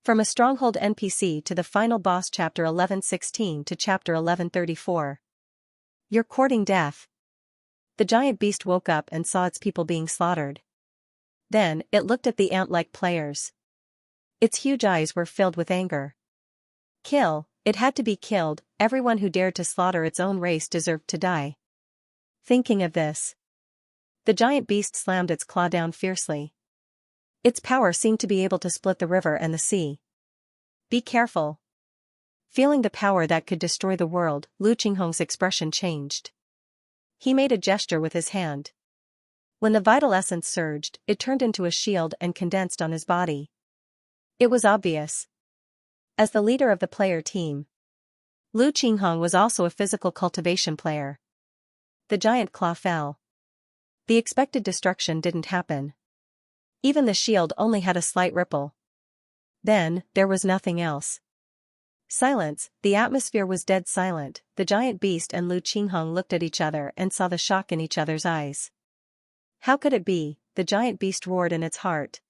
From a Stronghold NPC to the final boss chapter 1116 to chapter 1134. You're courting death. The giant beast woke up and saw its people being slaughtered. Then, it looked at the ant-like players. Its huge eyes were filled with anger. Kill, it had to be killed, everyone who dared to slaughter its own race deserved to die. Thinking of this, the giant beast slammed its claw down fiercely. Its power seemed to be able to split the river and the sea. Be careful. Feeling the power that could destroy the world, Lu Qinghong's expression changed. He made a gesture with his hand. When the vital essence surged, it turned into a shield and condensed on his body. It was obvious. As the leader of the player team, Lu Qinghong was also a physical cultivation player. The giant claw fell. The expected destruction didn't happen. Even the shield only had a slight ripple. Then, there was nothing else. Silence, the atmosphere was dead silent. The giant beast and Lu Qinghong looked at each other and saw the shock in each other's eyes. How could it be? The giant beast roared in its heart.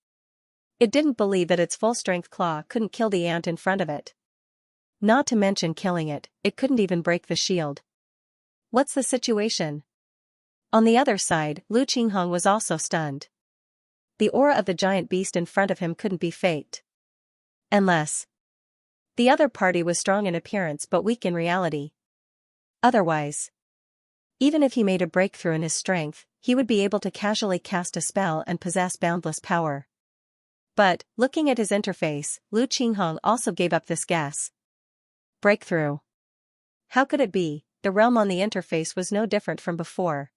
It didn't believe that its full-strength claw couldn't kill the ant in front of it. Not to mention killing it, it couldn't even break the shield. What's the situation? On the other side, Lu Qinghong was also stunned. The aura of the giant beast in front of him couldn't be faked. Unless the other party was strong in appearance but weak in reality. Otherwise, even if he made a breakthrough in his strength, he would be able to casually cast a spell and possess boundless power. But, looking at his interface, Lu Qinghong also gave up this guess. Breakthrough. How could it be? The realm on the interface was no different from before.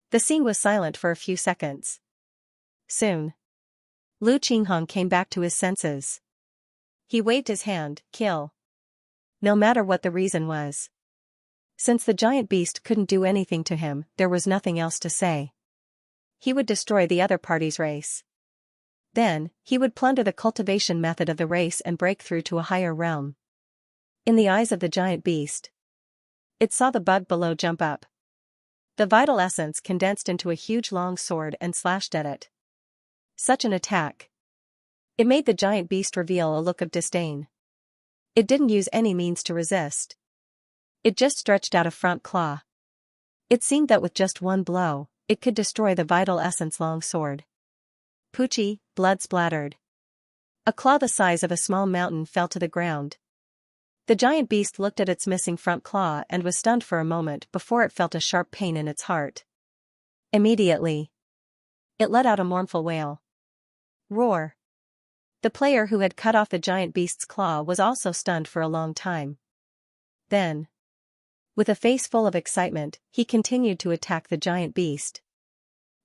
The scene was silent for a few seconds. Soon, Lu Qinghong came back to his senses. He waved his hand, kill. No matter what the reason was. Since the giant beast couldn't do anything to him, there was nothing else to say. He would destroy the other party's race. Then, he would plunder the cultivation method of the race and break through to a higher realm. In the eyes of the giant beast, it saw the bug below jump up. The vital essence condensed into a huge long sword and slashed at it. Such an attack. It made the giant beast reveal a look of disdain. It didn't use any means to resist. It just stretched out a front claw. It seemed that with just one blow, it could destroy the vital essence long sword. Poochie, blood splattered. A claw the size of a small mountain fell to the ground. The giant beast looked at its missing front claw and was stunned for a moment before it felt a sharp pain in its heart. Immediately, it let out a mournful wail. Roar. The player who had cut off the giant beast's claw was also stunned for a long time. Then, with a face full of excitement, he continued to attack the giant beast.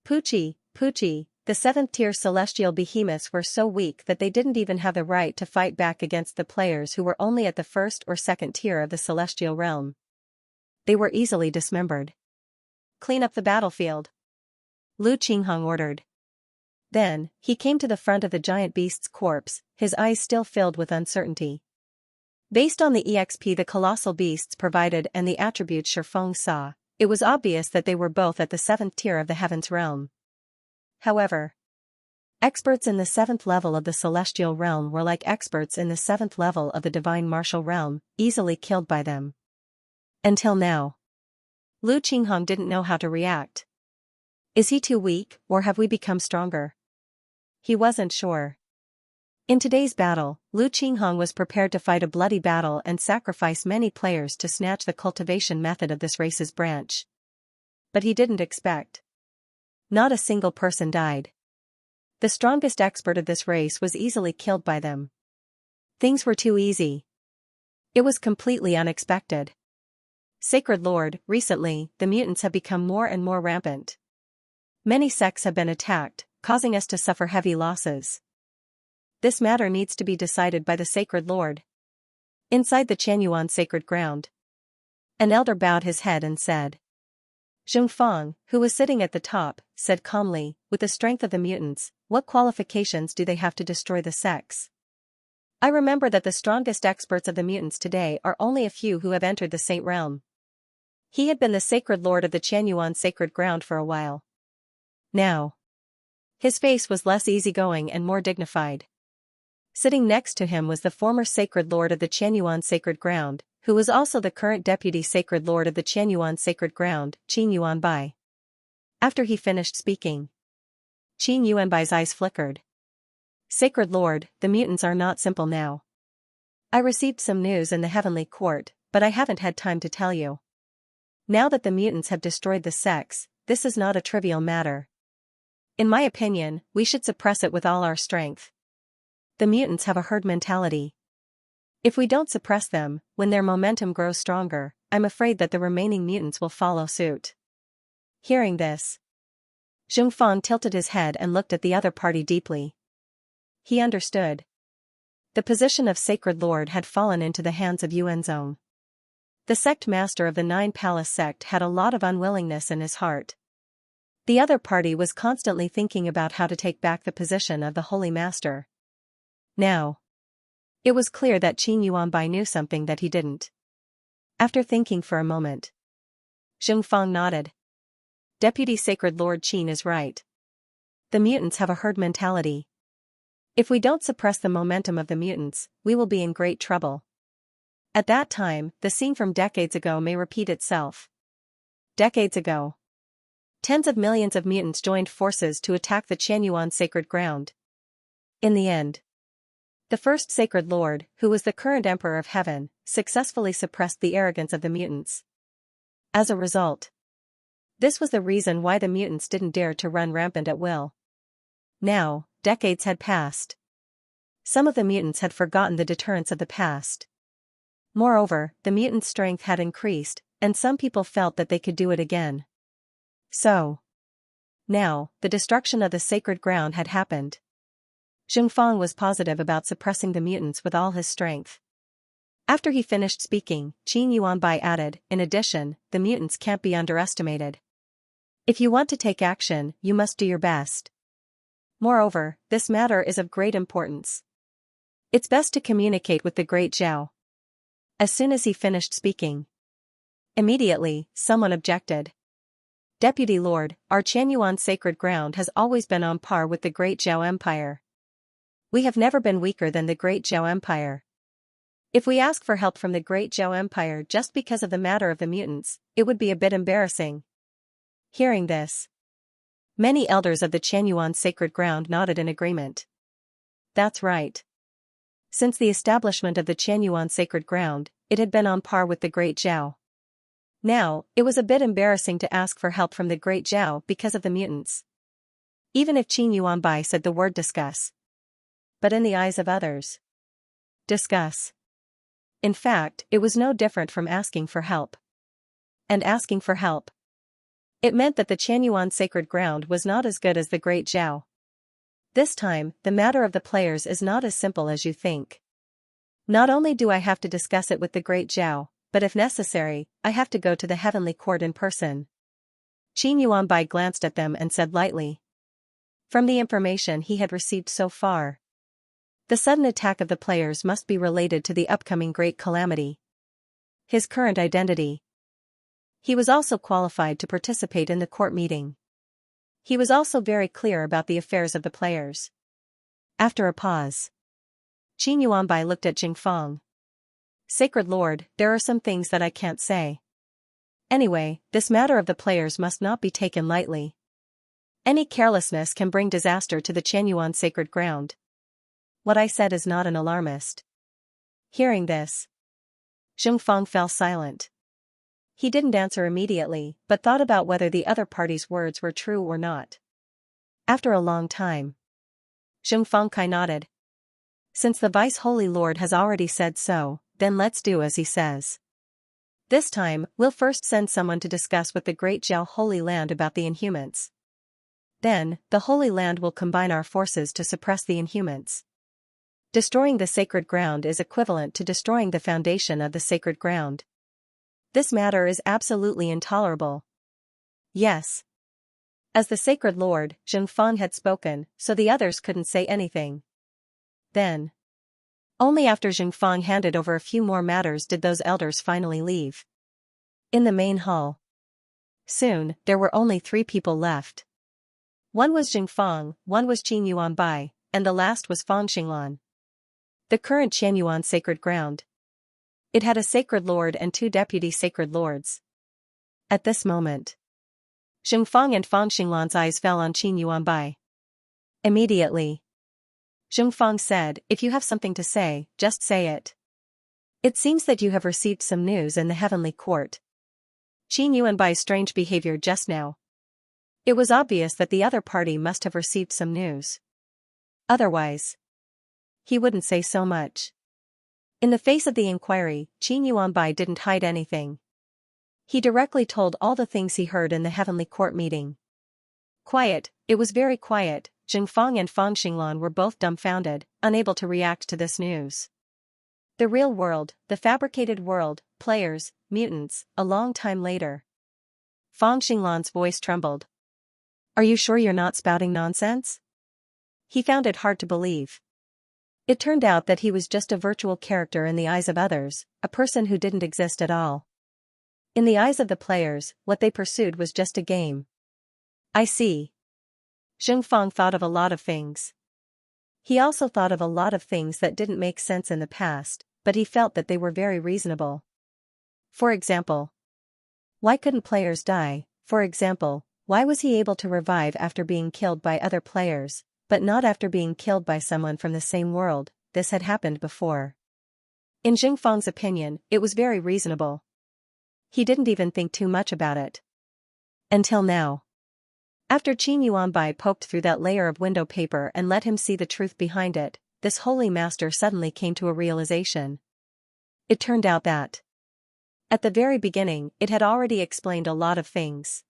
Poochie, Poochie, the 7th-tier celestial behemoths were so weak that they didn't even have the right to fight back against the players who were only at the 1st or 2nd tier of the celestial realm. They were easily dismembered. Clean up the battlefield, Lu Qinghong ordered. Then, he came to the front of the giant beast's corpse, his eyes still filled with uncertainty. Based on the EXP the colossal beasts provided and the attributes Shifeng saw, it was obvious that they were both at the 7th tier of the heavens realm. However, experts in the 7th level of the celestial realm were like experts in the 7th level of the divine martial realm, easily killed by them. Until now, Lu Qinghong didn't know how to react. Is he too weak, or have we become stronger? He wasn't sure. In today's battle, Lu Qinghong was prepared to fight a bloody battle and sacrifice many players to snatch the cultivation method of this race's branch. But he didn't expect. Not a single person died. The strongest expert of this race was easily killed by them. Things were too easy. It was completely unexpected. Sacred Lord, recently, the mutants have become more and more rampant. Many sects have been attacked, causing us to suffer heavy losses. This matter needs to be decided by the Sacred Lord. Inside the Qianyuan sacred ground, an elder bowed his head and said. Zhongfang, who was sitting at the top, said calmly, with the strength of the mutants, what qualifications do they have to destroy the sects? I remember that the strongest experts of the mutants today are only a few who have entered the Saint Realm. He had been the Sacred Lord of the Qianyuan sacred ground for a while. Now, his face was less easygoing and more dignified. Sitting next to him was the former Sacred Lord of the Qianyuan Sacred Ground, who was also the current Deputy Sacred Lord of the Qianyuan Sacred Ground, Qin Yuanbai. After he finished speaking, Qin Yuanbai's eyes flickered. Sacred Lord, the mutants are not simple now. I received some news in the Heavenly Court, but I haven't had time to tell you. Now that the mutants have destroyed the sects, this is not a trivial matter. In my opinion, we should suppress it with all our strength. The mutants have a herd mentality. If we don't suppress them, when their momentum grows stronger, I'm afraid that the remaining mutants will follow suit. Hearing this, Zhongfang tilted his head and looked at the other party deeply. He understood. The position of Sacred Lord had fallen into the hands of Yuanzong. The sect master of the Nine Palace sect had a lot of unwillingness in his heart. The other party was constantly thinking about how to take back the position of the Holy Master. Now, it was clear that Qin Yuanbai knew something that he didn't. After thinking for a moment, Zhongfang nodded. Deputy Sacred Lord Qin is right. The mutants have a herd mentality. If we don't suppress the momentum of the mutants, we will be in great trouble. At that time, the scene from decades ago may repeat itself. Decades ago, tens of millions of mutants joined forces to attack the Qianyuan Sacred Ground. In the end, the first Sacred Lord, who was the current Emperor of Heaven, successfully suppressed the arrogance of the mutants. As a result, this was the reason why the mutants didn't dare to run rampant at will. Now, decades had passed. Some of the mutants had forgotten the deterrence of the past. Moreover, the mutants' strength had increased, and some people felt that they could do it again. So, now, the destruction of the sacred ground had happened. Zhongfang was positive about suppressing the mutants with all his strength. After he finished speaking, Qin Yuanbai added, in addition, the mutants can't be underestimated. If you want to take action, you must do your best. Moreover, this matter is of great importance. It's best to communicate with the great Zhao. As soon as he finished speaking, immediately, someone objected. Deputy Lord, our Qianyuan sacred ground has always been on par with the great Zhao Empire. We have never been weaker than the great Zhao Empire. If we ask for help from the great Zhao Empire just because of the matter of the mutants, it would be a bit embarrassing. Hearing this, many elders of the Qianyuan sacred ground nodded in agreement. That's right. Since the establishment of the Qianyuan sacred ground, it had been on par with the great Zhao. Now, it was a bit embarrassing to ask for help from the great Zhao because of the mutants. Even if Qin Yuanbai said the word discuss. But in the eyes of others, discuss. In fact, it was no different from asking for help. And asking for help, it meant that the Qianyuan sacred ground was not as good as the great Zhao. This time, the matter of the players is not as simple as you think. Not only do I have to discuss it with the great Zhao, but if necessary, I have to go to the heavenly court in person. Qin Yuanbai glanced at them and said lightly. From the information he had received so far, the sudden attack of the players must be related to the upcoming great calamity. His current identity. He was also qualified to participate in the court meeting. He was also very clear about the affairs of the players. After a pause, Qin Yuanbai looked at Zhongfang. Sacred Lord, there are some things that I can't say. Anyway, this matter of the players must not be taken lightly. Any carelessness can bring disaster to the Qianyuan sacred ground. What I said is not an alarmist. Hearing this, Zhongfang fell silent. He didn't answer immediately, but thought about whether the other party's words were true or not. After a long time, Zhongfang nodded. Since the Vice Holy Lord has already said so, then let's do as he says. This time, we'll first send someone to discuss with the great Zhao Holy Land about the Inhumans. Then, the Holy Land will combine our forces to suppress the Inhumans. Destroying the sacred ground is equivalent to destroying the foundation of the sacred ground. This matter is absolutely intolerable. Yes. As the Sacred Lord, Zhongfang had spoken, so the others couldn't say anything. Then, only after Zhongfang handed over a few more matters did those elders finally leave. In the main hall. Soon, there were only 3 people left. One was Zhongfang, one was Qin Yuanbai, and the last was Fang Xinglan. The current Xianyuan sacred ground. It had a sacred lord and 2 deputy sacred lords. At this moment, Zhengfang and Fang Xinglan's eyes fell on Qin Yuanbai. Immediately, Zhengfang said, "If you have something to say, just say it. It seems that you have received some news in the heavenly court." Qin Yuanbai's strange behavior just now. It was obvious that the other party must have received some news. Otherwise, he wouldn't say so much. In the face of the inquiry, Qin Yuanbai didn't hide anything. He directly told all the things he heard in the heavenly court meeting. Quiet, it was very quiet. Zhengfang and Fang Xinglan were both dumbfounded, unable to react to this news. The real world, the fabricated world, players, mutants, a long time later. Fang Xinglan's voice trembled. "Are you sure you're not spouting nonsense?" He found it hard to believe. It turned out that he was just a virtual character in the eyes of others, a person who didn't exist at all. In the eyes of the players, what they pursued was just a game. I see. Zhengfang thought of a lot of things. He also thought of a lot of things that didn't make sense in the past, but he felt that they were very reasonable. For example, why couldn't players die? For example, why was he able to revive after being killed by other players, but not after being killed by someone from the same world? This had happened before. In Zhengfang's opinion, it was very reasonable. He didn't even think too much about it. Until now. After Qin Yuanbai poked through that layer of window paper and let him see the truth behind it, this holy master suddenly came to a realization. It turned out that, at the very beginning, it had already explained a lot of things.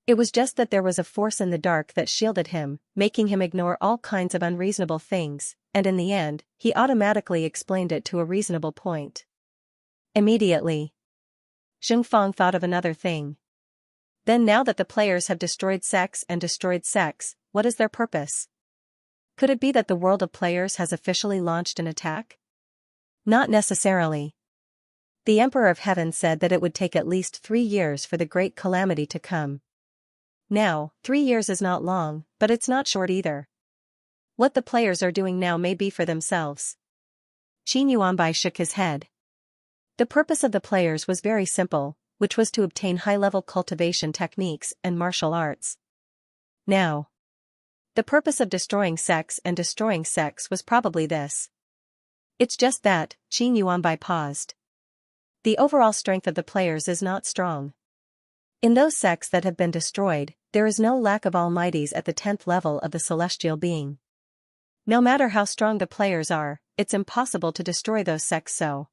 It was just that there was a force in the dark that shielded him, making him ignore all kinds of unreasonable things, and in the end, he automatically explained it to a reasonable point. Immediately, Zhengfang thought of another thing. Then now that the players have destroyed sex, what is their purpose? Could it be that the world of players has officially launched an attack? Not necessarily. The Emperor of Heaven said that it would take at least 3 years for the great calamity to come. Now, 3 years is not long, but it's not short either. What the players are doing now may be for themselves. Qin Yuanbai shook his head. The purpose of the players was very simple, which was to obtain high-level cultivation techniques and martial arts. Now, the purpose of destroying sex was probably this. It's just that, Qin Yuanbai paused. The overall strength of the players is not strong. In those sects that have been destroyed, there is no lack of almighties at the 10th level of the celestial being. No matter how strong the players are, it's impossible to destroy those sects so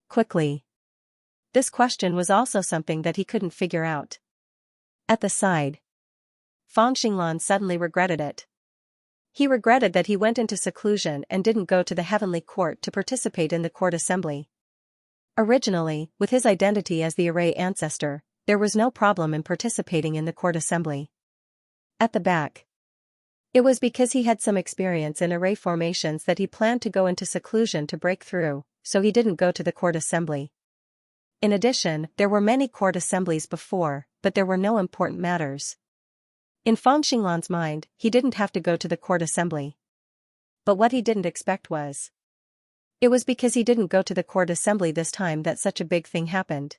quickly. This question was also something that he couldn't figure out. At the side, Fang Xinglan suddenly regretted it. He regretted that he went into seclusion and didn't go to the heavenly court to participate in the court assembly. Originally, with his identity as the array ancestor, there was no problem in participating in the court assembly. At the back, it was because he had some experience in array formations that he planned to go into seclusion to break through, so he didn't go to the court assembly. In addition, there were many court assemblies before, but there were no important matters. In Fang Xinglan's mind, he didn't have to go to the court assembly. But what he didn't expect was, it was because he didn't go to the court assembly this time that such a big thing happened.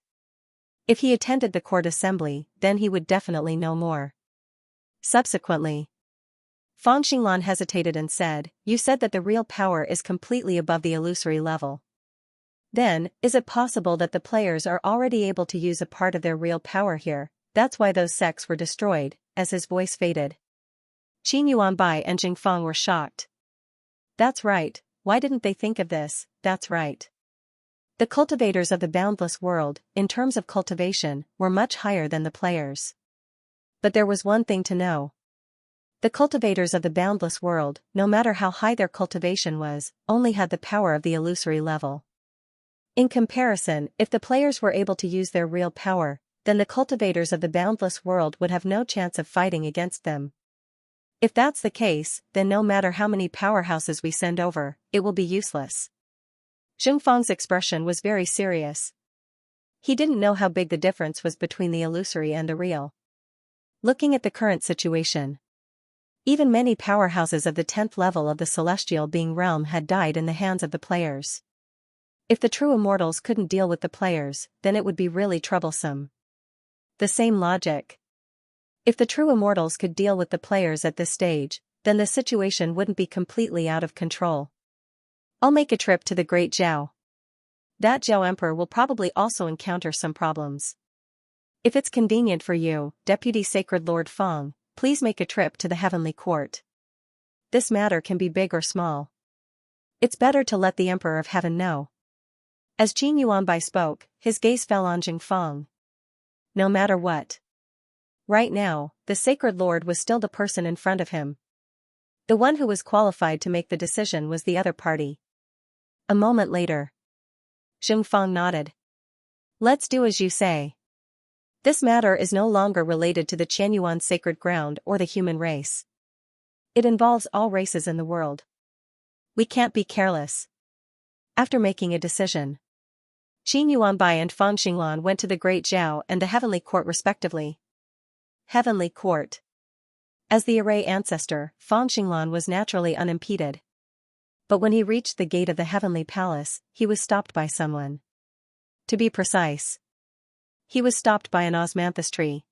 If he attended the court assembly, then he would definitely know more. Subsequently, Fang Xinglan hesitated and said, "You said that the real power is completely above the illusory level. Then, is it possible that the players are already able to use a part of their real power here? That's why those sects were destroyed." As his voice faded, Qin Yuanbai and Zhengfang were shocked. That's right, why didn't they think of this? That's right. The cultivators of the boundless world, in terms of cultivation, were much higher than the players. But there was one thing to know. The cultivators of the boundless world, no matter how high their cultivation was, only had the power of the illusory level. In comparison, if the players were able to use their real power, then the cultivators of the boundless world would have no chance of fighting against them. If that's the case, then no matter how many powerhouses we send over, it will be useless. Zhengfang's expression was very serious. He didn't know how big the difference was between the illusory and the real. Looking at the current situation, Even many powerhouses of the 10th level of the celestial being realm had died in the hands of the players. If the true immortals couldn't deal with the players, then it would be really troublesome. The same logic. If the true immortals could deal with the players at this stage, then the situation wouldn't be completely out of control. I'll make a trip to the Great Zhao. That Zhao Emperor will probably also encounter some problems. If it's convenient for you, Deputy Sacred Lord Feng, please make a trip to the Heavenly Court. This matter can be big or small. It's better to let the Emperor of Heaven know. As Qin Yuanbai spoke, his gaze fell on Jing Feng. No matter what. Right now, the Sacred Lord was still the person in front of him. The one who was qualified to make the decision was the other party. A moment later. Jing Feng nodded. Let's do as you say. This matter is no longer related to the Qianyuan sacred ground or the human race. It involves all races in the world. We can't be careless. After making a decision, Qin Yuanbai and Fang Xinglan went to the Great Zhao and the Heavenly Court respectively. Heavenly Court. As the array ancestor, Fang Xinglan was naturally unimpeded. But when he reached the gate of the Heavenly Palace, he was stopped by someone. To be precise, he was stopped by an osmanthus tree.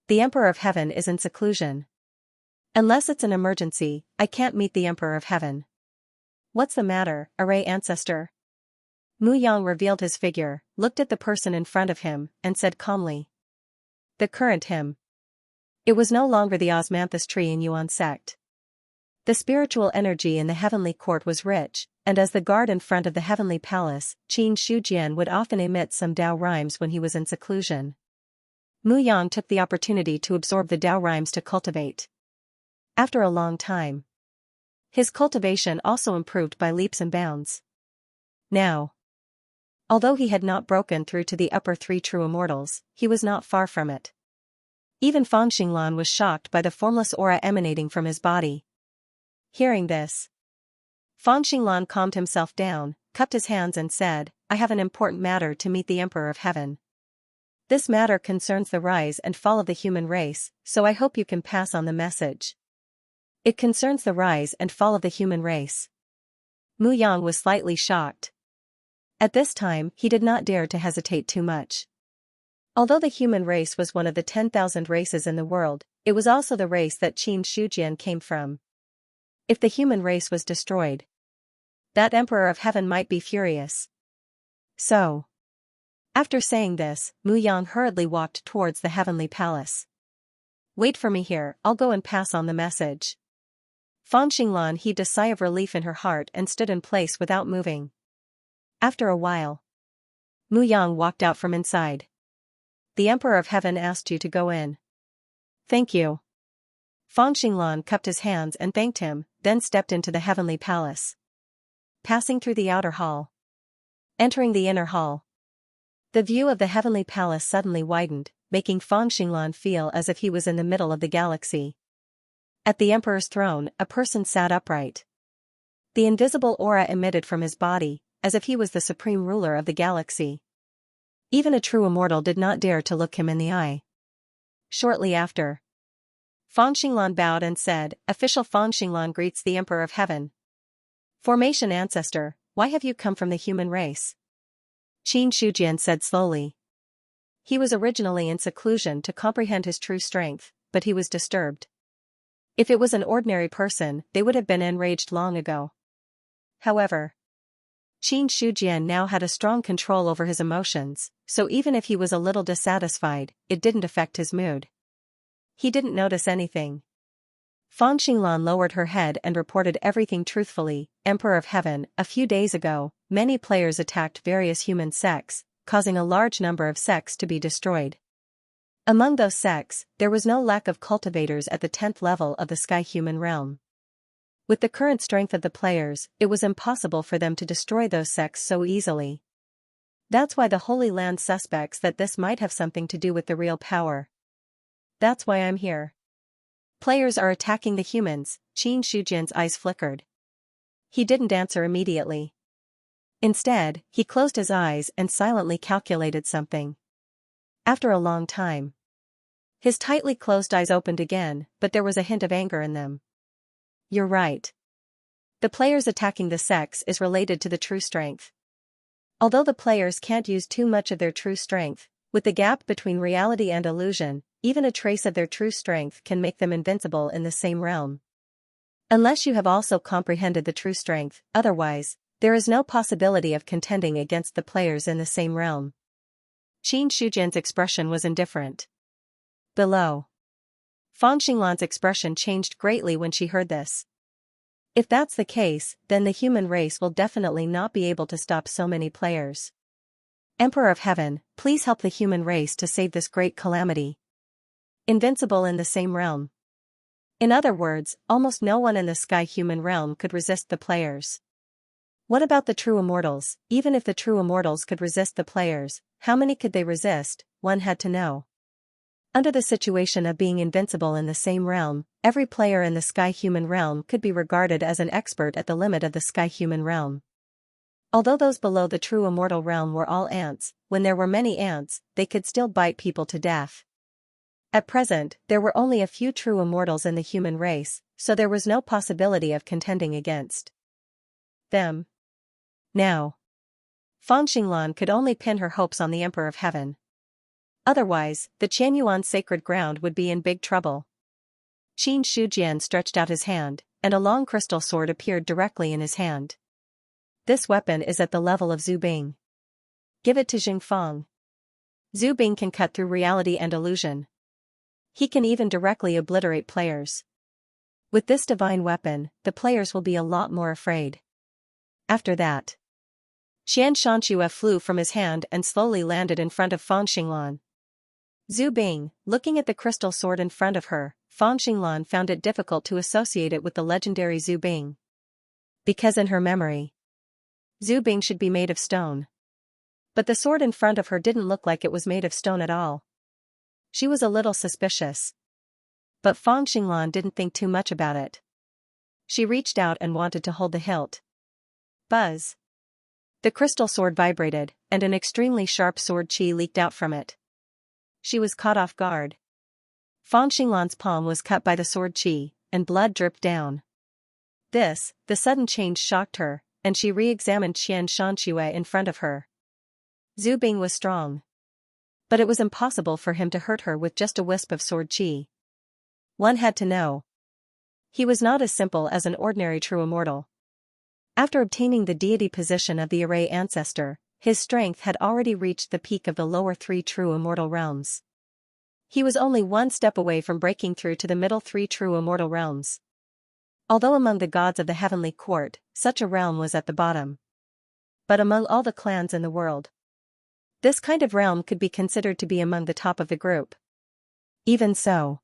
The Emperor of Heaven is in seclusion. Unless it's an emergency, I can't meet the Emperor of Heaven. What's the matter, array ancestor? Mu Yang revealed his figure, looked at the person in front of him, and said calmly. The current him. It was no longer the osmanthus tree in Yuan sect. The spiritual energy in the Heavenly Court was rich, and as the guard in front of the Heavenly Palace, Qin Shujian would often emit some Dao rhymes when he was in seclusion. Mu Yang took the opportunity to absorb the Dao rhymes to cultivate. After a long time, his cultivation also improved by leaps and bounds. Now, although he had not broken through to the upper three true immortals, he was not far from it. Even Fang Xinglan was shocked by the formless aura emanating from his body. Hearing this, Fang Xinglan calmed himself down, cupped his hands and said, I have an important matter to meet the Emperor of Heaven. This matter concerns the rise and fall of the human race, so I hope you can pass on the message. It concerns the rise and fall of the human race. Mu Yang was slightly shocked. At this time, he did not dare to hesitate too much. Although the human race was one of the 10,000 races in the world, it was also the race that Qin Shujian came from. If the human race was destroyed, that Emperor of Heaven might be furious. So, after saying this, Mu Yang hurriedly walked towards the Heavenly Palace. Wait for me here, I'll go and pass on the message. Fang Xinglan heaved a sigh of relief in her heart and stood in place without moving. After a while, Mu Yang walked out from inside. The Emperor of Heaven asked you to go in. Thank you. Fang Xinglan cupped his hands and thanked him, then stepped into the Heavenly Palace. Passing through the outer hall. Entering the inner hall. The view of the Heavenly Palace suddenly widened, making Fang Xinglan feel as if he was in the middle of the galaxy. At the Emperor's throne, a person sat upright. The invisible aura emitted from his body, as if he was the supreme ruler of the galaxy. Even a true immortal did not dare to look him in the eye. Shortly after, Fang Xinglan bowed and said, Official Fang Xinglan greets the Emperor of Heaven. Formation ancestor, why have you come from the human race? Qin Shujian said slowly. He was originally in seclusion to comprehend his true strength, but he was disturbed. If it was an ordinary person, they would have been enraged long ago. However, Qin Shujian now had a strong control over his emotions, so even if he was a little dissatisfied, it didn't affect his mood. He didn't notice anything. Fang Xinglan lowered her head and reported everything truthfully. Emperor of Heaven, a few days ago, many players attacked various human sects, causing a large number of sects to be destroyed. Among those sects, there was no lack of cultivators at the 10th level of the Sky Human realm. With the current strength of the players, it was impossible for them to destroy those sects so easily. That's why the Holy Land suspects that this might have something to do with the real power. That's why I'm here. Players are attacking the humans. Qin Shujian's eyes flickered. He didn't answer immediately. Instead, he closed his eyes and silently calculated something. After a long time, His tightly closed eyes opened again, but there was a hint of anger in them. You're right. The players attacking the sex is related to the true strength. Although the players can't use too much of their true strength, with the gap between reality and illusion, even a trace of their true strength can make them invincible in the same realm. Unless you have also comprehended the true strength, otherwise, there is no possibility of contending against the players in the same realm. Qin Shujian's expression was indifferent. Below. Fan Xinglan's expression changed greatly when she heard this. If that's the case, then the human race will definitely not be able to stop so many players. Emperor of Heaven, please help the human race to save this great calamity. Invincible in the same realm. In other words, almost no one in the sky human realm could resist the players. What about the true immortals? Even if the true immortals could resist the players, how many could they resist? One had to know. Under the situation of being invincible in the same realm, every player in the sky human realm could be regarded as an expert at the limit of the sky human realm. Although those below the true immortal realm were all ants, when there were many ants, they could still bite people to death. At present, there were only a few true immortals in the human race, so there was no possibility of contending against them. Now, Fan Xinglan could only pin her hopes on the Emperor of Heaven. Otherwise, the Qianyuan sacred ground would be in big trouble. Qin Shujian stretched out his hand, and a long crystal sword appeared directly in his hand. This weapon is at the level of Zhu Bing. Give it to Jingfang. Zhu Bing can cut through reality and illusion. He can even directly obliterate players. With this divine weapon, the players will be a lot more afraid. After that, Xianxia flew from his hand and slowly landed in front of Fan Xinglan. Zhu Bing, looking at the crystal sword in front of her, Fan Xinglan found it difficult to associate it with the legendary Zhu Bing. Because in her memory, Zhu Bing should be made of stone. But the sword in front of her didn't look like it was made of stone at all. She was a little suspicious. But Fan Xinglan didn't think too much about it. She reached out and wanted to hold the hilt. Buzz. The crystal sword vibrated, and an extremely sharp sword qi leaked out from it. She was caught off guard. Fan Xinglan's palm was cut by the sword qi, and blood dripped down. The sudden change shocked her, and she re-examined Xianxia in front of her. Zhu Bing was strong. But it was impossible for him to hurt her with just a wisp of sword qi. One had to know. He was not as simple as an ordinary true immortal. After obtaining the deity position of the Array ancestor, his strength had already reached the peak of the lower three true immortal realms. He was only one step away from breaking through to the middle three true immortal realms. Although among the gods of the heavenly court, such a realm was at the bottom. But among all the clans in the world, this kind of realm could be considered to be among the top of the group. Even so,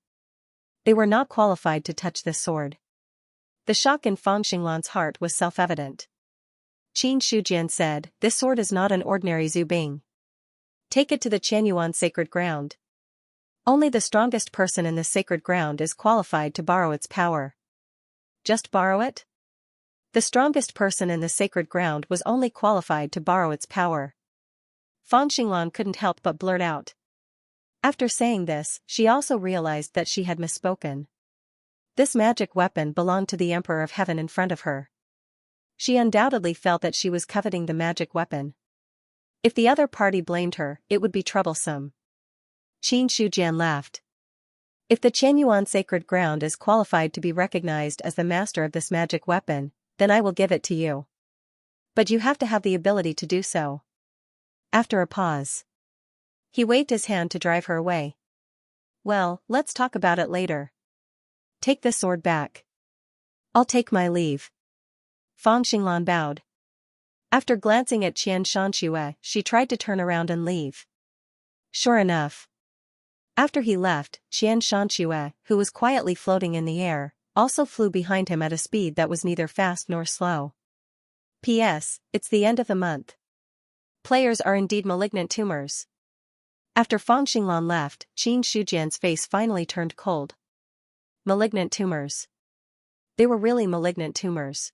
they were not qualified to touch this sword. The shock in Fan Xinglan's heart was self-evident. Qin Shujian said, "This sword is not an ordinary Zhu Bing. Take it to the Qianyuan sacred ground. Only the strongest person in the sacred ground is qualified to borrow its power." Just borrow it? The strongest person in the sacred ground was only qualified to borrow its power. Fan Xinglan couldn't help but blurt out. After saying this, she also realized that she had misspoken. This magic weapon belonged to the Emperor of Heaven in front of her. She undoubtedly felt that she was coveting the magic weapon. If the other party blamed her, it would be troublesome. Qin Shujian laughed. If the Qianyuan sacred ground is qualified to be recognized as the master of this magic weapon, then I will give it to you. But you have to have the ability to do so. After a pause, he waved his hand to drive her away. Well, let's talk about it later. Take this sword back. I'll take my leave. Fan Xinglan bowed. After glancing at Xianxia, she tried to turn around and leave. Sure enough. After he left, Xianxia, who was quietly floating in the air, also flew behind him at a speed that was neither fast nor slow. P.S. It's the end of the month. Players are indeed malignant tumors. After Fan Xinglan left, Qin Shujian's face finally turned cold. Malignant tumors. They were really malignant tumors.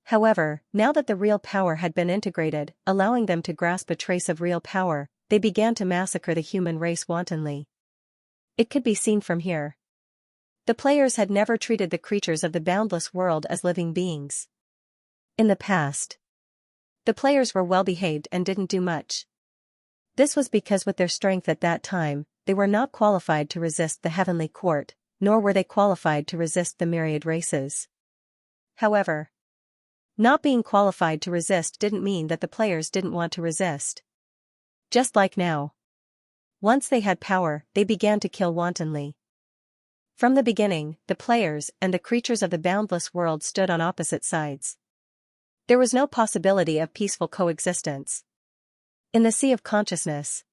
However, now that the real power had been integrated, allowing them to grasp a trace of real power, they began to massacre the human race wantonly. It could be seen from here. The players had never treated the creatures of the boundless world as living beings. In the past, the players were well behaved and didn't do much. This was because with their strength at that time, they were not qualified to resist the heavenly court, nor were they qualified to resist the myriad races. However, not being qualified to resist didn't mean that the players didn't want to resist. Just like now. Once they had power, they began to kill wantonly. From the beginning, the players and the creatures of the boundless world stood on opposite sides. There was no possibility of peaceful coexistence. In the sea of consciousness.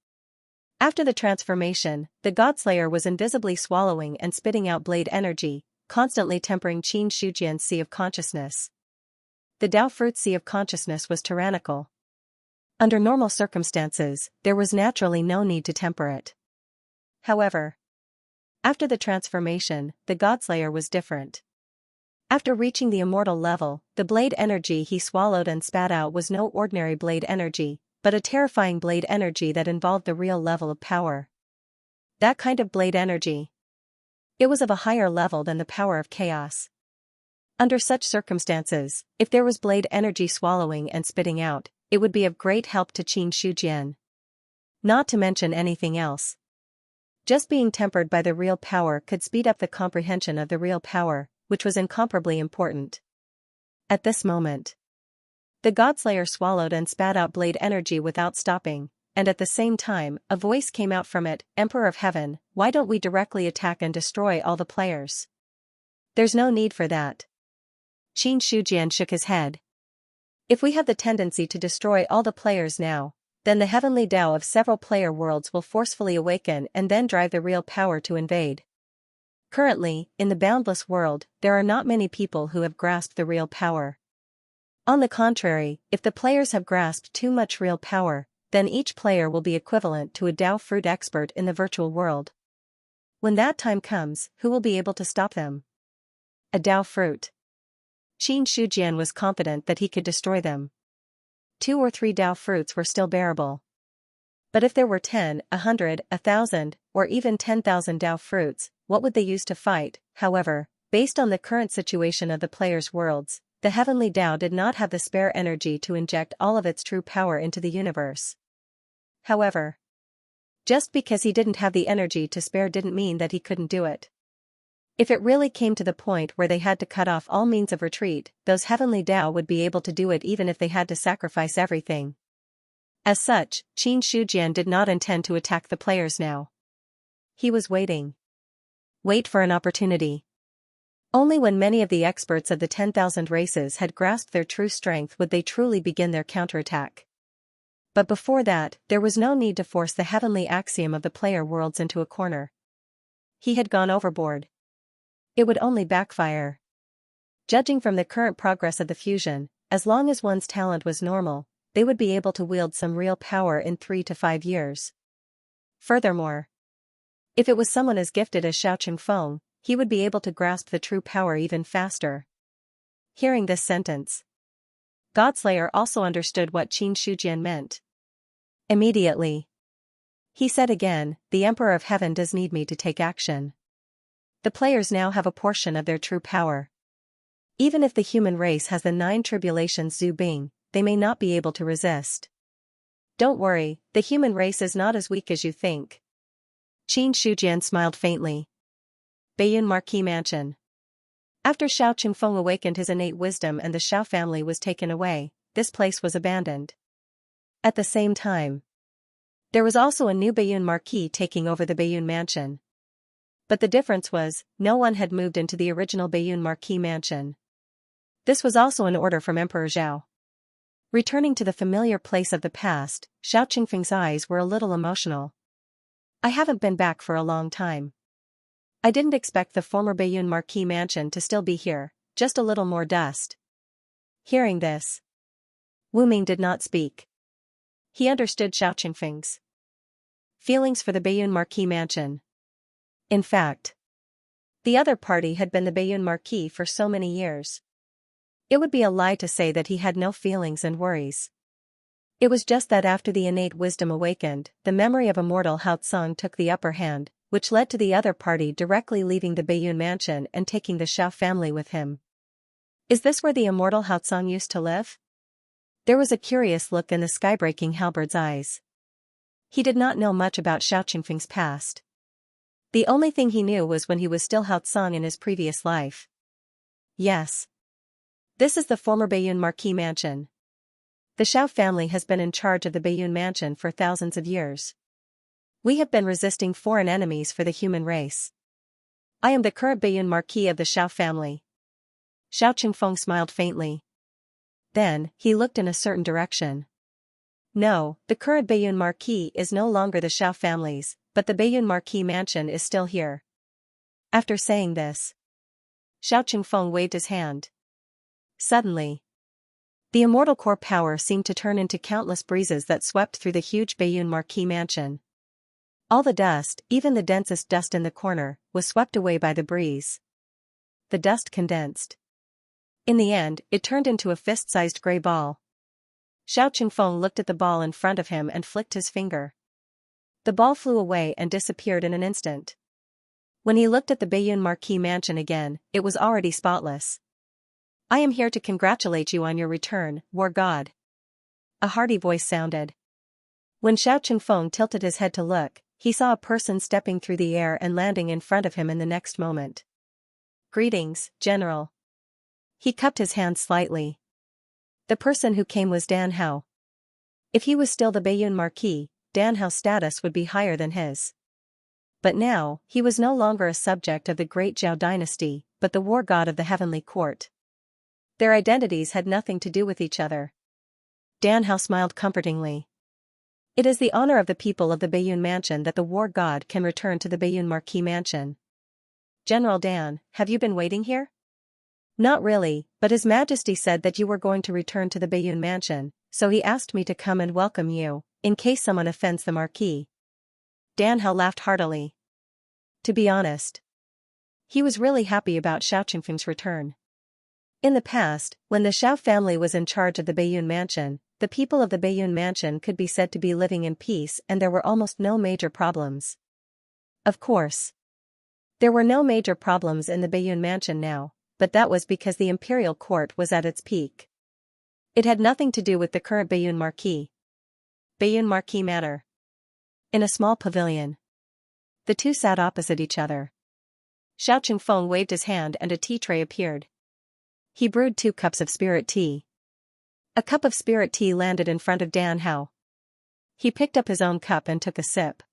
After the transformation, the Godslayer was invisibly swallowing and spitting out blade energy, constantly tempering Xianxia's sea of consciousness. The Tao fruit sea of consciousness was tyrannical. Under normal circumstances, there was naturally no need to temper it. However, after the transformation, the Godslayer was different. After reaching the immortal level, the blade energy he swallowed and spat out was no ordinary blade energy, but a terrifying blade energy that involved the real level of power. That kind of blade energy. It was of a higher level than the power of chaos. Under such circumstances, if there was blade energy swallowing and spitting out, it would be of great help to Xianxia. Not to mention anything else. Just being tempered by the real power could speed up the comprehension of the real power, which was incomparably important. At this moment, the Godslayer swallowed and spat out blade energy without stopping, and at the same time, a voice came out from it, "Emperor of Heaven, why don't we directly attack and destroy all the players?" "There's no need for that." Xianxia shook his head. "If we have the tendency to destroy all the players now, then the heavenly Tao of several player worlds will forcefully awaken and then drive the real power to invade. Currently, in the boundless world, there are not many people who have grasped the real power. On the contrary, if the players have grasped too much real power, then each player will be equivalent to a Tao fruit expert in the virtual world. When that time comes, who will be able to stop them? A Tao fruit." Xianxia was confident that he could destroy them. 2 or 3 Tao fruits were still bearable. But if there were 10, 100, 1,000, or even 10,000 Tao fruits, what would they use to fight? However, based on the current situation of the players' worlds, the heavenly Tao did not have the spare energy to inject all of its true power into the universe. However, just because he didn't have the energy to spare didn't mean that he couldn't do it. If it really came to the point where they had to cut off all means of retreat, those heavenly Tao would be able to do it even if they had to sacrifice everything. As such, Xianxia did not intend to attack the players now. He was waiting. Wait for an opportunity. Only when many of the experts of the 10,000 races had grasped their true strength would they truly begin their counterattack. But before that, there was no need to force the heavenly axiom of the player worlds into a corner. He had gone overboard. It would only backfire. Judging from the current progress of the fusion, as long as one's talent was normal, they would be able to wield some real power in 3 to 5 years. Furthermore, if it was someone as gifted as Xianxia, he would be able to grasp the true power even faster. Hearing this sentence, Godslayer also understood what Xianxia meant. Immediately, he said again, "The Emperor of Heaven does need me to take action." The players now have a portion of their true power. Even if the human race has the 9 tribulations Zhu Bing, they may not be able to resist. "Don't worry, the human race is not as weak as you think." Xianxia smiled faintly. Baiyun Marquis Mansion. After Xiao Qingfeng awakened his innate wisdom and the Xiao family was taken away, this place was abandoned. At the same time, there was also a new Baiyun Marquis taking over the Baiyun Mansion. But the difference was, no one had moved into the original Baiyun Marquis Mansion. This was also an order from Emperor Zhao. Returning to the familiar place of the past, Xiao Qingfeng's eyes were a little emotional. "I haven't been back for a long time. I didn't expect the former Baiyun Marquis Mansion to still be here, just a little more dust." Hearing this, Wu Ming did not speak. He understood Xiao Qingfeng's feelings for the Baiyun Marquis Mansion. In fact, the other party had been the Baiyun Marquis for so many years. It would be a lie to say that he had no feelings and worries. It was just that after the innate wisdom awakened, the memory of immortal Hao Tsung took the upper hand, which led to the other party directly leaving the Baiyun mansion and taking the Xiao family with him. Is this where the immortal Haotsong used to live? There was a curious look in the skybreaking halberd's eyes. He did not know much about Xiao Qingfeng's past. The only thing he knew was when he was still Haotsong in his previous life. Yes. This is the former Baiyun Marquis mansion. The Xiao family has been in charge of the Baiyun mansion for thousands of years. We have been resisting foreign enemies for the human race. I am the current Baiyun Marquis of the Xiao family. Xiao Qingfeng smiled faintly. Then, he looked in a certain direction. No, the current Baiyun Marquis is no longer the Xiao family's, but the Baiyun Marquis mansion is still here. After saying this, Xiao Qingfeng waved his hand. Suddenly, the immortal core power seemed to turn into countless breezes that swept through the huge Baiyun Marquis mansion. All the dust, even the densest dust in the corner, was swept away by the breeze. The dust condensed. In the end, it turned into a fist-sized gray ball. Xiao Qingfeng looked at the ball in front of him and flicked his finger. The ball flew away and disappeared in an instant. When he looked at the Baiyun Marquis mansion again, it was already spotless. I am here to congratulate you on your return, war god. A hearty voice sounded. When Xiao Qingfeng tilted his head to look, he saw a person stepping through the air and landing in front of him in the next moment. Greetings, General. He cupped his hand slightly. The person who came was Dan Hao. If he was still the Baiyun Marquis, Dan Hao's status would be higher than his. But now, he was no longer a subject of the great Zhao dynasty, but the war god of the heavenly court. Their identities had nothing to do with each other. Dan Hao smiled comfortingly. It is the honor of the people of the Baiyun mansion that the war god can return to the Baiyun Marquis mansion. General Dan, have you been waiting here? Not really, but His Majesty said that you were going to return to the Baiyun mansion, so he asked me to come and welcome you, in case someone offends the Marquis. Dan Hao laughed heartily. To be honest, he was really happy about Xiao Qingfeng's return. In the past, when the Xiao family was in charge of the Baiyun mansion, the people of the Baiyun mansion could be said to be living in peace and there were almost no major problems. Of course, there were no major problems in the Baiyun mansion now, but that was because the imperial court was at its peak. It had nothing to do with the current Baiyun Marquis. Baiyun Marquis Manor. In a small pavilion. The two sat opposite each other. Xiao Qingfeng waved his hand and a tea tray appeared. He brewed 2 cups of spirit tea. A cup of spirit tea landed in front of Dan Hao. He picked up his own cup and took a sip.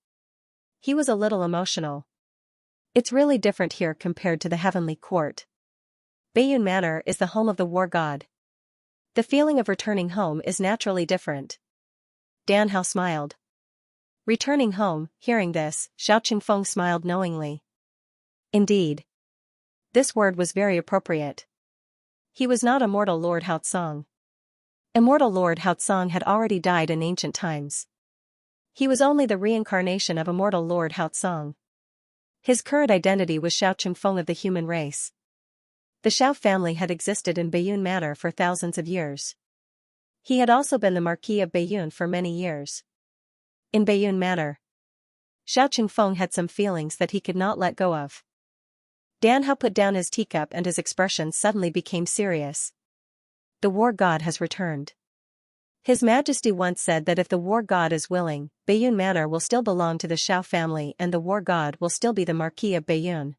He was a little emotional. It's really different here compared to the heavenly court. Baiyun Manor is the home of the war god. The feeling of returning home is naturally different. Dan Hao smiled. Returning home, hearing this, Xiao Qingfeng smiled knowingly. Indeed. This word was very appropriate. He was not immortal Lord Haotsong. Immortal Lord Haotsong had already died in ancient times. He was only the reincarnation of immortal Lord Haotsong. His current identity was Xiao Qingfeng of the human race. The Xiao family had existed in Baiyun Manor for thousands of years. He had also been the Marquis of Baiyun for many years. In Baiyun Manor, Xiao Qingfeng had some feelings that he could not let go of. Dan Hao put down his teacup and his expression suddenly became serious. The war god has returned. His Majesty once said that if the war god is willing, Baiyun Manor will still belong to the Xiao family and the war god will still be the Marquis of Baiyun.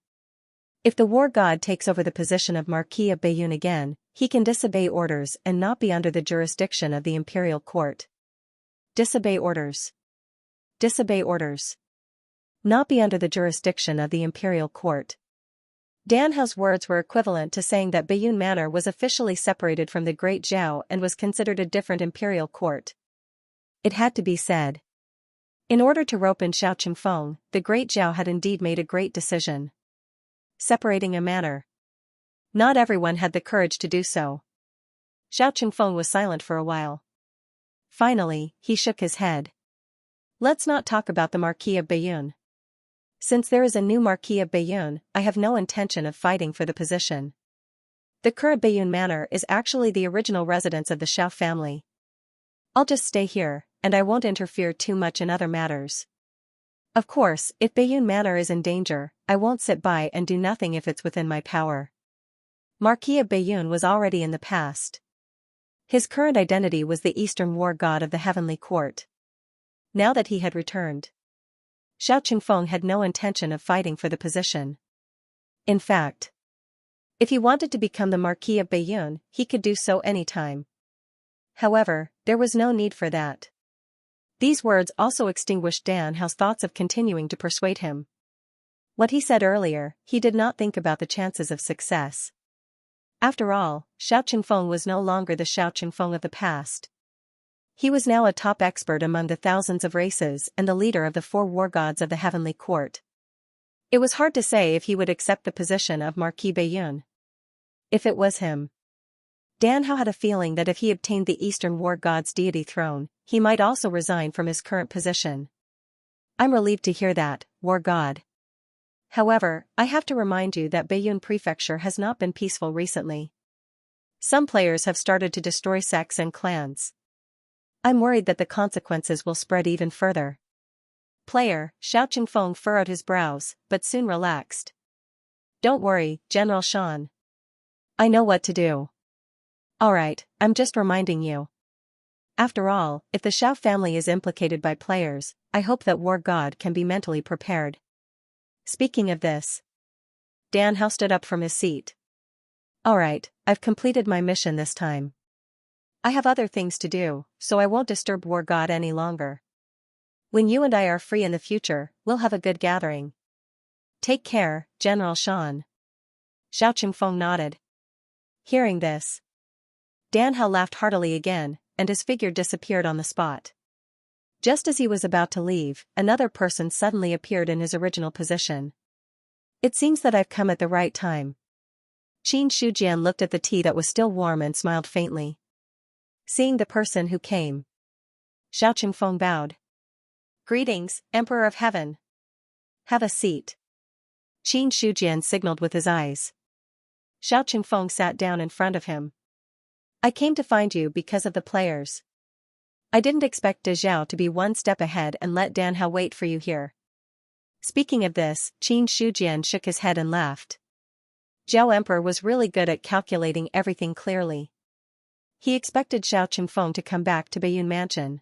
If the war god takes over the position of Marquis of Baiyun again, he can disobey orders and not be under the jurisdiction of the imperial court. Disobey orders. Disobey orders. Not be under the jurisdiction of the imperial court. Dan Hao's words were equivalent to saying that Baiyun Manor was officially separated from the Great Zhao and was considered a different imperial court. It had to be said. In order to rope in Xiao Qingfeng, the Great Zhao had indeed made a great decision. Separating a manor. Not everyone had the courage to do so. Xiao Qingfeng was silent for a while. Finally, he shook his head. Let's not talk about the Marquis of Baiyun. Since there is a new Marquis of Baiyun, I have no intention of fighting for the position. The current Baiyun Manor is actually the original residence of the Xiao family. I'll just stay here, and I won't interfere too much in other matters. Of course, if Bayun Manor is in danger, I won't sit by and do nothing if it's within my power. Marquis of Bayun was already in the past. His current identity was the Eastern war god of the heavenly court. Now that he had returned, Xiao Qingfeng had no intention of fighting for the position. In fact, if he wanted to become the Marquis of Bayun, he could do so anytime. However, there was no need for that. These words also extinguished Dan Hao's thoughts of continuing to persuade him. What he said earlier, he did not think about the chances of success. After all, Xiao Qingfeng was no longer the Xiao Qingfeng of the past. He was now a top expert among the thousands of races and the leader of the 4 war gods of the heavenly court. It was hard to say if he would accept the position of Marquis Bayun. If it was him, Dan Hao had a feeling that if he obtained the Eastern war god's deity throne, he might also resign from his current position. I'm relieved to hear that, war god. However, I have to remind you that Bayun Prefecture has not been peaceful recently. Some players have started to destroy sects and clans. I'm worried that the consequences will spread even further. Player, Xiao Qingfeng furrowed his brows, but soon relaxed. Don't worry, General Shan. I know what to do. Alright, I'm just reminding you. After all, if the Xiao family is implicated by players, I hope that War God can be mentally prepared. Speaking of this, Dan Hao stood up from his seat. Alright, I've completed my mission this time. I have other things to do, so I won't disturb War God any longer. When you and I are free in the future, we'll have a good gathering. Take care, General Shan. Xiao Qingfeng nodded. Hearing this, Dan Hao laughed heartily again, and his figure disappeared on the spot. Just as he was about to leave, another person suddenly appeared in his original position. It seems that I've come at the right time. Qin Shujian looked at the tea that was still warm and smiled faintly. Seeing the person who came, Xiao Qingfeng bowed. Greetings, Emperor of Heaven. Have a seat. Qin Shujian signaled with his eyes. Xiao Qingfeng sat down in front of him. I came to find you because of the players. I didn't expect De Zhao to be one step ahead and let Dan Hao wait for you here. Speaking of this, Qin Shujian shook his head and laughed. Zhao Emperor was really good at calculating everything clearly. He expected Xiao Qingfeng to come back to Bayun Mansion.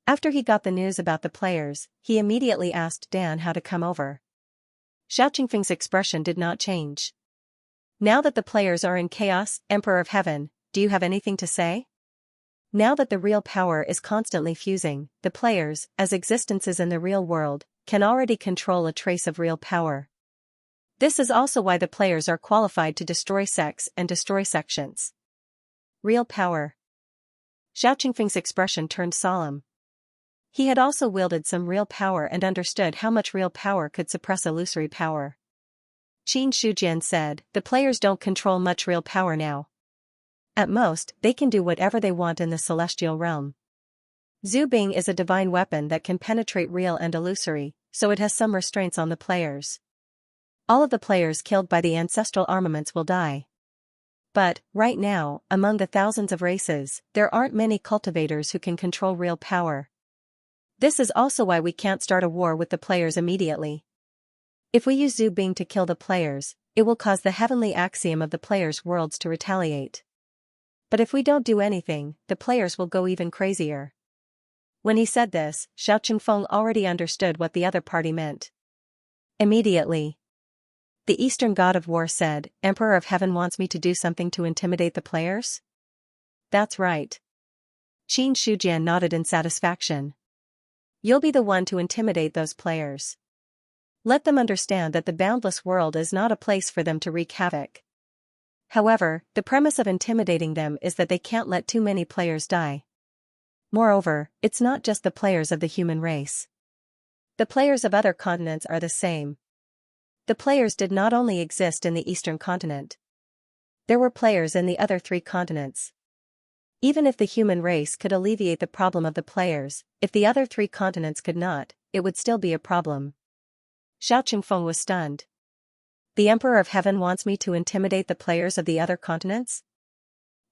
After he got the news about the players, he immediately asked Dan Hao to come over. Xiao Qingfeng's expression did not change. Now that the players are in chaos, Emperor of Heaven, do you have anything to say? Now that the real power is constantly fusing, the players, as existences in the real world, can already control a trace of real power. This is also why the players are qualified to destroy sects and destroy sections. Real power. Xiao Qingfeng's expression turned solemn. He had also wielded some real power and understood how much real power could suppress illusory power. Qin Shujian said, the players don't control much real power now. At most, they can do whatever they want in the celestial realm. Zubing is a divine weapon that can penetrate real and illusory, so it has some restraints on the players. All of the players killed by the ancestral armaments will die. But, right now, among the thousands of races, there aren't many cultivators who can control real power. This is also why we can't start a war with the players immediately. If we use Zubing to kill the players, it will cause the heavenly axiom of the players' worlds to retaliate. But if we don't do anything, the players will go even crazier. When he said this, Xiao Qingfeng already understood what the other party meant. Immediately, the Eastern God of War said, Emperor of Heaven wants me to do something to intimidate the players? That's right. Qin Shujian nodded in satisfaction. You'll be the one to intimidate those players. Let them understand that the boundless world is not a place for them to wreak havoc. However, the premise of intimidating them is that they can't let too many players die. Moreover, it's not just the players of the human race. The players of other continents are the same. The players did not only exist in the Eastern continent. There were players in the other 3 continents. Even if the human race could alleviate the problem of the players, if the other 3 continents could not, it would still be a problem. Xiao Qingfeng was stunned. The Emperor of Heaven wants me to intimidate the players of the other continents?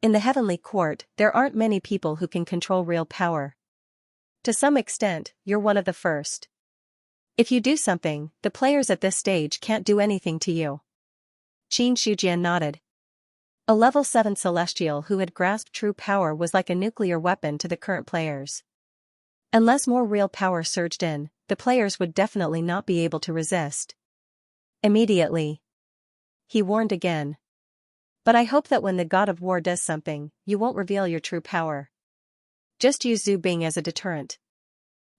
In the heavenly court, there aren't many people who can control real power. To some extent, you're one of the first. If you do something, the players at this stage can't do anything to you. Xianxia nodded. A level 7 celestial who had grasped true power was like a nuclear weapon to the current players. Unless more real power surged in, the players would definitely not be able to resist. Immediately, he warned again. But I hope that when the God of War does something, you won't reveal your true power. Just use Zhu Bing as a deterrent.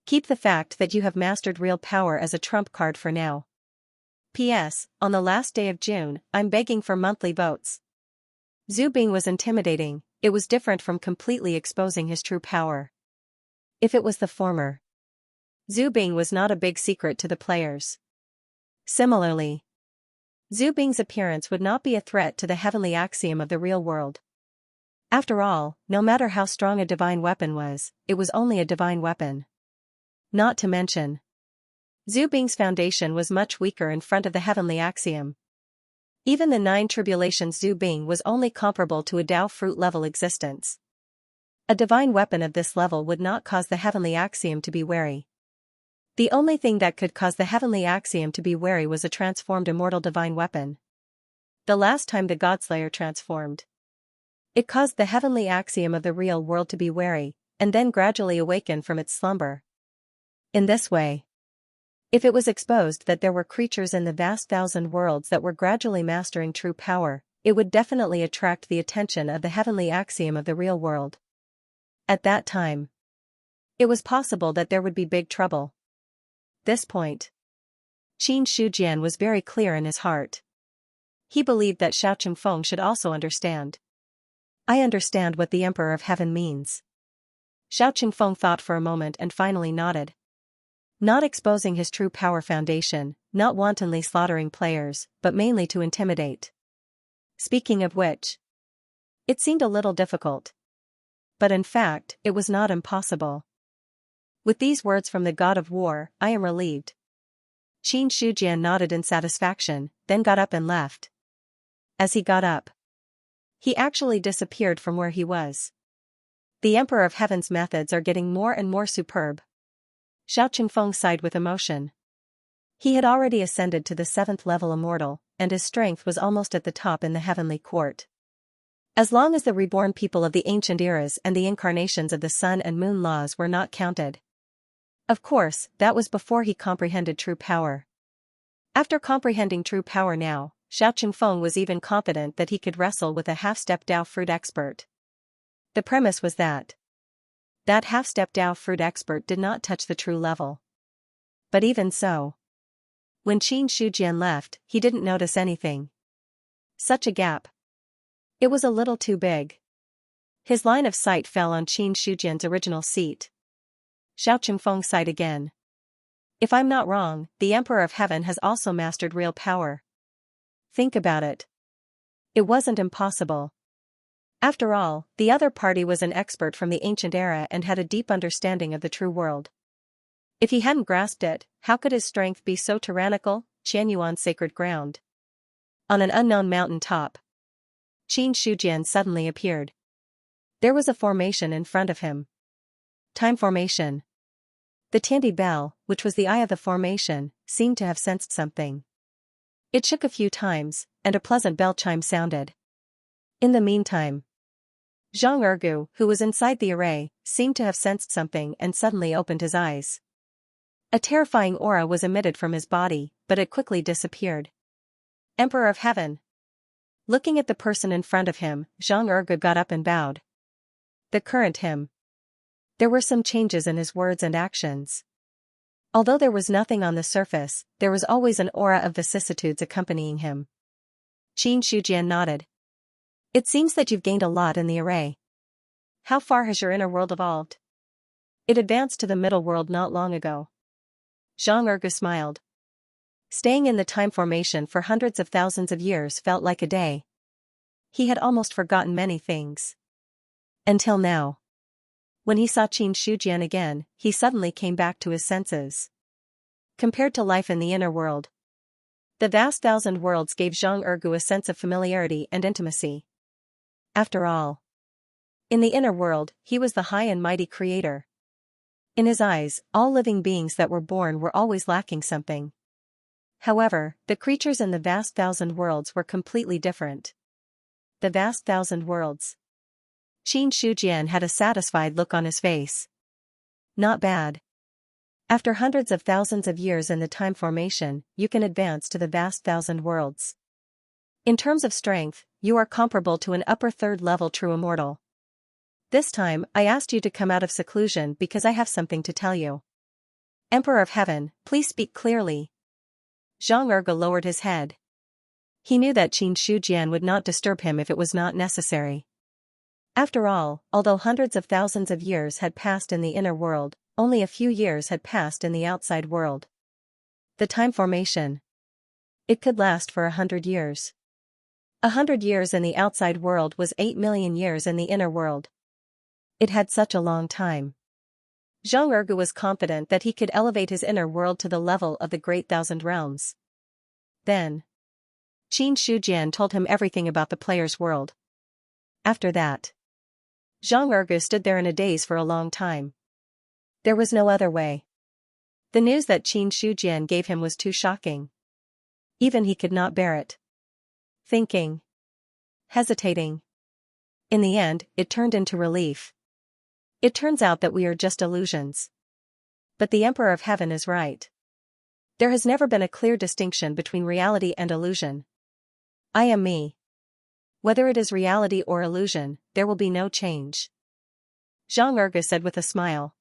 Keep the fact that you have mastered real power as a trump card for now. P.S. On the last day of June, I'm begging for monthly votes. Zhu Bing was intimidating. It was different from completely exposing his true power. If it was the former, Zhu Bing was not a big secret to the players. Similarly, Zhu Bing's appearance would not be a threat to the heavenly axiom of the real world. After all, no matter how strong a divine weapon was, it was only a divine weapon. Not to mention, Zhu Bing's foundation was much weaker in front of the heavenly axiom. Even the 9 tribulations Zhu Bing was only comparable to a Dao fruit level existence. A divine weapon of this level would not cause the heavenly axiom to be wary. The only thing that could cause the heavenly axiom to be wary was a transformed immortal divine weapon. The last time the Godslayer transformed, it caused the heavenly axiom of the real world to be wary, and then gradually awaken from its slumber. In this way, if it was exposed that there were creatures in the vast thousand worlds that were gradually mastering true power, it would definitely attract the attention of the heavenly axiom of the real world. At that time, it was possible that there would be big trouble. This point, Qin Shujian was very clear in his heart. He believed that Xiao Qingfeng should also understand. I understand what the Emperor of Heaven means. Xiao Qingfeng thought for a moment and finally nodded. Not exposing his true power foundation, not wantonly slaughtering players, but mainly to intimidate. Speaking of which, it seemed a little difficult. But in fact, it was not impossible. With these words from the God of War, I am relieved. Qin Shujian nodded in satisfaction, then got up and left. As he got up, he actually disappeared from where he was. The Emperor of Heaven's methods are getting more and more superb. Xiao Qingfeng sighed with emotion. He had already ascended to the 7th level immortal, and his strength was almost at the top in the heavenly court. As long as the reborn people of the ancient eras and the incarnations of the sun and moon laws were not counted. Of course, that was before he comprehended true power. After comprehending true power now, Xiao Qingfeng was even confident that he could wrestle with a half-step Dao fruit expert. The premise was that half-step Dao fruit expert did not touch the true level. But even so, when Qin Shujian left, he didn't notice anything. Such a gap. It was a little too big. His line of sight fell on Qin Shujian's original seat. Xiao Qingfeng sighed again. If I'm not wrong, the Emperor of Heaven has also mastered real power. Think about it. It wasn't impossible. After all, the other party was an expert from the ancient era and had a deep understanding of the true world. If he hadn't grasped it, how could his strength be so tyrannical? Qianyuan's sacred ground. On an unknown mountain top, Qin Shujian suddenly appeared. There was a formation in front of him. Time formation. The Tiandi bell, which was the eye of the formation, seemed to have sensed something. It shook a few times, and a pleasant bell chime sounded. In the meantime, Zhang Ergu, who was inside the array, seemed to have sensed something and suddenly opened his eyes. A terrifying aura was emitted from his body, but it quickly disappeared. Emperor of Heaven. Looking at the person in front of him, Zhang Ergu got up and bowed. The current him. There were some changes in his words and actions. Although there was nothing on the surface, there was always an aura of vicissitudes accompanying him. Qin Shujian nodded. It seems that you've gained a lot in the array. How far has your inner world evolved? It advanced to the middle world not long ago. Zhang Ergu smiled. Staying in the time formation for hundreds of thousands of years felt like a day. He had almost forgotten many things. Until now. When he saw Qin Shujian again, he suddenly came back to his senses. Compared to life in the inner world, the vast thousand worlds gave Zhang Ergu a sense of familiarity and intimacy. After all, in the inner world, he was the high and mighty creator. In his eyes, all living beings that were born were always lacking something. However, the creatures in the vast thousand worlds were completely different. The vast thousand worlds. Xianxia had a satisfied look on his face. Not bad. After hundreds of thousands of years in the time formation, you can advance to the vast thousand worlds. In terms of strength, you are comparable to an upper third level true immortal. This time, I asked you to come out of seclusion because I have something to tell you. Emperor of Heaven, please speak clearly. Xianxia lowered his head. He knew that Xianxia would not disturb him if it was not necessary. After all, although hundreds of thousands of years had passed in the inner world, only a few years had passed in the outside world. The time formation. It could last for 100 years. 100 years in the outside world was 8 million years in the inner world. It had such a long time. Xianxia was confident that he could elevate his inner world to the level of the Great Thousand Realms. Then, Xianxia told him everything about the player's world. After that, Xianxia stood there in a daze for a long time. There was no other way. The news that Xianxia gave him was too shocking. Even he could not bear it. Thinking. Hesitating. In the end, it turned into relief. It turns out that we are just illusions. But the Emperor of Heaven is right. There has never been a clear distinction between reality and illusion. I am me. Whether it is reality or illusion, there will be no change. Xianxia said with a smile.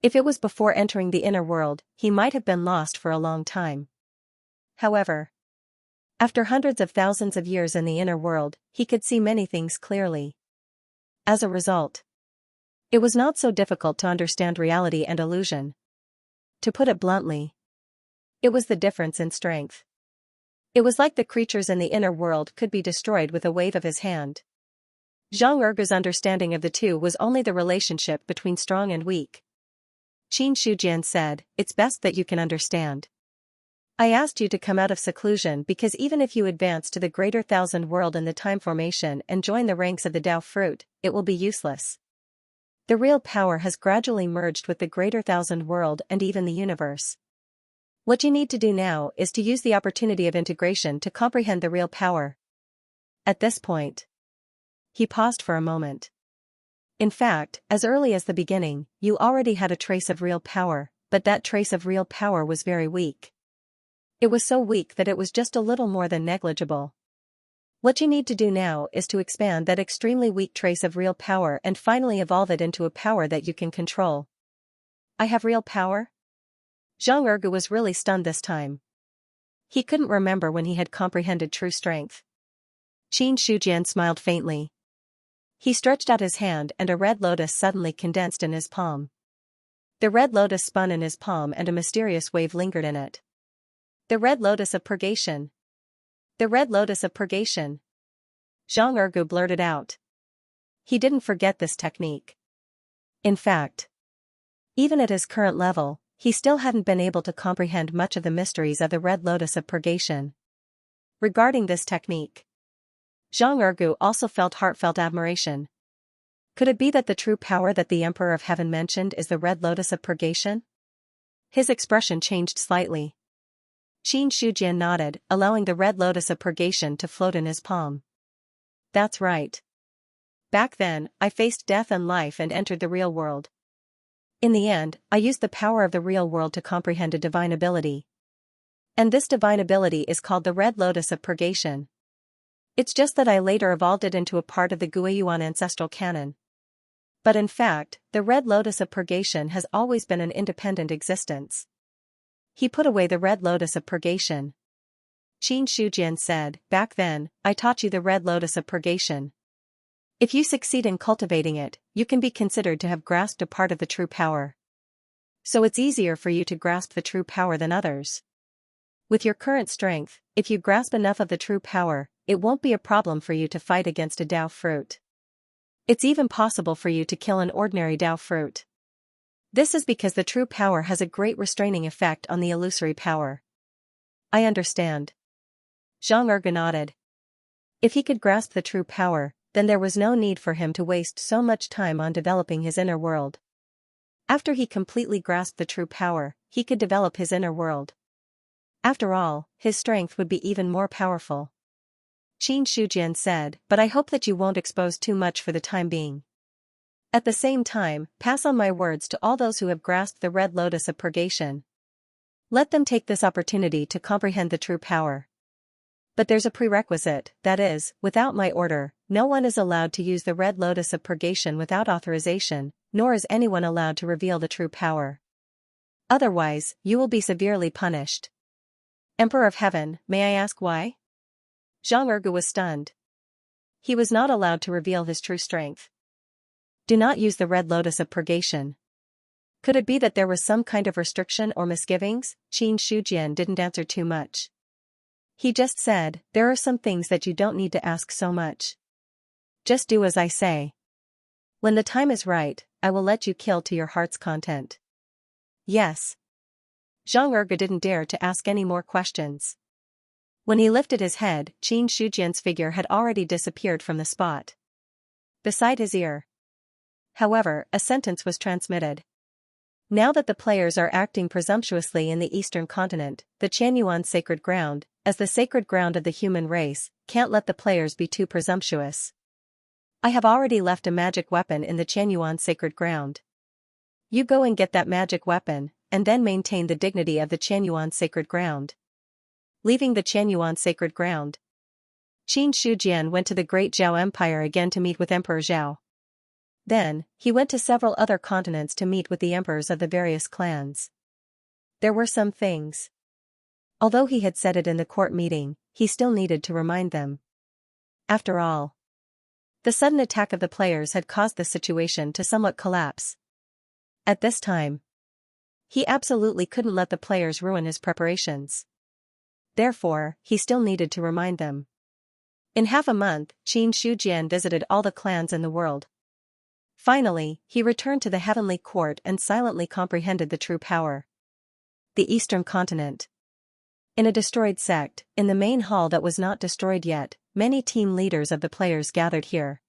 If it was before entering the inner world, he might have been lost for a long time. However, after hundreds of thousands of years in the inner world, he could see many things clearly. As a result, it was not so difficult to understand reality and illusion. To put it bluntly, it was the difference in strength. It was like the creatures in the inner world could be destroyed with a wave of his hand. Xianxia's understanding of the two was only the relationship between strong and weak. Xianxia said, "It's best that you can understand. I asked you to come out of seclusion because even if you advance to the greater thousand world in the time formation and join the ranks of the Tao fruit, it will be useless. The real power has gradually merged with the greater thousand world and even the universe. What you need to do now is to use the opportunity of integration to comprehend the real power." At this point, he paused for a moment. In fact, as early as the beginning, you already had a trace of real power, but that trace of real power was very weak. It was so weak that it was just a little more than negligible. What you need to do now is to expand that extremely weak trace of real power and finally evolve it into a power that you can control. I have real power? Xianxia was really stunned this time. He couldn't remember when he had comprehended true strength. Xianxia smiled faintly. He stretched out his hand and a red lotus suddenly condensed in his palm. The red lotus spun in his palm and a mysterious wave lingered in it. The red lotus of purgation. The red lotus of purgation. Xianxia blurted out. He didn't forget this technique. In fact, even at his current level, he still hadn't been able to comprehend much of the mysteries of the red lotus of purgation. Regarding this technique, Xianxia also felt heartfelt admiration. Could it be that the true power that the Emperor of Heaven mentioned is the red lotus of purgation? His expression changed slightly. Xianxia nodded, allowing the red lotus of purgation to float in his palm. That's right. Back then, I faced death and life and entered the real world. In the end, I used the power of the real world to comprehend a divine ability. And this divine ability is called the red lotus of purgation. It's just that I later evolved it into a part of the Guiyuan ancestral canon. But in fact, the red lotus of purgation has always been an independent existence. He put away the red lotus of purgation. Xianxia said, "Back then, I taught you the red lotus of purgation. If you succeed in cultivating it, you can be considered to have grasped a part of the true power. So it's easier for you to grasp the true power than others. With your current strength, if you grasp enough of the true power, it won't be a problem for you to fight against a Tao fruit. It's even possible for you to kill an ordinary Tao fruit. This is because the true power has a great restraining effect on the illusory power." I understand. Xianxia nodded. If he could grasp the true power, then there was no need for him to waste so much time on developing his inner world. After he completely grasped the true power, he could develop his inner world. After all, his strength would be even more powerful. Qin Shujian said, but I hope that you won't expose too much for the time being. At the same time, pass on my words to all those who have grasped the red lotus of purgation. Let them take this opportunity to comprehend the true power. But there's a prerequisite, that is, without my order, no one is allowed to use the red lotus of purgation without authorization, nor is anyone allowed to reveal the true power. Otherwise, you will be severely punished. Emperor of Heaven, may I ask why? Zhang Ergu was stunned. He was not allowed to reveal his true strength. Do not use the red lotus of purgation. Could it be that there was some kind of restriction or misgivings? Qin Shujian didn't answer too much. He just said, there are some things that you don't need to ask so much. Just do as I say. When the time is right, I will let you kill to your heart's content. Yes. Zhang Ergu didn't dare to ask any more questions. When he lifted his head, Qin Shujian's figure had already disappeared from the spot. Beside his ear. However, a sentence was transmitted. Now that the players are acting presumptuously in the eastern continent, the Qianyuan sacred ground, as the sacred ground of the human race, can't let the players be too presumptuous. I have already left a magic weapon in the Qianyuan sacred ground. You go and get that magic weapon, and then maintain the dignity of the Qianyuan sacred ground. Leaving the Qianyuan sacred ground, Qin Shujian went to the Great Zhao Empire again to meet with Emperor Zhao. Then, he went to several other continents to meet with the emperors of the various clans. There were some things. Although he had said it in the court meeting, he still needed to remind them. After all, the sudden attack of the players had caused the situation to somewhat collapse. At this time, he absolutely couldn't let the players ruin his preparations. Therefore, he still needed to remind them. In half a month, Qin Shujian visited all the clans in the world. Finally, he returned to the heavenly court and silently comprehended the true power. The Eastern Continent. In a destroyed sect, in the main hall that was not destroyed yet, many team leaders of the players gathered here.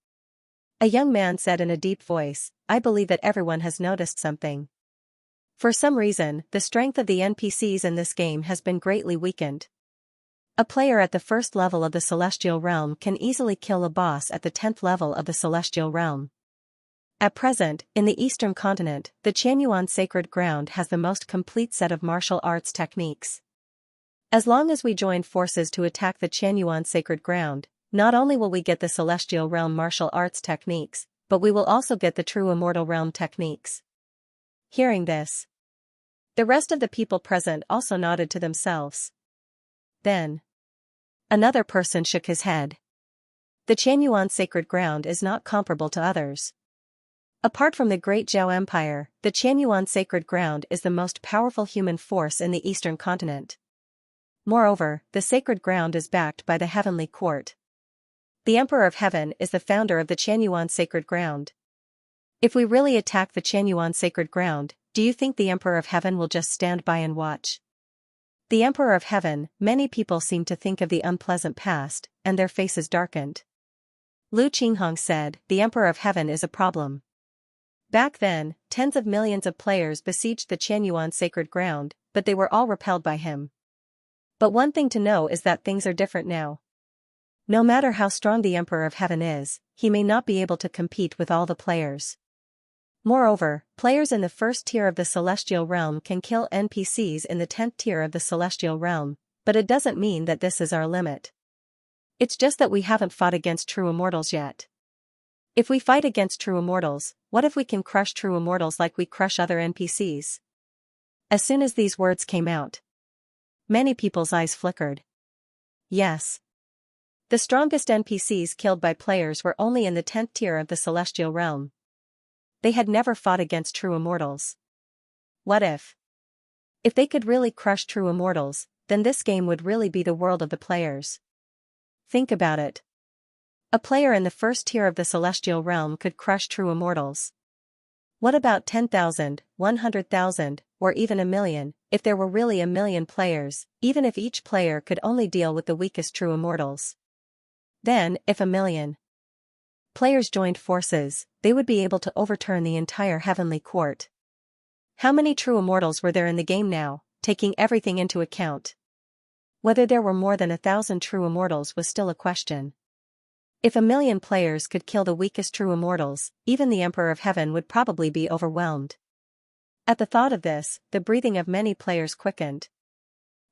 A young man said in a deep voice, I believe that everyone has noticed something. For some reason, the strength of the NPCs in this game has been greatly weakened. A player at the first level of the Celestial Realm can easily kill a boss at the 10th level of the Celestial Realm. At present, in the Eastern Continent, the Qianyuan Sacred Ground has the most complete set of martial arts techniques. As long as we join forces to attack the Qianyuan Sacred Ground, not only will we get the Celestial Realm martial arts techniques, but we will also get the true Immortal Realm techniques. Hearing this, the rest of the people present also nodded to themselves. Then, another person shook his head. The Qianyuan Sacred Ground is not comparable to others. Apart from the Great Zhao Empire, the Qianyuan Sacred Ground is the most powerful human force in the Eastern Continent. Moreover, the Sacred Ground is backed by the Heavenly Court. The Emperor of Heaven is the founder of the Qianyuan Sacred Ground. If we really attack the Qianyuan Sacred Ground, do you think the Emperor of Heaven will just stand by and watch? The Emperor of Heaven, many people seem to think of the unpleasant past, and their faces darkened. Lu Qinghong said, the Emperor of Heaven is a problem. Back then, tens of millions of players besieged the Qianyuan Sacred Ground, but they were all repelled by him. But one thing to know is that things are different now. No matter how strong the Emperor of Heaven is, he may not be able to compete with all the players. Moreover, players in the first tier of the Celestial Realm can kill NPCs in the 10th tier of the Celestial Realm, but it doesn't mean that this is our limit. It's just that we haven't fought against true immortals yet. If we fight against true immortals, what if we can crush true immortals like we crush other NPCs? As soon as these words came out, many people's eyes flickered. Yes. The strongest NPCs killed by players were only in the 10th tier of the Celestial Realm. They had never fought against true immortals. What if? If they could really crush true immortals, then this game would really be the world of the players. Think about it. A player in the first tier of the Celestial Realm could crush true immortals. What about 10,000, 100,000, or even a million, if there were really a million players, even if each player could only deal with the weakest true immortals? Then, if a million players joined forces, they would be able to overturn the entire Heavenly Court. How many true immortals were there in the game now, taking everything into account? Whether there were more than 1,000 true immortals was still a question. If 1,000,000 players could kill the weakest true immortals, even the Emperor of Heaven would probably be overwhelmed. At the thought of this, the breathing of many players quickened.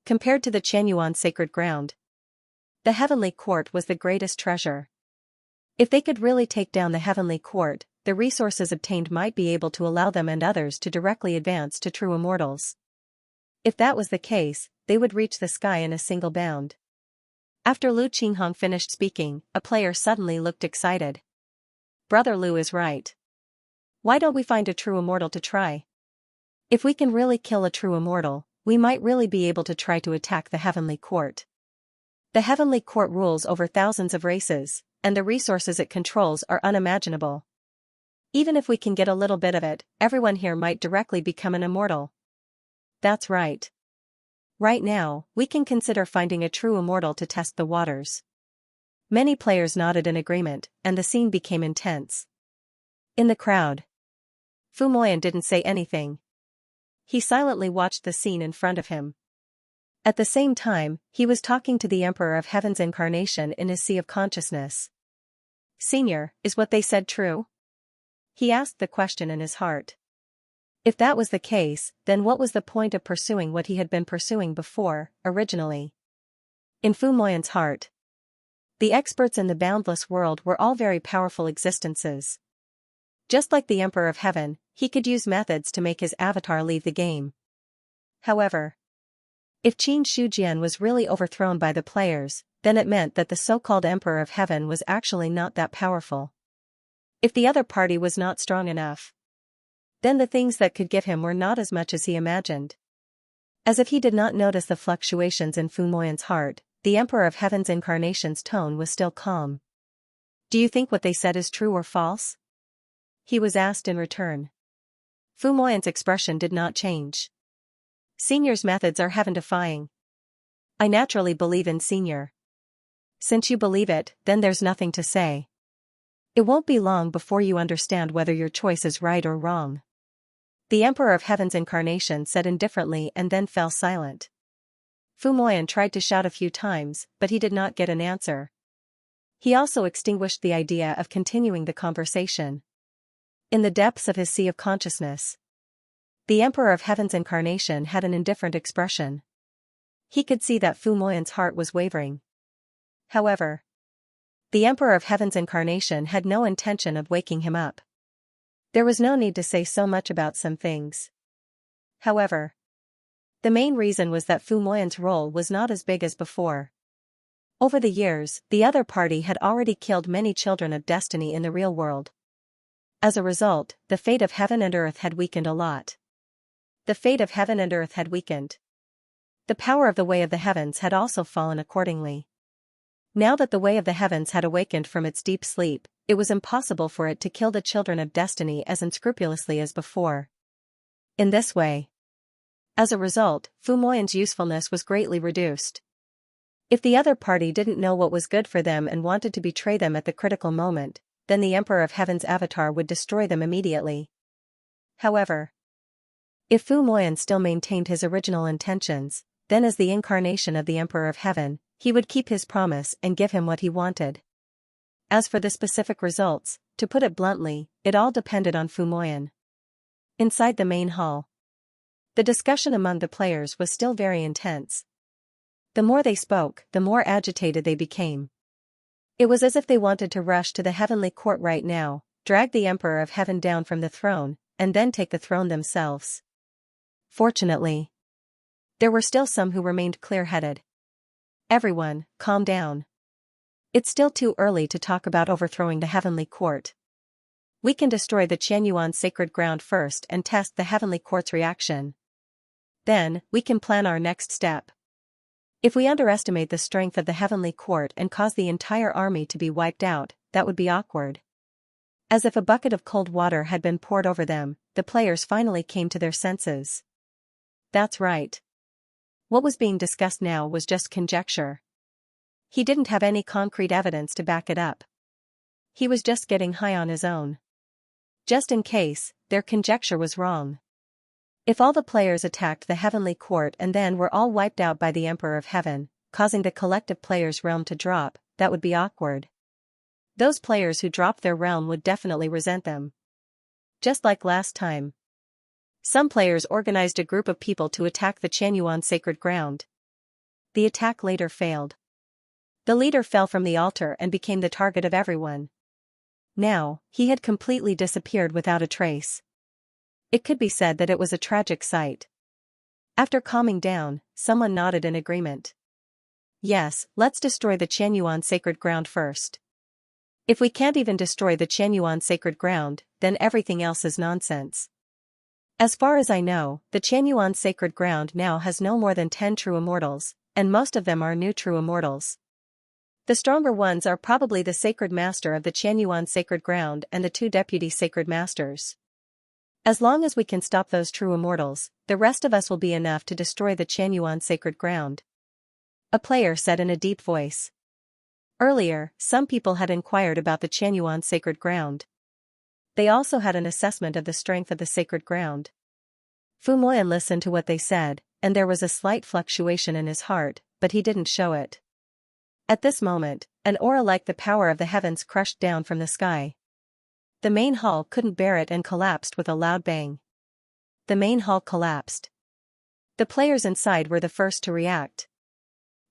Compared to the Xianxia sacred ground, the Heavenly Court was the greatest treasure. If they could really take down the Heavenly Court, the resources obtained might be able to allow them and others to directly advance to true immortals. If that was the case, they would reach the sky in a single bound. After Lu Qinghong finished speaking, a player suddenly looked excited. Brother Lu is right. Why don't we find a true immortal to try? If we can really kill a true immortal, we might really be able to try to attack the Heavenly Court. The Heavenly Court rules over thousands of races, and the resources it controls are unimaginable. Even if we can get a little bit of it, everyone here might directly become an immortal. That's right. Right now, we can consider finding a true immortal to test the waters. Many players nodded in agreement, and the scene became intense. In the crowd, Fu Moyan didn't say anything. He silently watched the scene in front of him. At the same time, he was talking to the Emperor of Heaven's incarnation in his sea of consciousness. Senior, is what they said true? He asked the question in his heart. If that was the case, then what was the point of pursuing what he had been pursuing before, originally? In Fu Moyan's heart, the experts in the boundless world were all very powerful existences. Just like the Emperor of Heaven, he could use methods to make his avatar leave the game. However, if Qin Shujian was really overthrown by the players, then it meant that the so-called Emperor of Heaven was actually not that powerful. If the other party was not strong enough, then the things that could give him were not as much as he imagined. As if he did not notice the fluctuations in Fu Moyan's heart, the Emperor of Heaven's incarnation's tone was still calm. Do you think what they said is true or false? He was asked in return. Fu Moyan's expression did not change. Senior's methods are heaven-defying. I naturally believe in Senior. Since you believe it, then there's nothing to say. It won't be long before you understand whether your choice is right or wrong. The Emperor of Heaven's incarnation said indifferently and then fell silent. Fu Moyan tried to shout a few times, but he did not get an answer. He also extinguished the idea of continuing the conversation. In the depths of his sea of consciousness, the Emperor of Heaven's incarnation had an indifferent expression. He could see that Fu Moyan's heart was wavering. However, the Emperor of Heaven's incarnation had no intention of waking him up. There was no need to say so much about some things. However, the main reason was that Fu Moyan's role was not as big as before. Over the years, the other party had already killed many children of destiny in the real world. As a result, the fate of heaven and earth had weakened a lot. The fate of heaven and earth had weakened. The power of the way of the heavens had also fallen accordingly. Now that the way of the heavens had awakened from its deep sleep, it was impossible for it to kill the children of destiny as unscrupulously as before. In this way, as a result, Fu Moyan's usefulness was greatly reduced. If the other party didn't know what was good for them and wanted to betray them at the critical moment, then the Emperor of Heaven's avatar would destroy them immediately. However, if Fu Moyan still maintained his original intentions, then as the incarnation of the Emperor of Heaven, he would keep his promise and give him what he wanted. As for the specific results, to put it bluntly, it all depended on Fu Moyan. Inside the main hall, the discussion among the players was still very intense. The more they spoke, the more agitated they became. It was as if they wanted to rush to the heavenly court right now, drag the Emperor of Heaven down from the throne, and then take the throne themselves. Fortunately, there were still some who remained clear-headed. Everyone, calm down. It's still too early to talk about overthrowing the heavenly court. We can destroy the Qianyuan sacred ground first and test the heavenly court's reaction. Then, we can plan our next step. If we underestimate the strength of the heavenly court and cause the entire army to be wiped out, that would be awkward. As if a bucket of cold water had been poured over them, the players finally came to their senses. That's right. What was being discussed now was just conjecture. He didn't have any concrete evidence to back it up. He was just getting high on his own. Just in case, their conjecture was wrong. If all the players attacked the heavenly court and then were all wiped out by the Emperor of Heaven, causing the collective players' realm to drop, that would be awkward. Those players who dropped their realm would definitely resent them. Just like last time. Some players organized a group of people to attack the Xianxia sacred ground. The attack later failed. The leader fell from the altar and became the target of everyone. Now, he had completely disappeared without a trace. It could be said that it was a tragic sight. After calming down, someone nodded in agreement. Yes, let's destroy the Xianxia sacred ground first. If we can't even destroy the Xianxia sacred ground, then everything else is nonsense. As far as I know, the Xianxia sacred ground now has no more than 10 true immortals, and most of them are new true immortals. The stronger ones are probably the sacred master of the Xianxia sacred ground and the 2 deputy sacred masters. As long as we can stop those true immortals, the rest of us will be enough to destroy the Xianxia sacred ground. A player said in a deep voice. Earlier, some people had inquired about the Xianxia sacred ground. They also had an assessment of the strength of the sacred ground. Fu Moyan listened to what they said, and there was a slight fluctuation in his heart, but he didn't show it. At this moment, an aura like the power of the heavens crushed down from the sky. The main hall couldn't bear it and collapsed with a loud bang. The main hall collapsed. The players inside were the first to react.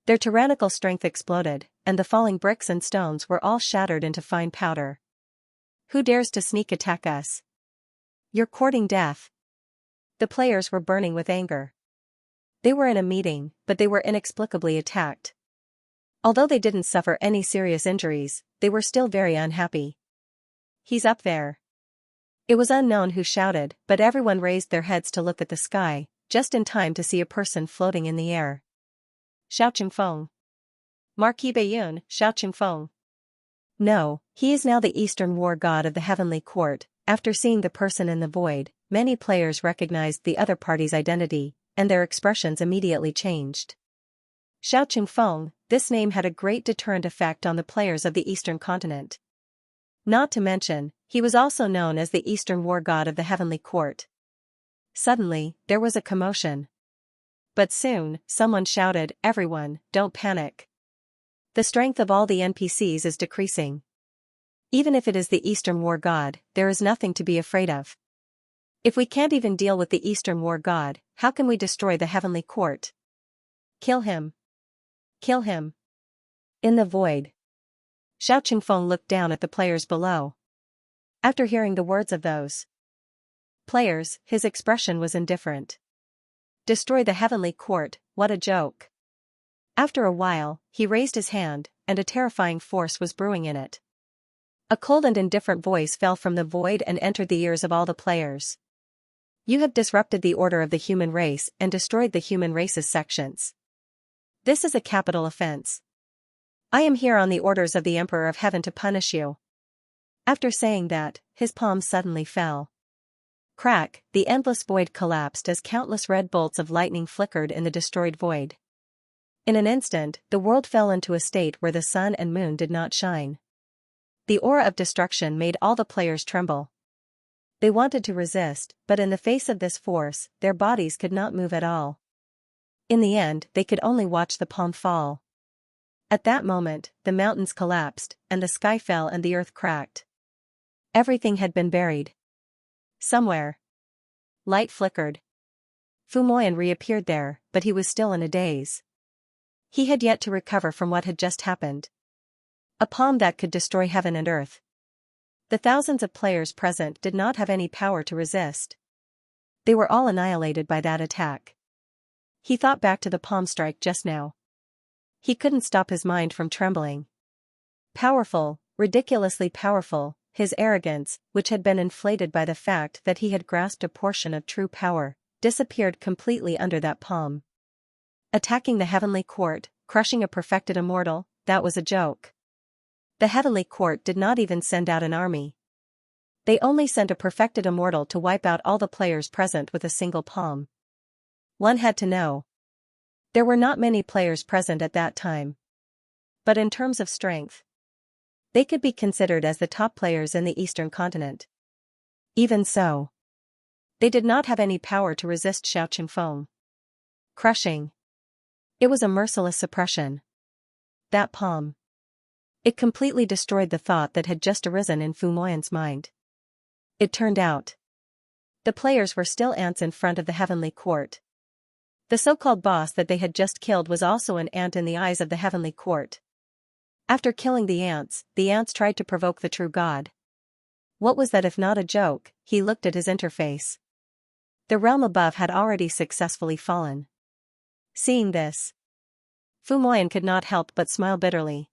Their tyrannical strength exploded, and the falling bricks and stones were all shattered into fine powder. Who dares to sneak attack us? You're courting death. The players were burning with anger. They were in a meeting, but they were inexplicably attacked. Although they didn't suffer any serious injuries, they were still very unhappy. He's up there. It was unknown who shouted, but everyone raised their heads to look at the sky, just in time to see a person floating in the air. Xiaoqingfeng. Marquis Baiyun, Xiaoqingfeng. No, he is now the Eastern War God of the Heavenly Court. After seeing the person in the void, many players recognized the other party's identity, and their expressions immediately changed. Xiaoqingfeng, this name had a great deterrent effect on the players of the Eastern continent. Not to mention, he was also known as the Eastern War God of the Heavenly Court. Suddenly, there was a commotion. But soon, someone shouted, "Everyone, don't panic. The strength of all the NPCs is decreasing. Even if it is the Eastern War God, there is nothing to be afraid of. If we can't even deal with the Eastern War God, how can we destroy the Heavenly Court? Kill him. Kill him." In the void, Xiaoqingfeng looked down at the players below. After hearing the words of those players, his expression was indifferent. Destroy the Heavenly Court, what a joke. After a while, he raised his hand, and a terrifying force was brewing in it. A cold and indifferent voice fell from the void and entered the ears of all the players. You have disrupted the order of the human race and destroyed the human race's sections. This is a capital offense. I am here on the orders of the Emperor of Heaven to punish you. After saying that, his palm suddenly fell. Crack, the endless void collapsed as countless red bolts of lightning flickered in the destroyed void. In an instant, the world fell into a state where the sun and moon did not shine. The aura of destruction made all the players tremble. They wanted to resist, but in the face of this force, their bodies could not move at all. In the end, they could only watch the palm fall. At that moment, the mountains collapsed, and the sky fell and the earth cracked. Everything had been buried. Somewhere. Light flickered. Fu Moyan reappeared there, but he was still in a daze. He had yet to recover from what had just happened. A palm that could destroy heaven and earth. The thousands of players present did not have any power to resist. They were all annihilated by that attack. He thought back to the palm strike just now. He couldn't stop his mind from trembling. Powerful, ridiculously powerful, his arrogance, which had been inflated by the fact that he had grasped a portion of true power, disappeared completely under that palm. Attacking the Heavenly Court, crushing a perfected immortal, that was a joke. The Heavenly Court did not even send out an army. They only sent a perfected immortal to wipe out all the players present with a single palm. One had to know. There were not many players present at that time. But in terms of strength, they could be considered as the top players in the Eastern continent. Even so, They did not have any power to resist Xiaoqingfeng. Crushing. It was a merciless suppression. That palm. It completely destroyed the thought that had just arisen in Fu Moyan's mind. It turned out the players were still ants in front of the heavenly court. The so-called boss that they had just killed was also an ant in the eyes of the heavenly court. After killing the ants tried to provoke the true god. What was that if not a joke? He looked at his interface. The realm above had already successfully fallen. Seeing this, Fu Moyan could not help but smile bitterly.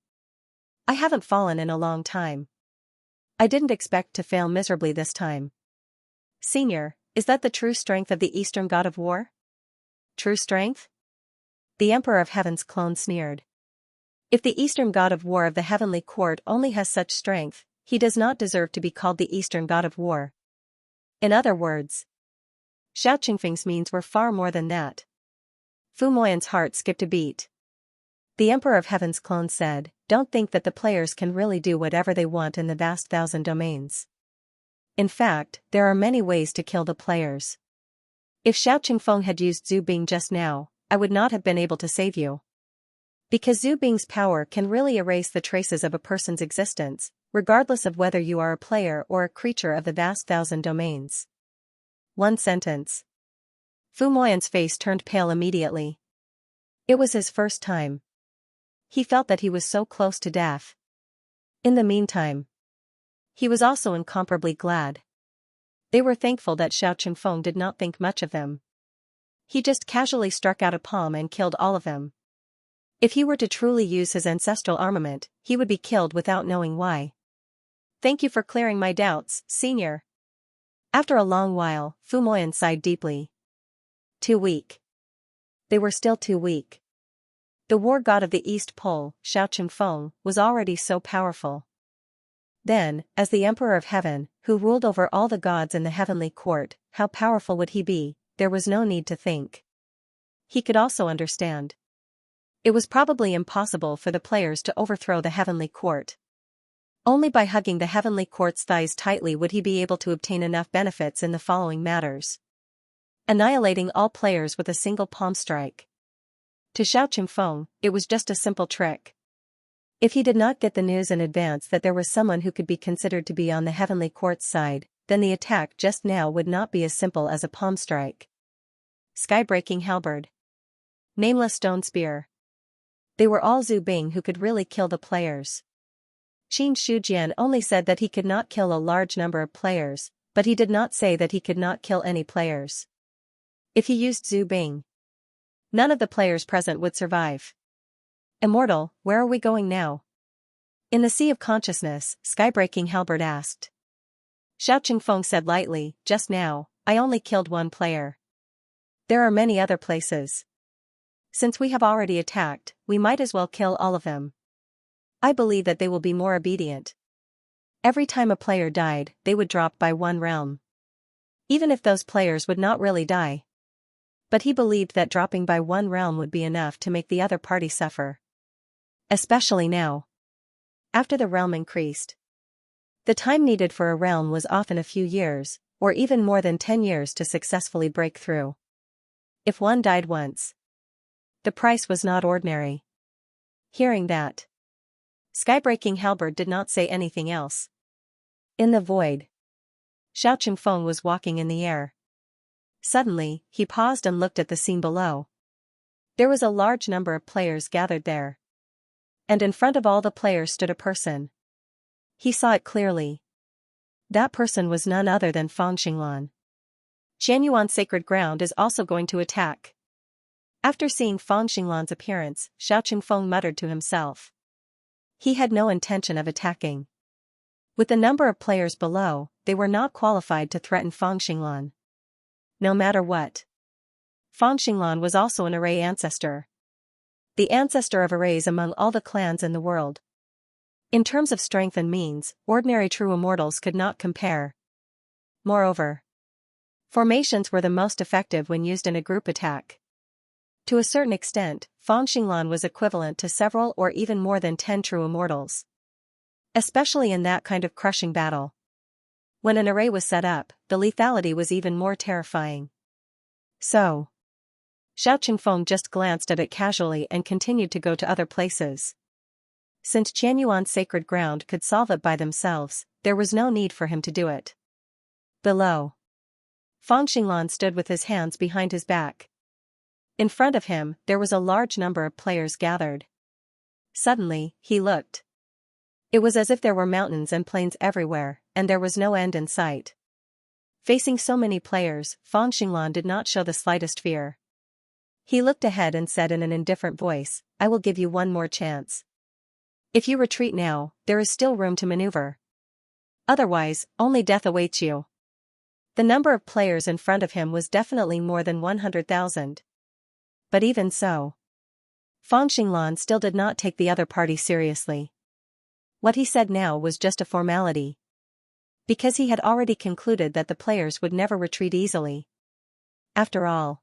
I haven't fallen in a long time. I didn't expect to fail miserably this time. Senior, is that the true strength of the Eastern god of war? True strength? The Emperor of Heaven's clone sneered. If the Eastern god of war of the heavenly court only has such strength, he does not deserve to be called the Eastern god of war. In other words, Xiaoqingfeng's means were far more than that. Fu Moyan's heart skipped a beat. The Emperor of Heaven's clone said, "Don't think that the players can really do whatever they want in the vast thousand domains. In fact, there are many ways to kill the players. If Xiaoqingfeng had used Zhu Bing just now, I would not have been able to save you. Because Zhu Bing's power can really erase the traces of a person's existence, regardless of whether you are a player or a creature of the vast thousand domains." One sentence. Fu Moyan's face turned pale immediately. It was his first time. He felt that he was so close to death. In the meantime, he was also incomparably glad. They were thankful that Xiaoqingfeng did not think much of them. He just casually struck out a palm and killed all of them. If he were to truly use his ancestral armament, he would be killed without knowing why. Thank you for clearing my doubts, Senior. After a long while, Fu Moyan sighed deeply. Too weak. They were still too weak. The war god of the East Pole, Xiaoqingfeng, was already so powerful. Then, as the Emperor of Heaven, who ruled over all the gods in the heavenly court, how powerful would he be? There was no need to think. He could also understand. It was probably impossible for the players to overthrow the heavenly court. Only by hugging the heavenly court's thighs tightly would he be able to obtain enough benefits in the following matters. Annihilating all players with a single palm strike. To Xiaoqingfeng, it was just a simple trick. If he did not get the news in advance that there was someone who could be considered to be on the heavenly court's side, then the attack just now would not be as simple as a palm strike. Sky-breaking halberd. Nameless stone spear. They were all Zhu Bing who could really kill the players. Qin Shujian only said that he could not kill a large number of players, but he did not say that he could not kill any players. If he used Zhu Bing, none of the players present would survive. Immortal, where are we going now? In the Sea of Consciousness, Skybreaking Halberd asked. Xiaoqingfeng said lightly, just now, I only killed one player. There are many other places. Since we have already attacked, we might as well kill all of them. I believe that they will be more obedient. Every time a player died, they would drop by one realm. Even if those players would not really die. But he believed that dropping by one realm would be enough to make the other party suffer. Especially now. After the realm increased. The time needed for a realm was often a few years, or even more than 10 years to successfully break through. If one died once, the price was not ordinary. Hearing that, Skybreaking Halberd did not say anything else. In the void, Xiaoqingfeng was walking in the air. Suddenly, he paused and looked at the scene below. There was a large number of players gathered there. And in front of all the players stood a person. He saw it clearly. That person was none other than Fang Xinglan. Qianyuan Sacred Ground is also going to attack. After seeing Fang Xinglan's appearance, Xiaoqingfeng muttered to himself. He had no intention of attacking. With the number of players below, they were not qualified to threaten Fang Xinglan. No matter what. Fang Xinglan was also an array ancestor. The ancestor of arrays among all the clans in the world. In terms of strength and means, ordinary true immortals could not compare. Moreover, formations were the most effective when used in a group attack. To a certain extent, Fang Xinglan was equivalent to several or even more than 10 true immortals. Especially in that kind of crushing battle. When an array was set up, the lethality was even more terrifying. So, Xiao Qingfeng just glanced at it casually and continued to go to other places. Since Qianyuan's sacred ground could solve it by themselves, there was no need for him to do it. Below, Fang Xinglan stood with his hands behind his back. In front of him, there was a large number of players gathered. Suddenly, he looked. It was as if there were mountains and plains everywhere, and there was no end in sight. Facing so many players, Fang Xinglan did not show the slightest fear. He looked ahead and said in an indifferent voice, "I will give you one more chance. If you retreat now, there is still room to maneuver. Otherwise, only death awaits you." The number of players in front of him was definitely more than 100,000. But even so, Fang Xinglan still did not take the other party seriously. What he said now was just a formality. Because he had already concluded that the players would never retreat easily. After all,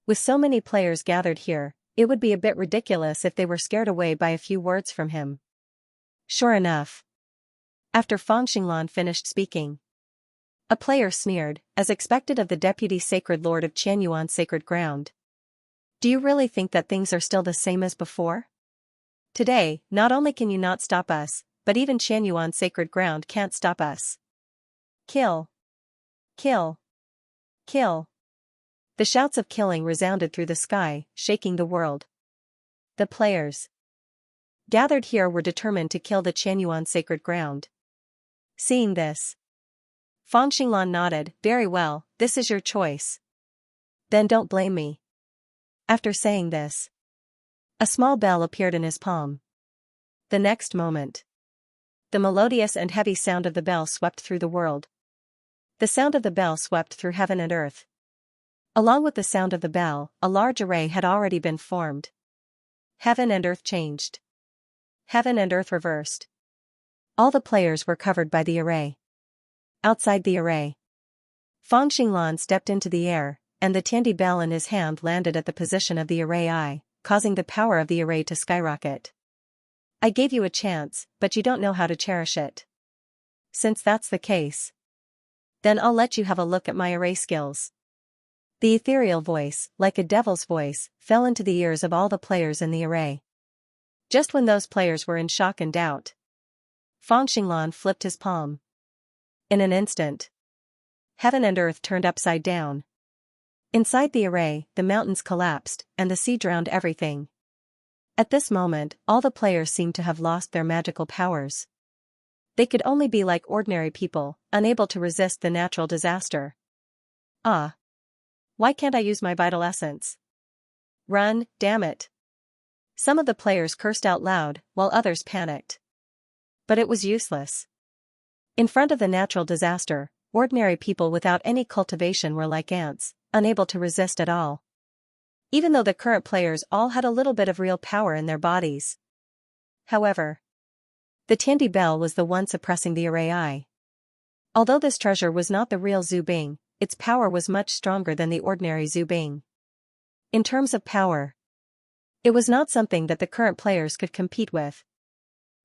with so many players gathered here, it would be a bit ridiculous if they were scared away by a few words from him. Sure enough, after Fang Xinglan finished speaking, a player sneered, as expected of the deputy sacred lord of Qianyuan's sacred ground. "Do you really think that things are still the same as before? Today, not only can you not stop us, but even Qianyuan's sacred ground can't stop us. Kill! Kill! Kill!" The shouts of killing resounded through the sky, shaking the world. The players gathered here were determined to kill the Qianyuan sacred ground. Seeing this, Fang Xinglan nodded, "Very well, this is your choice. Then don't blame me." After saying this, a small bell appeared in his palm. The next moment, the melodious and heavy sound of the bell swept through the world. The sound of the bell swept through heaven and earth. Along with the sound of the bell, a large array had already been formed. Heaven and earth changed. Heaven and earth reversed. All the players were covered by the array. Outside the array, Fang Xinglan stepped into the air, and the Tiandi bell in his hand landed at the position of the array eye, causing the power of the array to skyrocket. "I gave you a chance, but you don't know how to cherish it. Since that's the case, then I'll let you have a look at my array skills." The ethereal voice, like a devil's voice, fell into the ears of all the players in the array. Just when those players were in shock and doubt, Fang Xinglan flipped his palm. In an instant, heaven and earth turned upside down. Inside the array, the mountains collapsed, and the sea drowned everything. At this moment, all the players seemed to have lost their magical powers. They could only be like ordinary people, unable to resist the natural disaster. "Ah! Why can't I use my vital essence? Run, damn it!" Some of the players cursed out loud, while others panicked. But it was useless. In front of the natural disaster, ordinary people without any cultivation were like ants, unable to resist at all. Even though the current players all had a little bit of real power in their bodies. However, the Tiandi bell was the one suppressing the array eye. Although this treasure was not the real Zhu Bing, its power was much stronger than the ordinary Zhu Bing. In terms of power, it was not something that the current players could compete with.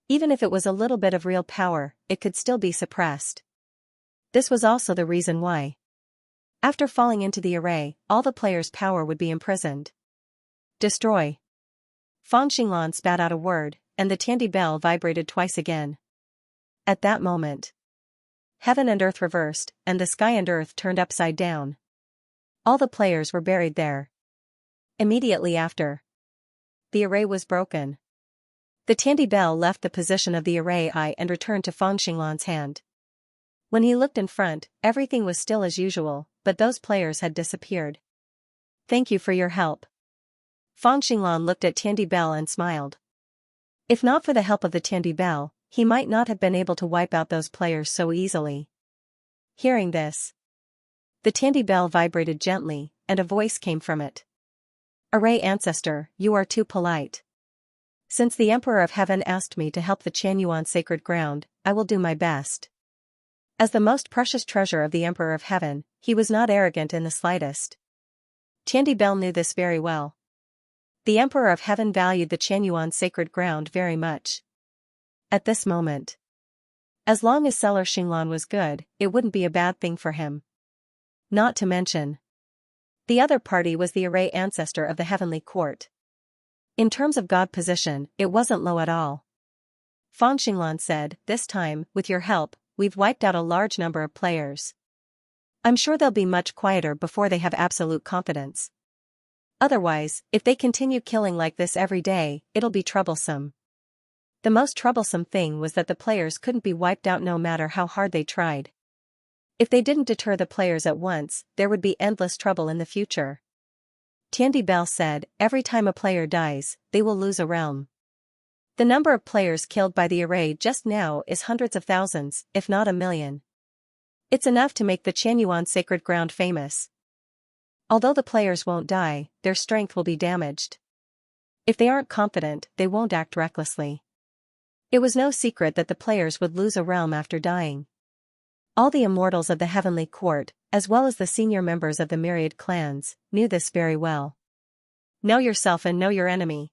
Even if it was a little bit of real power, it could still be suppressed. This was also the reason why, after falling into the array, all the players' power would be imprisoned. "Destroy." Fang Xinglan spat out a word, and the Tiandi bell vibrated twice again. At that moment, heaven and earth reversed, and the sky and earth turned upside down. All the players were buried there. Immediately after, the array was broken. The Tiandi bell left the position of the array eye and returned to Fang Xinglan's hand. When he looked in front, everything was still as usual, but those players had disappeared. "Thank you for your help." Fang Xinglan looked at Tiandi bell and smiled. If not for the help of the Tiandi bell, he might not have been able to wipe out those players so easily. Hearing this, the Tiandi bell vibrated gently, and a voice came from it. "Array ancestor, you are too polite. Since the Emperor of Heaven asked me to help the Qianyuan sacred ground, I will do my best." As the most precious treasure of the Emperor of Heaven, he was not arrogant in the slightest. Tiandi bell knew this very well. The Emperor of Heaven valued the Qianyuan sacred ground very much. At this moment, As long as Seller Xinglan was good, it wouldn't be a bad thing for him. Not to mention, the other party was the array ancestor of the heavenly court. In terms of god position, it wasn't low at all. Fan Xinglan said, "This time, with your help, we've wiped out a large number of players. I'm sure they'll be much quieter before they have absolute confidence. Otherwise, if they continue killing like this every day, it'll be troublesome." The most troublesome thing was that the players couldn't be wiped out no matter how hard they tried. If they didn't deter the players at once, there would be endless trouble in the future. Tiandi Bell said, "Every time a player dies, they will lose a realm. The number of players killed by the array just now is hundreds of thousands, if not a million. It's enough to make the Qianyuan sacred ground famous. Although the players won't die, their strength will be damaged. If they aren't confident, they won't act recklessly." It was no secret that the players would lose a realm after dying. All the immortals of the heavenly court, as well as the senior members of the myriad clans, knew this very well. Know yourself and know your enemy.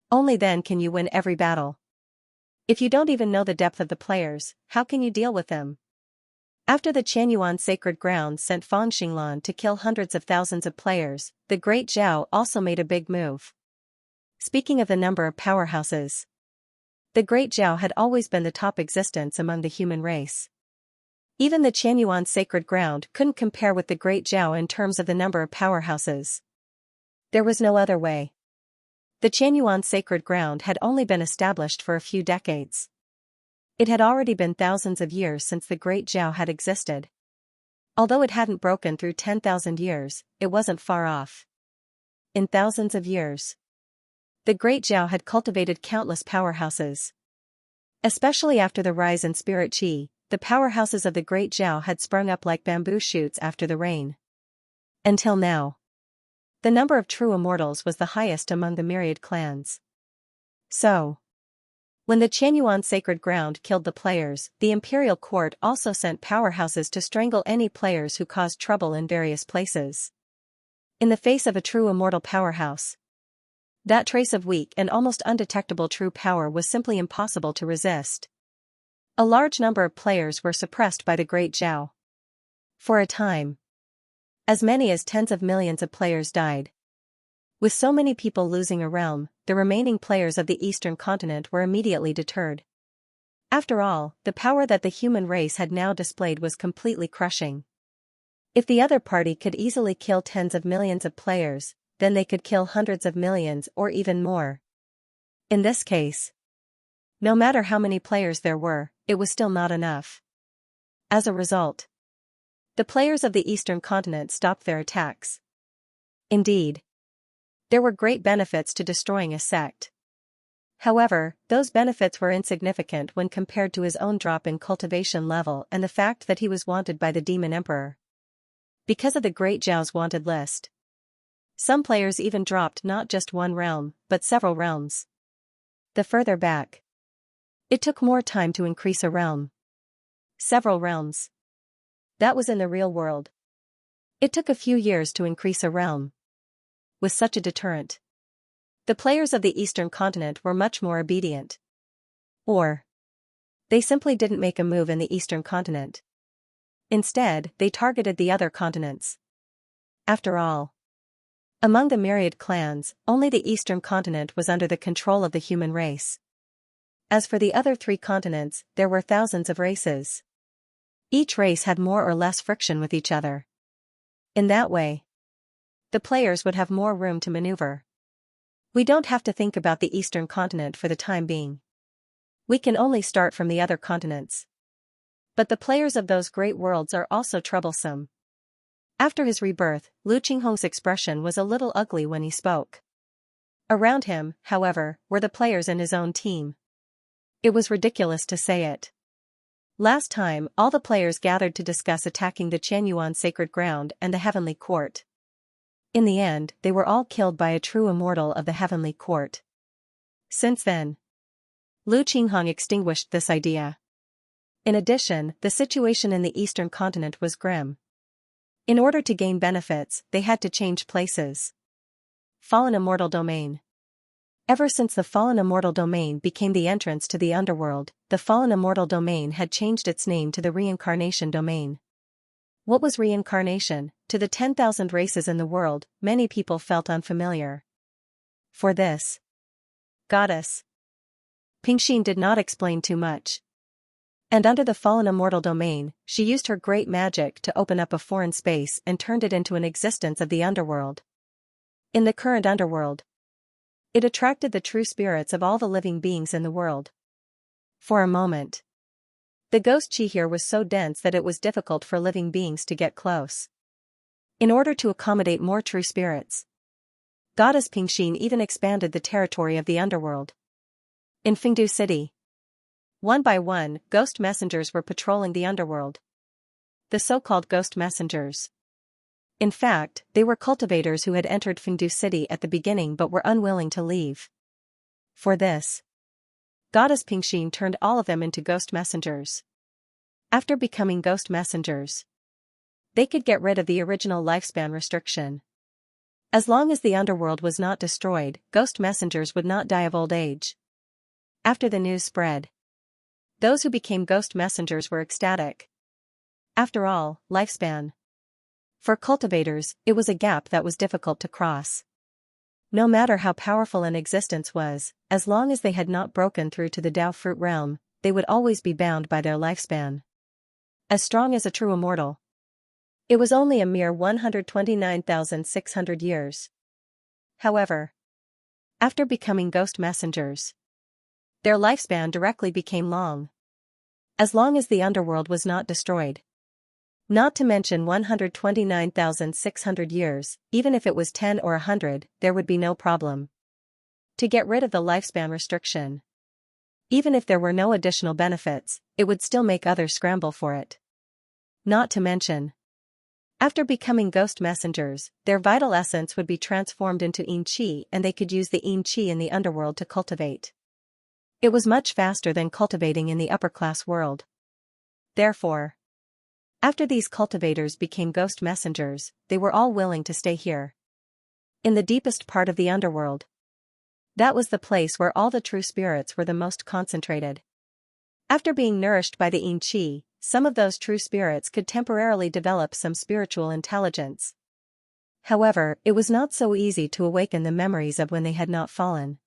Only then can you win every battle. If you don't even know the depth of the players, how can you deal with them? After the Qianyuan sacred ground sent Fan Xinglan to kill hundreds of thousands of players, the great Zhao also made a big move. Speaking of the number of powerhouses, the great Zhao had always been the top existence among the human race. Even the Qianyuan sacred ground couldn't compare with the great Zhao in terms of the number of powerhouses. There was no other way. The Qianyuan sacred ground had only been established for a few decades. It had already been thousands of years since the great Zhao had existed. Although it hadn't broken through 10,000 years, it wasn't far off. In thousands of years, the great Zhao had cultivated countless powerhouses. Especially after the rise in spirit qi, the powerhouses of the great Zhao had sprung up like bamboo shoots after the rain. Until now, the number of true immortals was the highest among the myriad clans. So, when the Qianyuan sacred ground killed the players, the imperial court also sent powerhouses to strangle any players who caused trouble in various places. In the face of a true immortal powerhouse, that trace of weak and almost undetectable true power was simply impossible to resist. A large number of players were suppressed by the great Zhao. For a time, as many as tens of millions of players died. With so many people losing a realm, the remaining players of the eastern continent were immediately deterred. After all, the power that the human race had now displayed was completely crushing. If the other party could easily kill tens of millions of players, then they could kill hundreds of millions or even more. In this case, no matter how many players there were, it was still not enough. As a result, the players of the eastern continent stopped their attacks. Indeed, there were great benefits to destroying a sect. However, those benefits were insignificant when compared to his own drop in cultivation level and the fact that he was wanted by the Demon Emperor. Because of the Great Zhao's wanted list, some players even dropped not just one realm, but several realms. The further back it took more time to increase a realm. Several realms. That was in the real world. It took a few years to increase a realm. With such a deterrent, the players of the eastern continent were much more obedient. Or, they simply didn't make a move in the eastern continent. Instead, they targeted the other continents. After all, among the myriad clans, only the eastern continent was under the control of the human race. As for the other three continents, there were thousands of races. Each race had more or less friction with each other. In that way, the players would have more room to maneuver. We don't have to think about the eastern continent for the time being. We can only start from the other continents. But the players of those great worlds are also troublesome. After his rebirth, Lu Qinghong's expression was a little ugly when he spoke. Around him, however, were the players in his own team. It was ridiculous to say it. Last time, all the players gathered to discuss attacking the Qianyuan sacred ground and the heavenly court. In the end, they were all killed by a true immortal of the heavenly court. Since then, Lu Qinghong extinguished this idea. In addition, the situation in the eastern continent was grim. In order to gain benefits, they had to change places. Fallen immortal domain. Ever since the fallen immortal domain became the entrance to the underworld, the fallen immortal domain had changed its name to the reincarnation domain. What was reincarnation? To the 10,000 races in the world, many people felt unfamiliar. For this, goddess Pingxin did not explain too much. And under the fallen immortal domain, she used her great magic to open up a foreign space and turned it into an existence of the underworld. In the current underworld, it attracted the true spirits of all the living beings in the world. For a moment, the ghost chi here was so dense that it was difficult for living beings to get close. In order to accommodate more true spirits, Goddess Pingxin even expanded the territory of the underworld. In Fengdu City, one by one, ghost messengers were patrolling the underworld. The so-called ghost messengers. In fact, they were cultivators who had entered Fengdu City at the beginning but were unwilling to leave. For this, Goddess Pingxin turned all of them into ghost messengers. After becoming ghost messengers, they could get rid of the original lifespan restriction. As long as the underworld was not destroyed, ghost messengers would not die of old age. After the news spread, those who became ghost messengers were ecstatic. After all, lifespan. For cultivators, it was a gap that was difficult to cross. No matter how powerful an existence was, as long as they had not broken through to the Dao fruit realm, they would always be bound by their lifespan. As strong as a true immortal. It was only a mere 129,600 years. However, after becoming ghost messengers, their lifespan directly became long. As long as the underworld was not destroyed. Not to mention 129,600 years, even if it was 10 or 100, there would be no problem to get rid of the lifespan restriction. Even if there were no additional benefits, it would still make others scramble for it. Not to mention, after becoming ghost messengers, their vital essence would be transformed into yin qi and they could use the yin qi in the underworld to cultivate. It was much faster than cultivating in the upper-class world. Therefore, after these cultivators became ghost messengers, they were all willing to stay here. In the deepest part of the underworld. That was the place where all the true spirits were the most concentrated. After being nourished by the yin qi, some of those true spirits could temporarily develop some spiritual intelligence. However, it was not so easy to awaken the memories of when they had not fallen.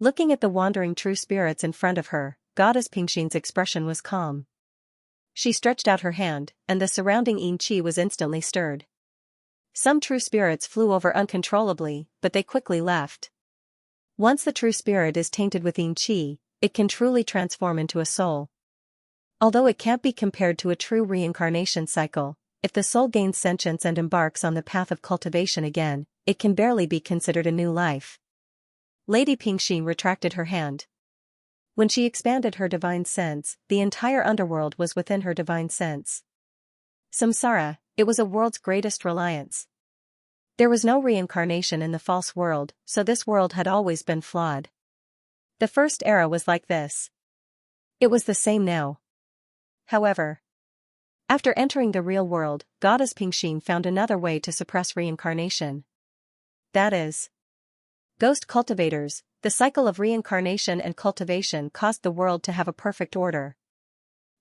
Looking at the wandering true spirits in front of her, Goddess Pingxin's expression was calm. She stretched out her hand, and the surrounding yin qi was instantly stirred. Some true spirits flew over uncontrollably, but they quickly left. Once the true spirit is tainted with yin qi, it can truly transform into a soul. Although it can't be compared to a true reincarnation cycle, if the soul gains sentience and embarks on the path of cultivation again, it can barely be considered a new life. Lady Pingxin retracted her hand. When she expanded her divine sense, the entire underworld was within her divine sense. Samsara, it was a world's greatest reliance. There was no reincarnation in the false world, so this world had always been flawed. The first era was like this. It was the same now. However, after entering the real world, Goddess Pingxin found another way to suppress reincarnation. That is, ghost cultivators. The cycle of reincarnation and cultivation caused the world to have a perfect order.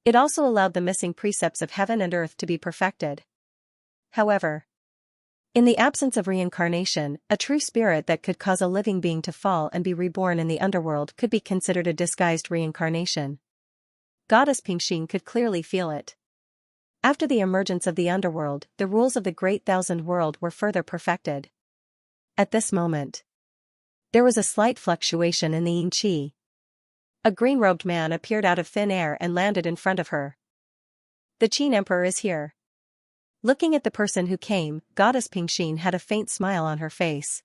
It also allowed the missing precepts of heaven and earth to be perfected. However, in the absence of reincarnation, a true spirit that could cause a living being to fall and be reborn in the underworld could be considered a disguised reincarnation. Goddess Pingxin could clearly feel it. After the emergence of the underworld, the rules of the Great Thousand World were further perfected. At this moment, there was a slight fluctuation in the yin qi. A green-robed man appeared out of thin air and landed in front of her. The Qin Emperor is here. Looking at the person who came, Goddess Pingxin had a faint smile on her face.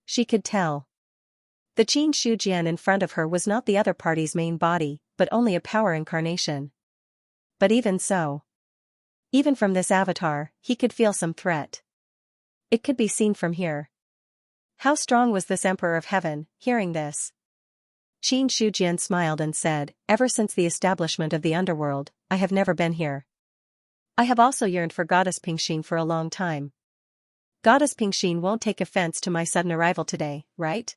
She could tell. The Qin Shujian in front of her was not the other party's main body, but only a power incarnation. But even so, even from this avatar, he could feel some threat. It could be seen from here. How strong was this Emperor of Heaven, hearing this? Qin Shujian smiled and said, "Ever since the establishment of the underworld, I have never been here. I have also yearned for Goddess Pingxin for a long time. Goddess Pingxin won't take offense to my sudden arrival today, right?"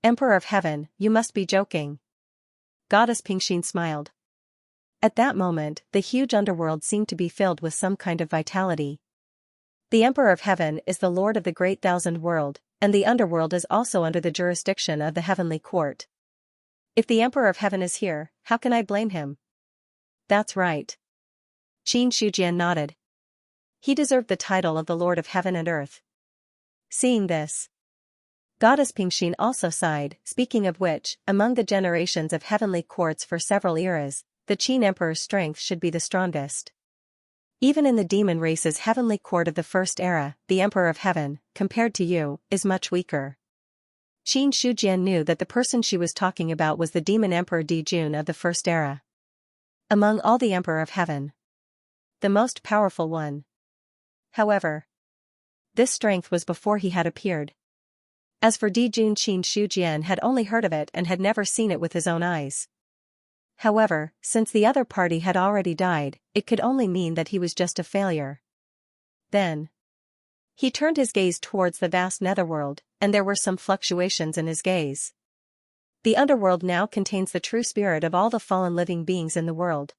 Emperor of Heaven, you must be joking. Goddess Pingxin smiled. At that moment, the huge underworld seemed to be filled with some kind of vitality. The Emperor of Heaven is the Lord of the Great Thousand World, and the underworld is also under the jurisdiction of the Heavenly Court. If the Emperor of Heaven is here, how can I blame him? That's right. Qin Shujian nodded. He deserved the title of the Lord of Heaven and Earth. Seeing this, Goddess Pingxin also sighed, speaking of which, among the generations of heavenly courts for several eras, the Qin Emperor's strength should be the strongest. Even in the demon race's heavenly court of the first era, the Emperor of Heaven, compared to you, is much weaker. Qin Shujian knew that the person she was talking about was the demon Emperor Dijun of the first era. Among all the Emperor of Heaven, the most powerful one. However, this strength was before he had appeared. As for Dijun, Qin Shujian had only heard of it and had never seen it with his own eyes. However, since the other party had already died, it could only mean that he was just a failure. Then, he turned his gaze towards the vast netherworld, and there were some fluctuations in his gaze. The underworld now contains the true spirit of all the fallen living beings in the world.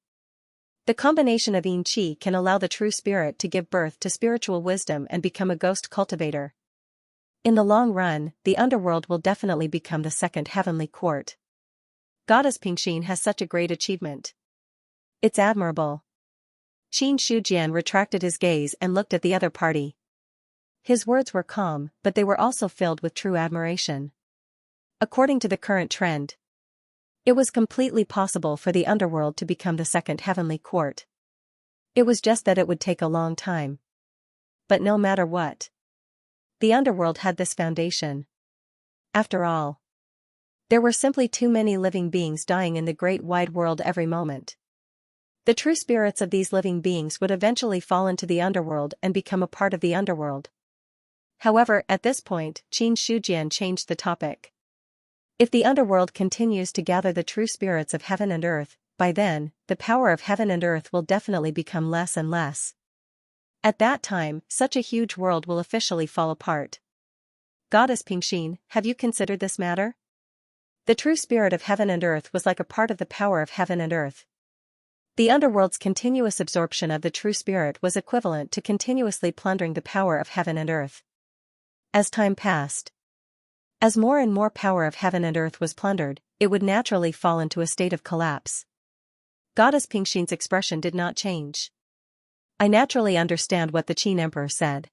The combination of Yin Qi can allow the true spirit to give birth to spiritual wisdom and become a ghost cultivator. In the long run, the underworld will definitely become the second heavenly court. Goddess Pingxin has such a great achievement. It's admirable. Qin Shujian retracted his gaze and looked at the other party. His words were calm, but they were also filled with true admiration. According to the current trend, it was completely possible for the underworld to become the second heavenly court. It was just that it would take a long time. But no matter what, the underworld had this foundation. After all, there were simply too many living beings dying in the great wide world every moment. The true spirits of these living beings would eventually fall into the underworld and become a part of the underworld. However, at this point, Qin Shujian changed the topic. If the underworld continues to gather the true spirits of heaven and earth, by then, the power of heaven and earth will definitely become less and less. At that time, such a huge world will officially fall apart. Goddess Pingxin, have you considered this matter? The true spirit of heaven and earth was like a part of the power of heaven and earth. The underworld's continuous absorption of the true spirit was equivalent to continuously plundering the power of heaven and earth. As time passed, as more and more power of heaven and earth was plundered, it would naturally fall into a state of collapse. Goddess Pingxin's expression did not change. I naturally understand what the Qin Emperor said.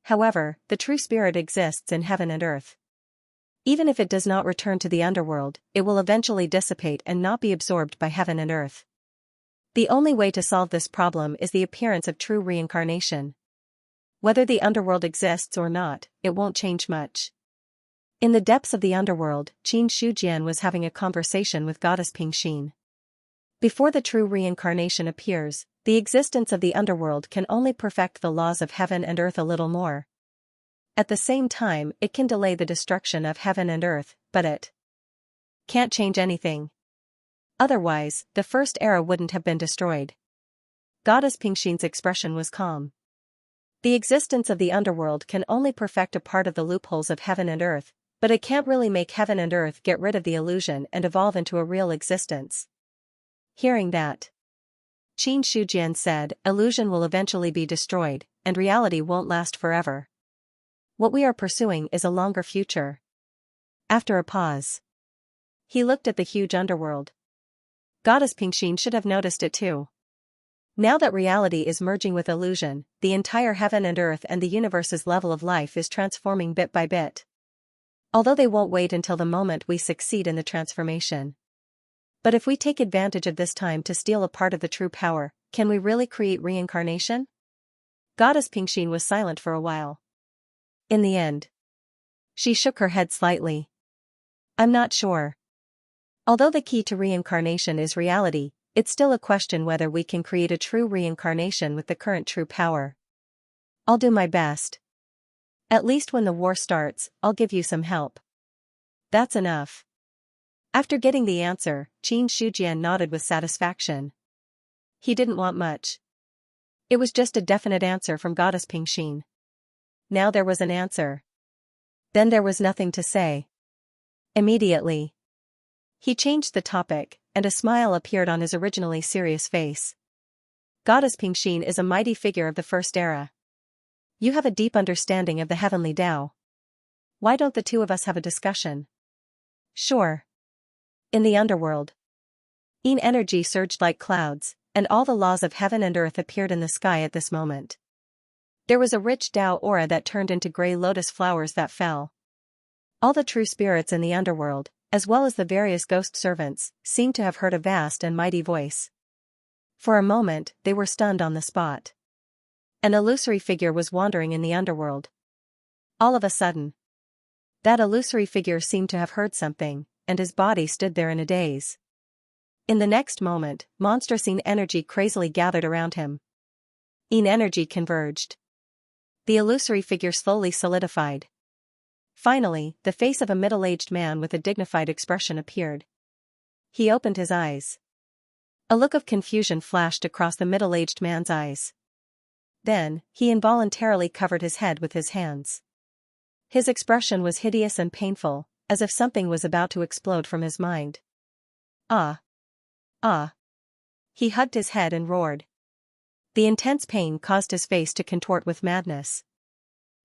However, the true spirit exists in heaven and earth. Even if it does not return to the underworld, it will eventually dissipate and not be absorbed by heaven and earth. The only way to solve this problem is the appearance of true reincarnation. Whether the underworld exists or not, it won't change much. In the depths of the underworld, Qin Shujian was having a conversation with Goddess Pingxin. Before the true reincarnation appears, the existence of the underworld can only perfect the laws of heaven and earth a little more. At the same time, it can delay the destruction of heaven and earth, but it can't change anything. Otherwise, the first era wouldn't have been destroyed. Goddess Pingxin's expression was calm. The existence of the underworld can only perfect a part of the loopholes of heaven and earth, but it can't really make heaven and earth get rid of the illusion and evolve into a real existence. Hearing that, Qin Shujian said, illusion will eventually be destroyed, and reality won't last forever. What we are pursuing is a longer future. After a pause, he looked at the huge underworld. Goddess Pingxin should have noticed it too. Now that reality is merging with illusion, the entire heaven and earth and the universe's level of life is transforming bit by bit. Although they won't wait until the moment we succeed in the transformation. But if we take advantage of this time to steal a part of the true power, can we really create reincarnation? Goddess Pingxin was silent for a while. In the end, she shook her head slightly. I'm not sure. Although the key to reincarnation is reality, it's still a question whether we can create a true reincarnation with the current true power. I'll do my best. At least when the war starts, I'll give you some help. That's enough. After getting the answer, Qin Shujian nodded with satisfaction. He didn't want much. It was just a definite answer from Goddess Pingxin. Now there was an answer. Then there was nothing to say. Immediately, he changed the topic, and a smile appeared on his originally serious face. Goddess Pingxin is a mighty figure of the First Era. You have a deep understanding of the heavenly Tao. Why don't the two of us have a discussion? Sure. In the underworld, Yin energy surged like clouds, and all the laws of heaven and earth appeared in the sky at this moment. There was a rich Tao aura that turned into gray lotus flowers that fell. All the true spirits in the underworld, as well as the various ghost servants, seemed to have heard a vast and mighty voice. For a moment, they were stunned on the spot. An illusory figure was wandering in the underworld. All of a sudden, that illusory figure seemed to have heard something, and his body stood there in a daze. In the next moment, monstrous Yin energy crazily gathered around him. Yin energy converged. The illusory figure slowly solidified. Finally, the face of a middle-aged man with a dignified expression appeared. He opened his eyes. A look of confusion flashed across the middle-aged man's eyes. Then, he involuntarily covered his head with his hands. His expression was hideous and painful, as if something was about to explode from his mind. Ah! Ah! He hugged his head and roared. The intense pain caused his face to contort with madness.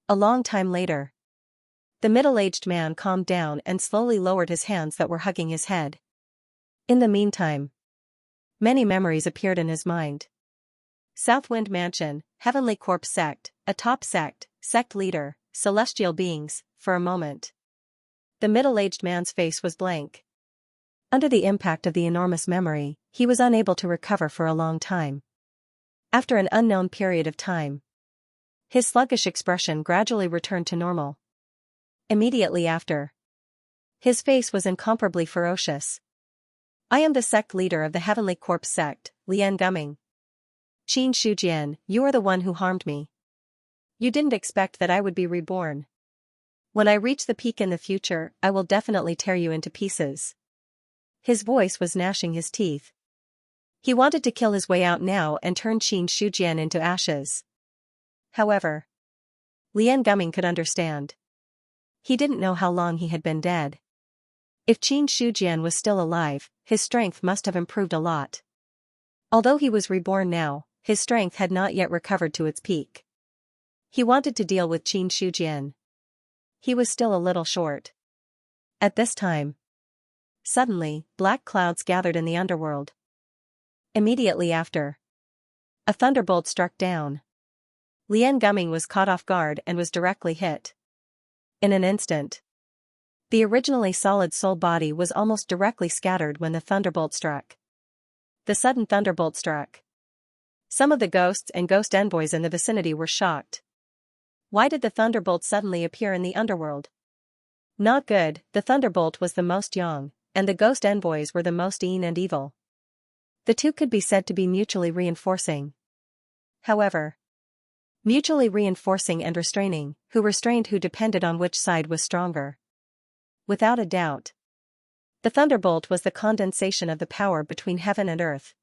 A long time later, the middle-aged man calmed down and slowly lowered his hands that were hugging his head. In the meantime, many memories appeared in his mind. Southwind Mansion, Heavenly Corpse Sect, a top sect, sect leader, celestial beings, for a moment. The middle-aged man's face was blank. Under the impact of the enormous memory, he was unable to recover for a long time. After an unknown period of time, his sluggish expression gradually returned to normal. Immediately after, his face was incomparably ferocious. I am the sect leader of the Heavenly Corpse sect, Lian Gumming. Qin Shujian, you are the one who harmed me. You didn't expect that I would be reborn. When I reach the peak in the future, I will definitely tear you into pieces. His voice was gnashing his teeth. He wanted to kill his way out now and turn Qin Shujian into ashes. However, Lian Gumming could understand. He didn't know how long he had been dead. If Qin Shujian was still alive, his strength must have improved a lot. Although he was reborn now, his strength had not yet recovered to its peak. He wanted to deal with Qin Shujian. He was still a little short. At this time, suddenly, black clouds gathered in the underworld. Immediately after, a thunderbolt struck down. Lian Gumming was caught off guard and was directly hit. In an instant, the originally solid soul body was almost directly scattered when the thunderbolt struck. The sudden thunderbolt struck. Some of the ghosts and ghost envoys in the vicinity were shocked. Why did the thunderbolt suddenly appear in the underworld? Not good, the thunderbolt was the most young, and the ghost envoys were the most Yin and evil. The two could be said to be mutually reinforcing. However, mutually reinforcing and restraining, who restrained who depended on which side was stronger. Without a doubt, the thunderbolt was the condensation of the power between heaven and earth.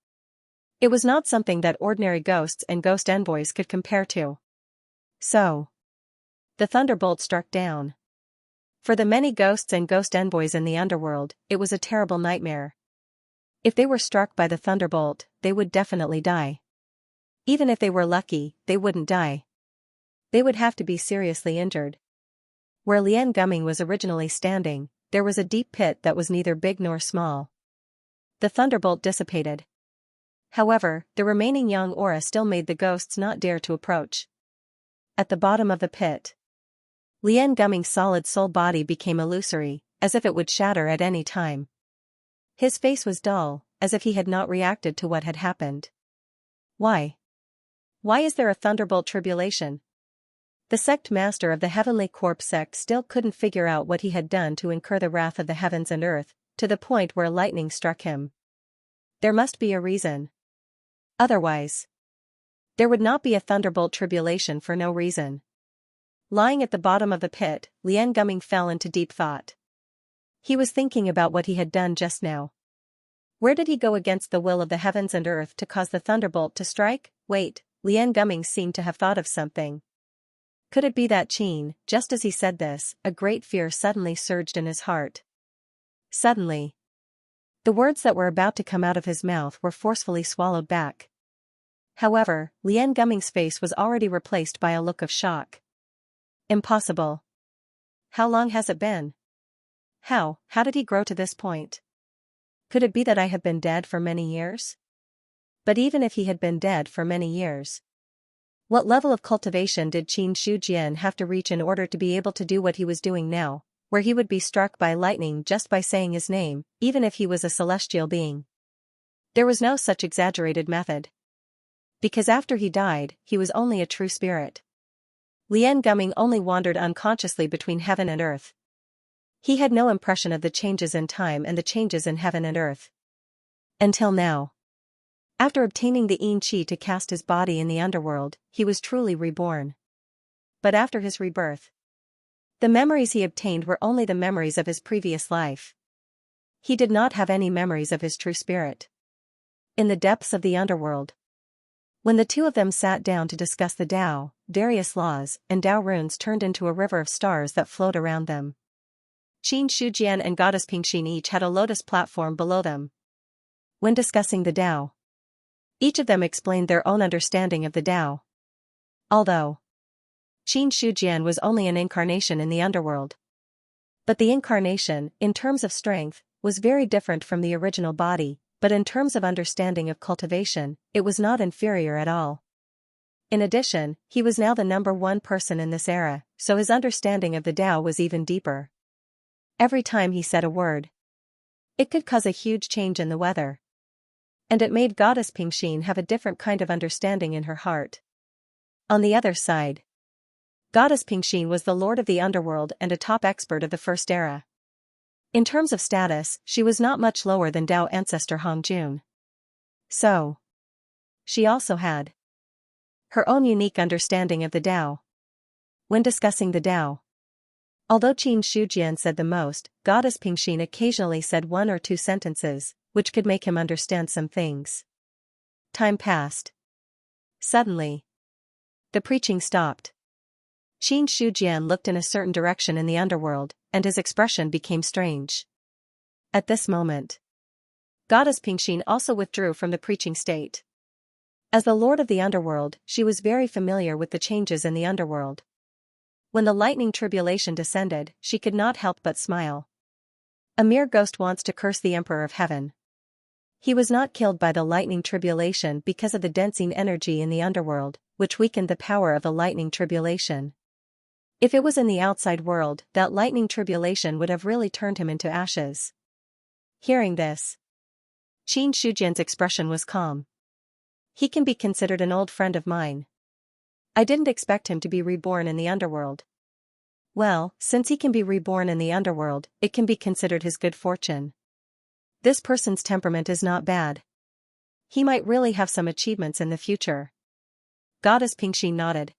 It was not something that ordinary ghosts and ghost envoys could compare to. So, the thunderbolt struck down. For the many ghosts and ghost envoys in the underworld, it was a terrible nightmare. If they were struck by the thunderbolt, they would definitely die. Even if they were lucky, they wouldn't die. They would have to be seriously injured. Where Lian Gumming was originally standing, there was a deep pit that was neither big nor small. The thunderbolt dissipated. However, the remaining young aura still made the ghosts not dare to approach. At the bottom of the pit, Lian Gumming's solid soul body became illusory, as if it would shatter at any time. His face was dull, as if he had not reacted to what had happened. Why? Why is there a thunderbolt tribulation? The sect master of the Heavenly Corpse sect still couldn't figure out what he had done to incur the wrath of the heavens and earth, to the point where lightning struck him. There must be a reason. Otherwise, there would not be a thunderbolt tribulation for no reason. Lying at the bottom of the pit, Lian Gumming fell into deep thought. He was thinking about what he had done just now. Where did he go against the will of the heavens and earth to cause the thunderbolt to strike? Wait, Lian Gumming seemed to have thought of something. Could it be that Qin? Just as he said this, a great fear suddenly surged in his heart. Suddenly, the words that were about to come out of his mouth were forcefully swallowed back. However, Lian Gumming's face was already replaced by a look of shock. Impossible. How long has it been? How did he grow to this point? Could it be that I have been dead for many years? But even if he had been dead for many years, what level of cultivation did Qin Shujian have to reach in order to be able to do what he was doing now, where he would be struck by lightning just by saying his name, even if he was a celestial being? There was no such exaggerated method. Because after he died, he was only a true spirit. Lian Gumming only wandered unconsciously between heaven and earth. He had no impression of the changes in time and the changes in heaven and earth. Until now. After obtaining the Yin Qi to cast his body in the underworld, he was truly reborn. But after his rebirth, the memories he obtained were only the memories of his previous life. He did not have any memories of his true spirit. In the depths of the underworld, when the two of them sat down to discuss the Tao, various laws, and Tao runes turned into a river of stars that flowed around them. Qin Shujian and Goddess Pingxin each had a lotus platform below them. When discussing the Tao, each of them explained their own understanding of the Tao. Although Qin Shujian was only an incarnation in the underworld. But the incarnation, in terms of strength, was very different from the original body, but in terms of understanding of cultivation, it was not inferior at all. In addition, he was now the number one person in this era, so his understanding of the Tao was even deeper. Every time he said a word, it could cause a huge change in the weather. And it made Goddess Pingxin have a different kind of understanding in her heart. On the other side, Goddess Pingxin was the lord of the underworld and a top expert of the first era. In terms of status, she was not much lower than Tao ancestor Hongjun. So, she also had her own unique understanding of the Tao. When discussing the Tao, although Qin Shujian said the most, Goddess Pingxin occasionally said one or two sentences, which could make him understand some things. Time passed. Suddenly, the preaching stopped. Qin Shujian looked in a certain direction in the underworld, and his expression became strange. At this moment, Goddess Pingxin also withdrew from the preaching state. As the lord of the underworld, she was very familiar with the changes in the underworld. When the lightning tribulation descended, she could not help but smile. A mere ghost wants to curse the Emperor of Heaven. He was not killed by the lightning tribulation because of the densing energy in the underworld, which weakened the power of the lightning tribulation. If it was in the outside world, that lightning tribulation would have really turned him into ashes. Hearing this, Qin Shujian's expression was calm. He can be considered an old friend of mine. I didn't expect him to be reborn in the underworld. Well, since he can be reborn in the underworld, it can be considered his good fortune. This person's temperament is not bad. He might really have some achievements in the future. Goddess Pingxin nodded.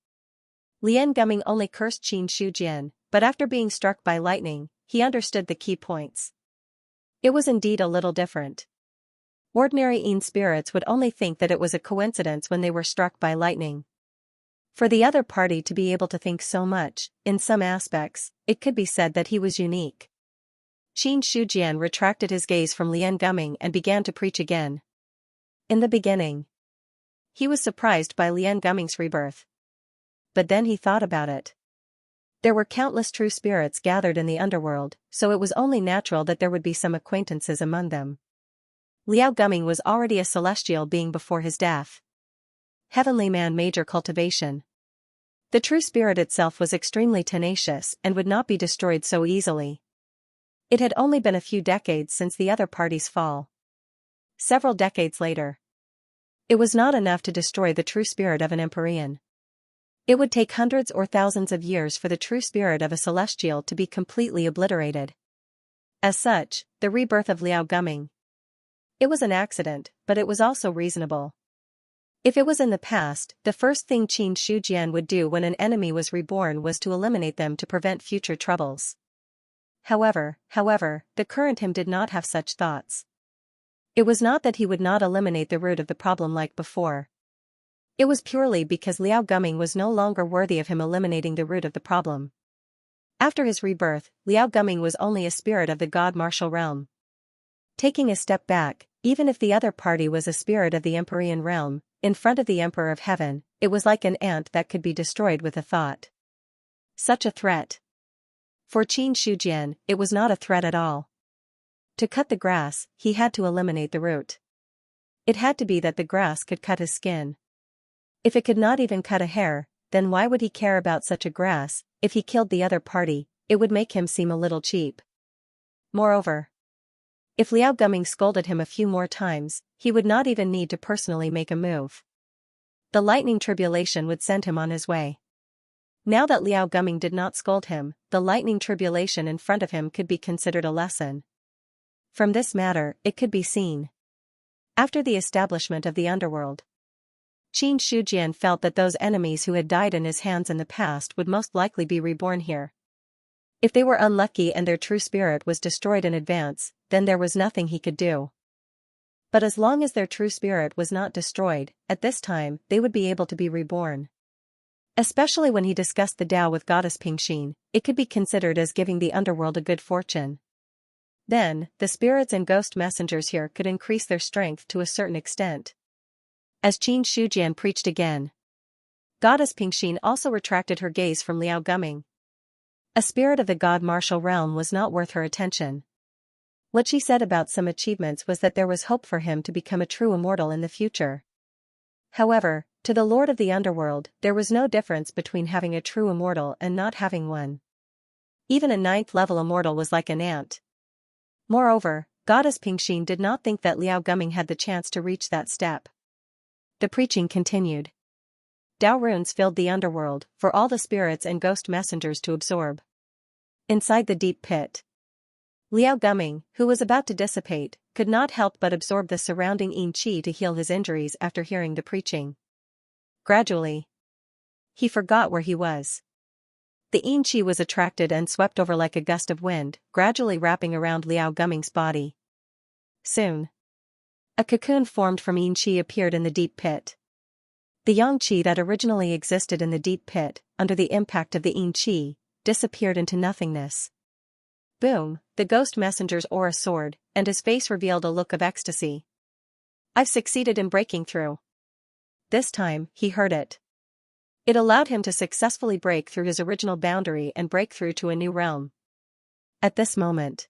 Lian Gumming only cursed Qin Shujian, but after being struck by lightning, he understood the key points. It was indeed a little different. Ordinary Yin spirits would only think that it was a coincidence when they were struck by lightning. For the other party to be able to think so much, in some aspects, it could be said that he was unique. Qin Shujian retracted his gaze from Lian Gumming and began to preach again. In the beginning, he was surprised by Lian Gumming's rebirth. But then he thought about it. There were countless true spirits gathered in the underworld, so it was only natural that there would be some acquaintances among them. Liao Gumming was already a celestial being before his death. Heavenly man major cultivation. The true spirit itself was extremely tenacious and would not be destroyed so easily. It had only been a few decades since the other party's fall. Several decades later, it was not enough to destroy the true spirit of an Empyrean. It would take hundreds or thousands of years for the true spirit of a celestial to be completely obliterated. As such, the rebirth of Liao Gumming. It was an accident, but it was also reasonable. If it was in the past, the first thing Qin Shujian would do when an enemy was reborn was to eliminate them to prevent future troubles. However, the current him did not have such thoughts. It was not that he would not eliminate the root of the problem like before. It was purely because Liao Gumming was no longer worthy of him eliminating the root of the problem. After his rebirth, Liao Guming was only a spirit of the god martial realm. Taking a step back, even if the other party was a spirit of the Empyrean realm, in front of the Emperor of Heaven, it was like an ant that could be destroyed with a thought. Such a threat. For Qin Shujian, it was not a threat at all. To cut the grass, he had to eliminate the root. It had to be that the grass could cut his skin. If it could not even cut a hair, then why would he care about such a grass? If he killed the other party, it would make him seem a little cheap. Moreover, if Liao Guming scolded him a few more times, he would not even need to personally make a move. The lightning tribulation would send him on his way. Now that Liao Guming did not scold him, the lightning tribulation in front of him could be considered a lesson. From this matter, it could be seen. After the establishment of the underworld, Qin Shujian felt that those enemies who had died in his hands in the past would most likely be reborn here. If they were unlucky and their true spirit was destroyed in advance, then there was nothing he could do. But as long as their true spirit was not destroyed, at this time, they would be able to be reborn. Especially when he discussed the Tao with goddess Pingxin, it could be considered as giving the underworld a good fortune. Then, the spirits and ghost messengers here could increase their strength to a certain extent. As Qin Shujian preached again, goddess Pingxin also retracted her gaze from Liao Guming. A spirit of the god martial realm was not worth her attention. What she said about some achievements was that there was hope for him to become a true immortal in the future. However, to the Lord of the Underworld, there was no difference between having a true immortal and not having one. Even a 9th-level immortal was like an ant. Moreover, goddess Pingxin did not think that Liao Guming had the chance to reach that step. The preaching continued. Tao runes filled the underworld, for all the spirits and ghost messengers to absorb. Inside the deep pit, Liao Guming, who was about to dissipate, could not help but absorb the surrounding yin qi to heal his injuries after hearing the preaching. Gradually, he forgot where he was. The yin qi was attracted and swept over like a gust of wind, gradually wrapping around Liao Guming's body. Soon, a cocoon formed from yin qi appeared in the deep pit. The yang qi that originally existed in the deep pit, under the impact of the yin qi, disappeared into nothingness. Boom, the ghost messenger's aura soared, and his face revealed a look of ecstasy. I've succeeded in breaking through. This time, he heard it. It allowed him to successfully break through his original boundary and break through to a new realm. At this moment,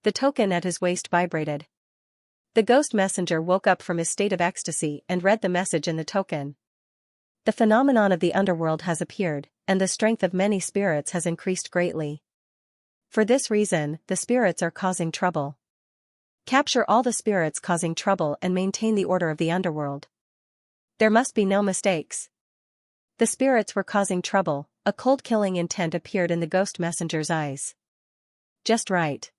the token at his waist vibrated. The ghost messenger woke up from his state of ecstasy and read the message in the token. The phenomenon of the underworld has appeared, and the strength of many spirits has increased greatly. For this reason, the spirits are causing trouble. Capture all the spirits causing trouble and maintain the order of the underworld. There must be no mistakes. The spirits were causing trouble. A cold killing intent appeared in the ghost messenger's eyes. Just right.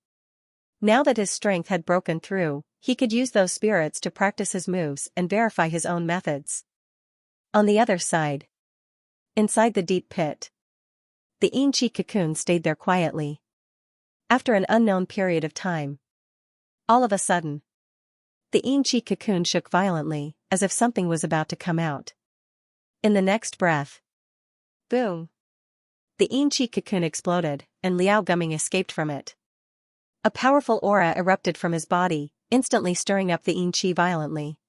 Now that his strength had broken through, he could use those spirits to practice his moves and verify his own methods. On the other side, inside the deep pit, the yin qi cocoon stayed there quietly. After an unknown period of time, all of a sudden, the yin qi cocoon shook violently, as if something was about to come out. In the next breath, boom! The yin qi cocoon exploded, and Liao Guming escaped from it. A powerful aura erupted from his body, instantly stirring up the yin qi violently.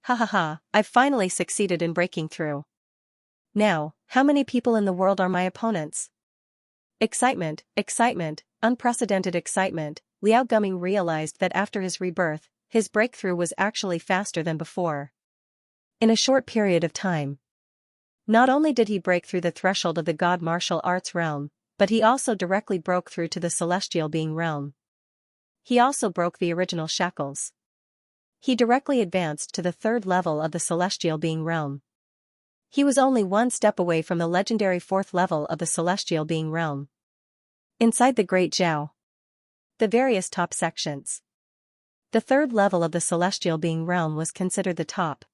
Ha ha ha, I've finally succeeded in breaking through. Now, how many people in the world are my opponents? Excitement, excitement, unprecedented excitement. Liao Guming realized that after his rebirth, his breakthrough was actually faster than before. In a short period of time, not only did he break through the threshold of the god martial arts realm, but he also directly broke through to the celestial being realm. He also broke the original shackles. He directly advanced to the 3rd level of the celestial being realm. He was only one step away from the legendary 4th level of the celestial being realm. Inside the Great Zhao, the various top sections. The 3rd level of the celestial being realm was considered the top.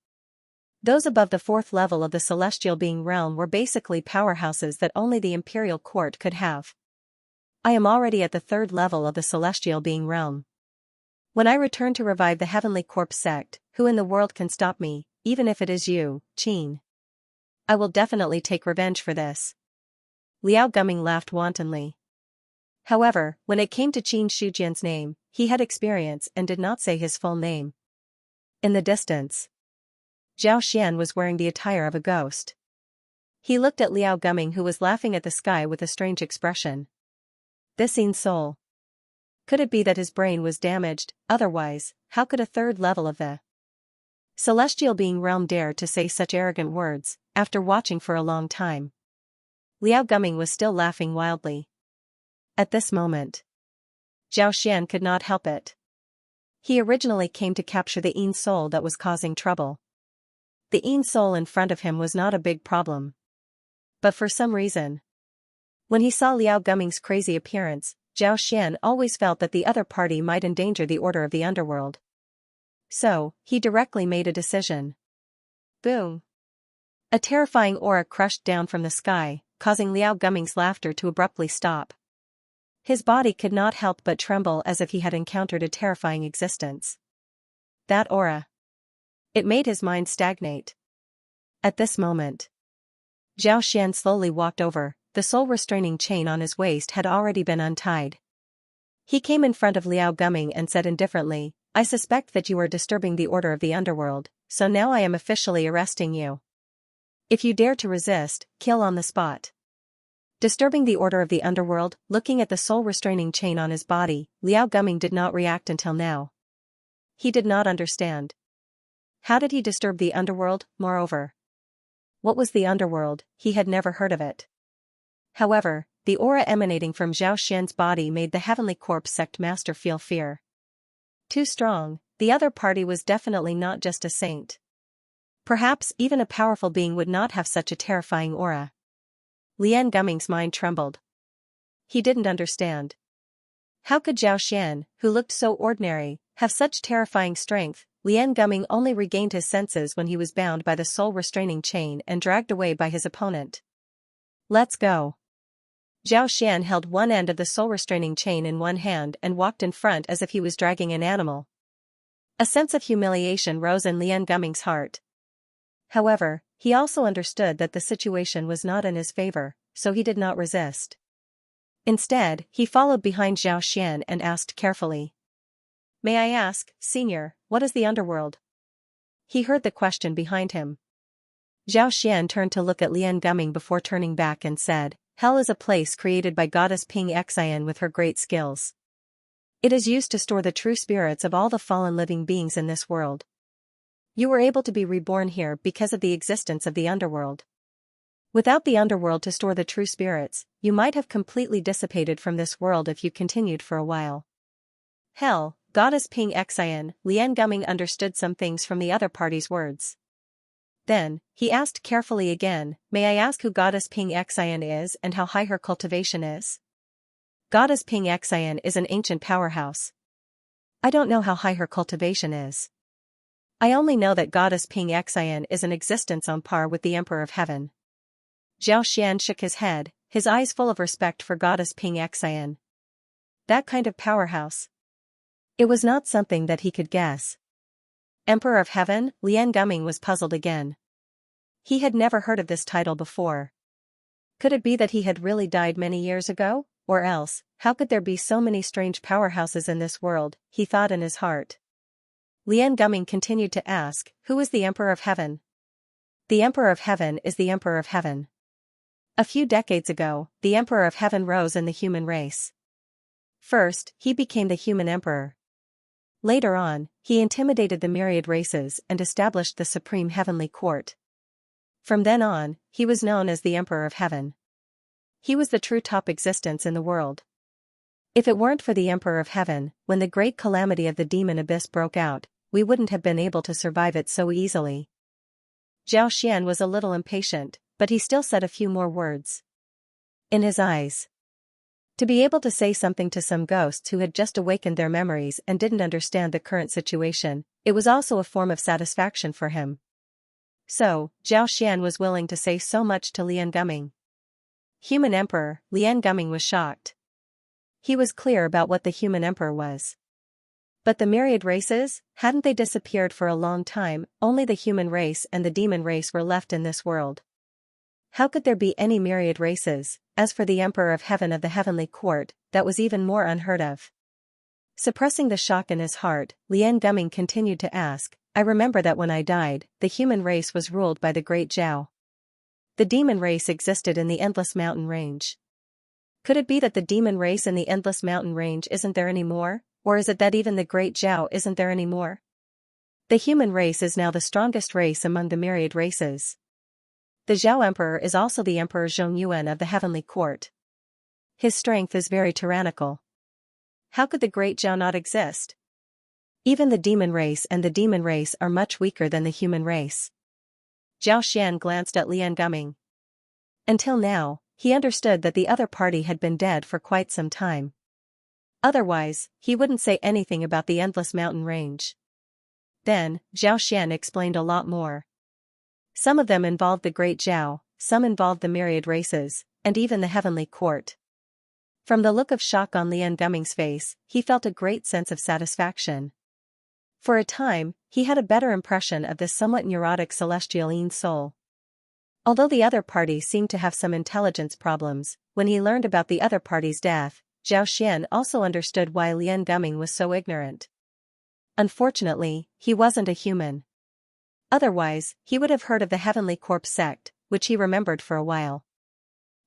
Those above the 4th level of the celestial being realm were basically powerhouses that only the imperial court could have. I am already at the 3rd level of the celestial being realm. When I return to revive the heavenly corpse sect, who in the world can stop me, even if it is you, Qin? I will definitely take revenge for this. Liao Guming laughed wantonly. However, when it came to Qin Shujian's name, he had experience and did not say his full name. In the distance, Zhao Xian was wearing the attire of a ghost. He looked at Liao Guming, who was laughing at the sky with a strange expression. This Yin soul. Could it be that his brain was damaged? Otherwise, how could a third level of the celestial being realm dare to say such arrogant words, after watching for a long time? Liao Guming was still laughing wildly. At this moment, Zhao Xian could not help it. He originally came to capture the Yin soul that was causing trouble. The Yin soul in front of him was not a big problem. But for some reason, when he saw Liao Guming's crazy appearance, Zhao Xian always felt that the other party might endanger the order of the underworld. So, he directly made a decision. Boom! A terrifying aura crushed down from the sky, causing Liao Guming's laughter to abruptly stop. His body could not help but tremble as if he had encountered a terrifying existence. That aura. It made his mind stagnate. At this moment, Zhao Xian slowly walked over. The soul-restraining chain on his waist had already been untied. He came in front of Liao Guming and said indifferently, "I suspect that you are disturbing the order of the underworld, so now I am officially arresting you. If you dare to resist, kill on the spot." Disturbing the order of the underworld, looking at the soul-restraining chain on his body, Liao Guming did not react until now. He did not understand. How did he disturb the underworld, moreover? What was the underworld? He had never heard of it. However, the aura emanating from Zhao Xian's body made the Heavenly Corpse sect master feel fear. Too strong, the other party was definitely not just a saint. Perhaps even a powerful being would not have such a terrifying aura. Liao Guming's mind trembled. He didn't understand. How could Zhao Xian, who looked so ordinary, have such terrifying strength? Liao Guming only regained his senses when he was bound by the soul-restraining chain and dragged away by his opponent. Let's go. Zhao Xian held one end of the soul-restraining chain in one hand and walked in front as if he was dragging an animal. A sense of humiliation rose in Liao Guming's heart. However, he also understood that the situation was not in his favor, so he did not resist. Instead, he followed behind Zhao Xian and asked carefully, "May I ask, Senior, what is the underworld?" He heard the question behind him. Zhao Xian turned to look at Liao Guming before turning back and said, "Hell is a place created by goddess Xianxia with her great skills. It is used to store the true spirits of all the fallen living beings in this world. You were able to be reborn here because of the existence of the underworld. Without the underworld to store the true spirits, you might have completely dissipated from this world if you continued for a while." Hell, goddess Xianxia. Liao Guming understood some things from the other party's words. Then, he asked carefully again, "May I ask who goddess Xianxia is and how high her cultivation is?" Goddess Xianxia is an ancient powerhouse. I don't know how high her cultivation is. I only know that goddess Xianxia is an existence on par with the Emperor of Heaven. Zhao Xian shook his head, his eyes full of respect for goddess Xianxia. That kind of powerhouse. It was not something that he could guess. Emperor of Heaven? Liao Guming was puzzled again. He had never heard of this title before. Could it be that he had really died many years ago? Or else, how could there be so many strange powerhouses in this world? He thought in his heart. Liao Guming continued to ask, "Who is the Emperor of Heaven?" The Emperor of Heaven is the Emperor of Heaven. A few decades ago, the Emperor of Heaven rose in the human race. First, he became the human emperor. Later on, he intimidated the myriad races and established the supreme heavenly court. From then on, he was known as the Emperor of Heaven. He was the true top existence in the world. If it weren't for the Emperor of Heaven, when the great calamity of the demon abyss broke out, we wouldn't have been able to survive it so easily. Zhao Xian was a little impatient, but he still said a few more words. In his eyes, to be able to say something to some ghosts who had just awakened their memories and didn't understand the current situation, it was also a form of satisfaction for him. So, Zhao Xian was willing to say so much to Liao Guming. Human Emperor, Liao Guming was shocked. He was clear about what the human emperor was. But the myriad races, hadn't they disappeared for a long time? Only the human race and the demon race were left in this world. How could there be any myriad races? As for the Emperor of Heaven of the Heavenly Court, that was even more unheard of. Suppressing the shock in his heart, Lian Gumming continued to ask, I remember that when I died, the human race was ruled by the great Zhao. The demon race existed in the Endless Mountain Range. Could it be that the demon race in the Endless Mountain Range isn't there anymore, or is it that even the great Zhao isn't there anymore? The human race is now the strongest race among the myriad races. The Zhao Emperor is also the Emperor Zhongyuan of the Heavenly Court. His strength is very tyrannical. How could the great Zhao not exist? Even the demon race and the demon race are much weaker than the human race. Zhao Xian glanced at Lian Gumming. Until now, he understood that the other party had been dead for quite some time. Otherwise, he wouldn't say anything about the Endless Mountain Range. Then, Zhao Xian explained a lot more. Some of them involved the great Zhao, some involved the myriad races, and even the Heavenly Court. From the look of shock on Lian Gumming's face, he felt a great sense of satisfaction. For a time, he had a better impression of this somewhat neurotic celestial Yin soul. Although the other party seemed to have some intelligence problems, when he learned about the other party's death, Zhao Xian also understood why Lian Gumming was so ignorant. Unfortunately, he wasn't a human. Otherwise, he would have heard of the Heavenly Corpse sect, which he remembered for a while.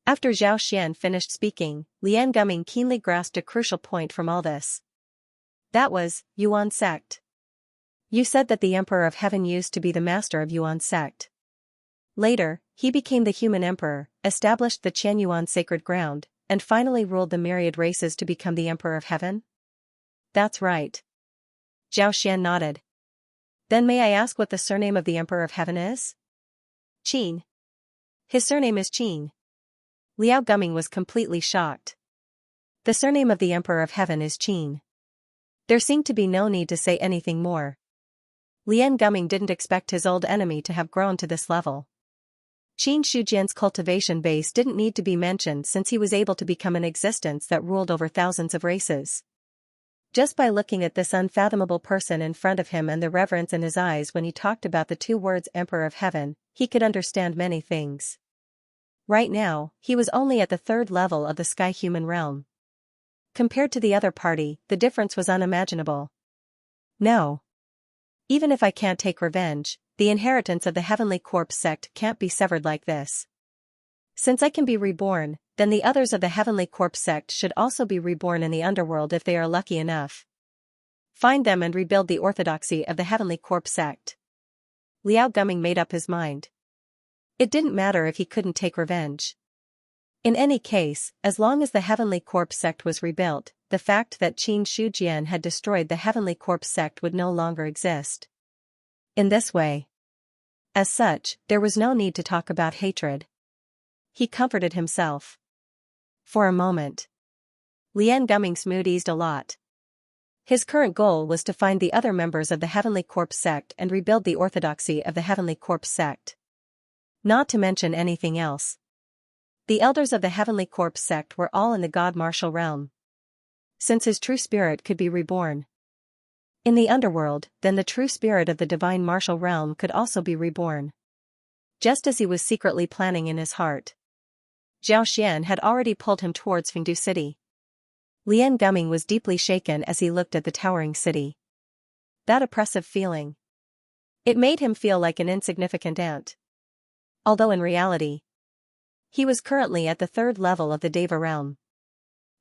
After Zhao Xian finished speaking, Lian Gumming keenly grasped a crucial point from all this. That was, Yuan sect. You said that the Emperor of Heaven used to be the master of Yuan sect. Later, he became the human emperor, established the Qianyuan sacred ground, and finally ruled the myriad races to become the Emperor of Heaven? That's right. Zhao Xian nodded. Then may I ask what the surname of the Emperor of Heaven is? Qin. His surname is Qin. Liao Gumming was completely shocked. The surname of the Emperor of Heaven is Qin. There seemed to be no need to say anything more. Lian Gumming didn't expect his old enemy to have grown to this level. Qin Shujian's cultivation base didn't need to be mentioned since he was able to become an existence that ruled over thousands of races. Just by looking at this unfathomable person in front of him and the reverence in his eyes when he talked about the two words Emperor of Heaven, he could understand many things. Right now, he was only at the third level of the sky-human realm. Compared to the other party, the difference was unimaginable. No. Even if I can't take revenge, the inheritance of the Heavenly Corpse sect can't be severed like this. Since I can be reborn, then the others of the Heavenly Corpse sect should also be reborn in the underworld if they are lucky enough. Find them and rebuild the orthodoxy of the Heavenly Corpse sect. Liao Gumming made up his mind. It didn't matter if he couldn't take revenge. In any case, as long as the Heavenly Corpse sect was rebuilt, the fact that Qin Shujian had destroyed the Heavenly Corpse sect would no longer exist. In this way. As such, there was no need to talk about hatred. He comforted himself. For a moment. Lian Gumming's mood eased a lot. His current goal was to find the other members of the Heavenly Corpse sect and rebuild the orthodoxy of the Heavenly Corpse sect. Not to mention anything else. The elders of the Heavenly Corpse sect were all in the God martial realm. Since his true spirit could be reborn in the underworld, then the true spirit of the divine martial realm could also be reborn. Just as he was secretly planning in his heart. Zhao Xian had already pulled him towards Fengdu City. Lian Gumming was deeply shaken as he looked at the towering city. That oppressive feeling. It made him feel like an insignificant ant. Although in reality, he was currently at the third level of the Deva realm.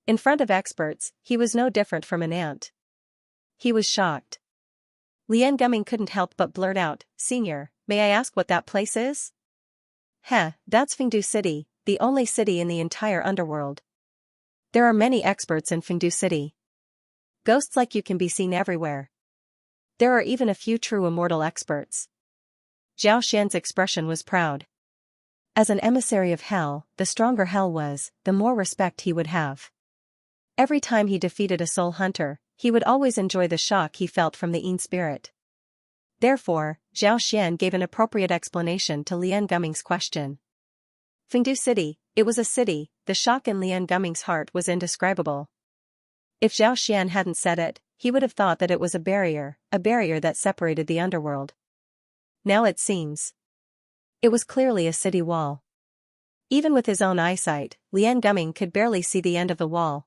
In front of experts, he was no different from an ant. He was shocked. Lian Gumming couldn't help but blurt out, "Senior, may I ask what that place is?" "Heh, that's Fengdu City, the only city in the entire underworld. There are many experts in Fengdu City. Ghosts like you can be seen everywhere. There are even a few true immortal experts." Zhao Xian's expression was proud. As an emissary of hell, the stronger hell was, the more respect he would have. Every time he defeated a soul hunter, he would always enjoy the shock he felt from the Yin spirit. Therefore, Zhao Xian gave an appropriate explanation to Lian Gumming's question. Fengdu City, it was a city, the shock in Lian Gumming's heart was indescribable. If Zhao Xian hadn't said it, he would have thought that it was a barrier that separated the underworld. Now it seems. It was clearly a city wall. Even with his own eyesight, Lian Gumming could barely see the end of the wall.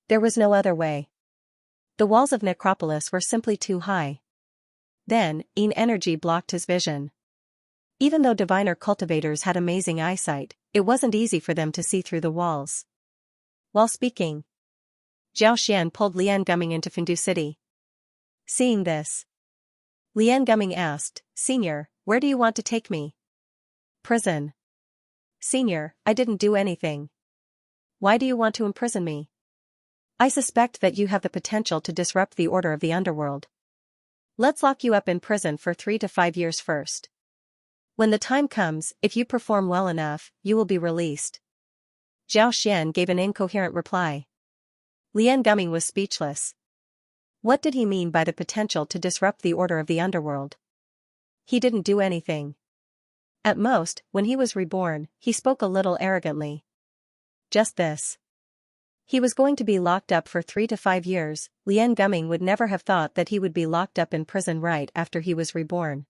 There was no other way. The walls of Necropolis were simply too high. Then, energy blocked his vision. Even though diviner cultivators had amazing eyesight, it wasn't easy for them to see through the walls. While speaking, Zhao Xian pulled Lian Gumming into Fengdu City. Seeing this, Lian Gumming asked, "Senior, where do you want to take me?" "Prison." "Senior, I didn't do anything. Why do you want to imprison me?" "I suspect that you have the potential to disrupt the order of the underworld. Let's lock you up in prison for 3 to 5 years first. When the time comes, if you perform well enough, you will be released." Zhao Xian gave an incoherent reply. Lian Gumming was speechless. What did he mean by the potential to disrupt the order of the underworld? He didn't do anything. At most, when he was reborn, he spoke a little arrogantly. Just this. He was going to be locked up for 3 to 5 years. Lian Gumming would never have thought that he would be locked up in prison right after he was reborn.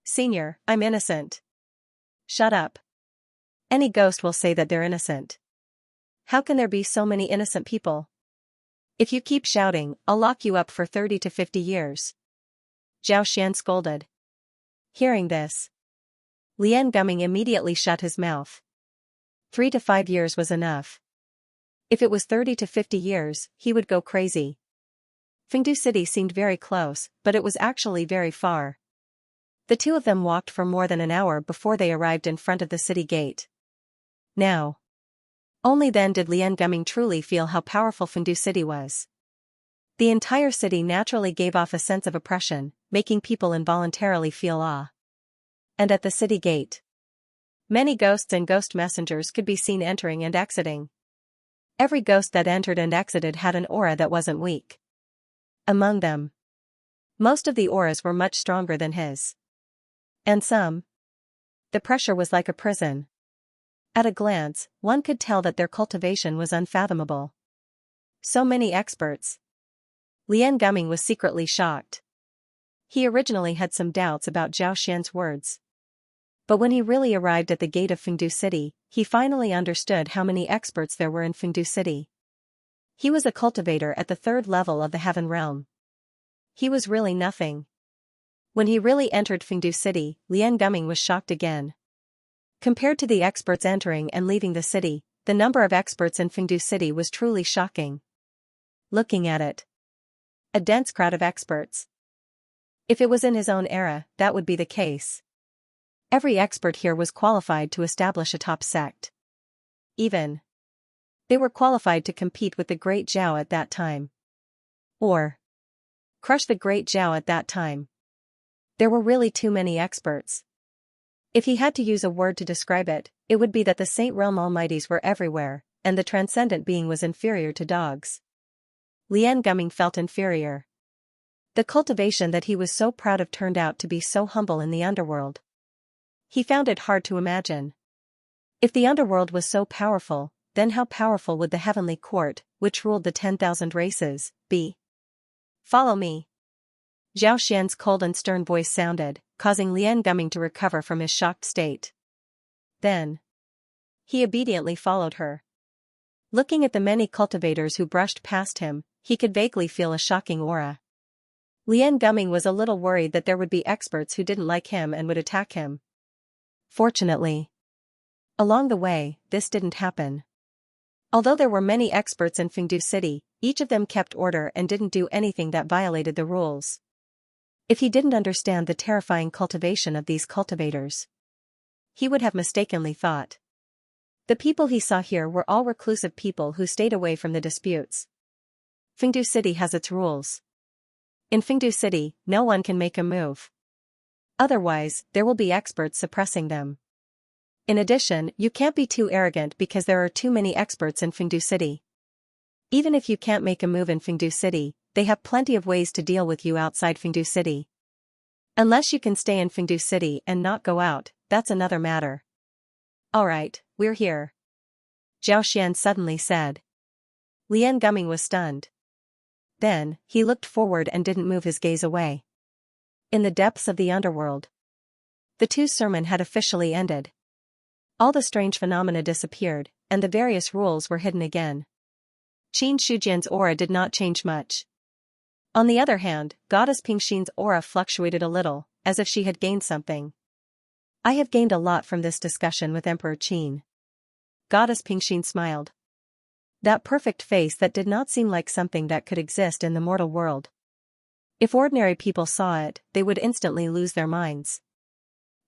"Senior, I'm innocent." "Shut up. Any ghost will say that they're innocent. How can there be so many innocent people? If you keep shouting, I'll lock you up for 30 to 50 years. Zhao Xian scolded. Hearing this, Lian Gumming immediately shut his mouth. 3 to 5 years was enough. If it was 30 to 50 years, he would go crazy. Fengdu City seemed very close, but it was actually very far. The two of them walked for more than an hour before they arrived in front of the city gate. Now, only then did Lian Gumming truly feel how powerful Fengdu City was. The entire city naturally gave off a sense of oppression, making people involuntarily feel awe. And at the city gate, many ghosts and ghost messengers could be seen entering and exiting. Every ghost that entered and exited had an aura that wasn't weak. Among them, most of the auras were much stronger than his. And some, the pressure was like a prison. At a glance, one could tell that their cultivation was unfathomable. So many experts. Lian Gumming was secretly shocked. He originally had some doubts about Zhao Xian's words. But when he really arrived at the gate of Fengdu City, he finally understood how many experts there were in Fengdu City. He was a cultivator at the 3rd level of the Heaven Realm. He was really nothing. When he really entered Fengdu City, Lian Gumming was shocked again. Compared to the experts entering and leaving the city, the number of experts in Fengdu City was truly shocking. Looking at it, a dense crowd of experts. If it was in his own era, that would be the case. Every expert here was qualified to establish a top sect. Even, they were qualified to compete with the Great Zhao at that time. Or crush the Great Zhao at that time. There were really too many experts. If he had to use a word to describe it, it would be that the Saint Realm Almighties were everywhere, and the transcendent being was inferior to dogs. Lian Gumming felt inferior. The cultivation that he was so proud of turned out to be so humble in the underworld. He found it hard to imagine. If the underworld was so powerful, then how powerful would the heavenly court, which ruled the 10,000 races, be? "Follow me." Zhao Xian's cold and stern voice sounded, causing Lian Gumming to recover from his shocked state. Then, he obediently followed her. Looking at the many cultivators who brushed past him, he could vaguely feel a shocking aura. Lian Gumming was a little worried that there would be experts who didn't like him and would attack him. Fortunately, along the way, this didn't happen. Although there were many experts in Fengdu City, each of them kept order and didn't do anything that violated the rules. If he didn't understand the terrifying cultivation of these cultivators, he would have mistakenly thought. The people he saw here were all reclusive people who stayed away from the disputes. Fengdu City has its rules. In Fengdu City, no one can make a move. Otherwise, there will be experts suppressing them. In addition, you can't be too arrogant because there are too many experts in Fengdu City. Even if you can't make a move in Fengdu City, they have plenty of ways to deal with you outside Fengdu City. Unless you can stay in Fengdu City and not go out, that's another matter. "Alright, we're here," Zhao Xian suddenly said. Lian Gumming was stunned. Then, he looked forward and didn't move his gaze away. In the depths of the underworld, the two sermon had officially ended. All the strange phenomena disappeared, and the various rules were hidden again. Qin Shujian's aura did not change much. On the other hand, Goddess Pingxin's aura fluctuated a little, as if she had gained something. I have gained a lot from this discussion with Emperor Qin. Goddess Pingxin smiled. That perfect face that did not seem like something that could exist in the mortal world. If ordinary people saw it, they would instantly lose their minds.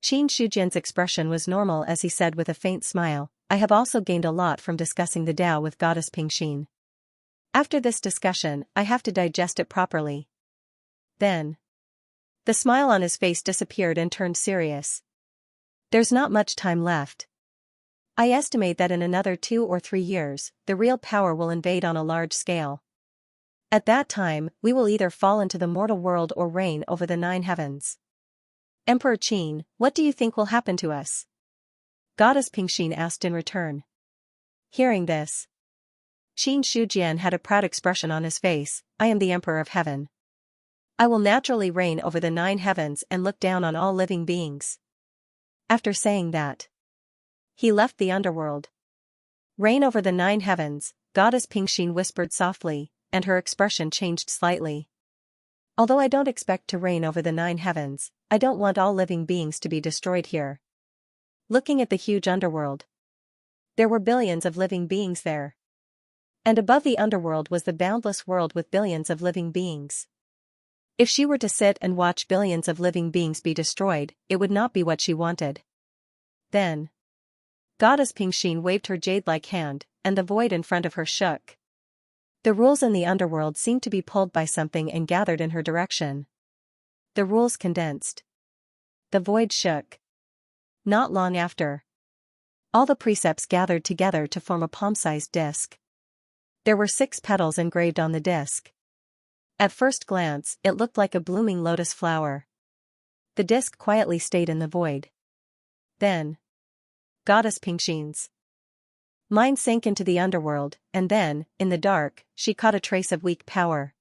Qin Shujian's expression was normal as he said with a faint smile, I have also gained a lot from discussing the Tao with Goddess Pingxin. After this discussion, I have to digest it properly. Then, the smile on his face disappeared and turned serious. There's not much time left. I estimate that in another 2 or 3 years, the real power will invade on a large scale. At that time, we will either fall into the mortal world or reign over the 9 heavens. Emperor Qin, what do you think will happen to us? Goddess Pingxin asked in return. Hearing this, Qin Shujian had a proud expression on his face, I am the Emperor of Heaven. I will naturally reign over the 9 heavens and look down on all living beings. After saying that, he left the underworld. Reign over the 9 heavens, Goddess Pingxin whispered softly, and her expression changed slightly. Although I don't expect to reign over the 9 heavens, I don't want all living beings to be destroyed here. Looking at the huge underworld, there were billions of living beings there. And above the underworld was the boundless world with billions of living beings. If she were to sit and watch billions of living beings be destroyed, it would not be what she wanted. Then, Goddess Pingxin waved her jade-like hand, and the void in front of her shook. The rules in the underworld seemed to be pulled by something and gathered in her direction. The rules condensed. The void shook. Not long after, all the precepts gathered together to form a palm-sized disc. There were 6 petals engraved on the disc. At first glance, it looked like a blooming lotus flower. The disc quietly stayed in the void. Then, Goddess Pingxin's mind sank into the underworld, and then, in the dark, she caught a trace of weak power.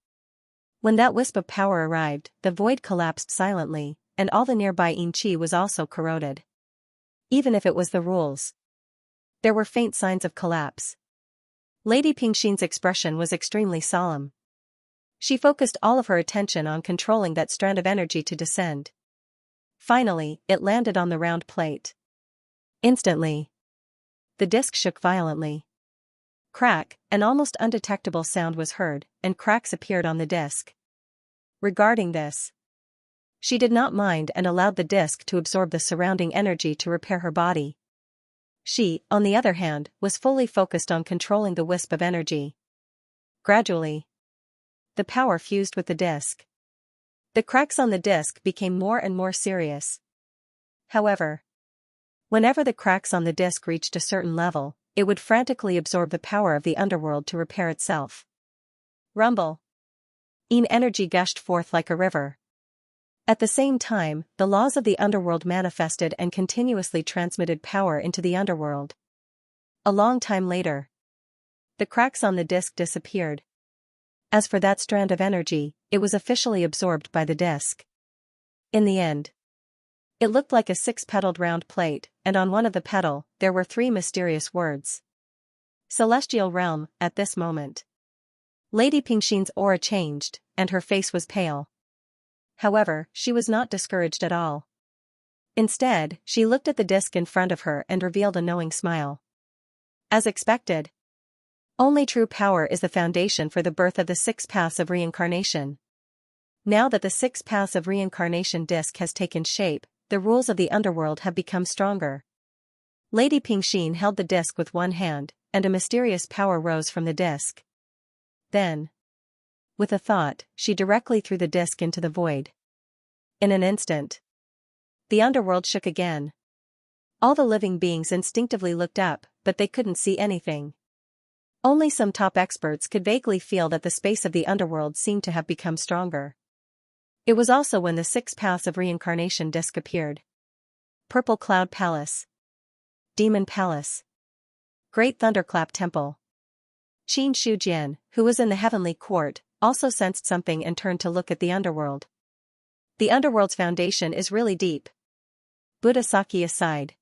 When that wisp of power arrived, the void collapsed silently, and all the nearby yin qi was also corroded. Even if it was the rules, there were faint signs of collapse. Lady Pingxin's expression was extremely solemn. She focused all of her attention on controlling that strand of energy to descend. Finally, it landed on the round plate. Instantly, the disc shook violently. Crack, an almost undetectable sound was heard, and cracks appeared on the disc. Regarding this, she did not mind and allowed the disc to absorb the surrounding energy to repair her body. She, on the other hand, was fully focused on controlling the wisp of energy. Gradually, the power fused with the disc. The cracks on the disc became more and more serious. However, whenever the cracks on the disc reached a certain level, it would frantically absorb the power of the underworld to repair itself. Rumble. Yin energy gushed forth like a river. At the same time, the laws of the underworld manifested and continuously transmitted power into the underworld. A long time later, the cracks on the disc disappeared. As for that strand of energy, it was officially absorbed by the disc. In the end, it looked like a 6-petaled round plate, and on one of the petal, there were 3 mysterious words. Celestial Realm. At this moment, Lady Pingxin's aura changed, and her face was pale. However, she was not discouraged at all. Instead, she looked at the disc in front of her and revealed a knowing smile. As expected, only true power is the foundation for the birth of the 6 paths of reincarnation. Now that the 6 paths of reincarnation disc has taken shape, the rules of the underworld have become stronger. Lady Pingxin held the disc with one hand, and a mysterious power rose from the disc. Then, with a thought, she directly threw the disc into the void. In an instant, the underworld shook again. All the living beings instinctively looked up, but they couldn't see anything. Only some top experts could vaguely feel that the space of the underworld seemed to have become stronger. It was also when the 6 paths of reincarnation disc appeared. Purple Cloud Palace, Demon Palace, Great Thunderclap Temple. Qin Shujian, who was in the heavenly court, also sensed something and turned to look at the underworld. The underworld's foundation is really deep. Buddha Saki aside.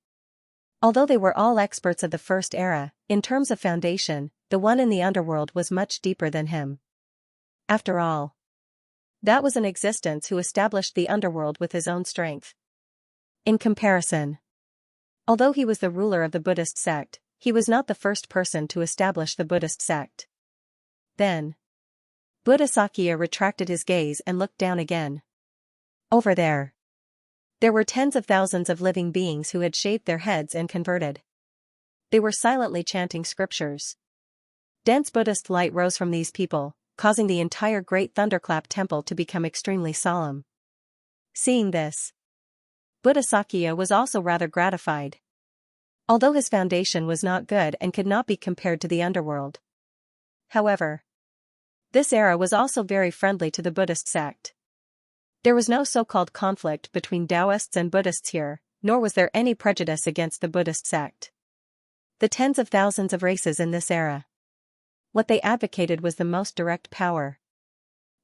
Although they were all experts of the first era, in terms of foundation, the one in the underworld was much deeper than him. After all, that was an existence who established the underworld with his own strength. In comparison, although he was the ruler of the Buddhist sect, he was not the first person to establish the Buddhist sect. Then, Buddha Xianxia retracted his gaze and looked down again. Over there. There were tens of thousands of living beings who had shaved their heads and converted. They were silently chanting scriptures. Dense Buddhist light rose from these people, causing the entire Great Thunderclap Temple to become extremely solemn. Seeing this, Buddha Xianxia was also rather gratified. Although his foundation was not good and could not be compared to the underworld. However, this era was also very friendly to the Buddhist sect. There was no so-called conflict between Taoists and Buddhists here, nor was there any prejudice against the Buddhist sect. The tens of thousands of races in this era. What they advocated was the most direct power.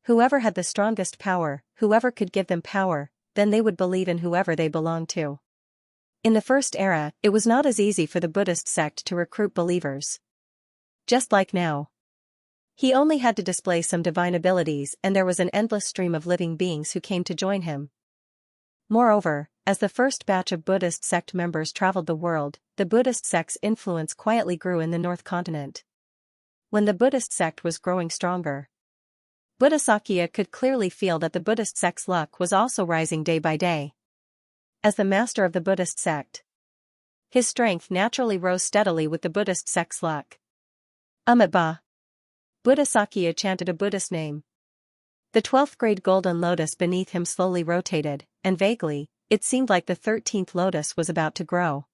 Whoever had the strongest power, whoever could give them power, then they would believe in whoever they belonged to. In the first era, it was not as easy for the Buddhist sect to recruit believers. Just like now. He only had to display some divine abilities and there was an endless stream of living beings who came to join him. Moreover, as the first batch of Buddhist sect members traveled the world, the Buddhist sect's influence quietly grew in the North Continent. When the Buddhist sect was growing stronger, Buddha Xianxia could clearly feel that the Buddhist sect's luck was also rising day by day. As the master of the Buddhist sect, his strength naturally rose steadily with the Buddhist sect's luck. Amitabha. Buddha Xianxia chanted a Buddhist name. The 12th grade golden lotus beneath him slowly rotated, and vaguely, it seemed like the 13th lotus was about to grow.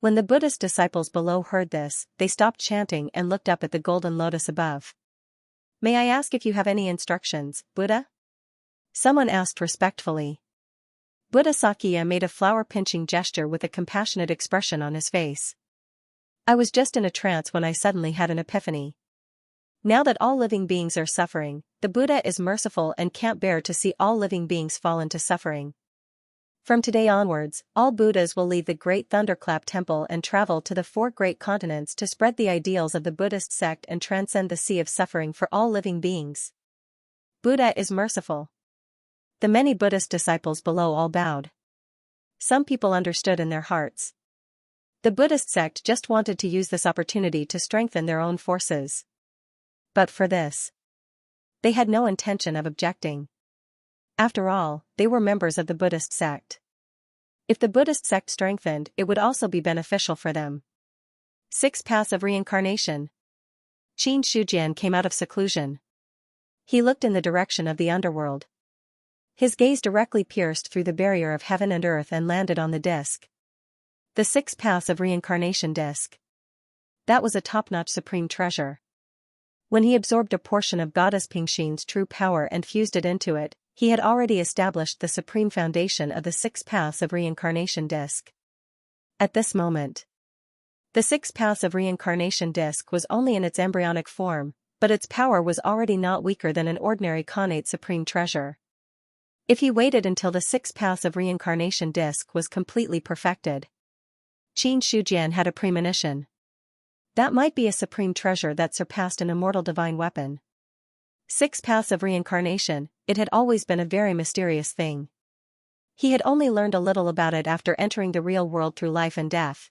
When the Buddhist disciples below heard this, they stopped chanting and looked up at the golden lotus above. May I ask if you have any instructions, Buddha? Someone asked respectfully. Buddha Xianxia made a flower-pinching gesture with a compassionate expression on his face. I was just in a trance when I suddenly had an epiphany. Now that all living beings are suffering, the Buddha is merciful and can't bear to see all living beings fall into suffering. From today onwards, all Buddhas will leave the Great Thunderclap Temple and travel to the 4 great continents to spread the ideals of the Buddhist sect and transcend the sea of suffering for all living beings. Buddha is merciful. The many Buddhist disciples below all bowed. Some people understood in their hearts. The Buddhist sect just wanted to use this opportunity to strengthen their own forces. But for this, they had no intention of objecting. After all, they were members of the Buddhist sect. If the Buddhist sect strengthened, it would also be beneficial for them. 6 Paths of Reincarnation. Xianxia came out of seclusion. He looked in the direction of the underworld. His gaze directly pierced through the barrier of heaven and earth and landed on the disc. The 6 Paths of Reincarnation disc. That was a top-notch supreme treasure. When he absorbed a portion of Goddess Pingxin's true power and fused it into it, he had already established the supreme foundation of the 6 Paths of Reincarnation disc. At this moment, the 6 Paths of Reincarnation disc was only in its embryonic form, but its power was already not weaker than an ordinary connate supreme treasure. If he waited until the 6 Paths of Reincarnation disc was completely perfected, Xianxia had a premonition. That might be a supreme treasure that surpassed an immortal divine weapon. 6 Paths of Reincarnation, it had always been a very mysterious thing. He had only learned a little about it after entering the real world through life and death.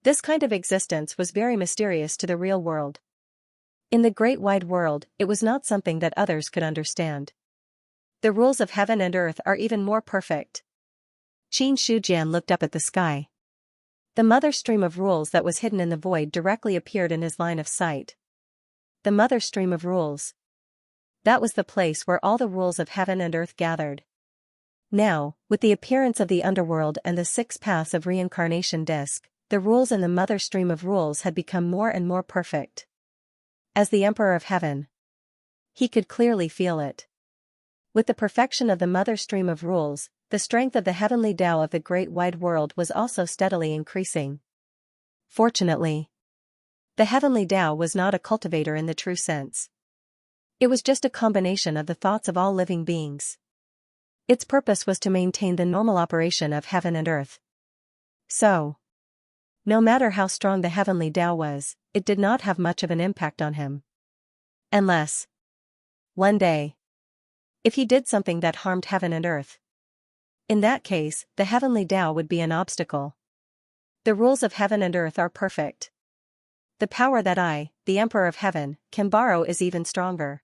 This kind of existence was very mysterious to the real world. In the great wide world, it was not something that others could understand. The rules of heaven and earth are even more perfect. Xianxia looked up at the sky. The mother stream of rules that was hidden in the void directly appeared in his line of sight. The mother stream of rules. That was the place where all the rules of heaven and earth gathered. Now, with the appearance of the underworld and the 6 Paths of Reincarnation disc, the rules in the mother stream of rules had become more and more perfect. As the Emperor of Heaven, he could clearly feel it. With the perfection of the mother stream of rules, the strength of the heavenly Tao of the great wide world was also steadily increasing. Fortunately, the heavenly Tao was not a cultivator in the true sense. It was just a combination of the thoughts of all living beings. Its purpose was to maintain the normal operation of heaven and earth. So, No matter how strong the heavenly Tao was, it did not have much of an impact on him. Unless, one day, if he did something that harmed heaven and earth. In that case, the heavenly Tao would be an obstacle. The rules of heaven and earth are perfect. The power that I, the Emperor of Heaven, can borrow is even stronger.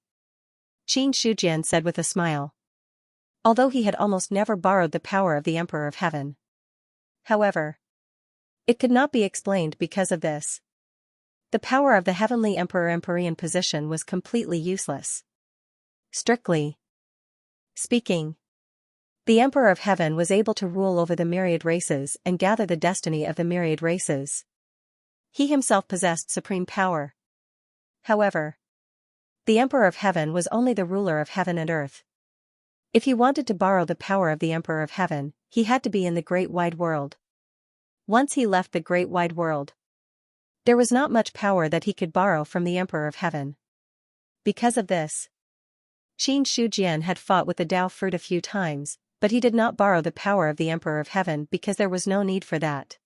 Xianxia said with a smile. Although he had almost never borrowed the power of the Emperor of Heaven. However, it could not be explained because of this. The power of the heavenly Emperor-Empyrean position was completely useless. Strictly speaking, the Emperor of Heaven was able to rule over the myriad races and gather the destiny of the myriad races. He himself possessed supreme power. However, the Emperor of Heaven was only the ruler of heaven and earth. If he wanted to borrow the power of the Emperor of Heaven, he had to be in the great wide world. Once he left the great wide world, there was not much power that he could borrow from the Emperor of Heaven. Because of this, Xianxia had fought with the Tao fruit a few times, but he did not borrow the power of the Emperor of Heaven because there was no need for that.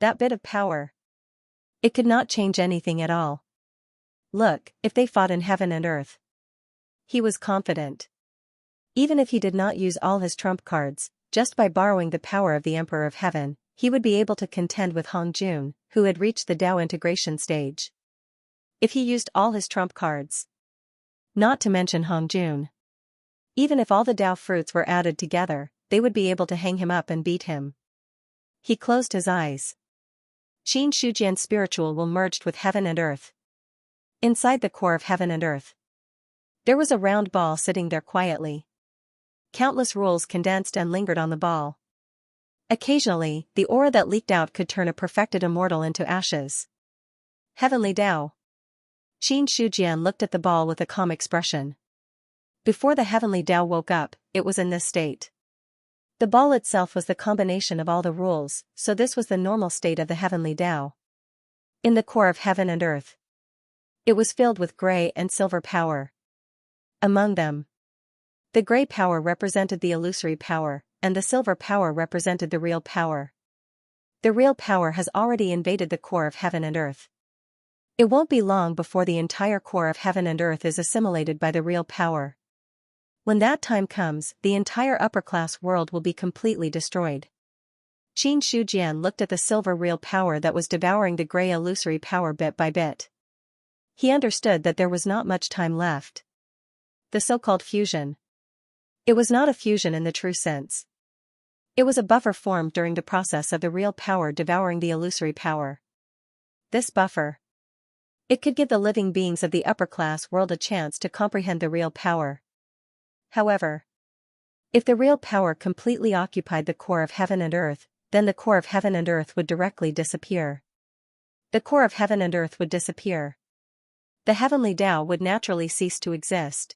That bit of power, it could not change anything at all. Look, if they fought in heaven and earth. He was confident. Even if he did not use all his trump cards, just by borrowing the power of the Emperor of Heaven, he would be able to contend with Hongjun, who had reached the Tao integration stage. If he used all his trump cards. Not to mention Hongjun. Even if all the Tao fruits were added together, they would be able to hang him up and beat him. He closed his eyes. Xianxujian's spiritual will merged with heaven and earth. Inside the core of heaven and earth, there was a round ball sitting there quietly. Countless rules condensed and lingered on the ball. Occasionally, the aura that leaked out could turn a perfected immortal into ashes. Heavenly Tao. Xianxujian looked at the ball with a calm expression. Before the heavenly Tao woke up, it was in this state. The ball itself was the combination of all the rules, so this was the normal state of the heavenly Tao. In the core of heaven and earth, it was filled with gray and silver power. Among them, the gray power represented the illusory power, and the silver power represented the real power. The real power has already invaded the core of heaven and earth. It won't be long before the entire core of heaven and earth is assimilated by the real power. When that time comes, the entire upper-class world will be completely destroyed. Xianxujian looked at the silver real power that was devouring the gray illusory power bit by bit. He understood that there was not much time left. The so-called fusion. It was not a fusion in the true sense. It was a buffer formed during the process of the real power devouring the illusory power. This buffer, it could give the living beings of the upper-class world a chance to comprehend the real power. However, if the real power completely occupied the core of heaven and earth, then the core of heaven and earth would directly disappear. The core of heaven and earth would disappear. The heavenly Tao would naturally cease to exist.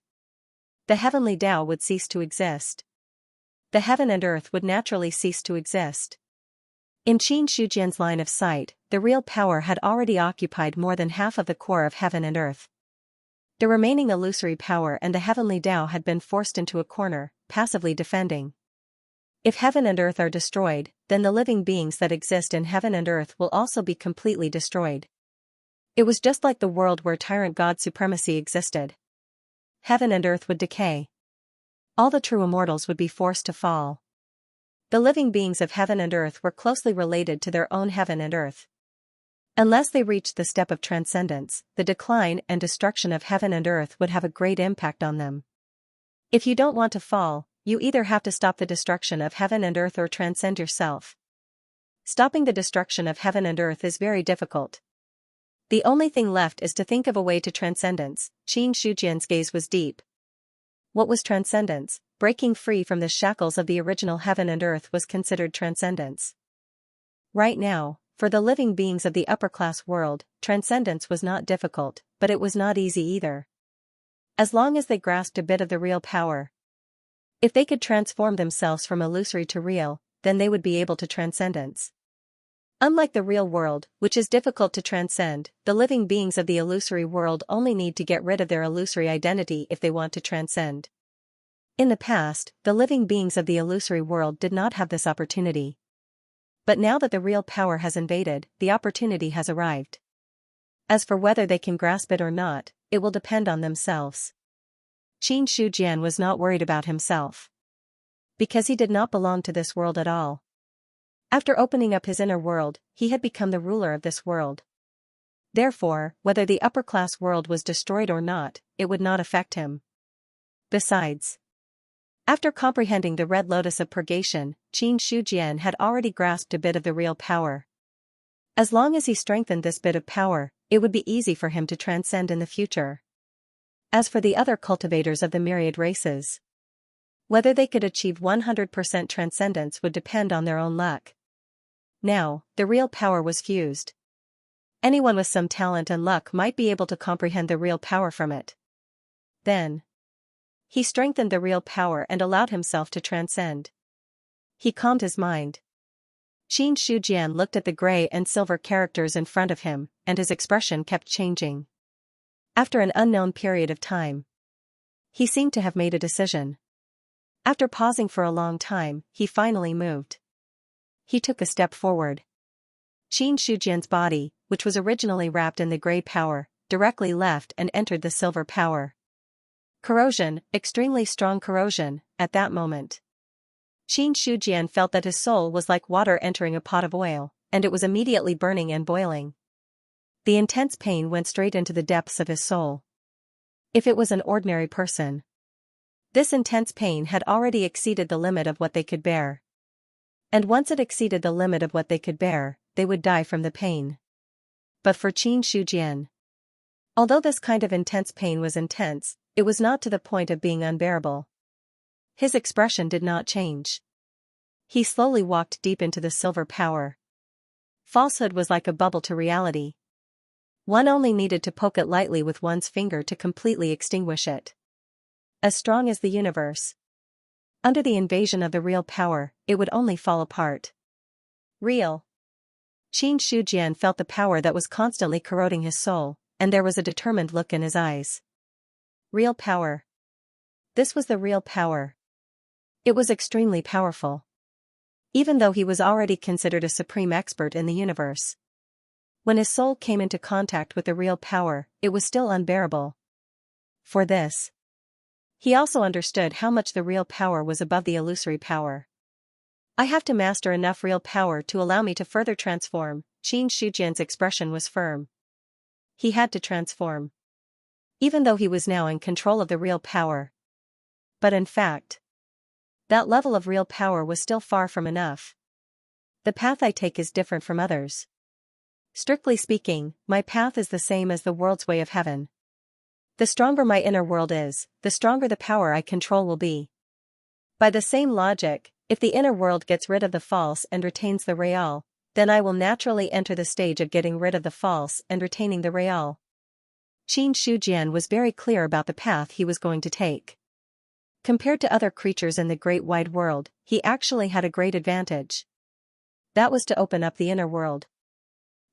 The heavenly Tao would cease to exist. The heaven and earth would naturally cease to exist. In Xianxujian's line of sight, the real power had already occupied more than half of the core of heaven and earth. The remaining illusory power and the heavenly Tao had been forced into a corner, passively defending. If heaven and earth are destroyed, then the living beings that exist in heaven and earth will also be completely destroyed. It was just like the world where tyrant god supremacy existed. Heaven and earth would decay. All the true immortals would be forced to fall. The living beings of heaven and earth were closely related to their own heaven and earth. Unless they reached the step of transcendence, the decline and destruction of heaven and earth would have a great impact on them. If you don't want to fall, you either have to stop the destruction of heaven and earth or transcend yourself. Stopping the destruction of heaven and earth is very difficult. The only thing left is to think of a way to transcendence. Xianxujian's gaze was deep. What was transcendence? Breaking free from the shackles of the original heaven and earth was considered transcendence. Right now, for the living beings of the upper-class world, transcendence was not difficult, but it was not easy either. As long as they grasped a bit of the real power. If they could transform themselves from illusory to real, then they would be able to transcendence. Unlike the real world, which is difficult to transcend, the living beings of the illusory world only need to get rid of their illusory identity if they want to transcend. In the past, the living beings of the illusory world did not have this opportunity. But now that the real power has invaded, the opportunity has arrived. As for whether they can grasp it or not, it will depend on themselves. Qin Shujian was not worried about himself. Because he did not belong to this world at all. After opening up his inner world, he had become the ruler of this world. Therefore, whether the upper-class world was destroyed or not, it would not affect him. Besides, after comprehending the Red Lotus of Purgation, Qin Shujian had already grasped a bit of the real power. As long as he strengthened this bit of power, it would be easy for him to transcend in the future. As for the other cultivators of the myriad races, whether they could achieve 100% transcendence would depend on their own luck. Now, the real power was fused. Anyone with some talent and luck might be able to comprehend the real power from it. Then, he strengthened the real power and allowed himself to transcend. He calmed his mind. Qin Shujian looked at the gray and silver characters in front of him, and his expression kept changing. After an unknown period of time, he seemed to have made a decision. After pausing for a long time, he finally moved. He took a step forward. Qin Shujian's body, which was originally wrapped in the gray power, directly left and entered the silver power. Corrosion, extremely strong corrosion, at that moment. Qin Shujian felt that his soul was like water entering a pot of oil, and it was immediately burning and boiling. The intense pain went straight into the depths of his soul. If it was an ordinary person, this intense pain had already exceeded the limit of what they could bear. And once it exceeded the limit of what they could bear, they would die from the pain. But for Qin Shujian, although this kind of intense pain was intense, it was not to the point of being unbearable. His expression did not change. He slowly walked deep into the silver power. Falsehood was like a bubble to reality. One only needed to poke it lightly with one's finger to completely extinguish it. As strong as the universe. Under the invasion of the real power, it would only fall apart. Real. Qin Shujian felt the power that was constantly corroding his soul, and there was a determined look in his eyes. Real power. This was the real power. It was extremely powerful. Even though he was already considered a supreme expert in the universe. When his soul came into contact with the real power, it was still unbearable. For this, he also understood how much the real power was above the illusory power. I have to master enough real power to allow me to further transform. Qin Shujian's expression was firm. He had to transform. Even though he was now in control of the real power. But in fact, that level of real power was still far from enough. The path I take is different from others. Strictly speaking, my path is the same as the world's way of heaven. The stronger my inner world is, the stronger the power I control will be. By the same logic, if the inner world gets rid of the false and retains the real, then I will naturally enter the stage of getting rid of the false and retaining the real. Qin Shujian was very clear about the path he was going to take. Compared to other creatures in the great wide world, he actually had a great advantage. That was to open up the inner world.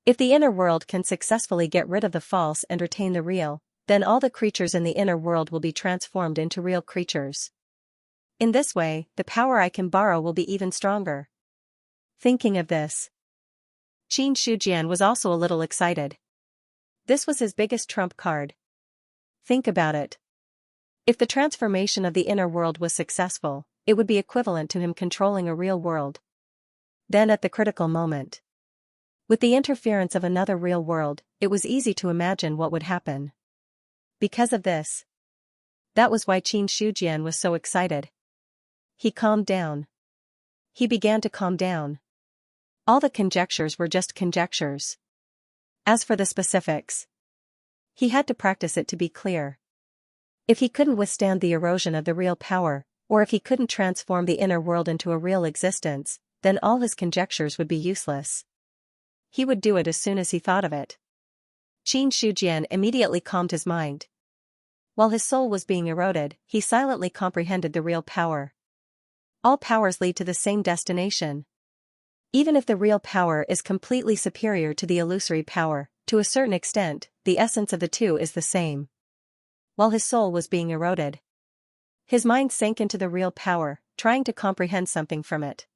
If the inner world can successfully get rid of the false and retain the real, then all the creatures in the inner world will be transformed into real creatures. In this way, the power I can borrow will be even stronger. Thinking of this, Qin Shujian was also a little excited. This was his biggest trump card. Think about it. If the transformation of the inner world was successful, it would be equivalent to him controlling a real world. Then at the critical moment, with the interference of another real world, it was easy to imagine what would happen. Because of this, that was why Qin Shujian was so excited. He calmed down. He began to calm down. All the conjectures were just conjectures. As for the specifics, he had to practice it to be clear. If he couldn't withstand the erosion of the real power, or if he couldn't transform the inner world into a real existence, then all his conjectures would be useless. He would do it as soon as he thought of it. Qin Shujian immediately calmed his mind. While his soul was being eroded, he silently comprehended the real power. All powers lead to the same destination. Even if the real power is completely superior to the illusory power, to a certain extent, the essence of the two is the same. While his soul was being eroded, his mind sank into the real power, trying to comprehend something from it.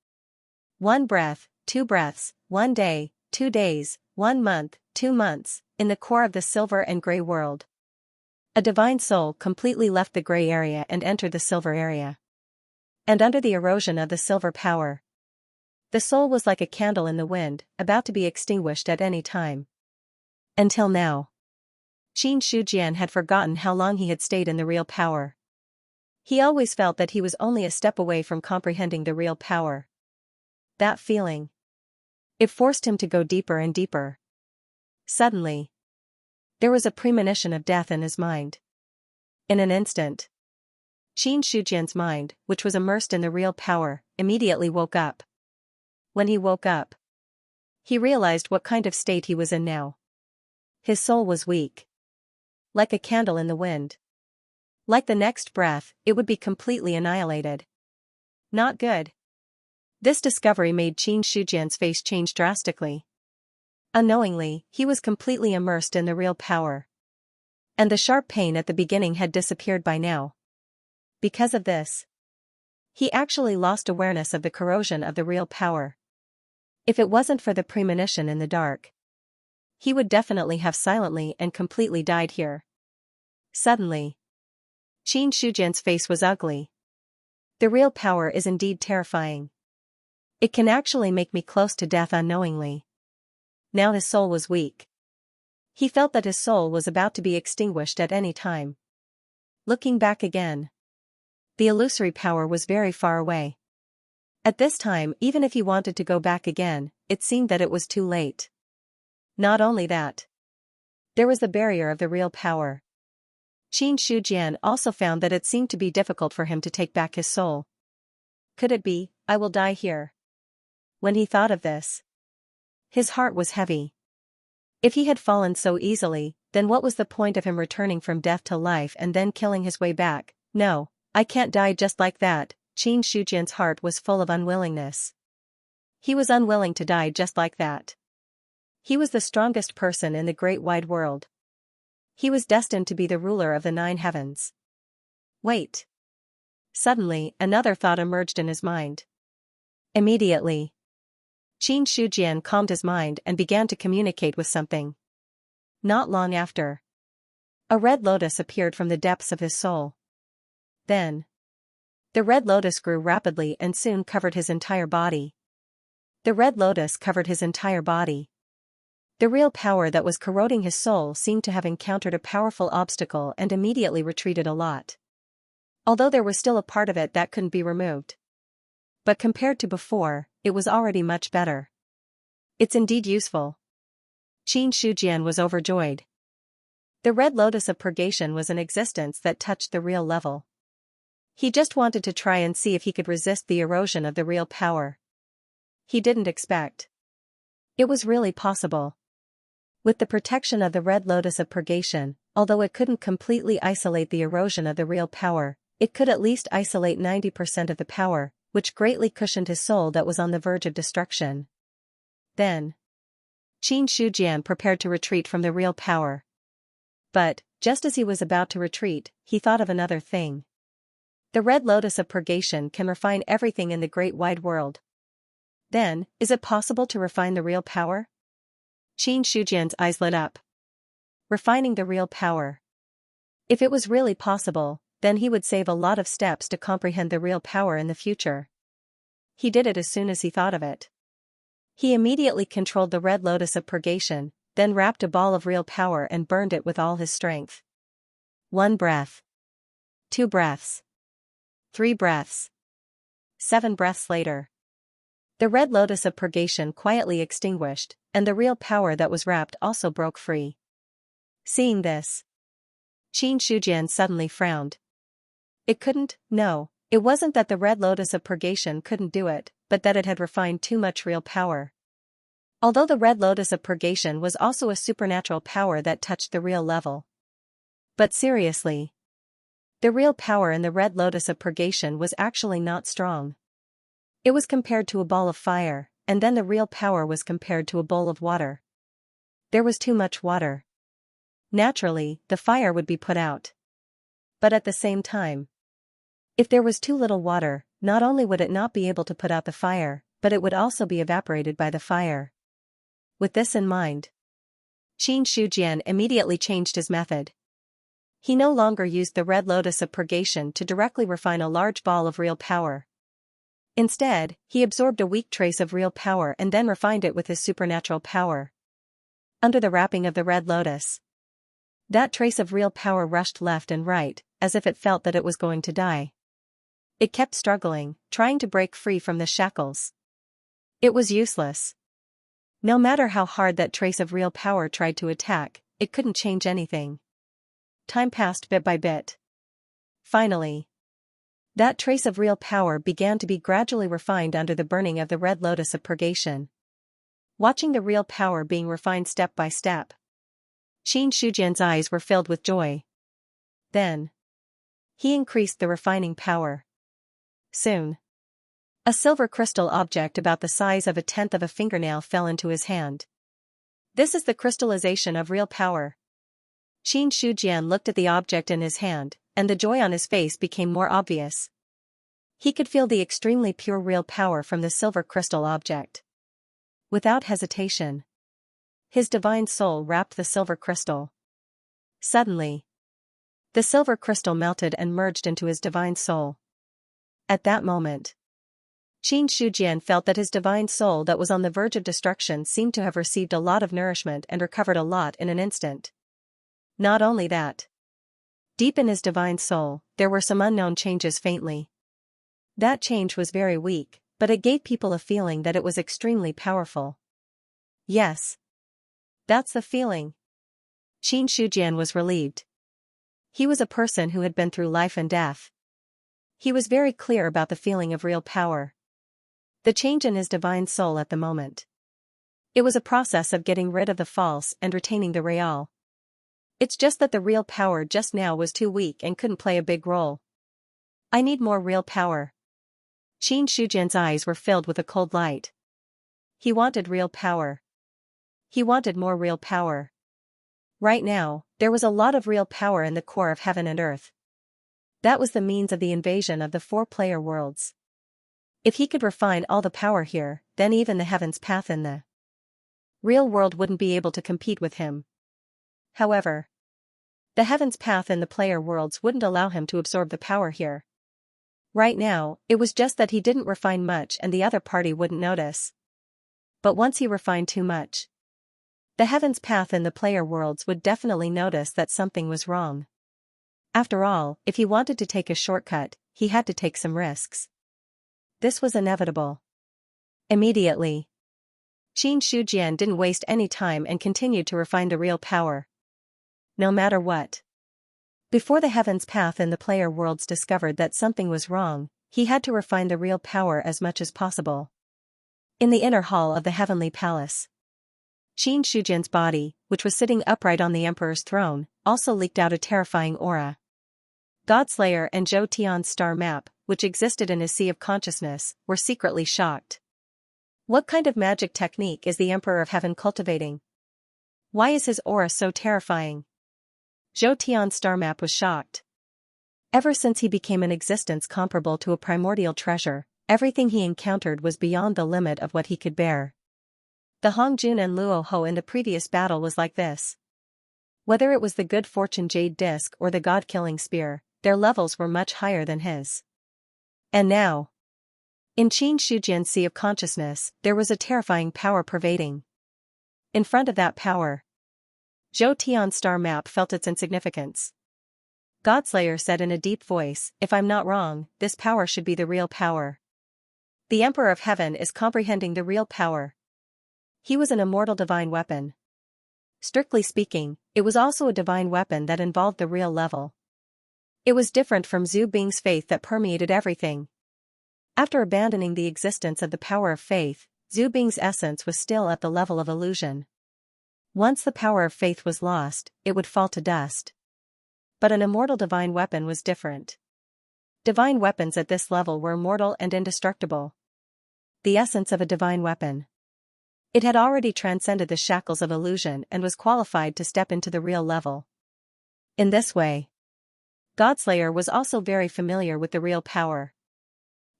1 breath, 2 breaths, 1 day, 2 days, 1 month, 2 months, in the core of the silver and gray world. A divine soul completely left the gray area and entered the silver area. And under the erosion of the silver power, the soul was like a candle in the wind, about to be extinguished at any time. Until now, Xianxia had forgotten how long he had stayed in the real power. He always felt that he was only a step away from comprehending the real power. That feeling, it forced him to go deeper and deeper. Suddenly, there was a premonition of death in his mind. In an instant, Xianxia's mind, which was immersed in the real power, immediately woke up. When he woke up, he realized what kind of state he was in now. His soul was weak, like a candle in the wind. Like the next breath, it would be completely annihilated. Not good. This discovery made Xianxia's face change drastically. Unknowingly, he was completely immersed in the real power. And the sharp pain at the beginning had disappeared by now. Because of this, he actually lost awareness of the corrosion of the real power. If it wasn't for the premonition in the dark, he would definitely have silently and completely died here. Suddenly, Xianxia's face was ugly. The real power is indeed terrifying. It can actually make me close to death unknowingly. Now his soul was weak. He felt that his soul was about to be extinguished at any time. Looking back again, the illusory power was very far away. At this time, even if he wanted to go back again, it seemed that it was too late. Not only that, there was the barrier of the real power. Xianxia also found that it seemed to be difficult for him to take back his soul. Could it be, I will die here? When he thought of this, his heart was heavy. If he had fallen so easily, then what was the point of him returning from death to life and then killing his way back? No, I can't die just like that. Xianxia's heart was full of unwillingness. He was unwilling to die just like that. He was the strongest person in the great wide world. He was destined to be the ruler of the 9 heavens. Wait. Suddenly, another thought emerged in his mind. Immediately, Xianxia calmed his mind and began to communicate with something. Not long after, a red lotus appeared from the depths of his soul. Then, the red lotus grew rapidly and soon covered his entire body. The red lotus covered his entire body. The real power that was corroding his soul seemed to have encountered a powerful obstacle and immediately retreated a lot. Although there was still a part of it that couldn't be removed. But compared to before, it was already much better. It's indeed useful. Xianxiajian was overjoyed. The red lotus of purgation was an existence that touched the real level. He just wanted to try and see if he could resist the erosion of the real power. He didn't expect it was really possible. With the protection of the red lotus of purgation, although it couldn't completely isolate the erosion of the real power, it could at least isolate 90% of the power, which greatly cushioned his soul that was on the verge of destruction. Then, Xianxiajian prepared to retreat from the real power. But, just as he was about to retreat, he thought of another thing. The red lotus of purgation can refine everything in the great wide world. Then, is it possible to refine the real power? Xianxiajian's eyes lit up. Refining the real power. If it was really possible, then he would save a lot of steps to comprehend the real power in the future. He did it as soon as he thought of it. He immediately controlled the red lotus of purgation, then wrapped a ball of real power and burned it with all his strength. 1 breath. 2 breaths. 3 breaths. 7 breaths later, the red lotus of purgation quietly extinguished, and the real power that was wrapped also broke free. Seeing this, Xianxiajian suddenly frowned. It couldn't, no, it wasn't that the red lotus of purgation couldn't do it, but that it had refined too much real power. Although the red lotus of purgation was also a supernatural power that touched the real level. But seriously, the real power in the red lotus of purgation was actually not strong. It was compared to a ball of fire, and then the real power was compared to a bowl of water. There was too much water. Naturally, the fire would be put out. But at the same time, if there was too little water, not only would it not be able to put out the fire, but it would also be evaporated by the fire. With this in mind, Xianxia immediately changed his method. He no longer used the red lotus of purgation to directly refine a large ball of real power. Instead, he absorbed a weak trace of real power and then refined it with his supernatural power. Under the wrapping of the red lotus, that trace of real power rushed left and right, as if it felt that it was going to die. It kept struggling, trying to break free from the shackles. It was useless. No matter how hard that trace of real power tried to attack, it couldn't change anything. Time passed bit by bit. Finally, that trace of real power began to be gradually refined under the burning of the red lotus of purgation. Watching the real power being refined step by step, Xianxia's eyes were filled with joy. Then, he increased the refining power. Soon, a silver crystal object about the size of a tenth of a fingernail fell into his hand. This is the crystallization of real power. Xianxia looked at the object in his hand, and the joy on his face became more obvious. He could feel the extremely pure real power from the silver crystal object. Without hesitation, his divine soul wrapped the silver crystal. Suddenly, the silver crystal melted and merged into his divine soul. At that moment, Xianxia felt that his divine soul that was on the verge of destruction seemed to have received a lot of nourishment and recovered a lot in an instant. Not only that, deep in his divine soul, there were some unknown changes faintly. That change was very weak, but it gave people a feeling that it was extremely powerful. Yes, that's the feeling. Xianxia was relieved. He was a person who had been through life and death. He was very clear about the feeling of real power. The change in his divine soul at the moment. It was a process of getting rid of the false and retaining the real. It's just that the real power just now was too weak and couldn't play a big role. I need more real power. Xianxia's eyes were filled with a cold light. He wanted real power. He wanted more real power. Right now, there was a lot of real power in the core of heaven and earth. That was the means of the invasion of the 4-player worlds. If he could refine all the power here, then even the heaven's path in the real world wouldn't be able to compete with him. However, the heaven's path in the player worlds wouldn't allow him to absorb the power here. Right now, it was just that he didn't refine much and the other party wouldn't notice. But once he refined too much, the heaven's path in the player worlds would definitely notice that something was wrong. After all, if he wanted to take a shortcut, he had to take some risks. This was inevitable. Immediately, Xianxia didn't waste any time and continued to refine the real power. No matter what. Before the heaven's path in the player worlds discovered that something was wrong, he had to refine the real power as much as possible. In the inner hall of the heavenly palace, Xianxia's body, which was sitting upright on the emperor's throne, also leaked out a terrifying aura. Godslayer and Zhou Tian's star map, which existed in his sea of consciousness, were secretly shocked. What kind of magic technique is the Emperor of Heaven cultivating? Why is his aura so terrifying? Zhou Tian's star map was shocked. Ever since he became an existence comparable to a primordial treasure, everything he encountered was beyond the limit of what he could bear. The Hongjun and Luo Ho in the previous battle was like this. Whether it was the good fortune jade disc or the god-killing spear, their levels were much higher than his. And now, in Xianxia's sea of consciousness, there was a terrifying power pervading. In front of that power, Zhou Tian's star map felt its insignificance. Godslayer said in a deep voice, "If I'm not wrong, this power should be the real power. The Emperor of Heaven is comprehending the real power." He was an immortal divine weapon. Strictly speaking, it was also a divine weapon that involved the real level. It was different from Zhu Bing's faith that permeated everything. After abandoning the existence of the power of faith, Zhu Bing's essence was still at the level of illusion. Once the power of faith was lost, it would fall to dust. But an immortal divine weapon was different. Divine weapons at this level were immortal and indestructible. The essence of a divine weapon. It had already transcended the shackles of illusion and was qualified to step into the real level. In this way, Godslayer was also very familiar with the real power.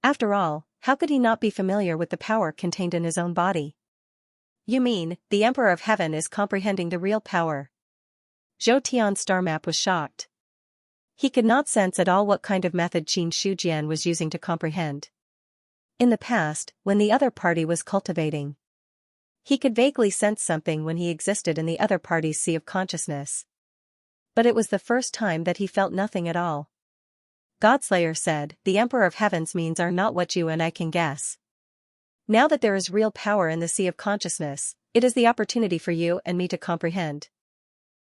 After all, How could he not be familiar with the power contained in his own body? You mean, the Emperor of Heaven is comprehending the real power? Zhou Tian's star map was shocked. He could not sense at all what kind of method Qin Shujian was using to comprehend. In the past, when the other party was cultivating, he could vaguely sense something when he existed in the other party's sea of consciousness. But it was the first time that he felt nothing at all. Godslayer said, the Emperor of Heaven's means are not what you and I can guess. Now that there is real power in the sea of consciousness, it is the opportunity for you and me to comprehend.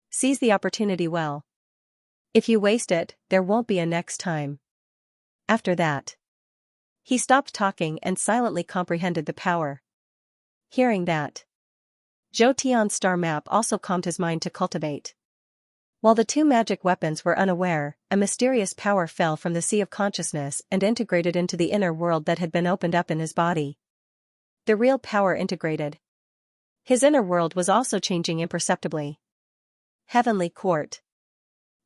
Seize the opportunity well. If you waste it, there won't be a next time. After that, he stopped talking and silently comprehended the power. Hearing that, Zhou Tian's star map also calmed his mind to cultivate. While the two magic weapons were unaware, a mysterious power fell from the sea of consciousness and integrated into the inner world that had been opened up in his body. The real power integrated. His inner world was also changing imperceptibly. Heavenly Court.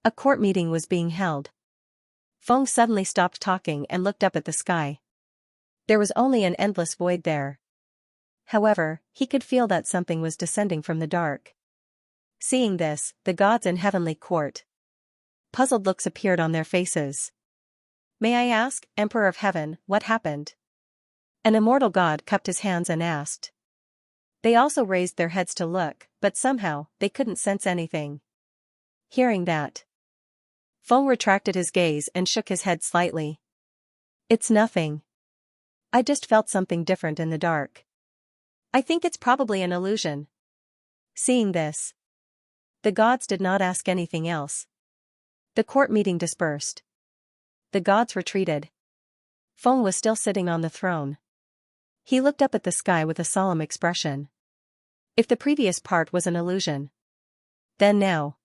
A court meeting was being held. Feng suddenly stopped talking and looked up at the sky. There was only an endless void there. However, he could feel that something was descending from the dark. Seeing this, the gods in Heavenly Court. Puzzled looks appeared on their faces. May I ask, Emperor of Heaven, what happened? An immortal god cupped his hands and asked. They also raised their heads to look, but somehow, they couldn't sense anything. Hearing that, Feng retracted his gaze and shook his head slightly. It's nothing. I just felt something different in the dark. I think it's probably an illusion. Seeing this, the gods did not ask anything else. The court meeting dispersed. The gods retreated. Feng was still sitting on the throne. He looked up at the sky with a solemn expression. If the previous part was an illusion, then now.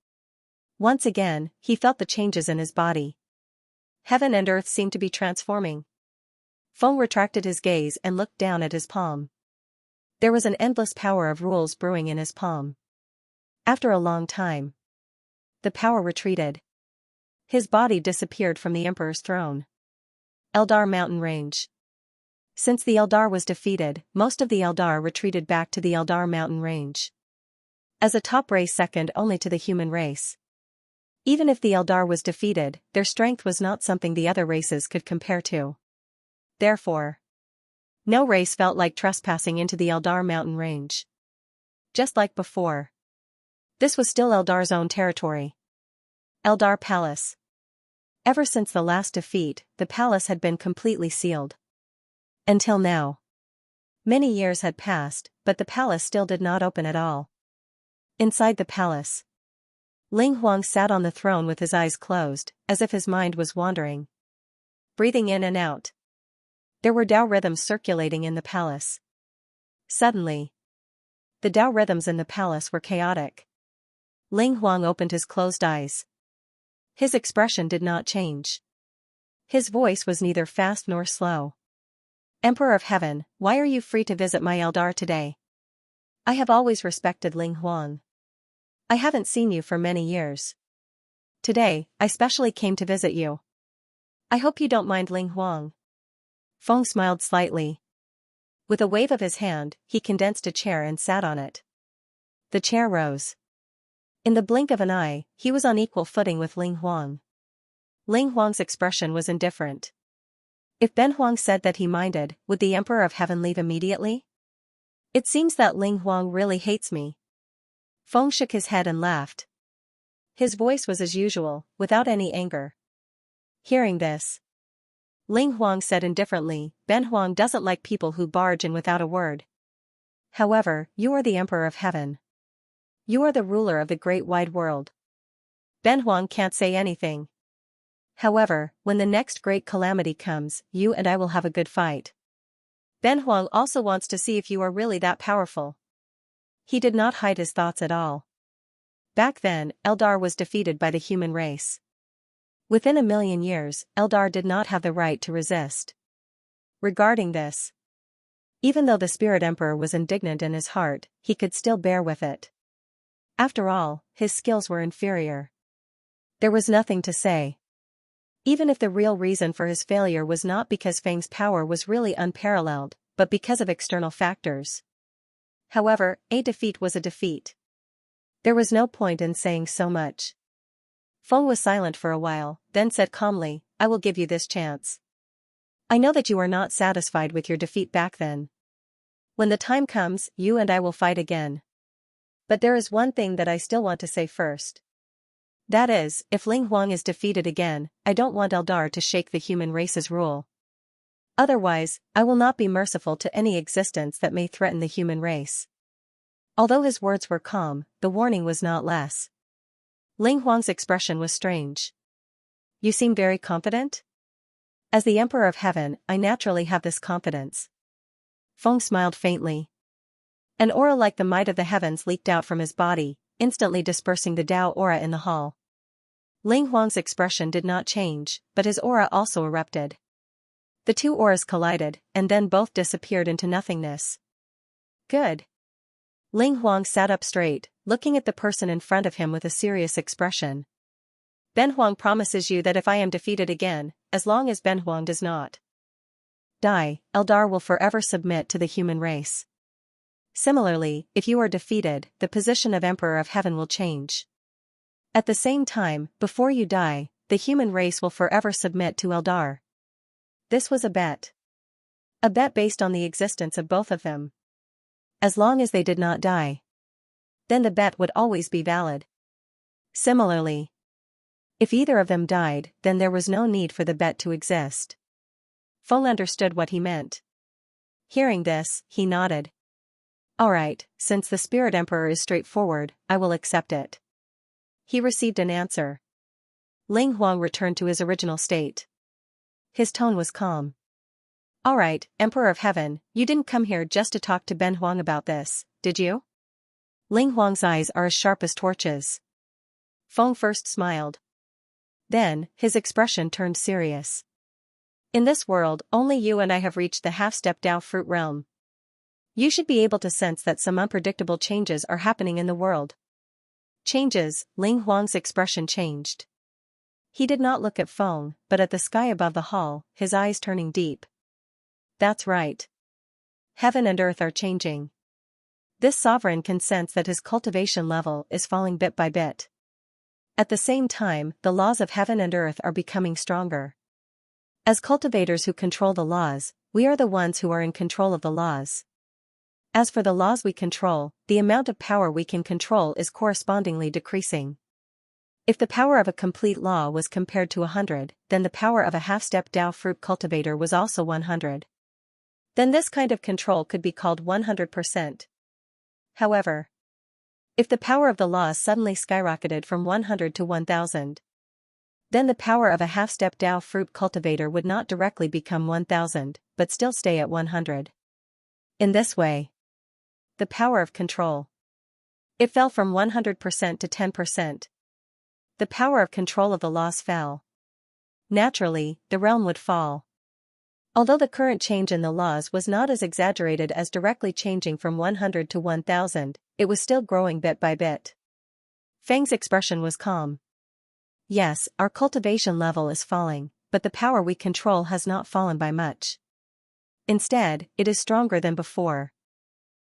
Once again, he felt the changes in his body. Heaven and earth seemed to be transforming. Feng retracted his gaze and looked down at his palm. There was an endless power of rules brewing in his palm. After a long time, the power retreated. His body disappeared from the Emperor's throne. Eldar Mountain Range. Since the Eldar was defeated, most of the Eldar retreated back to the Eldar Mountain Range. As a top race second only to the human race. Even if the Eldar was defeated, their strength was not something the other races could compare to. Therefore, no race felt like trespassing into the Eldar Mountain Range. Just like before, this was still Eldar's own territory. Eldar Palace. Ever since the last defeat, the palace had been completely sealed. Until now. Many years had passed, but the palace still did not open at all. Inside the palace, Ling Huang sat on the throne with his eyes closed, as if his mind was wandering. Breathing in and out. There were Tao rhythms circulating in the palace. Suddenly, the Tao rhythms in the palace were chaotic. Ling Huang opened his closed eyes. His expression did not change. His voice was neither fast nor slow. Emperor of Heaven, why are you free to visit my Eldar today? I have always respected Ling Huang. I haven't seen you for many years. Today, I specially came to visit you. I hope you don't mind, Ling Huang. Feng smiled slightly. With a wave of his hand, he condensed a chair and sat on it. The chair rose. In the blink of an eye, he was on equal footing with Ling Huang. Ling Huang's expression was indifferent. If Ben Huang said that he minded, would the Emperor of Heaven leave immediately? It seems that Ling Huang really hates me. Feng shook his head and laughed. His voice was as usual, without any anger. Hearing this, Ling Huang said indifferently, Ben Huang doesn't like people who barge in without a word. However, you are the Emperor of Heaven. You are the ruler of the great wide world. Ben Huang can't say anything. However, when the next great calamity comes, you and I will have a good fight. Ben Huang also wants to see if you are really that powerful. He did not hide his thoughts at all. Back then, Eldar was defeated by the human race. Within 1,000,000 years, Eldar did not have the right to resist. Regarding this, even though the Spirit Emperor was indignant in his heart, he could still bear with it. After all, his skills were inferior. There was nothing to say. Even if the real reason for his failure was not because Feng's power was really unparalleled, but because of external factors. However, a defeat was a defeat. There was no point in saying so much. Feng was silent for a while, then said calmly, "I will give you this chance. I know that you are not satisfied with your defeat back then. When the time comes, you and I will fight again. But there is one thing that I still want to say first. That is, if Ling Huang is defeated again, I don't want Eldar to shake the human race's rule. Otherwise, I will not be merciful to any existence that may threaten the human race." Although his words were calm, the warning was not less. Ling Huang's expression was strange. "You seem very confident?" "As the Emperor of Heaven, I naturally have this confidence." Feng smiled faintly. An aura like the might of the heavens leaked out from his body, instantly dispersing the Dao aura in the hall. Ling Huang's expression did not change, but his aura also erupted. The two auras collided, and then both disappeared into nothingness. "Good." Ling Huang sat up straight, looking at the person in front of him with a serious expression. "Ben Huang promises you that if I am defeated again, as long as Ben Huang does not die, Eldar will forever submit to the human race. Similarly, if you are defeated, the position of Emperor of Heaven will change. At the same time, before you die, the human race will forever submit to Eldar." This was a bet. A bet based on the existence of both of them. As long as they did not die, then the bet would always be valid. Similarly, if either of them died, then there was no need for the bet to exist. Feng understood what he meant. Hearing this, he nodded. "All right, since the Spirit Emperor is straightforward, I will accept it." He received an answer. Ling Huang returned to his original state. His tone was calm. "All right, Emperor of Heaven, you didn't come here just to talk to Ben Huang about this, did you?" Ling Huang's eyes are as sharp as torches. Feng first smiled. Then, his expression turned serious. "In this world, only you and I have reached the half-step Dao fruit realm. You should be able to sense that some unpredictable changes are happening in the world." Changes. Ling Huang's expression changed. He did not look at Feng, but at the sky above the hall, his eyes turning deep. "That's right. Heaven and earth are changing." This sovereign can sense that his cultivation level is falling bit by bit. At the same time, the laws of heaven and earth are becoming stronger. As cultivators who control the laws, we are the ones who are in control of the laws. As for the laws we control, the amount of power we can control is correspondingly decreasing. If the power of a complete law was compared to 100, then the power of a half-step Dao fruit cultivator was also 100. Then this kind of control could be called 100%. However, if the power of the laws suddenly skyrocketed from 100 to 1000, then the power of a half-step Dao fruit cultivator would not directly become 1000, but still stay at 100. In this way, the power of control, it fell from 100% to 10%. The power of control of the laws fell. Naturally, the realm would fall. Although the current change in the laws was not as exaggerated as directly changing from 100 to 1000, it was still growing bit by bit. Feng's expression was calm. "Yes, our cultivation level is falling, but the power we control has not fallen by much. Instead, it is stronger than before.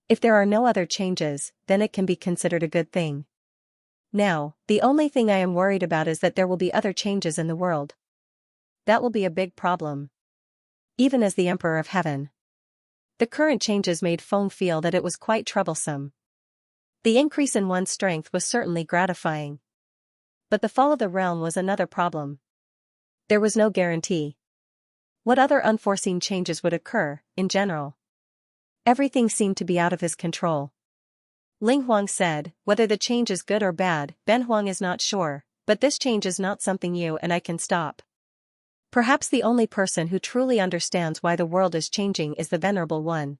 If there are no other changes, then it can be considered a good thing. Now, the only thing I am worried about is that there will be other changes in the world. That will be a big problem. Even as the Emperor of Heaven, the current changes made Feng feel that it was quite troublesome. The increase in one's strength was certainly gratifying. But the fall of the realm was another problem. There was no guarantee. What other unforeseen changes would occur, in general? Everything seemed to be out of his control. Ling Huang said, "Whether the change is good or bad, Ben Huang is not sure, but this change is not something you and I can stop. Perhaps the only person who truly understands why the world is changing is the Venerable One.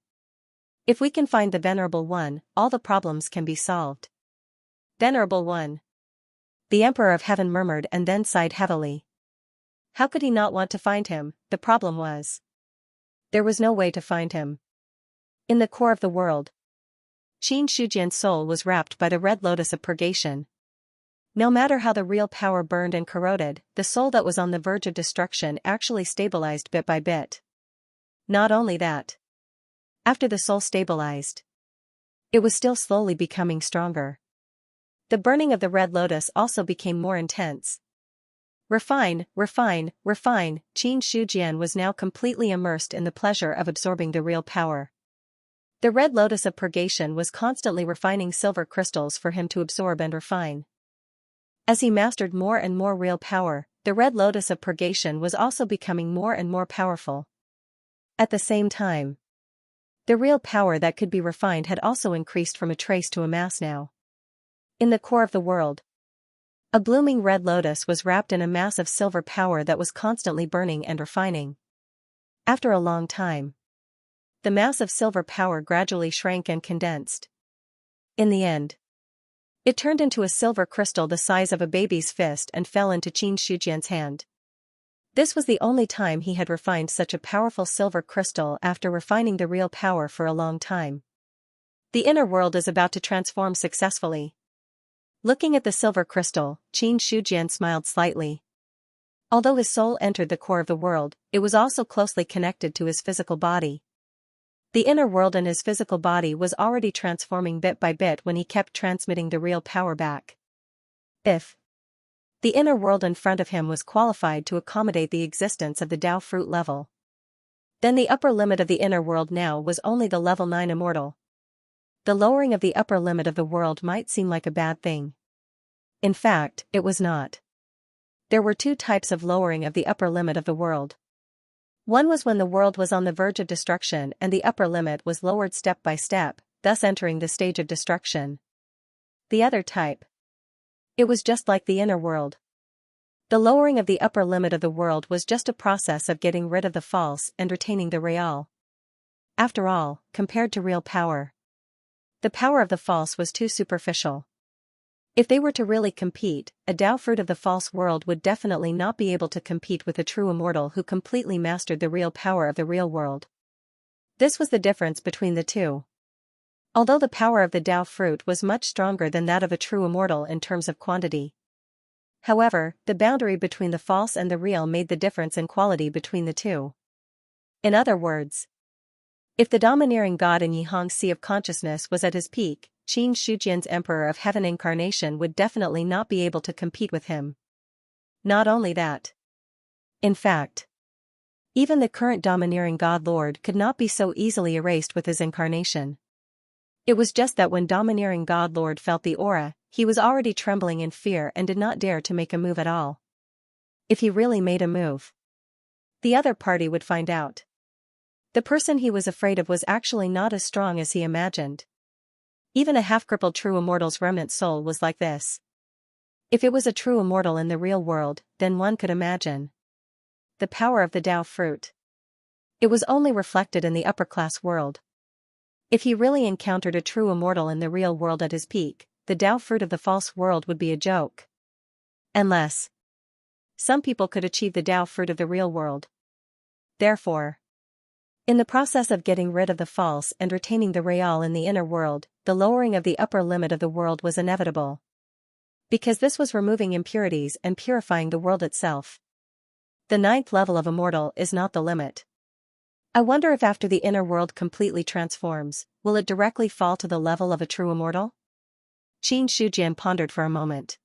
If we can find the Venerable One, all the problems can be solved." Venerable One. The Emperor of Heaven murmured and then sighed heavily. How could he not want to find him? The problem was, there was no way to find him. In the core of the world, Qin Shujian's soul was wrapped by the red lotus of purgation. No matter how the real power burned and corroded, the soul that was on the verge of destruction actually stabilized bit by bit. Not only that. After the soul stabilized, it was still slowly becoming stronger. The burning of the red lotus also became more intense. Refine, refine, refine, Qin Shujian was now completely immersed in the pleasure of absorbing the real power. The red lotus of purgation was constantly refining silver crystals for him to absorb and refine. As he mastered more and more real power, the red lotus of purgation was also becoming more and more powerful. At the same time, the real power that could be refined had also increased from a trace to a mass now. In the core of the world, a blooming red lotus was wrapped in a mass of silver power that was constantly burning and refining. After a long time, the mass of silver power gradually shrank and condensed. In the end, it turned into a silver crystal the size of a baby's fist and fell into Qin Shujian's hand. This was the only time he had refined such a powerful silver crystal after refining the real power for a long time. The inner world is about to transform successfully. Looking at the silver crystal, Qin Shujian smiled slightly. Although his soul entered the core of the world, it was also closely connected to his physical body. The inner world and his physical body was already transforming bit by bit when he kept transmitting the real power back. If the inner world in front of him was qualified to accommodate the existence of the Tao fruit level, then the upper limit of the inner world now was only the level 9 immortal. The lowering of the upper limit of the world might seem like a bad thing. In fact, it was not. There were two types of lowering of the upper limit of the world. One was when the world was on the verge of destruction and the upper limit was lowered step by step, thus entering the stage of destruction. The other type. It was just like the inner world. The lowering of the upper limit of the world was just a process of getting rid of the false and retaining the real. After all, compared to real power, the power of the false was too superficial. If they were to really compete, a Tao fruit of the false world would definitely not be able to compete with a true immortal who completely mastered the real power of the real world. This was the difference between the two. Although the power of the Tao fruit was much stronger than that of a true immortal in terms of quantity. However, the boundary between the false and the real made the difference in quality between the two. In other words, if the domineering god in Yihang's sea of consciousness was at his peak, Qin Shujian's Emperor of Heaven incarnation would definitely not be able to compete with him. Not only that. In fact, even the current domineering god lord could not be so easily erased with his incarnation. It was just that when domineering god lord felt the aura, he was already trembling in fear and did not dare to make a move at all. If he really made a move, the other party would find out. The person he was afraid of was actually not as strong as he imagined. Even a half-crippled true immortal's remnant soul was like this. If it was a true immortal in the real world, then one could imagine the power of the Tao fruit. It was only reflected in the upper-class world. If he really encountered a true immortal in the real world at his peak, the Tao fruit of the false world would be a joke. Unless some people could achieve the Tao fruit of the real world. Therefore, in the process of getting rid of the false and retaining the real in the inner world, the lowering of the upper limit of the world was inevitable. Because this was removing impurities and purifying the world itself. The 9th level of immortal is not the limit. I wonder if after the inner world completely transforms, will it directly fall to the level of a true immortal? Qin Shujian pondered for a moment.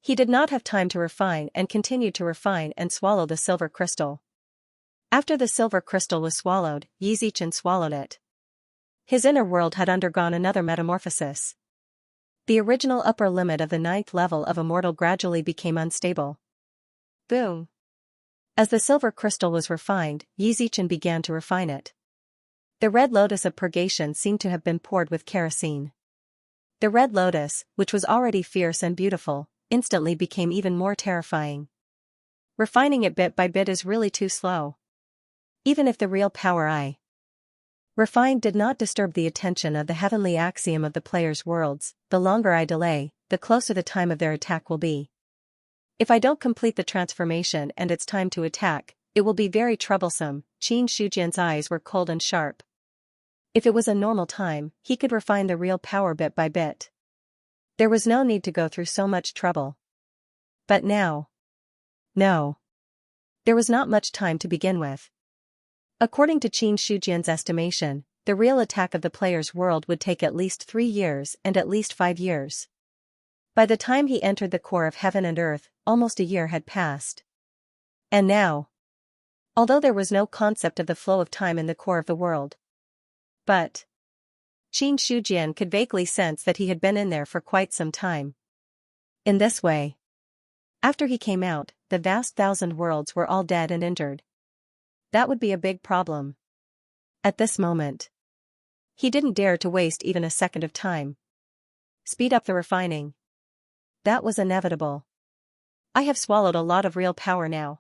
He did not have time to refine and continued to refine and swallow the silver crystal. After the silver crystal was swallowed, Xianxia swallowed it. His inner world had undergone another metamorphosis. The original upper limit of the 9th level of immortal gradually became unstable. Boom! As the silver crystal was refined, Xianxia began to refine it. The red lotus of purgation seemed to have been poured with kerosene. The red lotus, which was already fierce and beautiful, instantly became even more terrifying. Refining it bit by bit is really too slow. Even if the real power I refined did not disturb the attention of the heavenly axiom of the player's worlds, the longer I delay, the closer the time of their attack will be. If I don't complete the transformation and it's time to attack, it will be very troublesome. Qin Shujian's eyes were cold and sharp. If it was a normal time, he could refine the real power bit by bit. There was no need to go through so much trouble. But now. No. There was not much time to begin with. According to Qin Shujian's estimation, the real attack of the player's world would take at least 3 years and at least 5 years. By the time he entered the core of heaven and earth, almost a year had passed. And now. Although there was no concept of the flow of time in the core of the world. But Qin Shujian could vaguely sense that he had been in there for quite some time. In this way, after he came out, the vast 1,000 worlds were all dead and injured. That would be a big problem. At this moment, he didn't dare to waste even a second of time. Speed up the refining. That was inevitable. I have swallowed a lot of real power now.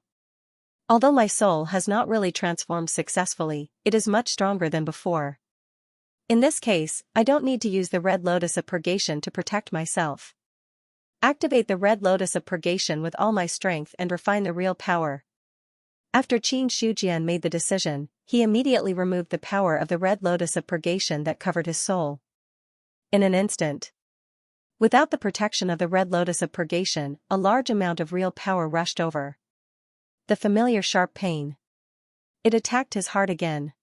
Although my soul has not really transformed successfully, it is much stronger than before. In this case, I don't need to use the Red Lotus of Purgation to protect myself. Activate the Red Lotus of Purgation with all my strength and refine the real power. After Qin Shujian made the decision, he immediately removed the power of the Red Lotus of Purgation that covered his soul. In an instant. Without the protection of the Red Lotus of Purgation, a large amount of real power rushed over. The familiar sharp pain. It attacked his heart again.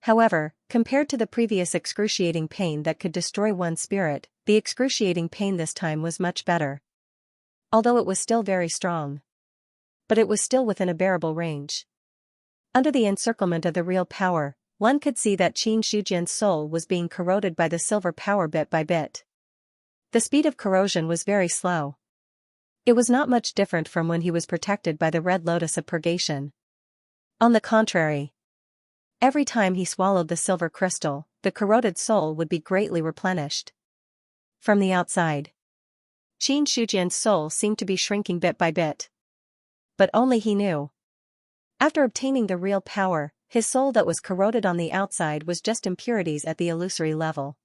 However, compared to the previous excruciating pain that could destroy one's spirit, the excruciating pain this time was much better. Although it was still very strong. But it was still within a bearable range. Under the encirclement of the real power, one could see that Qin Shujian's soul was being corroded by the silver power bit by bit. The speed of corrosion was very slow. It was not much different from when he was protected by the Red Lotus of Purgation. On the contrary, every time he swallowed the silver crystal, the corroded soul would be greatly replenished. From the outside, Qin Shujian's soul seemed to be shrinking bit by bit. But only he knew. After obtaining the real power, his soul that was corroded on the outside was just impurities at the illusory level.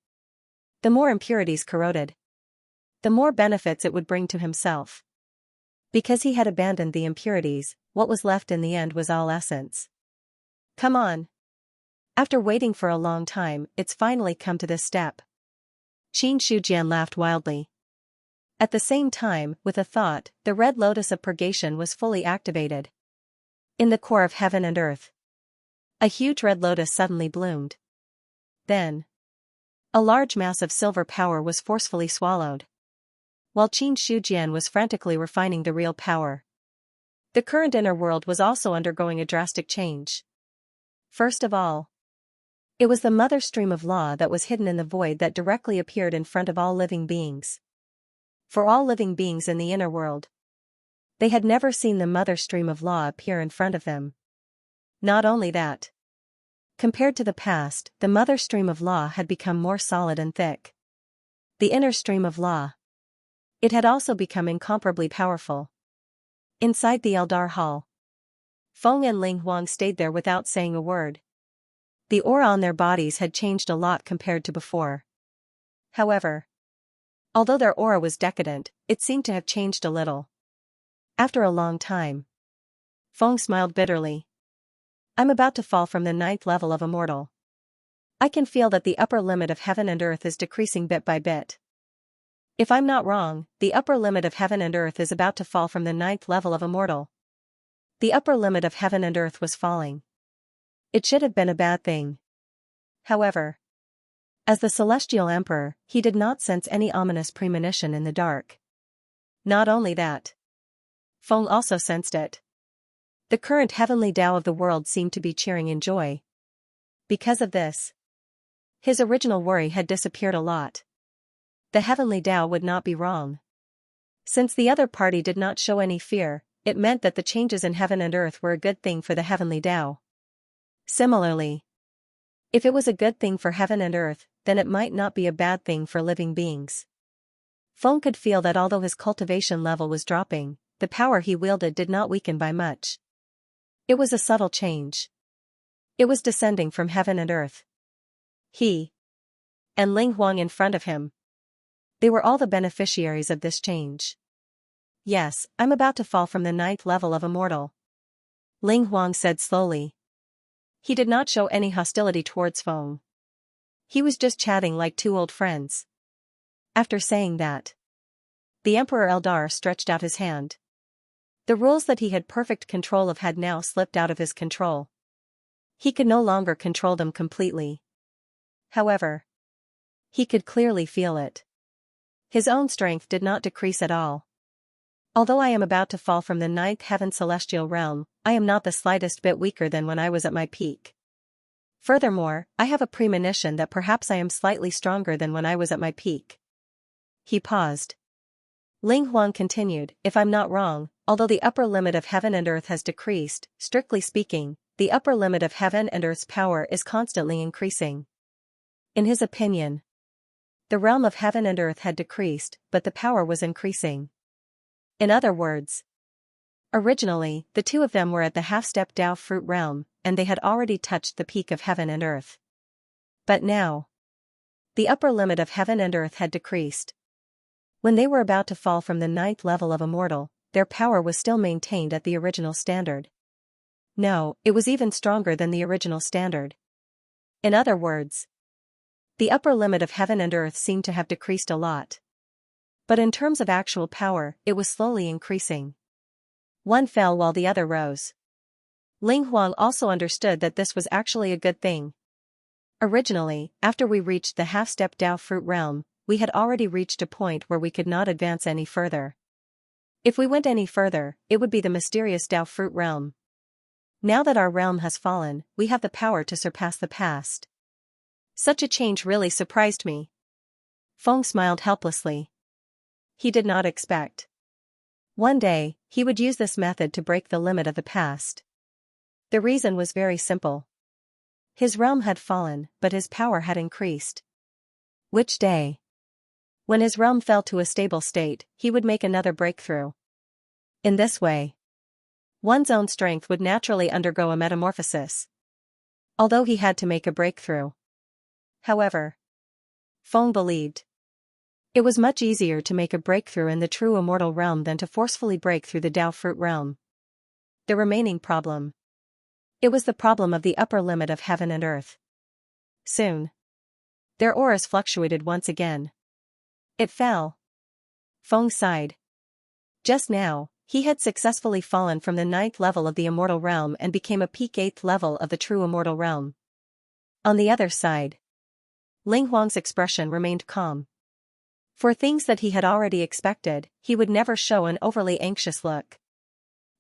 The more impurities corroded, the more benefits it would bring to himself. Because he had abandoned the impurities, what was left in the end was all essence. Come on. After waiting for a long time, it's finally come to this step. Qin Shujian laughed wildly. At the same time, with a thought, the Red Lotus of Purgation was fully activated. In the core of heaven and earth, a huge red lotus suddenly bloomed. Then, a large mass of silver power was forcefully swallowed. While Qin Shujian was frantically refining the real power, the current inner world was also undergoing a drastic change. First of all, it was the mother stream of law that was hidden in the void that directly appeared in front of all living beings. For all living beings in the inner world, they had never seen the mother stream of law appear in front of them. Not only that. Compared to the past, the mother stream of law had become more solid and thick. The inner stream of law. It had also become incomparably powerful. Inside the Eldar Hall, Feng and Ling Huang stayed there without saying a word. The aura on their bodies had changed a lot compared to before. However, although their aura was decadent, it seemed to have changed a little. After a long time, Feng smiled bitterly. I'm about to fall from the 9th level of immortal. I can feel that the upper limit of heaven and earth is decreasing bit by bit. If I'm not wrong, the upper limit of heaven and earth is about to fall from the 9th level of immortal. The upper limit of heaven and earth was falling. It should have been a bad thing. However, as the Celestial Emperor, he did not sense any ominous premonition in the dark. Not only that, Feng also sensed it. The current heavenly Tao of the world seemed to be cheering in joy. Because of this, his original worry had disappeared a lot. The heavenly Tao would not be wrong. Since the other party did not show any fear, it meant that the changes in heaven and earth were a good thing for the heavenly Tao. Similarly, if it was a good thing for heaven and earth, then it might not be a bad thing for living beings. Feng could feel that although his cultivation level was dropping, the power he wielded did not weaken by much. It was a subtle change. It was descending from heaven and earth. He and Ling Huang in front of him. They were all the beneficiaries of this change. Yes, I'm about to fall from the 9th level of immortal, Ling Huang said slowly. He did not show any hostility towards Feng. He was just chatting like two old friends. After saying that, the Emperor Eldar stretched out his hand. The rules that he had perfect control of had now slipped out of his control. He could no longer control them completely. However, he could clearly feel it. His own strength did not decrease at all. Although I am about to fall from the ninth heaven celestial realm, I am not the slightest bit weaker than when I was at my peak. Furthermore, I have a premonition that perhaps I am slightly stronger than when I was at my peak. He paused. Ling Huang continued, if I'm not wrong, although the upper limit of heaven and earth has decreased, strictly speaking, the upper limit of heaven and earth's power is constantly increasing. In his opinion, the realm of heaven and earth had decreased, but the power was increasing. In other words, originally, the two of them were at the half-step Dao fruit realm, and they had already touched the peak of heaven and earth. But now, the upper limit of heaven and earth had decreased. When they were about to fall from the ninth level of immortal, their power was still maintained at the original standard. No, it was even stronger than the original standard. In other words, the upper limit of heaven and earth seemed to have decreased a lot. But in terms of actual power, it was slowly increasing. One fell while the other rose. Ling Huang also understood that this was actually a good thing. Originally, after we reached the half-step Dao fruit realm, we had already reached a point where we could not advance any further. If we went any further, it would be the mysterious Dao fruit realm. Now that our realm has fallen, we have the power to surpass the past. Such a change really surprised me. Feng smiled helplessly. He did not expect. One day, he would use this method to break the limit of the past. The reason was very simple. His realm had fallen, but his power had increased. Which day? When his realm fell to a stable state, he would make another breakthrough. In this way, one's own strength would naturally undergo a metamorphosis. Although he had to make a breakthrough. However, Feng believed it was much easier to make a breakthrough in the true immortal realm than to forcefully break through the Dao fruit realm. The remaining problem. It was the problem of the upper limit of heaven and earth. Soon, their auras fluctuated once again. It fell. Feng sighed. Just now, he had successfully fallen from the ninth level of the immortal realm and became a peak eighth level of the true immortal realm. On the other side, Ling Huang's expression remained calm. For things that he had already expected, he would never show an overly anxious look.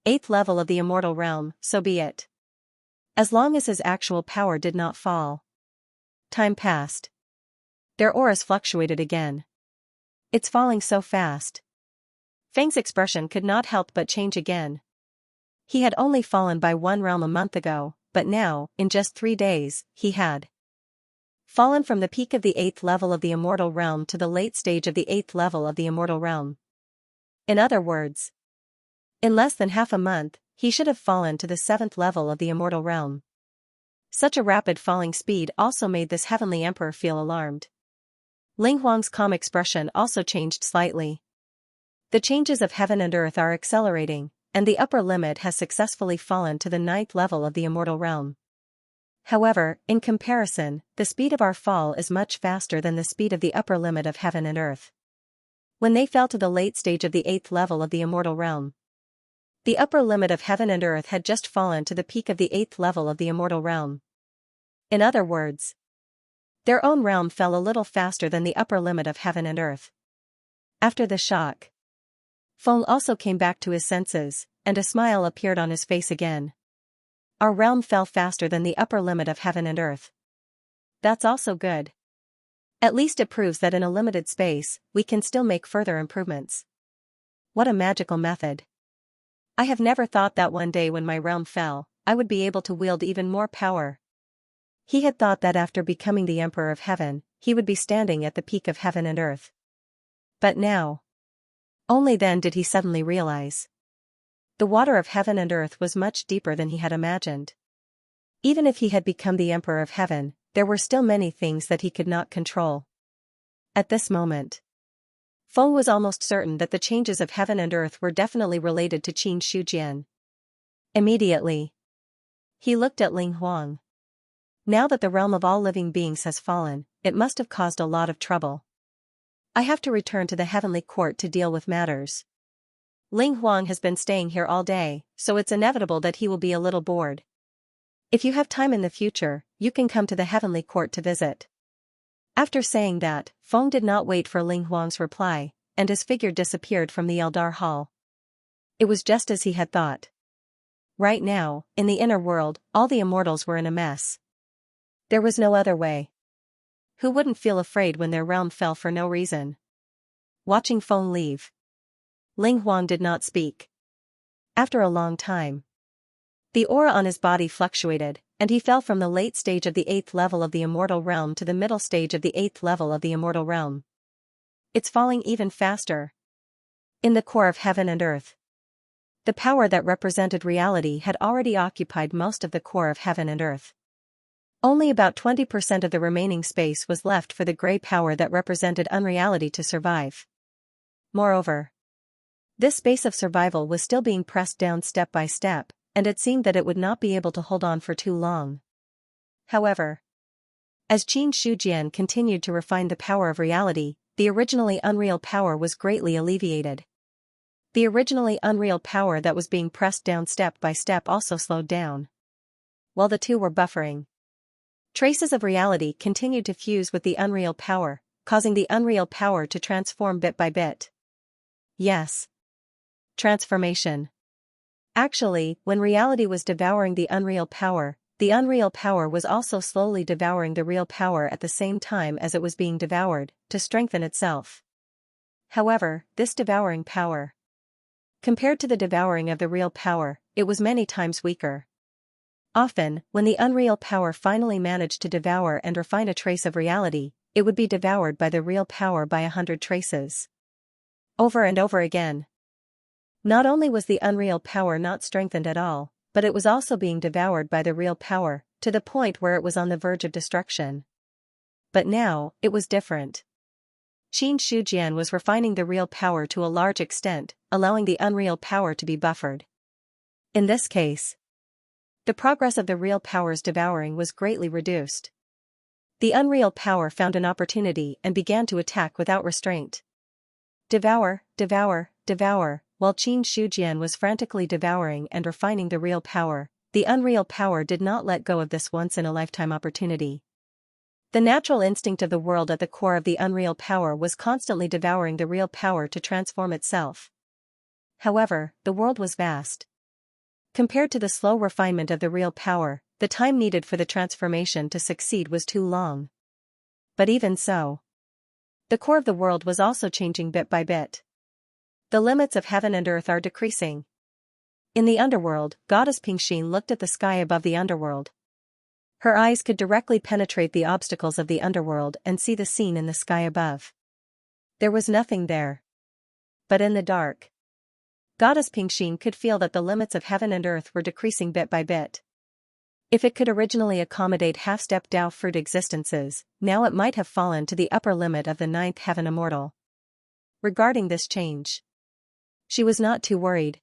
Eighth level of the immortal realm, so be it. As long as his actual power did not fall. Time passed. Their auras fluctuated again. It's falling so fast. Feng's expression could not help but change again. He had only fallen by one realm a month ago, but now, in just 3 days, he had fallen from the peak of the 8th level of the immortal realm to the late stage of the 8th level of the immortal realm. In other words, in less than half a month, he should have fallen to the 7th level of the immortal realm. Such a rapid falling speed also made this heavenly emperor feel alarmed. Ling Huang's calm expression also changed slightly. The changes of heaven and earth are accelerating, and the upper limit has successfully fallen to the 9th level of the immortal realm. However, in comparison, the speed of our fall is much faster than the speed of the upper limit of heaven and earth. When they fell to the late stage of the 8th level of the immortal realm, the upper limit of heaven and earth had just fallen to the peak of the 8th level of the immortal realm. In other words, their own realm fell a little faster than the upper limit of heaven and earth. After the shock, Feng also came back to his senses, and a smile appeared on his face again. Our realm fell faster than the upper limit of heaven and earth. That's also good. At least it proves that in a limited space, we can still make further improvements. What a magical method. I have never thought that one day when my realm fell, I would be able to wield even more power. He had thought that after becoming the Emperor of Heaven, he would be standing at the peak of heaven and earth. But now, only then did he suddenly realize. The water of heaven and earth was much deeper than he had imagined. Even if he had become the Emperor of Heaven, there were still many things that he could not control. At this moment, Feng was almost certain that the changes of heaven and earth were definitely related to Qin Shujian. Immediately, he looked at Ling Huang. Now that the realm of all living beings has fallen, it must have caused a lot of trouble. I have to return to the heavenly court to deal with matters. Ling Huang has been staying here all day, so it's inevitable that he will be a little bored. If you have time in the future, you can come to the heavenly court to visit. After saying that, Feng did not wait for Ling Huang's reply, and his figure disappeared from the Eldar Hall. It was just as he had thought. Right now, in the inner world, all the immortals were in a mess. There was no other way. Who wouldn't feel afraid when their realm fell for no reason? Watching Feng leave, Ling Huang did not speak. After a long time, the aura on his body fluctuated, and he fell from the late stage of the 8th level of the immortal realm to the middle stage of the 8th level of the immortal realm. It's falling even faster. In the core of heaven and earth, the power that represented reality had already occupied most of the core of heaven and earth. Only about 20% of the remaining space was left for the gray power that represented unreality to survive. Moreover, this space of survival was still being pressed down step by step, and it seemed that it would not be able to hold on for too long. However, as Qin Shujian continued to refine the power of reality, the originally unreal power was greatly alleviated. The originally unreal power that was being pressed down step by step also slowed down. While the two were buffering, traces of reality continued to fuse with the unreal power, causing the unreal power to transform bit by bit. Yes. Transformation. Actually, when reality was devouring the unreal power was also slowly devouring the real power at the same time as it was being devoured, to strengthen itself. However, this devouring power, compared to the devouring of the real power, it was many times weaker. Often, when the unreal power finally managed to devour and refine a trace of reality, it would be devoured by the real power by 100 traces. Over and over again. Not only was the unreal power not strengthened at all, but it was also being devoured by the real power, to the point where it was on the verge of destruction. But now, it was different. Qin Shujian was refining the real power to a large extent, allowing the unreal power to be buffered. In this case, the progress of the real power's devouring was greatly reduced. The unreal power found an opportunity and began to attack without restraint. Devour, devour, devour. While Qin Shujian was frantically devouring and refining the real power, the unreal power did not let go of this once-in-a-lifetime opportunity. The natural instinct of the world at the core of the unreal power was constantly devouring the real power to transform itself. However, the world was vast. Compared to the slow refinement of the real power, the time needed for the transformation to succeed was too long. But even so, the core of the world was also changing bit by bit. The limits of heaven and earth are decreasing. In the underworld, Goddess Pingxin looked at the sky above the underworld. Her eyes could directly penetrate the obstacles of the underworld and see the scene in the sky above. There was nothing there. But in the dark, Goddess Pingxin could feel that the limits of heaven and earth were decreasing bit by bit. If it could originally accommodate half-step Tao fruit existences, now it might have fallen to the upper limit of the 9th heaven immortal. Regarding this change, she was not too worried,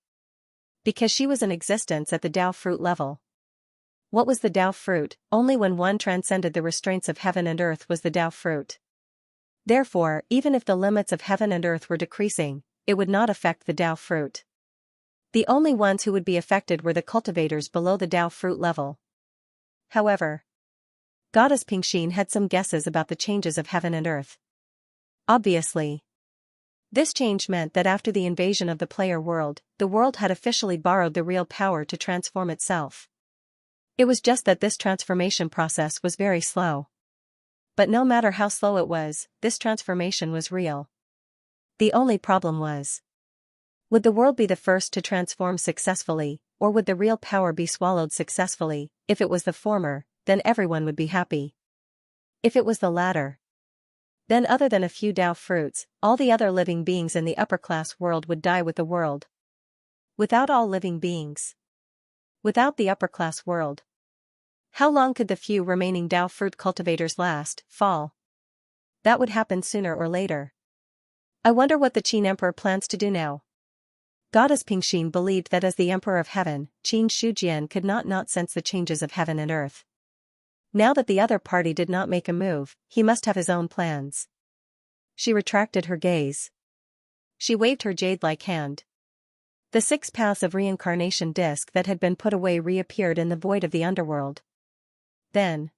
because she was in existence at the Tao fruit level. What was the Tao fruit? Only when one transcended the restraints of heaven and earth was the Tao fruit. Therefore, even if the limits of heaven and earth were decreasing, it would not affect the Tao fruit. The only ones who would be affected were the cultivators below the Tao fruit level. However, Goddess Pingxin had some guesses about the changes of heaven and earth. Obviously, this change meant that after the invasion of the player world, the world had officially borrowed the real power to transform itself. It was just that this transformation process was very slow. But no matter how slow it was, this transformation was real. The only problem was, would the world be the first to transform successfully, or would the real power be swallowed successfully? If it was the former, then everyone would be happy. If it was the latter, then other than a few Tao fruits, all the other living beings in the upper-class world would die with the world. Without all living beings, without the upper-class world, how long could the few remaining Tao fruit cultivators last? Fall. That would happen sooner or later. I wonder what the Qin Emperor plans to do now. Goddess Pingxin believed that as the Emperor of Heaven, Qin Shujian could not sense the changes of heaven and earth. Now that the other party did not make a move, he must have his own plans. She retracted her gaze. She waved her jade-like hand. The 6 paths of reincarnation disc that had been put away reappeared in the void of the underworld. Then,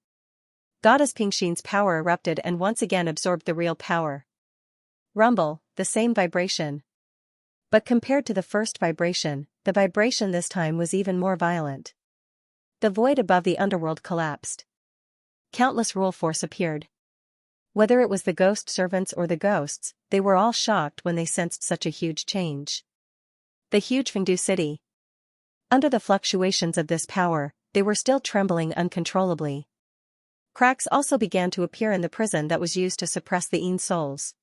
Goddess Pingxin's power erupted and once again absorbed the real power. Rumble, the same vibration. But compared to the first vibration, the vibration this time was even more violent. The void above the underworld collapsed. Countless rule force appeared. Whether it was the ghost servants or the ghosts, they were all shocked when they sensed such a huge change. The huge Fengdu city. Under the fluctuations of this power, they were still trembling uncontrollably. Cracks also began to appear in the prison that was used to suppress the Yin souls.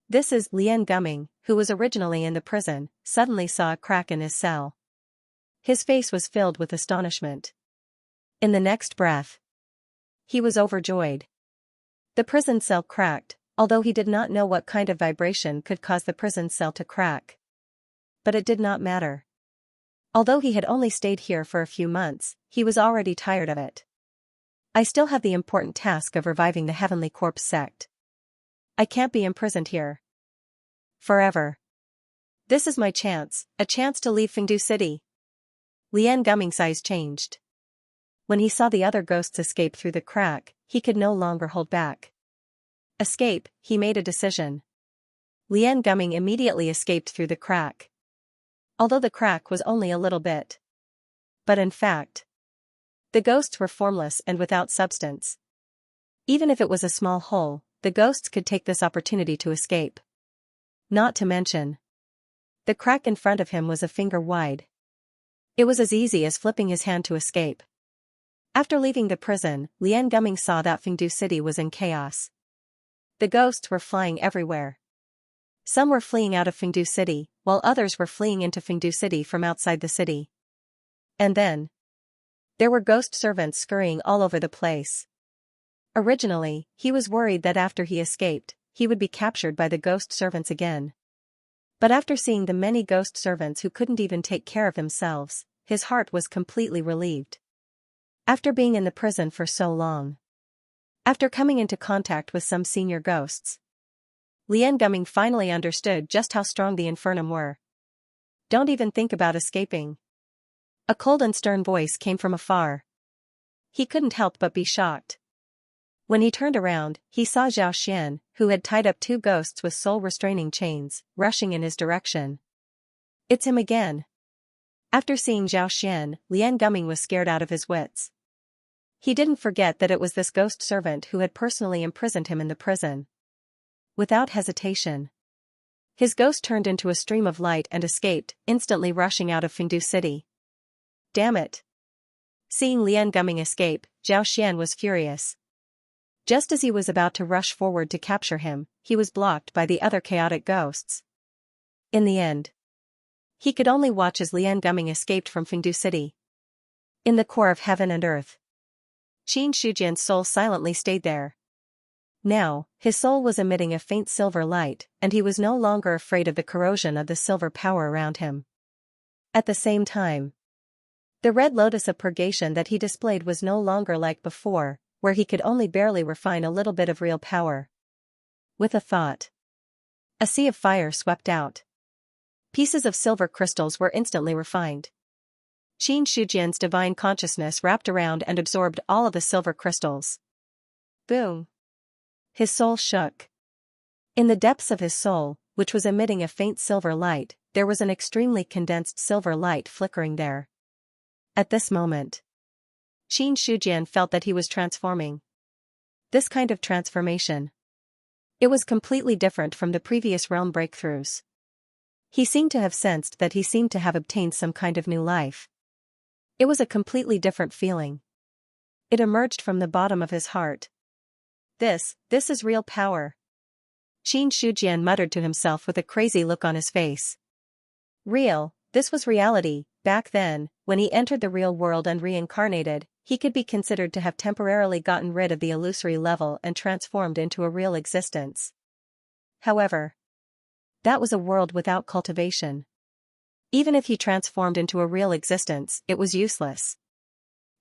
This is Lian Gumming, who was originally in the prison, suddenly saw a crack in his cell. His face was filled with astonishment. In the next breath, he was overjoyed. The prison cell cracked, although he did not know what kind of vibration could cause the prison cell to crack. But it did not matter. Although he had only stayed here for a few months, he was already tired of it. I still have the important task of reviving the Heavenly Corpse sect. I can't be imprisoned here forever. This is my chance, a chance to leave Fengdu City. Lian Gumming's eyes changed. When he saw the other ghosts escape through the crack, he could no longer hold back. Escape, he made a decision. Lian Gumming immediately escaped through the crack. Although the crack was only a little bit. But in fact, the ghosts were formless and without substance. Even if it was a small hole, the ghosts could take this opportunity to escape. Not to mention, the crack in front of him was a finger wide. It was as easy as flipping his hand to escape. After leaving the prison, Lian Gumming saw that Fengdu City was in chaos. The ghosts were flying everywhere. Some were fleeing out of Fengdu City, while others were fleeing into Fengdu City from outside the city. And then, there were ghost servants scurrying all over the place. Originally, he was worried that after he escaped, he would be captured by the ghost servants again. But after seeing the many ghost servants who couldn't even take care of themselves, his heart was completely relieved. After being in the prison for so long. After coming into contact with some senior ghosts, Lian Gumming finally understood just how strong the Infernum were. Don't even think about escaping. A cold and stern voice came from afar. He couldn't help but be shocked. When he turned around, he saw Xianxia, who had tied up 2 ghosts with soul-restraining chains, rushing in his direction. It's him again. After seeing Xianxia, Lian Gumming was scared out of his wits. He didn't forget that it was this ghost servant who had personally imprisoned him in the prison. Without hesitation, his ghost turned into a stream of light and escaped, instantly rushing out of Fengdu City. Damn it! Seeing Lian Gumming escape, Xianxia was furious. Just as he was about to rush forward to capture him, he was blocked by the other chaotic ghosts. In the end, he could only watch as Lian Gumming escaped from Fengdu City. In the core of heaven and earth, Qin Shujian's soul silently stayed there. Now, his soul was emitting a faint silver light, and he was no longer afraid of the corrosion of the silver power around him. At the same time, the red lotus of purgation that he displayed was no longer like before, where he could only barely refine a little bit of real power. With a thought, a sea of fire swept out. Pieces of silver crystals were instantly refined. Qin Shujian's divine consciousness wrapped around and absorbed all of the silver crystals. Boom! His soul shook. In the depths of his soul, which was emitting a faint silver light, there was an extremely condensed silver light flickering there. At this moment, Qin Shujian felt that he was transforming. This kind of transformation. It was completely different from the previous realm breakthroughs. He seemed to have sensed that he seemed to have obtained some kind of new life. It was a completely different feeling. It emerged from the bottom of his heart. This is real power. Qin Shujian muttered to himself with a crazy look on his face. Real, this was reality. Back then, when he entered the real world and reincarnated, he could be considered to have temporarily gotten rid of the illusory level and transformed into a real existence. However, that was a world without cultivation. Even if he transformed into a real existence, it was useless.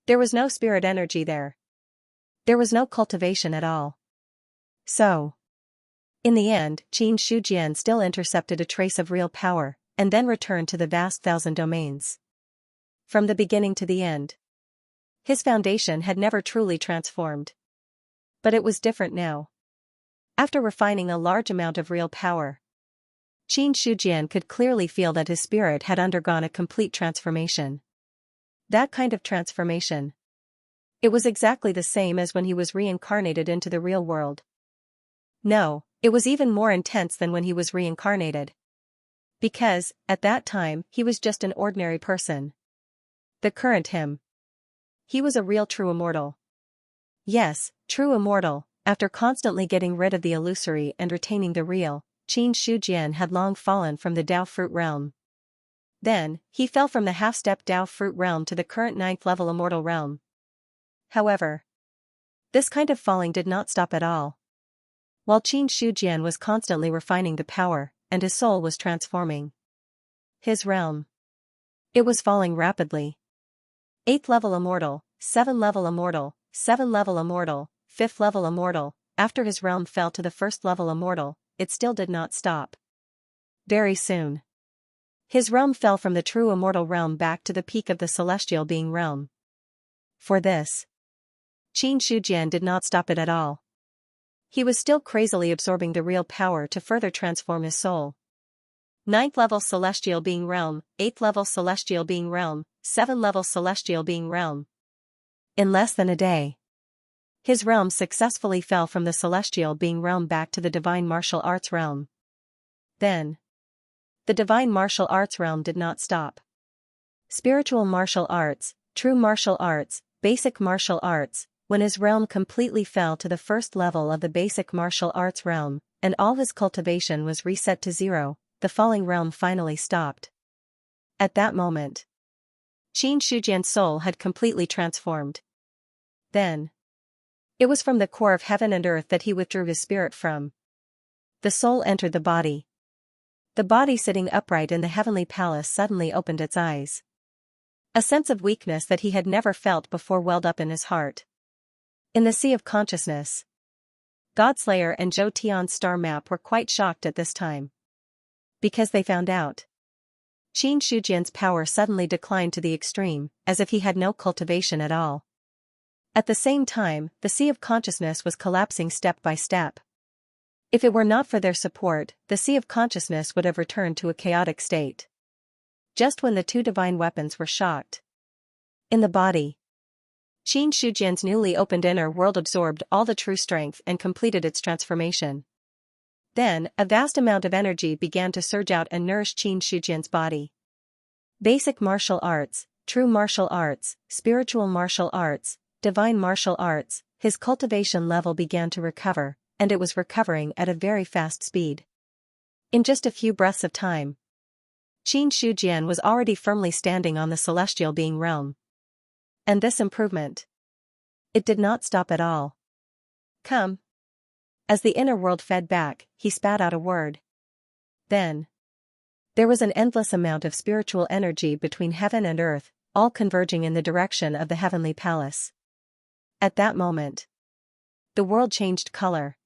There was no spirit energy there. There was no cultivation at all. So, In the end, Qin Shujian still intercepted a trace of real power, and then returned to the vast thousand domains. From the beginning to the end, his foundation had never truly transformed. But it was different now. After refining a large amount of real power, Qin Shujian could clearly feel that his spirit had undergone a complete transformation. That kind of transformation. It was exactly the same as when he was reincarnated into the real world. No, it was even more intense than when he was reincarnated. Because, at that time, he was just an ordinary person. The current him. He was a real true immortal. Yes, true immortal. After constantly getting rid of the illusory and retaining the real, Qin Shujian had long fallen from the Tao fruit realm. Then, he fell from the half-step Tao fruit realm to the current 9th level immortal realm. However, this kind of falling did not stop at all. While Qin Shujian was constantly refining the power, and his soul was transforming his realm, it was falling rapidly. 8th level immortal, 7th level immortal, 7th level immortal, 5th level immortal. After his realm fell to the 1st level immortal, it still did not stop. Very soon, his realm fell from the true immortal realm back to the peak of the celestial being realm. For this, Qin Shujian did not stop it at all. He was still crazily absorbing the real power to further transform his soul. 9th level celestial being realm, 8th level celestial being realm, 7th level celestial being realm. In less than a day, his realm successfully fell from the celestial being realm back to the divine martial arts realm. Then, the divine martial arts realm did not stop. Spiritual martial arts, true martial arts, basic martial arts. When his realm completely fell to the 1st level of the basic martial arts realm, and all his cultivation was reset to 0, the falling realm finally stopped. At that moment, Qin Shujian's soul had completely transformed. Then, it was from the core of heaven and earth that he withdrew his spirit from. The soul entered the body. The body sitting upright in the heavenly palace suddenly opened its eyes. A sense of weakness that he had never felt before welled up in his heart. In the sea of consciousness, Godslayer and Zhou Tian's star map were quite shocked at this time. Because they found out Qin Shujian's power suddenly declined to the extreme, as if he had no cultivation at all. At the same time, the sea of consciousness was collapsing step by step. If it were not for their support, the sea of consciousness would have returned to a chaotic state. Just when the two divine weapons were shocked. In the body, Qin Shujian's newly opened inner world absorbed all the true strength and completed its transformation. Then, a vast amount of energy began to surge out and nourish Qin Shujian's body. Basic martial arts, true martial arts, spiritual martial arts, divine martial arts, his cultivation level began to recover, and it was recovering at a very fast speed. In just a few breaths of time, Qin Shujian was already firmly standing on the celestial being realm. And this improvement, it did not stop at all. Come. As the inner world fed back, he spat out a word. Then, there was an endless amount of spiritual energy between heaven and earth, all converging in the direction of the heavenly palace. At that moment, the world changed color.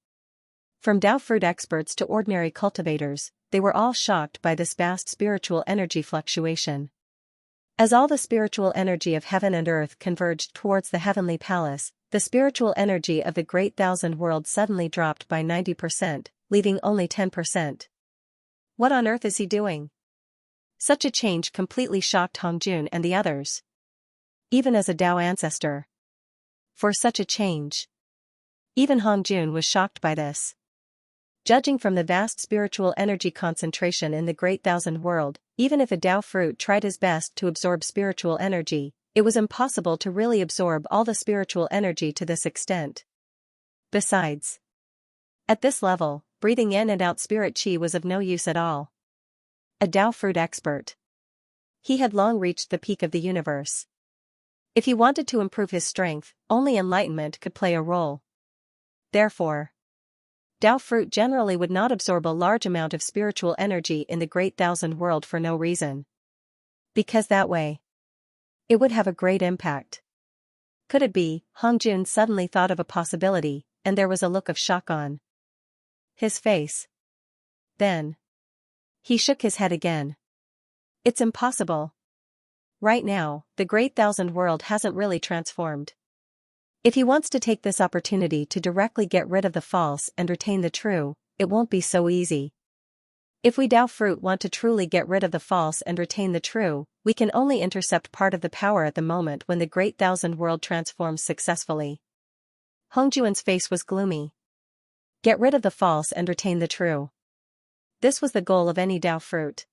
From Tao fruit experts to ordinary cultivators, they were all shocked by this vast spiritual energy fluctuation. As all the spiritual energy of heaven and earth converged towards the heavenly palace, the spiritual energy of the great thousand world suddenly dropped by 90%, leaving only 10%. What on earth is he doing? Such a change completely shocked Hongjun and the others. Even as a Tao ancestor. For such a change. Even Hongjun was shocked by this. Judging from the vast spiritual energy concentration in the great thousand world, even if a Tao fruit tried his best to absorb spiritual energy, it was impossible to really absorb all the spiritual energy to this extent. Besides, at this level, breathing in and out spirit qi was of no use at all. A Tao fruit expert. He had long reached the peak of the universe. If he wanted to improve his strength, only enlightenment could play a role. Therefore, Tao fruit generally would not absorb a large amount of spiritual energy in the great thousand world for no reason. Because that way, it would have a great impact. Could it be? Hongjun suddenly thought of a possibility, and there was a look of shock on his face. Then he shook his head again. It's impossible. Right now, the Great Thousand World hasn't really transformed. If he wants to take this opportunity to directly get rid of the false and retain the true, it won't be so easy. If we Tao fruit want to truly get rid of the false and retain the true, we can only intercept part of the power at the moment when the Great Thousand World transforms successfully. Hongjuan's face was gloomy. Get rid of the false and retain the true. This was the goal of any Tao fruit.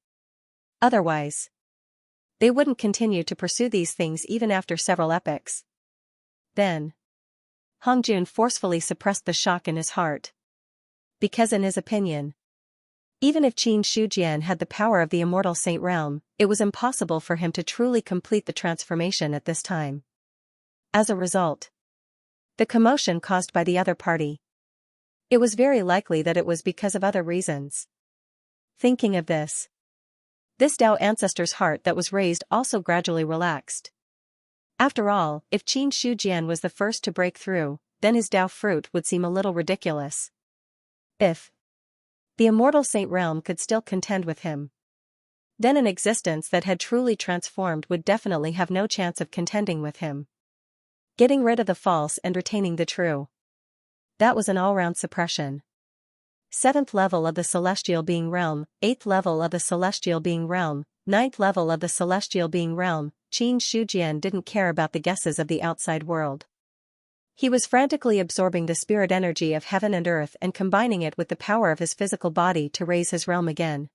Otherwise, they wouldn't continue to pursue these things even after several epochs. Then Hongjun forcefully suppressed the shock in his heart. Because in his opinion, even if Qin Shujian had the power of the immortal Saint Realm, it was impossible for him to truly complete the transformation at this time. As a result, the commotion caused by the other party, it was very likely that it was because of other reasons. Thinking of this Tao ancestor's heart that was raised also gradually relaxed. After all, if Qin Shujian was the first to break through, then his Tao fruit would seem a little ridiculous. If the immortal Saint Realm could still contend with him, then an existence that had truly transformed would definitely have no chance of contending with him. Getting rid of the false and retaining the true. That was an all-round suppression. 7th level of the Celestial Being Realm, 8th level of the Celestial Being Realm, 9th level of the Celestial Being Realm. Qin Shujian didn't care about the guesses of the outside world. He was frantically absorbing the spirit energy of heaven and earth and combining it with the power of his physical body to raise his realm again.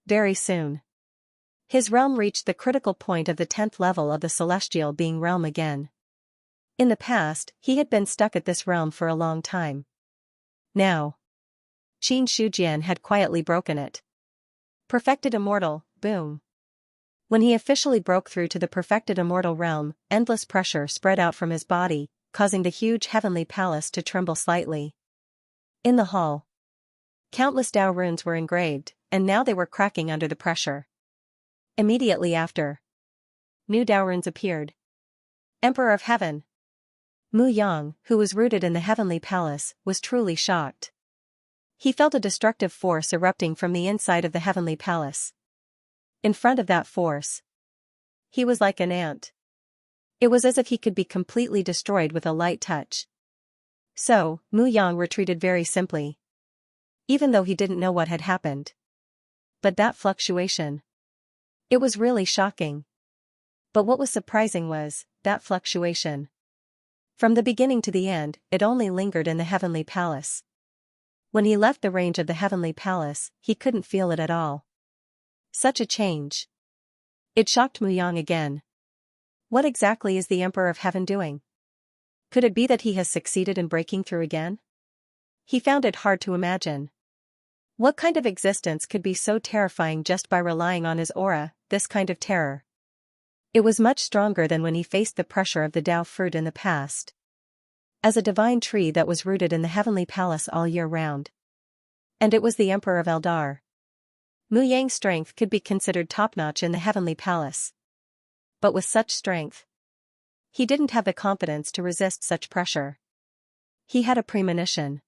Very soon, his realm reached the critical point of the 10th level of the Celestial Being Realm again. In the past, he had been stuck at this realm for a long time. Now, Qin Shujian had quietly broken it. Perfected immortal, boom. When he officially broke through to the perfected immortal realm, endless pressure spread out from his body, causing the huge heavenly palace to tremble slightly. In the hall, countless Tao runes were engraved, and now they were cracking under the pressure. Immediately after, new Tao runes appeared. Emperor of Heaven. Mu Yang, who was rooted in the heavenly palace, was truly shocked. He felt a destructive force erupting from the inside of the heavenly palace. In front of that force, he was like an ant. It was as if he could be completely destroyed with a light touch. So, Mu Yang retreated very simply, even though he didn't know what had happened. But that fluctuation, it was really shocking. But what was surprising was, that fluctuation. From the beginning to the end, it only lingered in the heavenly palace. When he left the range of the heavenly palace, he couldn't feel it at all. Such a change. It shocked Mu Yang again. What exactly is the Emperor of Heaven doing? Could it be that he has succeeded in breaking through again? He found it hard to imagine. What kind of existence could be so terrifying just by relying on his aura? This kind of terror, it was much stronger than when he faced the pressure of the Tao fruit in the past. As a divine tree that was rooted in the heavenly palace all year round. And it was the Emperor of Eldar. Mu Yang's strength could be considered top-notch in the heavenly palace. But with such strength, he didn't have the confidence to resist such pressure. He had a premonition.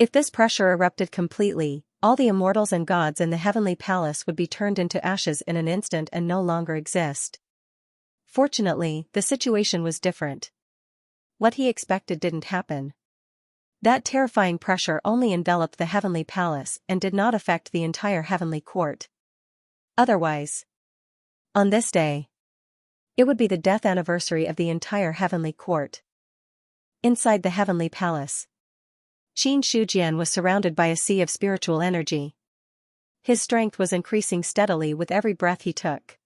If this pressure erupted completely, all the immortals and gods in the heavenly palace would be turned into ashes in an instant and no longer exist. Fortunately, the situation was different. What he expected didn't happen. That terrifying pressure only enveloped the heavenly palace and did not affect the entire heavenly court. Otherwise, on this day, it would be the death anniversary of the entire heavenly court. Inside the heavenly palace, Qin Shujian was surrounded by a sea of spiritual energy. His strength was increasing steadily with every breath he took.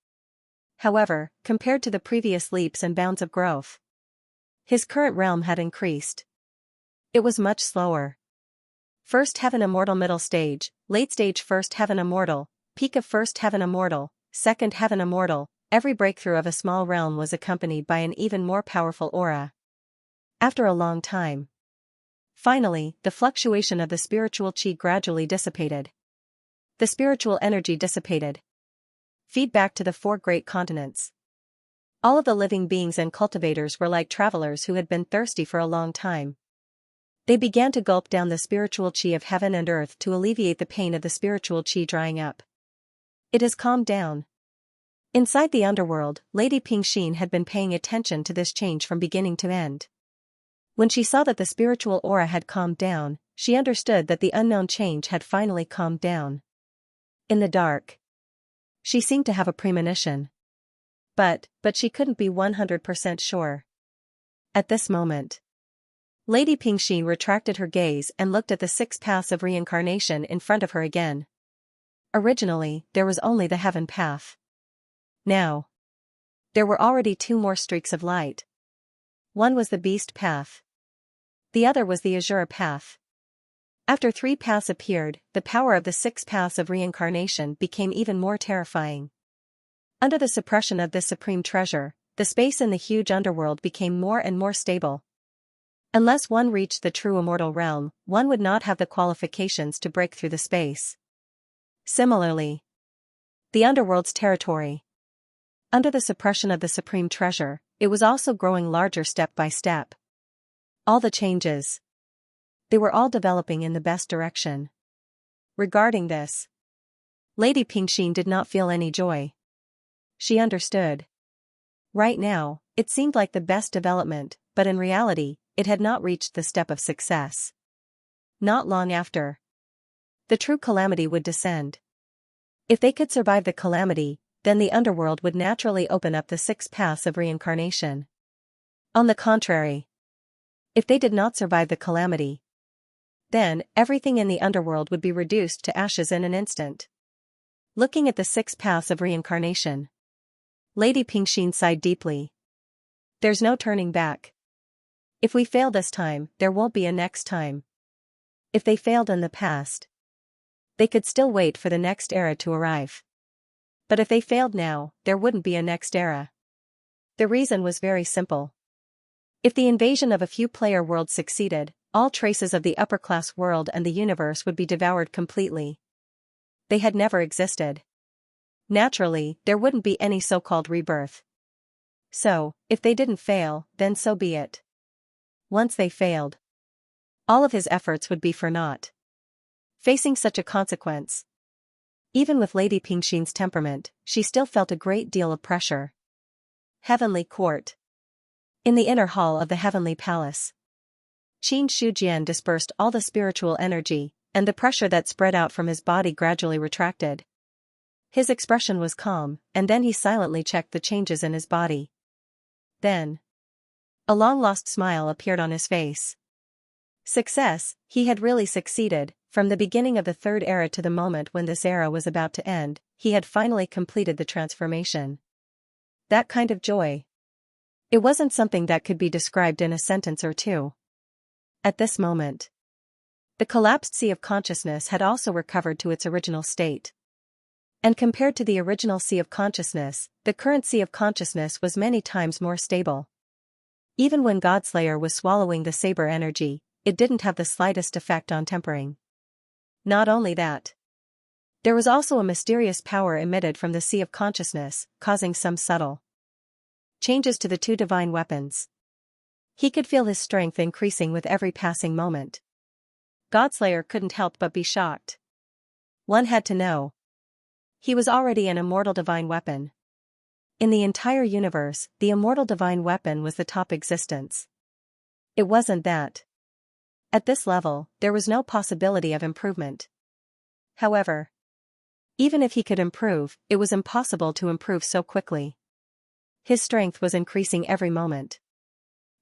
However, compared to the previous leaps and bounds of growth, his current realm had increased. It was much slower. First Heaven Immortal Middle Stage, Late Stage First Heaven Immortal, Peak of First Heaven Immortal, Second Heaven Immortal. Every breakthrough of a small realm was accompanied by an even more powerful aura. After a long time, finally, the fluctuation of the spiritual qi gradually dissipated. The spiritual energy dissipated. Feedback to the 4 great continents. All of the living beings and cultivators were like travelers who had been thirsty for a long time. They began to gulp down the spiritual chi of heaven and earth to alleviate the pain of the spiritual chi drying up. It has calmed down. Inside the underworld, Lady Pingxin had been paying attention to this change from beginning to end. When she saw that the spiritual aura had calmed down, she understood that the unknown change had finally calmed down. In the dark, she seemed to have a premonition. But she couldn't be 100% sure. At this moment, Lady Pingxin retracted her gaze and looked at the 6 paths of reincarnation in front of her again. Originally, there was only the heaven path. Now, there were already 2 more streaks of light. One was the beast path. The other was the azure path. After 3 paths appeared, the power of the 6 paths of reincarnation became even more terrifying. Under the suppression of this supreme treasure, the space in the huge underworld became more and more stable. Unless one reached the true immortal realm, one would not have the qualifications to break through the space. Similarly, the underworld's territory. Under the suppression of the supreme treasure, it was also growing larger step by step. All the changes, they were all developing in the best direction. Regarding this, Lady Pingxin did not feel any joy. She understood. Right now, it seemed like the best development, but in reality, it had not reached the step of success. Not long after, the true calamity would descend. If they could survive the calamity, then the underworld would naturally open up the 6 paths of reincarnation. On the contrary, if they did not survive the calamity, then everything in the underworld would be reduced to ashes in an instant. Looking at the 6 paths of reincarnation, Lady Pingxin sighed deeply. There's no turning back. If we fail this time, there won't be a next time. If they failed in the past, they could still wait for the next era to arrive. But if they failed now, there wouldn't be a next era. The reason was very simple. If the invasion of a few-player worlds succeeded, all traces of the upper-class world and the universe would be devoured completely. They had never existed. Naturally, there wouldn't be any so-called rebirth. So, if they didn't fail, then so be it. Once they failed, all of his efforts would be for naught. Facing such a consequence, even with Lady Pingxin's temperament, she still felt a great deal of pressure. Heavenly Court. In the inner hall of the Heavenly Palace, Qin Shujian dispersed all the spiritual energy, and the pressure that spread out from his body gradually retracted. His expression was calm, and then he silently checked the changes in his body. Then, a long-lost smile appeared on his face. Success, he had really succeeded. From the beginning of the 3rd era to the moment when this era was about to end, he had finally completed the transformation. That kind of joy. It wasn't something that could be described in a sentence or 2. At this moment, the collapsed sea of consciousness had also recovered to its original state. And compared to the original sea of consciousness, the current sea of consciousness was many times more stable. Even when Godslayer was swallowing the saber energy, it didn't have the slightest effect on tempering. Not only that, there was also a mysterious power emitted from the sea of consciousness, causing some subtle changes to the 2 divine weapons. He could feel his strength increasing with every passing moment. Godslayer couldn't help but be shocked. One had to know. He was already an immortal divine weapon. In the entire universe, the immortal divine weapon was the top existence. It wasn't that. At this level, there was no possibility of improvement. However, even if he could improve, it was impossible to improve so quickly. His strength was increasing every moment.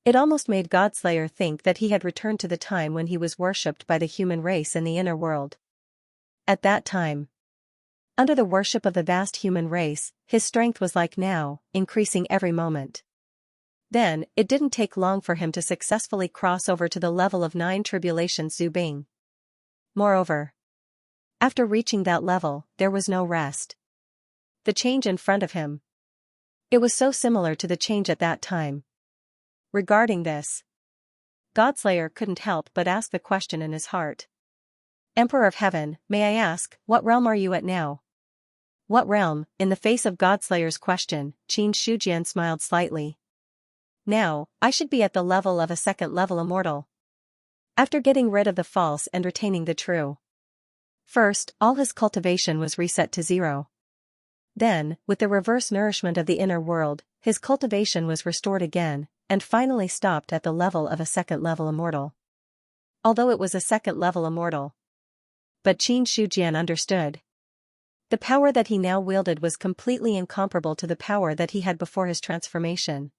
It almost made Godslayer think that he had returned to the time when he was worshipped by the human race in the inner world. At that time, under the worship of the vast human race, his strength was like now, increasing every moment. Then, it didn't take long for him to successfully cross over to the level of 9 tribulations Zubing. Moreover, after reaching that level, there was no rest. The change in front of him, it was so similar to the change at that time. Regarding this, Godslayer couldn't help but ask the question in his heart. Emperor of Heaven, may I ask, what realm are you at now? What realm? In the face of Godslayer's question, Qin Shujian smiled slightly. Now, I should be at the level of a 2nd-level immortal. After getting rid of the false and retaining the true. First, all his cultivation was reset to 0. Then, with the reverse nourishment of the inner world, his cultivation was restored again, and finally stopped at the level of a second-level immortal. Although it was a second-level immortal. But Qin Shujian understood. The power that he now wielded was completely incomparable to the power that he had before his transformation.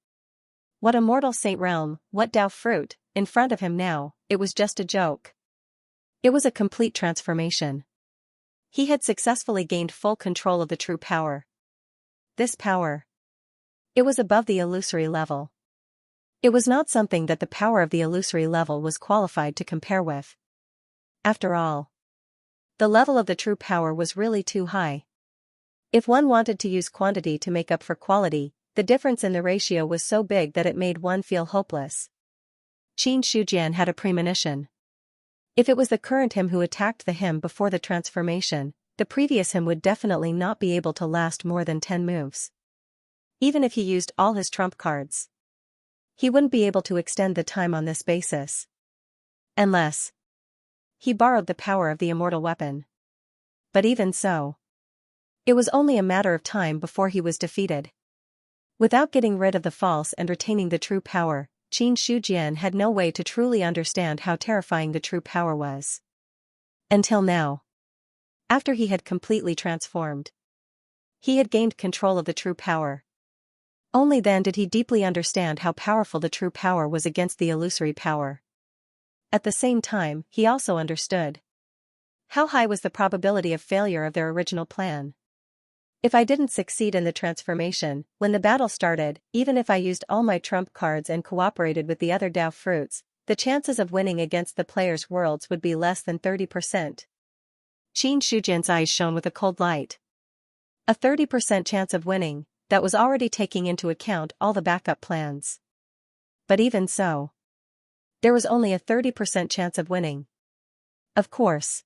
What immortal saint realm, what Tao fruit, in front of him now, it was just a joke. It was a complete transformation. He had successfully gained full control of the true power. This power. It was above the illusory level. It was not something that the power of the illusory level was qualified to compare with. After all, the level of the true power was really too high. If one wanted to use quantity to make up for quality, the difference in the ratio was so big that it made one feel hopeless. Qin Shujian had a premonition. If it was the current him who attacked the him before the transformation, the previous him would definitely not be able to last more than 10 moves. Even if he used all his trump cards, he wouldn't be able to extend the time on this basis. Unless he borrowed the power of the immortal weapon. But even so, it was only a matter of time before he was defeated. Without getting rid of the false and retaining the true power, Qin Shujian had no way to truly understand how terrifying the true power was. Until now. After he had completely transformed, he had gained control of the true power. Only then did he deeply understand how powerful the true power was against the illusory power. At the same time, he also understood how high was the probability of failure of their original plan. If I didn't succeed in the transformation, when the battle started, even if I used all my trump cards and cooperated with the other Tao fruits, the chances of winning against the player's worlds would be less than 30%. Qin Shujian's eyes shone with a cold light. A 30% chance of winning, that was already taking into account all the backup plans. But even so, there was only a 30% chance of winning. Of course,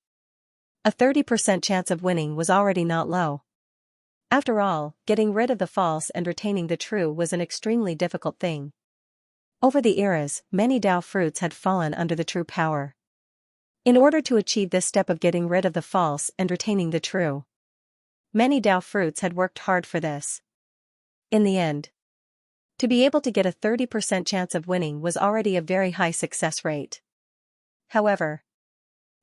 a 30% chance of winning was already not low. After all, getting rid of the false and retaining the true was an extremely difficult thing. Over the eras, many Tao fruits had fallen under the true power. In order to achieve this step of getting rid of the false and retaining the true, many Tao fruits had worked hard for this. In the end, to be able to get a 30% chance of winning was already a very high success rate. However,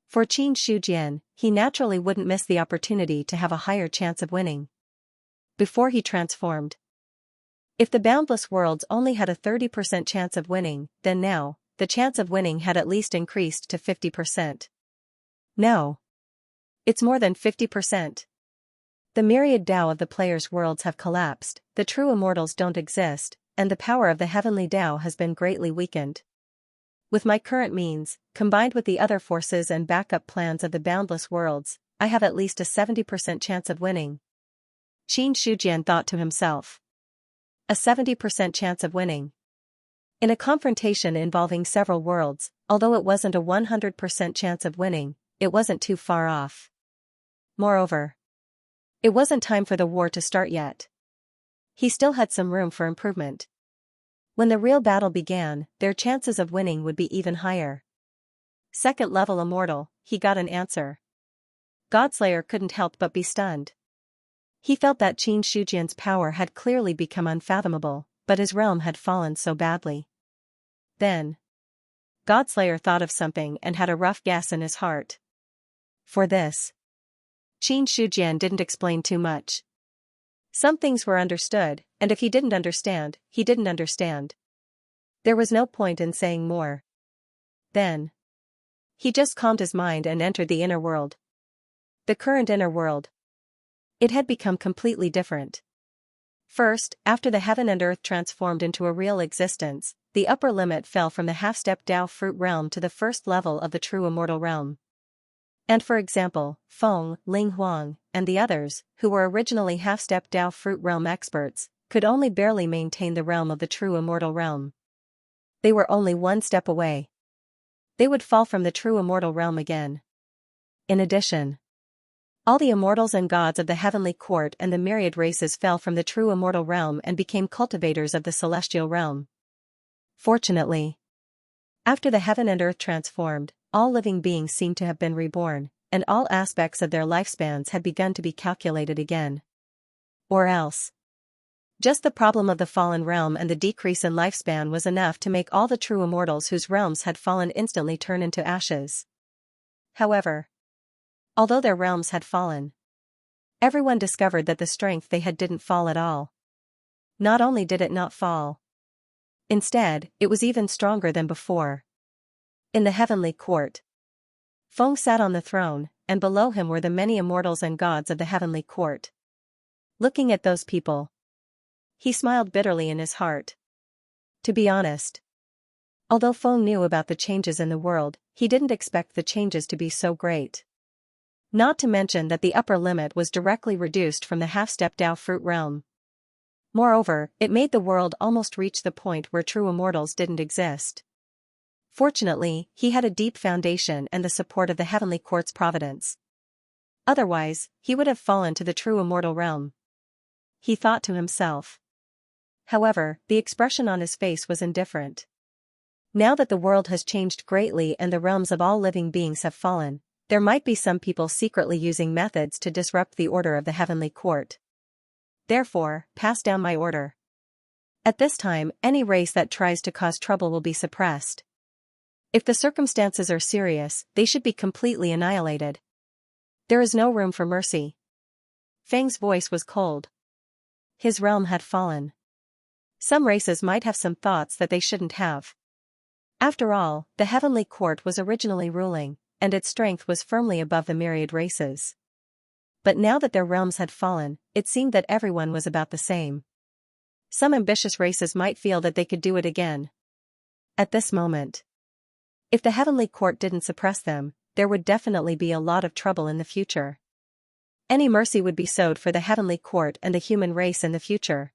for Qin Shujian, he naturally wouldn't miss the opportunity to have a higher chance of winning. Before he transformed, if the boundless worlds only had a 30% chance of winning, then now, the chance of winning had at least increased to 50%. No. It's more than 50%. The myriad Tao of the player's worlds have collapsed, the true immortals don't exist, and the power of the heavenly Tao has been greatly weakened. With my current means, combined with the other forces and backup plans of the boundless worlds, I have at least a 70% chance of winning. Qin Shujian thought to himself. A 70% chance of winning. In a confrontation involving several worlds, although it wasn't a 100% chance of winning, it wasn't too far off. Moreover, it wasn't time for the war to start yet. He still had some room for improvement. When the real battle began, their chances of winning would be even higher. Second level immortal, he got an answer. Godslayer couldn't help but be stunned. He felt that Qin Shujian's power had clearly become unfathomable, but his realm had fallen so badly. Then, Godslayer thought of something and had a rough guess in his heart. For this, Qin Shujian didn't explain too much. Some things were understood, and if he didn't understand, he didn't understand. There was no point in saying more. Then, he just calmed his mind and entered the inner world. The current inner world. It had become completely different. First, after the heaven and earth transformed into a real existence, the upper limit fell from the half-step Tao fruit realm to the first level of the true immortal realm. And for example, Feng, Ling Huang, and the others, who were originally half-step Tao fruit realm experts, could only barely maintain the realm of the true immortal realm. They were only one step away. They would fall from the true immortal realm again. In addition, all the immortals and gods of the heavenly court and the myriad races fell from the true immortal realm and became cultivators of the celestial realm. Fortunately, After the heaven and earth transformed, all living beings seemed to have been reborn, and all aspects of their lifespans had begun to be calculated again. Or else, just the problem of the fallen realm and the decrease in lifespan was enough to make all the true immortals whose realms had fallen instantly turn into ashes. However, although their realms had fallen, everyone discovered that the strength they had didn't fall at all. Not only did it not fall, instead, it was even stronger than before. In the heavenly court, Feng sat on the throne, and below him were the many immortals and gods of the heavenly court. Looking at those people, he smiled bitterly in his heart. To be honest, although Feng knew about the changes in the world, he didn't expect the changes to be so great. Not to mention that the upper limit was directly reduced from the half-step Dao fruit realm. Moreover, it made the world almost reach the point where true immortals didn't exist. Fortunately, he had a deep foundation and the support of the heavenly court's providence. Otherwise, he would have fallen to the true immortal realm, he thought to himself. However, the expression on his face was indifferent. Now that the world has changed greatly and the realms of all living beings have fallen, there might be some people secretly using methods to disrupt the order of the heavenly court. Therefore, pass down my order. At this time, any race that tries to cause trouble will be suppressed. If the circumstances are serious, they should be completely annihilated. There is no room for mercy. Feng's voice was cold. His realm had fallen. Some races might have some thoughts that they shouldn't have. After all, the heavenly court was originally ruling, and its strength was firmly above the myriad races. But now that their realms had fallen, it seemed that everyone was about the same. Some ambitious races might feel that they could do it again. At this moment, if the heavenly court didn't suppress them, there would definitely be a lot of trouble in the future. Any mercy would be sowed for the heavenly court and the human race in the future.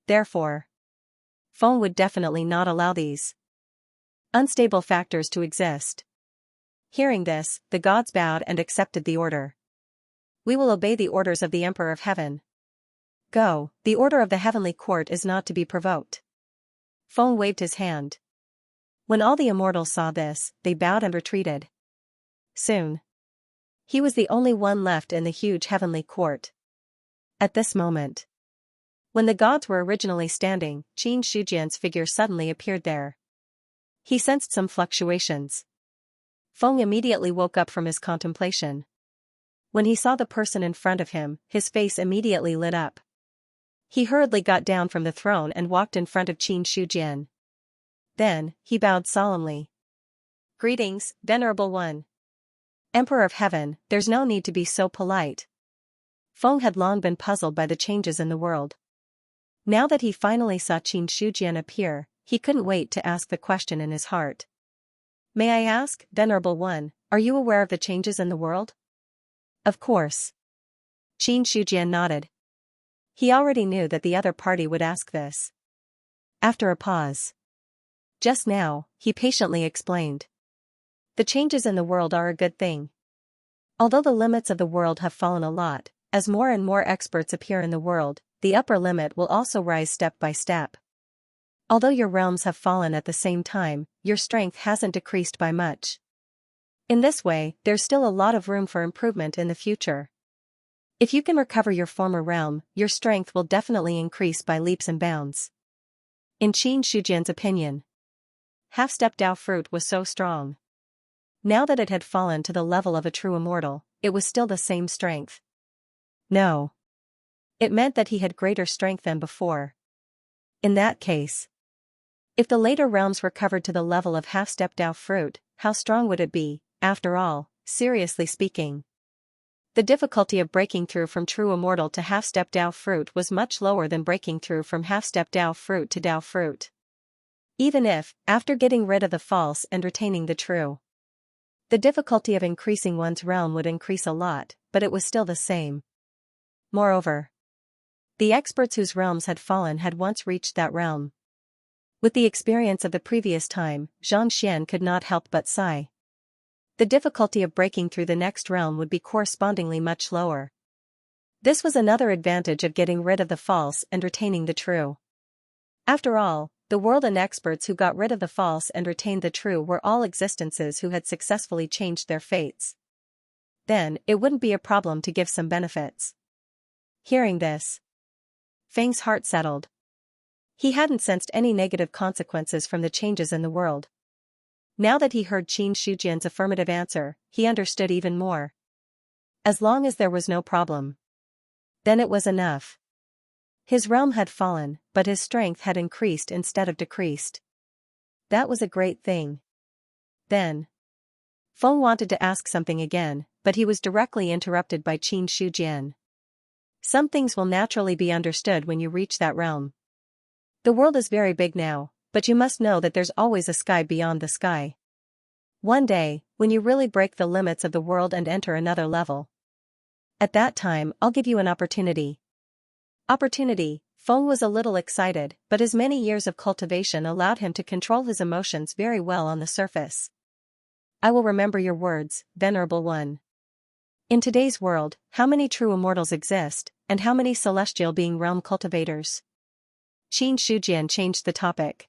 Therefore, Feng would definitely not allow these unstable factors to exist. Hearing this, the gods bowed and accepted the order. We will obey the orders of the Emperor of Heaven. Go, the order of the heavenly court is not to be provoked. Feng waved his hand. When all the immortals saw this, they bowed and retreated. Soon, he was the only one left in the huge heavenly court. At this moment, when the gods were originally standing, Xianxia's figure suddenly appeared there. He sensed some fluctuations. Feng immediately woke up from his contemplation. When he saw the person in front of him, his face immediately lit up. He hurriedly got down from the throne and walked in front of Xianxia. Then, he bowed solemnly. Greetings, Venerable One. Emperor of Heaven, there's no need to be so polite. Feng had long been puzzled by the changes in the world. Now that he finally saw Xianxia appear, he couldn't wait to ask the question in his heart. May I ask, Venerable One, are you aware of the changes in the world? Of course. Xianxia nodded. He already knew that the other party would ask this. After a pause. Just now, he patiently explained. The changes in the world are a good thing. Although the limits of the world have fallen a lot, as more and more experts appear in the world, the upper limit will also rise step by step. Although your realms have fallen at the same time, your strength hasn't decreased by much. In this way, there's still a lot of room for improvement in the future. If you can recover your former realm, your strength will definitely increase by leaps and bounds. In Xianxia's opinion, half-step Dao fruit was so strong. Now that it had fallen to the level of a true immortal, it was still the same strength. No. It meant that he had greater strength than before. In that case, if the later realms recovered to the level of half-step Dao fruit, how strong would it be? After all, seriously speaking, the difficulty of breaking through from true immortal to half-step Dao fruit was much lower than breaking through from half-step Dao fruit to Dao fruit. Even if, after getting rid of the false and retaining the true, the difficulty of increasing one's realm would increase a lot, but it was still the same. Moreover, the experts whose realms had fallen had once reached that realm. With the experience of the previous time, Xianxia could not help but sigh. The difficulty of breaking through the next realm would be correspondingly much lower. This was another advantage of getting rid of the false and retaining the true. After all, the world and experts who got rid of the false and retained the true were all existences who had successfully changed their fates. Then, it wouldn't be a problem to give some benefits. Hearing this, Feng's heart settled. He hadn't sensed any negative consequences from the changes in the world. Now that he heard Qin Shujian's affirmative answer, he understood even more. As long as there was no problem, then it was enough. His realm had fallen, but his strength had increased instead of decreased. That was a great thing. Then, Feng wanted to ask something again, but he was directly interrupted by Qin Shujian. Some things will naturally be understood when you reach that realm. The world is very big now, but you must know that there's always a sky beyond the sky. One day, when you really break the limits of the world and enter another level, at that time I'll give you an opportunity. Opportunity. Feng was a little excited, but his many years of cultivation allowed him to control his emotions very well on the surface. I will remember your words, Venerable One. In today's world, how many true immortals exist, and how many celestial being realm cultivators? Qin Shujian changed the topic.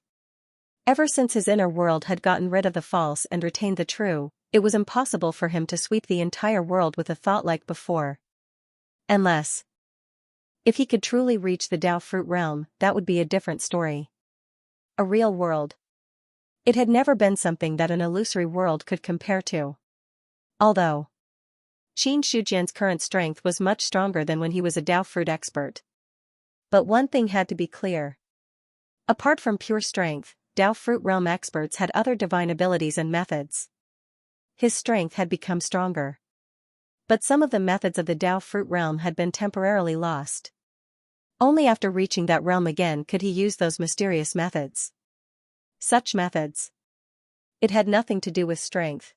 Ever since his inner world had gotten rid of the false and retained the true, it was impossible for him to sweep the entire world with a thought like before. Unless, if he could truly reach the Dao fruit realm, that would be a different story. A real world. It had never been something that an illusory world could compare to. Although Qin Shujian's current strength was much stronger than when he was a Dao fruit expert. But one thing had to be clear. Apart from pure strength, Dao fruit realm experts had other divine abilities and methods. His strength had become stronger. But some of the methods of the Dao fruit realm had been temporarily lost. Only after reaching that realm again could he use those mysterious methods. Such methods. It had nothing to do with strength.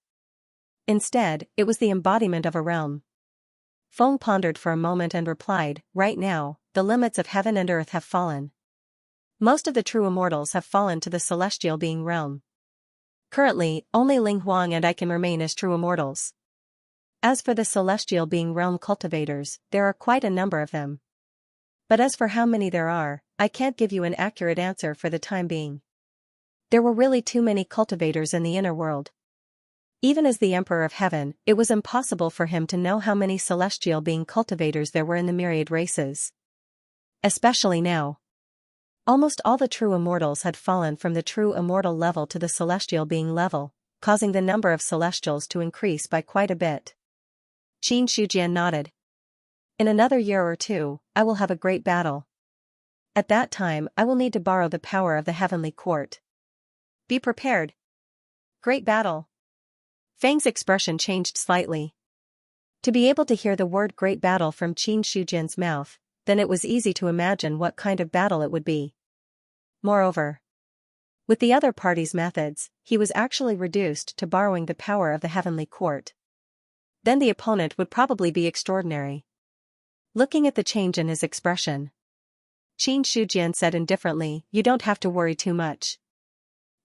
Instead, it was the embodiment of a realm. Feng pondered for a moment and replied, right now, the limits of heaven and earth have fallen. Most of the true immortals have fallen to the celestial being realm. Currently, only Ling Huang and I can remain as true immortals. As for the celestial being realm cultivators, there are quite a number of them. But as for how many there are, I can't give you an accurate answer for the time being. There were really too many cultivators in the inner world. Even as the Emperor of Heaven, it was impossible for him to know how many celestial being cultivators there were in the myriad races. Especially now. Almost all the true immortals had fallen from the true immortal level to the celestial being level, causing the number of celestials to increase by quite a bit. Qin Shujian nodded. In another year or two, I will have a great battle. At that time I will need to borrow the power of the heavenly court. Be prepared. Great battle. Feng's expression changed slightly. To be able to hear the word great battle from Qin Shujian's mouth, then it was easy to imagine what kind of battle it would be. Moreover, with the other party's methods, he was actually reduced to borrowing the power of the heavenly court. Then the opponent would probably be extraordinary. Looking at the change in his expression, Qin Shujian said indifferently, you don't have to worry too much.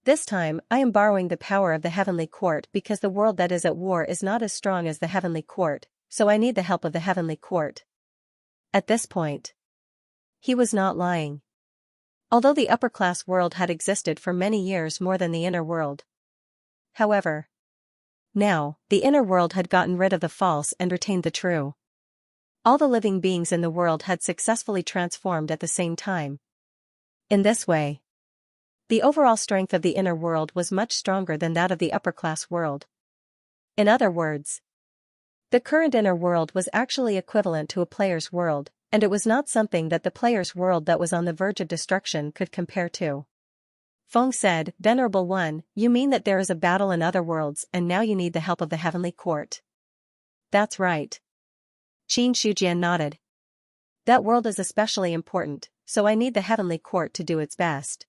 This time, I am borrowing the power of the heavenly court because the world that is at war is not as strong as the heavenly court, so I need the help of the heavenly court. At this point, he was not lying. Although the upper-class world had existed for many years more than the inner world. However, now, the inner world had gotten rid of the false and retained the true. All the living beings in the world had successfully transformed at the same time. In this way, the overall strength of the inner world was much stronger than that of the upper-class world. In other words, the current inner world was actually equivalent to a player's world, and it was not something that the player's world that was on the verge of destruction could compare to. Feng said, Venerable One, you mean that there is a battle in other worlds and now you need the help of the heavenly court? That's right. Qin Shujian nodded. That world is especially important, so I need the heavenly court to do its best.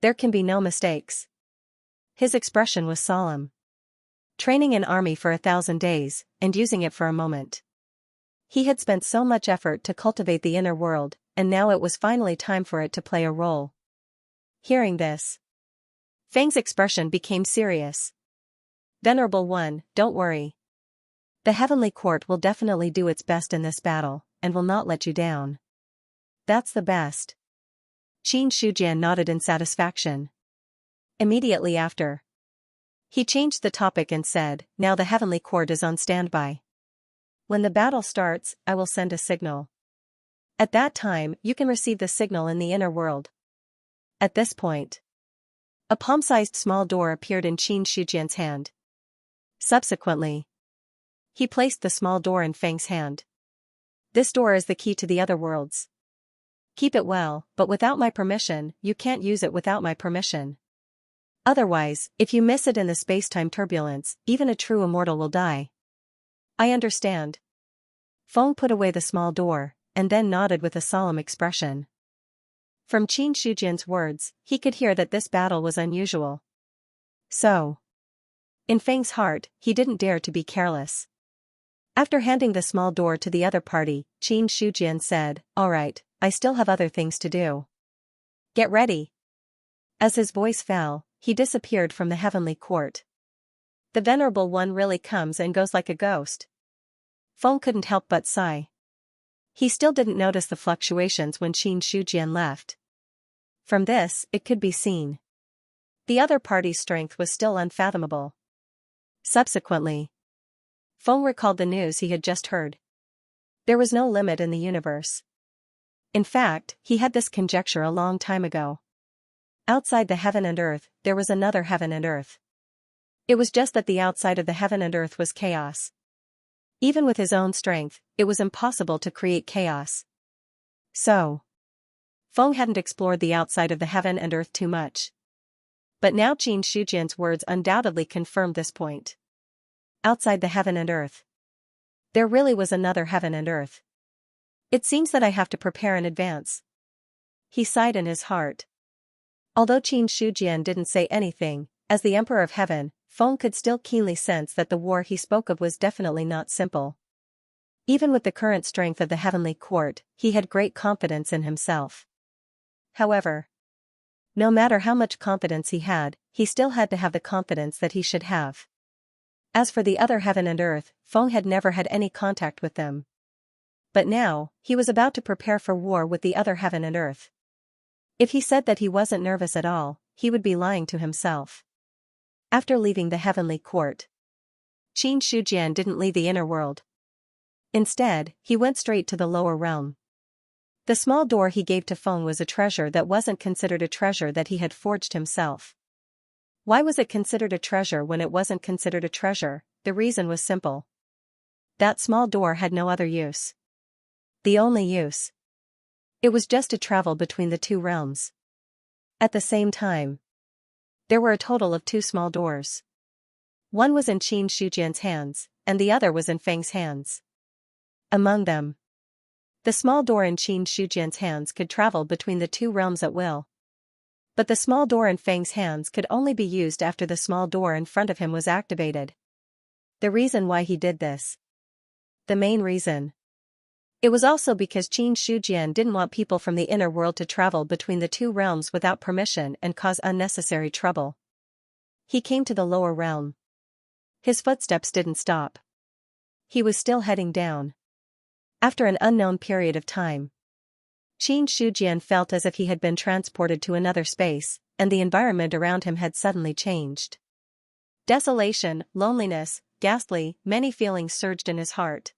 There can be no mistakes. His expression was solemn. Training an army for 1,000 days, and using it for a moment. He had spent so much effort to cultivate the inner world, and now it was finally time for it to play a role. Hearing this, Feng's expression became serious. Venerable One, don't worry. The heavenly court will definitely do its best in this battle, and will not let you down. That's the best. Qin Shujian nodded in satisfaction. Immediately after, he changed the topic and said, "Now the heavenly court is on standby. When the battle starts, I will send a signal. At that time, you can receive the signal in the inner world." At this point, a palm-sized small door appeared in Qin Shujian's hand. Subsequently, he placed the small door in Feng's hand. "This door is the key to the other worlds. Keep it well, but without my permission, you can't use it without my permission. Otherwise, if you miss it in the space-time turbulence, even a true immortal will die." "I understand." Feng put away the small door, and then nodded with a solemn expression. From Qin Shujian's words, he could hear that this battle was unusual. So, in Feng's heart, he didn't dare to be careless. After handing the small door to the other party, Qin Shujian said, "All right, I still have other things to do. Get ready." As his voice fell, he disappeared from the heavenly court. The Venerable One really comes and goes like a ghost. Feng couldn't help but sigh. He still didn't notice the fluctuations when Qin Shujian left. From this, it could be seen. The other party's strength was still unfathomable. Subsequently, Feng recalled the news he had just heard. There was no limit in the universe. In fact, he had this conjecture a long time ago. Outside the heaven and earth, there was another heaven and earth. It was just that the outside of the heaven and earth was chaos. Even with his own strength, it was impossible to create chaos. So, Feng hadn't explored the outside of the heaven and earth too much. But now Qin Shujian's words undoubtedly confirmed this point. Outside the heaven and earth, there really was another heaven and earth. It seems that I have to prepare in advance. He sighed in his heart. Although Qin Shujian didn't say anything, as the Emperor of Heaven, Feng could still keenly sense that the war he spoke of was definitely not simple. Even with the current strength of the heavenly court, he had great confidence in himself. However, no matter how much confidence he still had to have the confidence that he should have. As for the other heaven and earth, Feng had never had any contact with them. But now, he was about to prepare for war with the other heaven and earth. If he said that he wasn't nervous at all, he would be lying to himself. After leaving the heavenly court, Qin Shujian didn't leave the inner world. Instead, he went straight to the lower realm. The small door he gave to Feng was a treasure that wasn't considered a treasure that he had forged himself. Why was it considered a treasure when it wasn't considered a treasure? The reason was simple. That small door had no other use. The only use. It was just to travel between the two realms. At the same time, there were a total of 2 small doors. One was in Qin Shujian's hands, and the other was in Feng's hands. Among them, the small door in Qin Shujian's hands could travel between the 2 realms at will. But the small door in Feng's hands could only be used after the small door in front of him was activated. The reason why he did this. The main reason. It was also because Qin Shujian didn't want people from the inner world to travel between the 2 realms without permission and cause unnecessary trouble. He came to the lower realm. His footsteps didn't stop. He was still heading down. After an unknown period of time, Qin Shujian felt as if he had been transported to another space, and the environment around him had suddenly changed. Desolation, loneliness, ghastly, many feelings surged in his heart.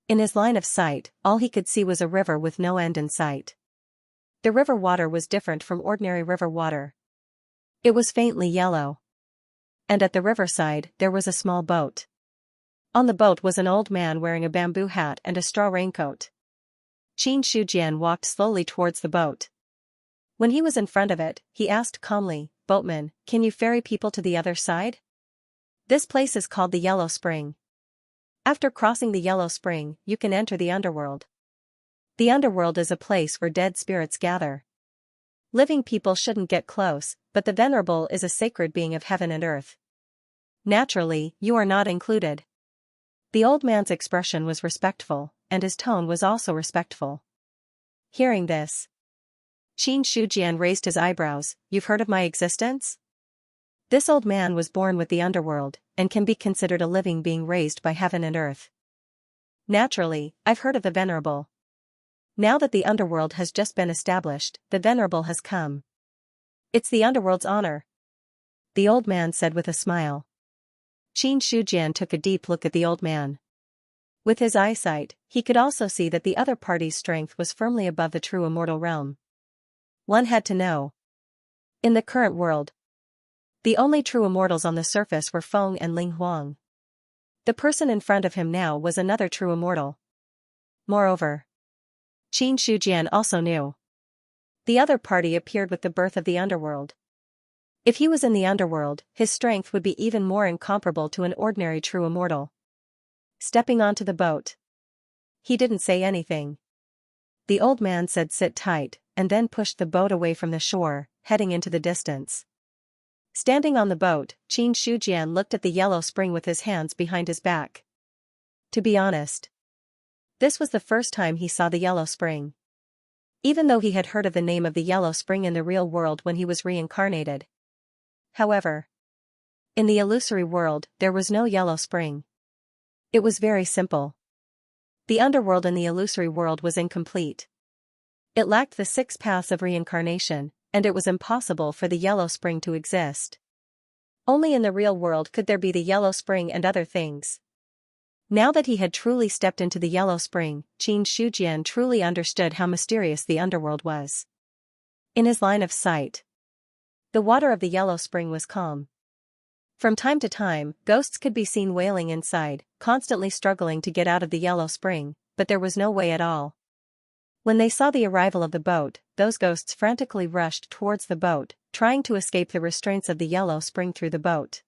In his line of sight, all he could see was a river with no end in sight. The river water was different from ordinary river water. It was faintly yellow. And at the riverside, there was a small boat. On the boat was an old man wearing a bamboo hat and a straw raincoat. Qin Shujian walked slowly towards the boat. When he was in front of it, he asked calmly, "Boatman, can you ferry people to the other side? This place is called the Yellow Spring. After crossing the Yellow Spring, you can enter the underworld. The underworld is a place where dead spirits gather. Living people shouldn't get close, but the Venerable is a sacred being of heaven and earth. Naturally, you are not included." The old man's expression was respectful, and his tone was also respectful. Hearing this, Qin Shujian raised his eyebrows. "You've heard of my existence?" This old man was born with the underworld, and can be considered a living being raised by heaven and earth. "Naturally, I've heard of the Venerable. Now that the underworld has just been established, the venerable has come. It's the underworld's honor, the old man said with a smile. Qin Shujian took a deep look at the old man. With his eyesight, he could also see that the other party's strength was firmly above the true immortal realm. One had to know. In the current world, the only true immortals on the surface were Feng and Ling Huang. The person in front of him now was another true immortal. Moreover, Qin Shujian also knew. The other party appeared with the birth of the underworld. If he was in the underworld, his strength would be even more incomparable to an ordinary true immortal. Stepping onto the boat. He didn't say anything. The old man said sit tight, and then pushed the boat away from the shore, heading into the distance. Standing on the boat, Qin Shujian looked at the yellow spring with his hands behind his back. To be honest, this was the first time he saw the yellow spring. Even though he had heard of the name of the yellow spring in the real world when he was reincarnated. However, in the illusory world, there was no yellow spring. It was very simple. The underworld in the illusory world was incomplete. It lacked the 6 paths of reincarnation, and it was impossible for the yellow spring to exist. Only in the real world could there be the yellow spring and other things. Now that he had truly stepped into the yellow spring, Qin Shujian truly understood how mysterious the underworld was. In his line of sight, the water of the yellow spring was calm. From time to time, ghosts could be seen wailing inside, constantly struggling to get out of the yellow spring, but there was no way at all. When they saw the arrival of the boat, those ghosts frantically rushed towards the boat, trying to escape the restraints of the yellow spring through the boat.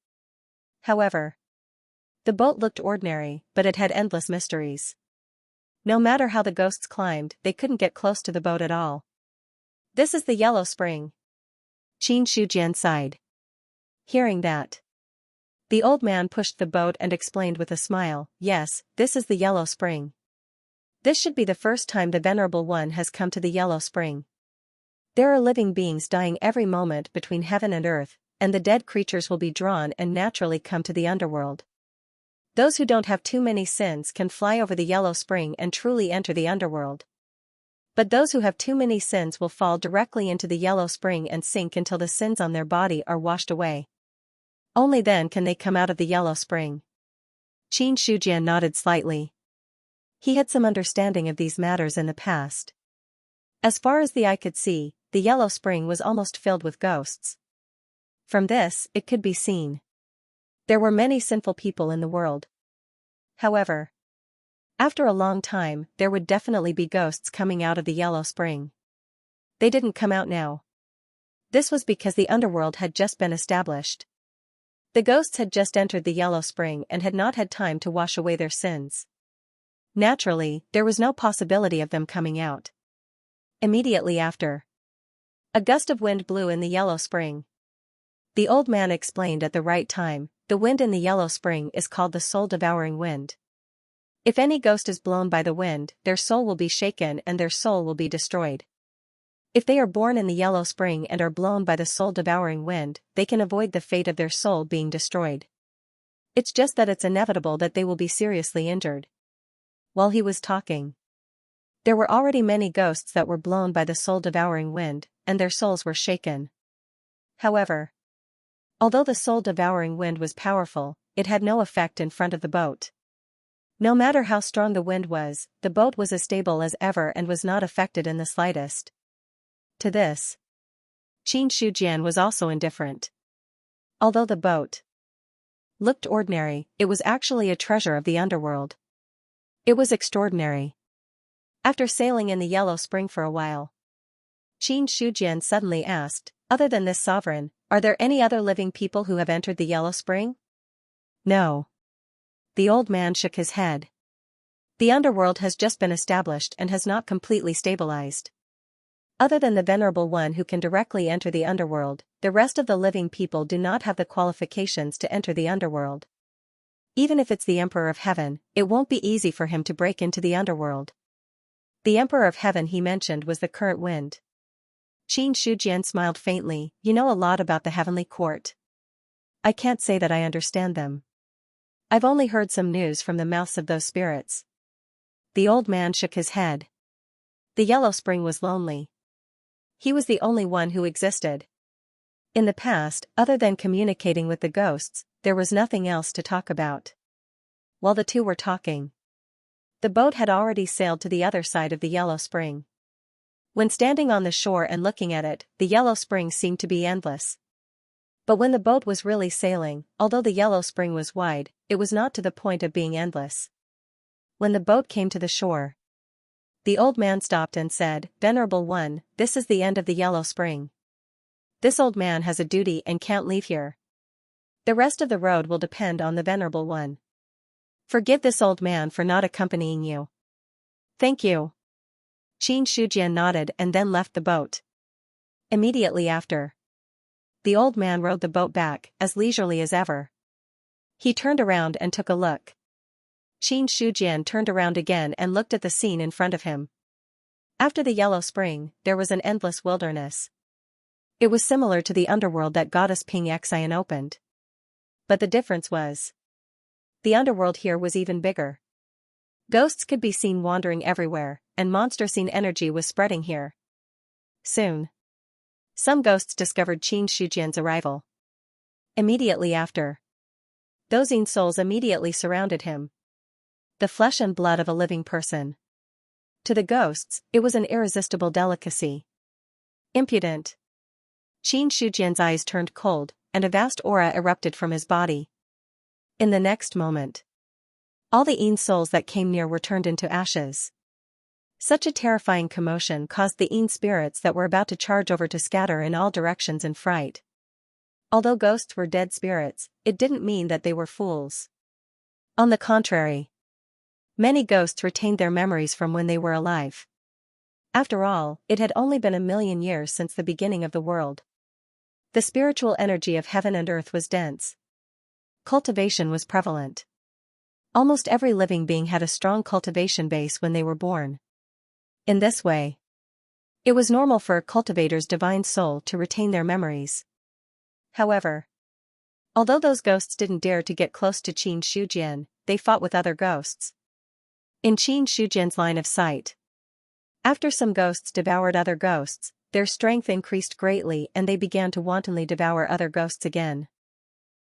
However, the boat looked ordinary, but it had endless mysteries. No matter how the ghosts climbed, they couldn't get close to the boat at all. This is the yellow spring. Qin Shujian sighed. Hearing that, the old man pushed the boat and explained with a smile, yes, this is the yellow spring. This should be the first time the Venerable One has come to the yellow spring. There are living beings dying every moment between heaven and earth, and the dead creatures will be drawn and naturally come to the underworld. Those who don't have too many sins can fly over the yellow spring and truly enter the underworld. But those who have too many sins will fall directly into the yellow spring and sink until the sins on their body are washed away. Only then can they come out of the yellow spring. Qin Shujian nodded slightly. He had some understanding of these matters in the past. As far as the eye could see, the yellow spring was almost filled with ghosts. From this, it could be seen. There were many sinful people in the world. However, after a long time, there would definitely be ghosts coming out of the yellow spring. They didn't come out now. This was because the underworld had just been established. The ghosts had just entered the yellow spring and had not had time to wash away their sins. Naturally, there was no possibility of them coming out. Immediately after, a gust of wind blew in the yellow spring. The old man explained at the right time, the wind in the yellow spring is called the soul-devouring wind. If any ghost is blown by the wind, their soul will be shaken and their soul will be destroyed. If they are born in the yellow spring and are blown by the soul-devouring wind, they can avoid the fate of their soul being destroyed. It's just that it's inevitable that they will be seriously injured. While he was talking, there were already many ghosts that were blown by the soul-devouring wind, and their souls were shaken. However, although the soul-devouring wind was powerful, it had no effect in front of the boat. No matter how strong the wind was, the boat was as stable as ever and was not affected in the slightest. To this, Qin Shujian was also indifferent. Although the boat looked ordinary, it was actually a treasure of the underworld. It was extraordinary. After sailing in the yellow spring for a while, Qin Shujian suddenly asked, other than this sovereign, are there any other living people who have entered the yellow spring? No. The old man shook his head. The underworld has just been established and has not completely stabilized. Other than the Venerable One who can directly enter the underworld, the rest of the living people do not have the qualifications to enter the underworld. Even if it's the Emperor of Heaven, it won't be easy for him to break into the underworld. The Emperor of Heaven he mentioned was the current wind. Qin Shujian smiled faintly, you know a lot about the heavenly court. I can't say that I understand them. I've only heard some news from the mouths of those spirits. The old man shook his head. The yellow spring was lonely. He was the only one who existed. In the past, other than communicating with the ghosts, there was nothing else to talk about. While the two were talking, the boat had already sailed to the other side of the yellow spring. When standing on the shore and looking at it, the yellow spring seemed to be endless. But when the boat was really sailing, although the yellow spring was wide, it was not to the point of being endless. When the boat came to the shore, the old man stopped and said, "Venerable one, this is the end of the yellow spring. This old man has a duty and can't leave here. The rest of the road will depend on the venerable one. Forgive this old man for not accompanying you." "Thank you." Xianxia nodded and then left the boat. Immediately after, the old man rowed the boat back, as leisurely as ever. He turned around and took a look. Xianxia turned around again and looked at the scene in front of him. After the yellow spring, there was an endless wilderness. It was similar to the underworld that goddess Xianxia opened. But the difference was, the underworld here was even bigger. Ghosts could be seen wandering everywhere, and monster-scene energy was spreading here. Soon, some ghosts discovered Xianxia's arrival. Immediately after, those souls immediately surrounded him. The flesh and blood of a living person. To the ghosts, it was an irresistible delicacy. Impudent. Xianxia's eyes turned cold, and a vast aura erupted from his body. In the next moment, all the souls that came near were turned into ashes. Such a terrifying commotion caused the spirits that were about to charge over to scatter in all directions in fright. Although ghosts were dead spirits, it didn't mean that they were fools. On the contrary, many ghosts retained their memories from when they were alive. After all, it had only been 1,000,000 years since the beginning of the world. The spiritual energy of heaven and earth was dense. Cultivation was prevalent. Almost every living being had a strong cultivation base when they were born. In this way, it was normal for a cultivator's divine soul to retain their memories. However, although those ghosts didn't dare to get close to Xianxia, they fought with other ghosts. In Xianxia's line of sight, after some ghosts devoured other ghosts, their strength increased greatly and they began to wantonly devour other ghosts again.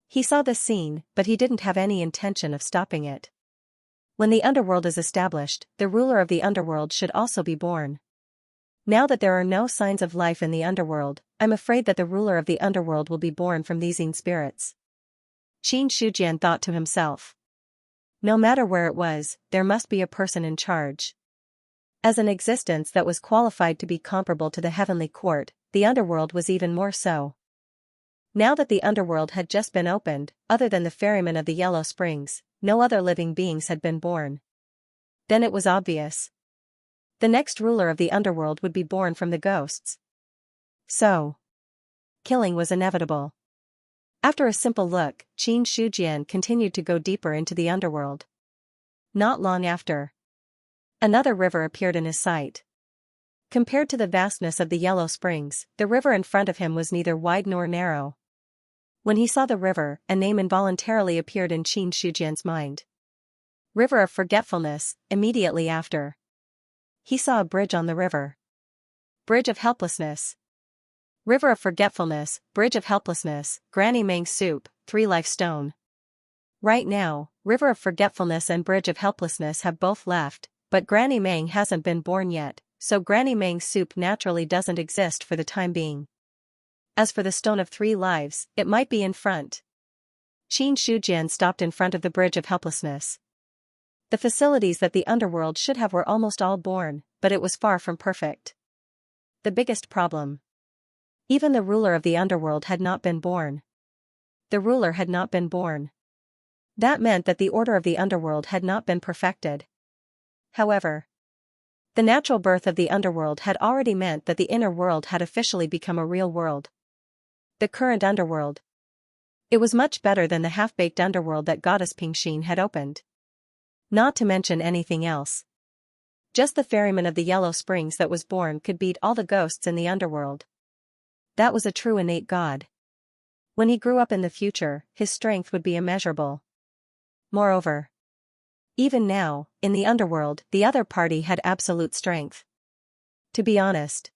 He saw this scene, but he didn't have any intention of stopping it. When the underworld is established, the ruler of the underworld should also be born. Now that there are no signs of life in the underworld, I'm afraid that the ruler of the underworld will be born from these spirits. Xianxia thought to himself. No matter where it was, there must be a person in charge. As an existence that was qualified to be comparable to the heavenly court, the underworld was even more so. Now that the underworld had just been opened, other than the ferryman of the Yellow Springs, no other living beings had been born. Then it was obvious. The next ruler of the underworld would be born from the ghosts. So, killing was inevitable. After a simple look, Xianxia continued to go deeper into the underworld. Not long after, another river appeared in his sight. Compared to the vastness of the Yellow Springs, the river in front of him was neither wide nor narrow. When he saw the river, a name involuntarily appeared in Xianxia's mind. River of Forgetfulness. Immediately after, he saw a bridge on the river. Bridge of Helplessness. River of Forgetfulness, Bridge of Helplessness, Granny Mang's Soup, 3 Life Stone. Right now, River of Forgetfulness and Bridge of Helplessness have both left, but Granny Mang hasn't been born yet, so Granny Mang's Soup naturally doesn't exist for the time being. As for the Stone of 3 Lives, it might be in front. Xianxia stopped in front of the Bridge of Helplessness. The facilities that the underworld should have were almost all born, but it was far from perfect. The biggest problem. Even the ruler of the underworld had not been born. The ruler had not been born. That meant that the order of the underworld had not been perfected. However, the natural birth of the underworld had already meant that the inner world had officially become a real world. The current underworld. It was much better than the half-baked underworld that Goddess Pingxin had opened. Not to mention anything else. Just the ferryman of the Yellow Springs that was born could beat all the ghosts in the underworld. That was a true innate god. When he grew up in the future, his strength would be immeasurable. Moreover, even now, in the underworld, the other party had absolute strength. To be honest,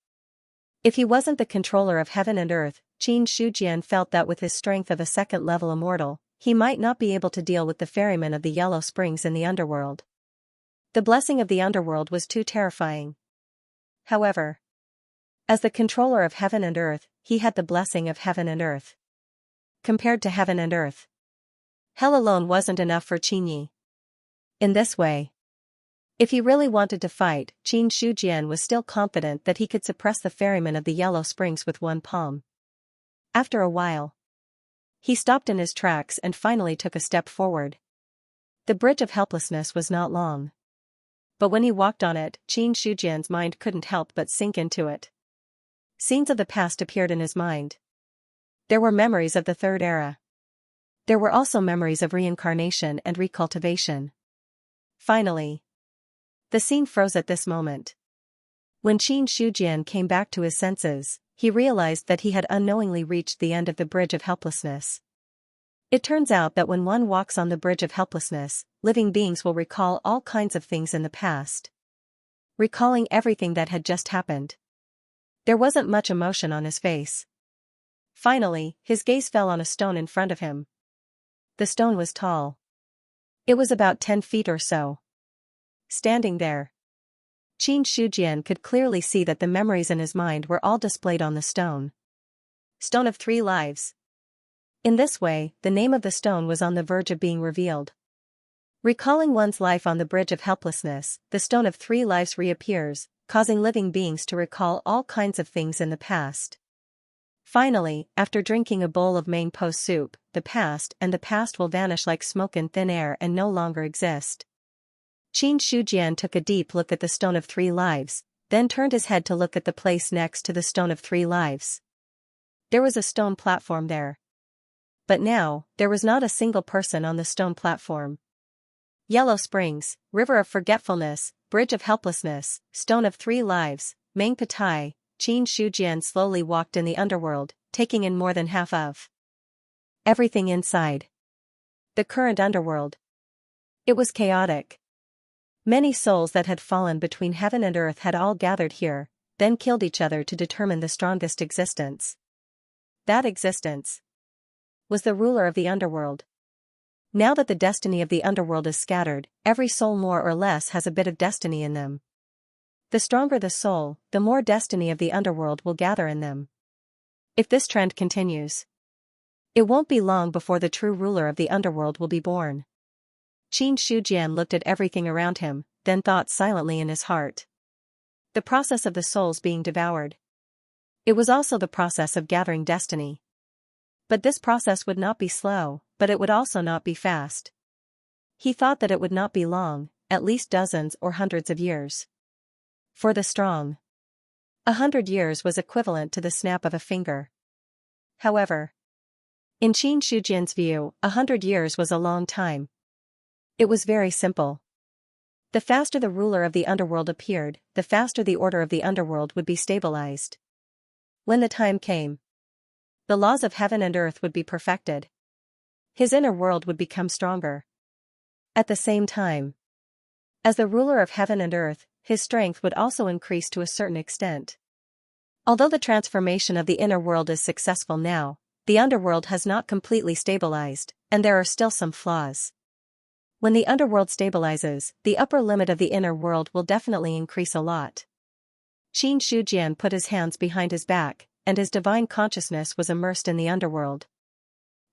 if he wasn't the controller of heaven and earth, Xianxia felt that with his strength of a second-level immortal, he might not be able to deal with the ferryman of the Yellow Springs in the underworld. The blessing of the underworld was too terrifying. However, as the controller of heaven and earth, he had the blessing of heaven and earth. Compared to heaven and earth, hell alone wasn't enough for Qinyi. In this way, if he really wanted to fight, Xianxia was still confident that he could suppress the ferryman of the Yellow Springs with one palm. After a while, he stopped in his tracks and finally took a step forward. The bridge of helplessness was not long. But when he walked on it, Xianxia's mind couldn't help but sink into it. Scenes of the past appeared in his mind. There were memories of the Third Era. There were also memories of reincarnation and recultivation. Finally, the scene froze at this moment. When Xianxia came back to his senses, he realized that he had unknowingly reached the end of the bridge of helplessness. It turns out that when one walks on the bridge of helplessness, living beings will recall all kinds of things in the past. Recalling everything that had just happened. There wasn't much emotion on his face. Finally, his gaze fell on a stone in front of him. The stone was tall. It was about 10 feet or so. Standing there, Xianxia could clearly see that the memories in his mind were all displayed on the stone. Stone of 3 Lives. In this way, the name of the stone was on the verge of being revealed. Recalling one's life on the bridge of helplessness, the stone of 3 lives reappears, causing living beings to recall all kinds of things in the past. Finally, after drinking a bowl of main post soup, the past will vanish like smoke in thin air and no longer exist. Xianxia took a deep look at the stone of 3 lives, then turned his head to look at the place next to the stone of 3 lives. There was a stone platform there. But now, there was not a single person on the stone platform. Yellow Springs, River of Forgetfulness, Bridge of Helplessness, Stone of 3 Lives, Main Patai, Xianxia slowly walked in the underworld, taking in more than half of everything inside the current underworld. It was chaotic. Many souls that had fallen between heaven and earth had all gathered here, then killed each other to determine the strongest existence. That existence was the ruler of the underworld. Now that the destiny of the underworld is scattered, every soul more or less has a bit of destiny in them. The stronger the soul, the more destiny of the underworld will gather in them. If this trend continues, it won't be long before the true ruler of the underworld will be born. Xianxia looked at everything around him, then thought silently in his heart. The process of the souls being devoured. It was also the process of gathering destiny. But this process would not be slow, but it would also not be fast. He thought that it would not be long, at least dozens or hundreds of years. For the strong, 100 years was equivalent to the snap of a finger. However, in Xianxia's view, 100 years was a long time. It was very simple. The faster the ruler of the underworld appeared, the faster the order of the underworld would be stabilized. When the time came, the laws of heaven and earth would be perfected. His inner world would become stronger. At the same time, as the ruler of heaven and earth, his strength would also increase to a certain extent. Although the transformation of the inner world is successful now, the underworld has not completely stabilized, and there are still some flaws. When the underworld stabilizes, the upper limit of the inner world will definitely increase a lot. Xianxia put his hands behind his back, and his divine consciousness was immersed in the underworld.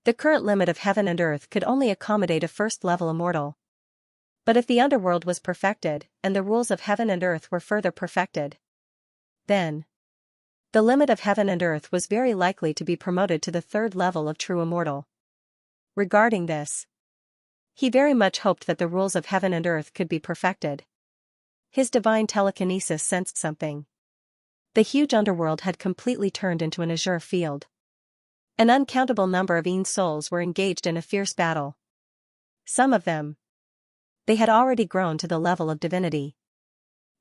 The current limit of heaven and earth could only accommodate a first-level immortal. But if the underworld was perfected, and the rules of heaven and earth were further perfected, then the limit of heaven and earth was very likely to be promoted to the 3rd level of true immortal. Regarding this, he very much hoped that the rules of heaven and earth could be perfected. His divine telekinesis sensed something. The huge underworld had completely turned into an azure field. An uncountable number of Een souls were engaged in a fierce battle. Some of them, they had already grown to the level of divinity.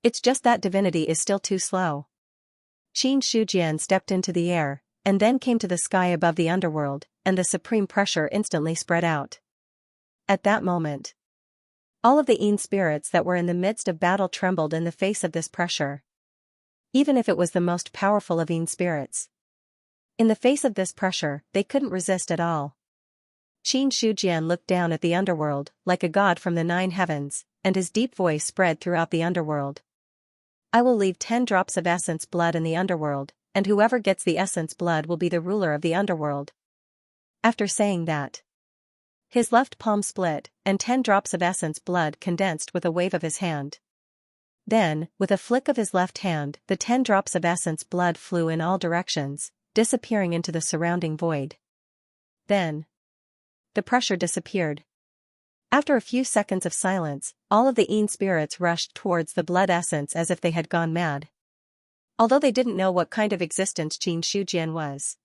It's just that divinity is still too slow. Xianxia stepped into the air, and then came to the sky above the underworld, and the supreme pressure instantly spread out. At that moment, all of the Een spirits that were in the midst of battle trembled in the face of this pressure. even if it was the most powerful of Yin spirits. In the face of this pressure, they couldn't resist at all. Qin Shujian looked down at the underworld, like a god from the 9 heavens, and his deep voice spread throughout the underworld. I will leave 10 drops of essence blood in the underworld, and whoever gets the essence blood will be the ruler of the underworld. After saying that, his left palm split, and 10 drops of essence blood condensed with a wave of his hand. Then, with a flick of his left hand, the 10 drops of essence blood flew in all directions, disappearing into the surrounding void. Then, the pressure disappeared. After a few seconds of silence, all of the Yin spirits rushed towards the blood essence as if they had gone mad. Although they didn't know what kind of existence Qin Shujian was.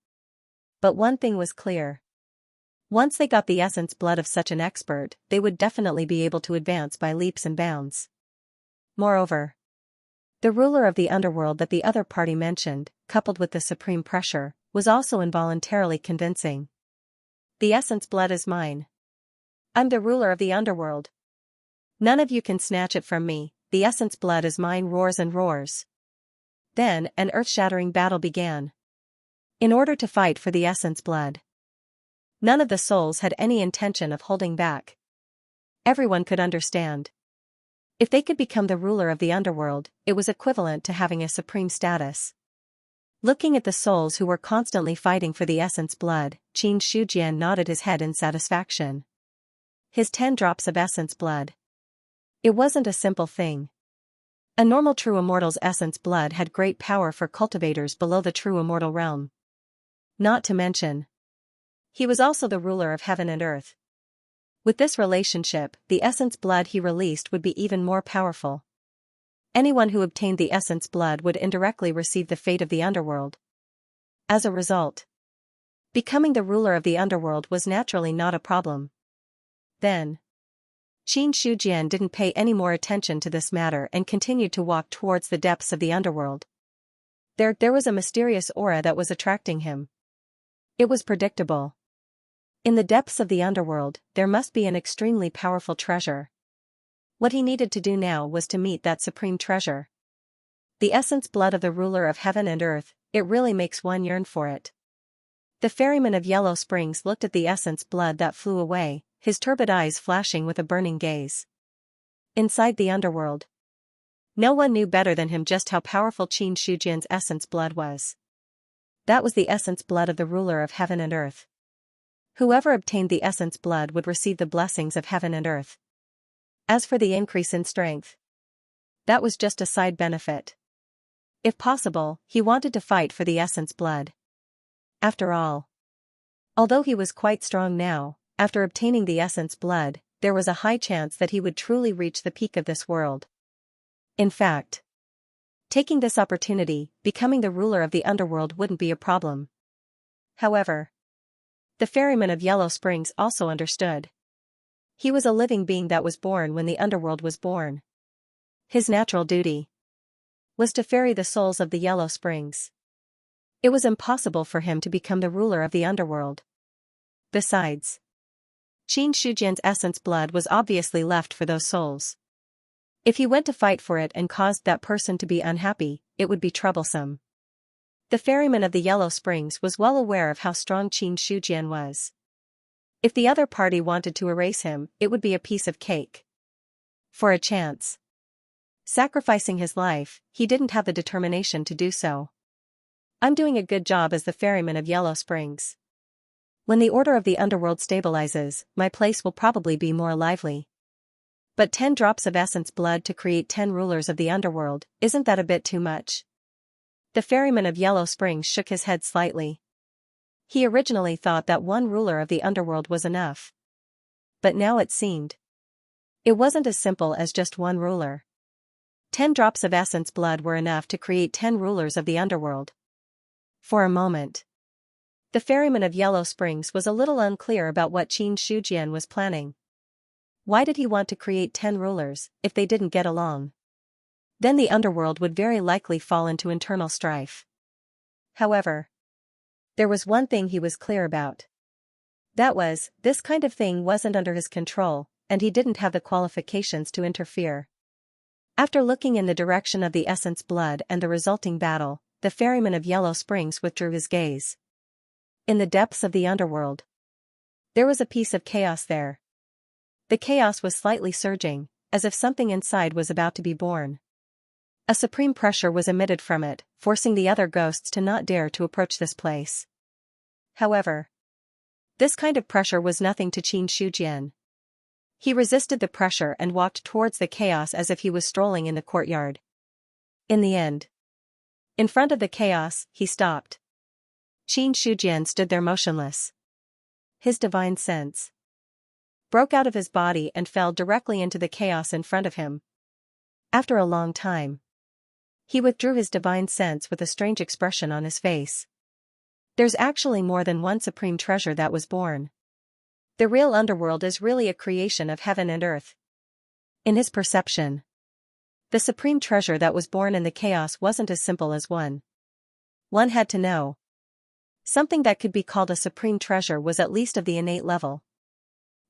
But one thing was clear. Once they got the essence blood of such an expert, they would definitely be able to advance by leaps and bounds. Moreover, the ruler of the underworld that the other party mentioned, coupled with the supreme pressure, was also involuntarily convincing. The essence blood is mine. I'm the ruler of the underworld. None of you can snatch it from me, the essence blood is mine, roars and roars. Then, an earth-shattering battle began. In order to fight for the essence blood, none of the souls had any intention of holding back. Everyone could understand. If they could become the ruler of the underworld, it was equivalent to having a supreme status. Looking at the souls who were constantly fighting for the essence blood, Qin Shujian nodded his head in satisfaction. His 10 drops of essence blood. It wasn't a simple thing. A normal true immortal's essence blood had great power for cultivators below the true immortal realm. Not to mention, he was also the ruler of heaven and earth. With this relationship, the essence blood he released would be even more powerful. Anyone who obtained the essence blood would indirectly receive the fate of the underworld. As a result, becoming the ruler of the underworld was naturally not a problem. Then, Qin Shujian didn't pay any more attention to this matter and continued to walk towards the depths of the underworld. There was a mysterious aura that was attracting him. It was predictable. In the depths of the underworld, there must be an extremely powerful treasure. What he needed to do now was to meet that supreme treasure. The essence blood of the ruler of heaven and earth, it really makes one yearn for it. The ferryman of Yellow Springs looked at the essence blood that flew away, his turbid eyes flashing with a burning gaze. Inside the underworld, no one knew better than him just how powerful Qin Shujian's essence blood was. That was the essence blood of the ruler of heaven and earth. Whoever obtained the essence blood would receive the blessings of heaven and earth. As for the increase in strength, that was just a side benefit. If possible, he wanted to fight for the essence blood. After all, although he was quite strong now, after obtaining the essence blood, there was a high chance that he would truly reach the peak of this world. In fact, taking this opportunity, becoming the ruler of the underworld wouldn't be a problem. However, the ferryman of Yellow Springs also understood. He was a living being that was born when the underworld was born. His natural duty was to ferry the souls of the Yellow Springs. It was impossible for him to become the ruler of the underworld. Besides, Qin Shujian's essence blood was obviously left for those souls. If he went to fight for it and caused that person to be unhappy, it would be troublesome. The ferryman of the Yellow Springs was well aware of how strong Qin Shujian was. If the other party wanted to erase him, it would be a piece of cake. For a chance, sacrificing his life, he didn't have the determination to do so. I'm doing a good job as the ferryman of Yellow Springs. When the order of the underworld stabilizes, my place will probably be more lively. But 10 drops of essence blood to create 10 rulers of the underworld, isn't that a bit too much? The ferryman of Yellow Springs shook his head slightly. He originally thought that one ruler of the underworld was enough. But now it seemed it wasn't as simple as just one ruler. 10 drops of essence blood were enough to create 10 rulers of the underworld. For a moment, the ferryman of Yellow Springs was a little unclear about what Qin Shujian was planning. Why did he want to create 10 rulers, if they didn't get along? Then the underworld would very likely fall into internal strife. However, there was one thing he was clear about. That was, this kind of thing wasn't under his control, and he didn't have the qualifications to interfere. After looking in the direction of the essence blood and the resulting battle, the ferryman of Yellow Springs withdrew his gaze. In the depths of the underworld, there was a piece of chaos there. The chaos was slightly surging, as if something inside was about to be born. A supreme pressure was emitted from it, forcing the other ghosts to not dare to approach this place. However, this kind of pressure was nothing to Xianxia. He resisted the pressure and walked towards the chaos as if he was strolling in the courtyard. In the end, in front of the chaos, he stopped. Xianxia stood there motionless. His divine sense broke out of his body and fell directly into the chaos in front of him. After a long time, he withdrew his divine sense with a strange expression on his face. There's actually more than one supreme treasure that was born. The real underworld is really a creation of heaven and earth. In his perception, the supreme treasure that was born in the chaos wasn't as simple as one. One had to know. Something that could be called a supreme treasure was at least of the innate level.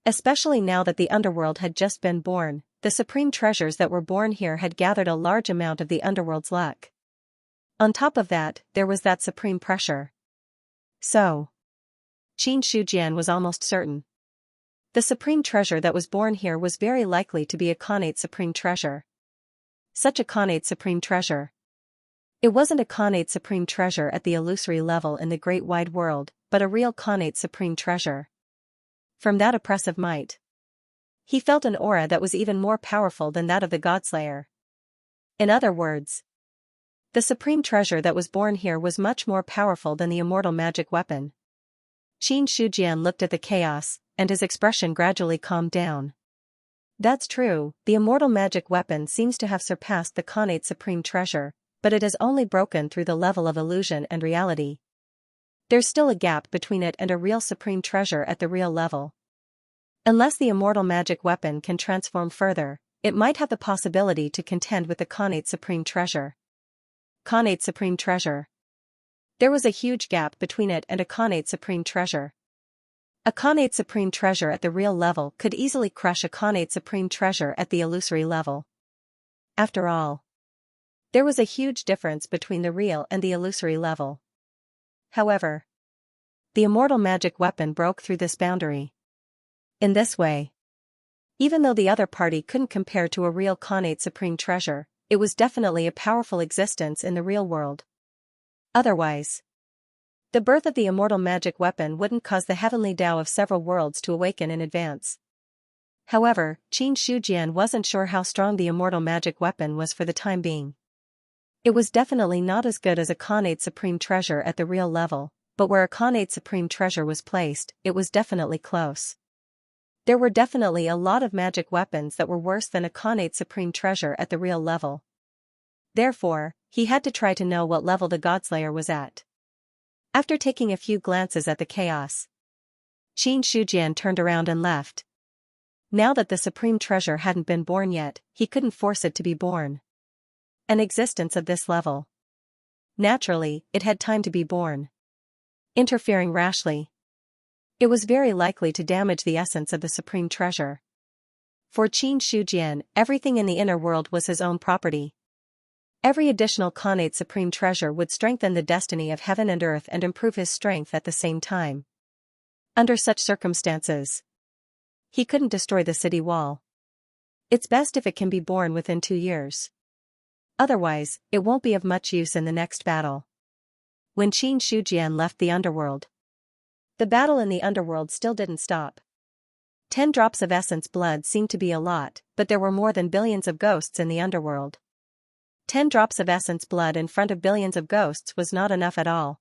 Especially now that the underworld had just been born, the supreme treasures that were born here had gathered a large amount of the underworld's luck. On top of that, there was that supreme pressure. So, Xianxia was almost certain. The supreme treasure that was born here was very likely to be a Khanate supreme treasure. Such a Khanate supreme treasure. It wasn't a Khanate supreme treasure at the illusory level in the great wide world, but a real Khanate supreme treasure. From that oppressive might, he felt an aura that was even more powerful than that of the Godslayer. In other words, the supreme treasure that was born here was much more powerful than the immortal magic weapon. Xianxia looked at the chaos, and his expression gradually calmed down. That's true, the immortal magic weapon seems to have surpassed the Khanate supreme treasure, but it has only broken through the level of illusion and reality. There's still a gap between it and a real supreme treasure at the real level. Unless the immortal magic weapon can transform further, it might have the possibility to contend with the Khanate supreme treasure. Khanate supreme treasure. There was a huge gap between it and a Khanate supreme treasure. A Khanate supreme treasure at the real level could easily crush a Khanate supreme treasure at the illusory level. After all, there was a huge difference between the real and the illusory level. However, the immortal magic weapon broke through this boundary. In this way, even though the other party couldn't compare to a real Khanate supreme treasure, it was definitely a powerful existence in the real world. Otherwise, the birth of the immortal magic weapon wouldn't cause the heavenly Tao of several worlds to awaken in advance. However, Xianxia wasn't sure how strong the immortal magic weapon was for the time being. It was definitely not as good as a Khanate supreme treasure at the real level, but where a Khanate supreme treasure was placed, it was definitely close. There were definitely a lot of magic weapons that were worse than a Khanate supreme treasure at the real level. Therefore, he had to try to know what level the Godslayer was at. After taking a few glances at the chaos, Xianxia turned around and left. Now that the supreme treasure hadn't been born yet, he couldn't force it to be born. An existence of this level. Naturally, it had time to be born. Interfering rashly, it was very likely to damage the essence of the supreme treasure. For Xianxia, everything in the inner world was his own property. Every additional Khanate supreme treasure would strengthen the destiny of heaven and earth and improve his strength at the same time. Under such circumstances, he couldn't destroy the city wall. It's best if it can be born within 2 years. Otherwise, it won't be of much use in the next battle. When Xianxia left the underworld, the battle in the underworld still didn't stop. 10 drops of essence blood seemed to be a lot, but there were more than billions of ghosts in the underworld. 10 drops of essence blood in front of billions of ghosts was not enough at all.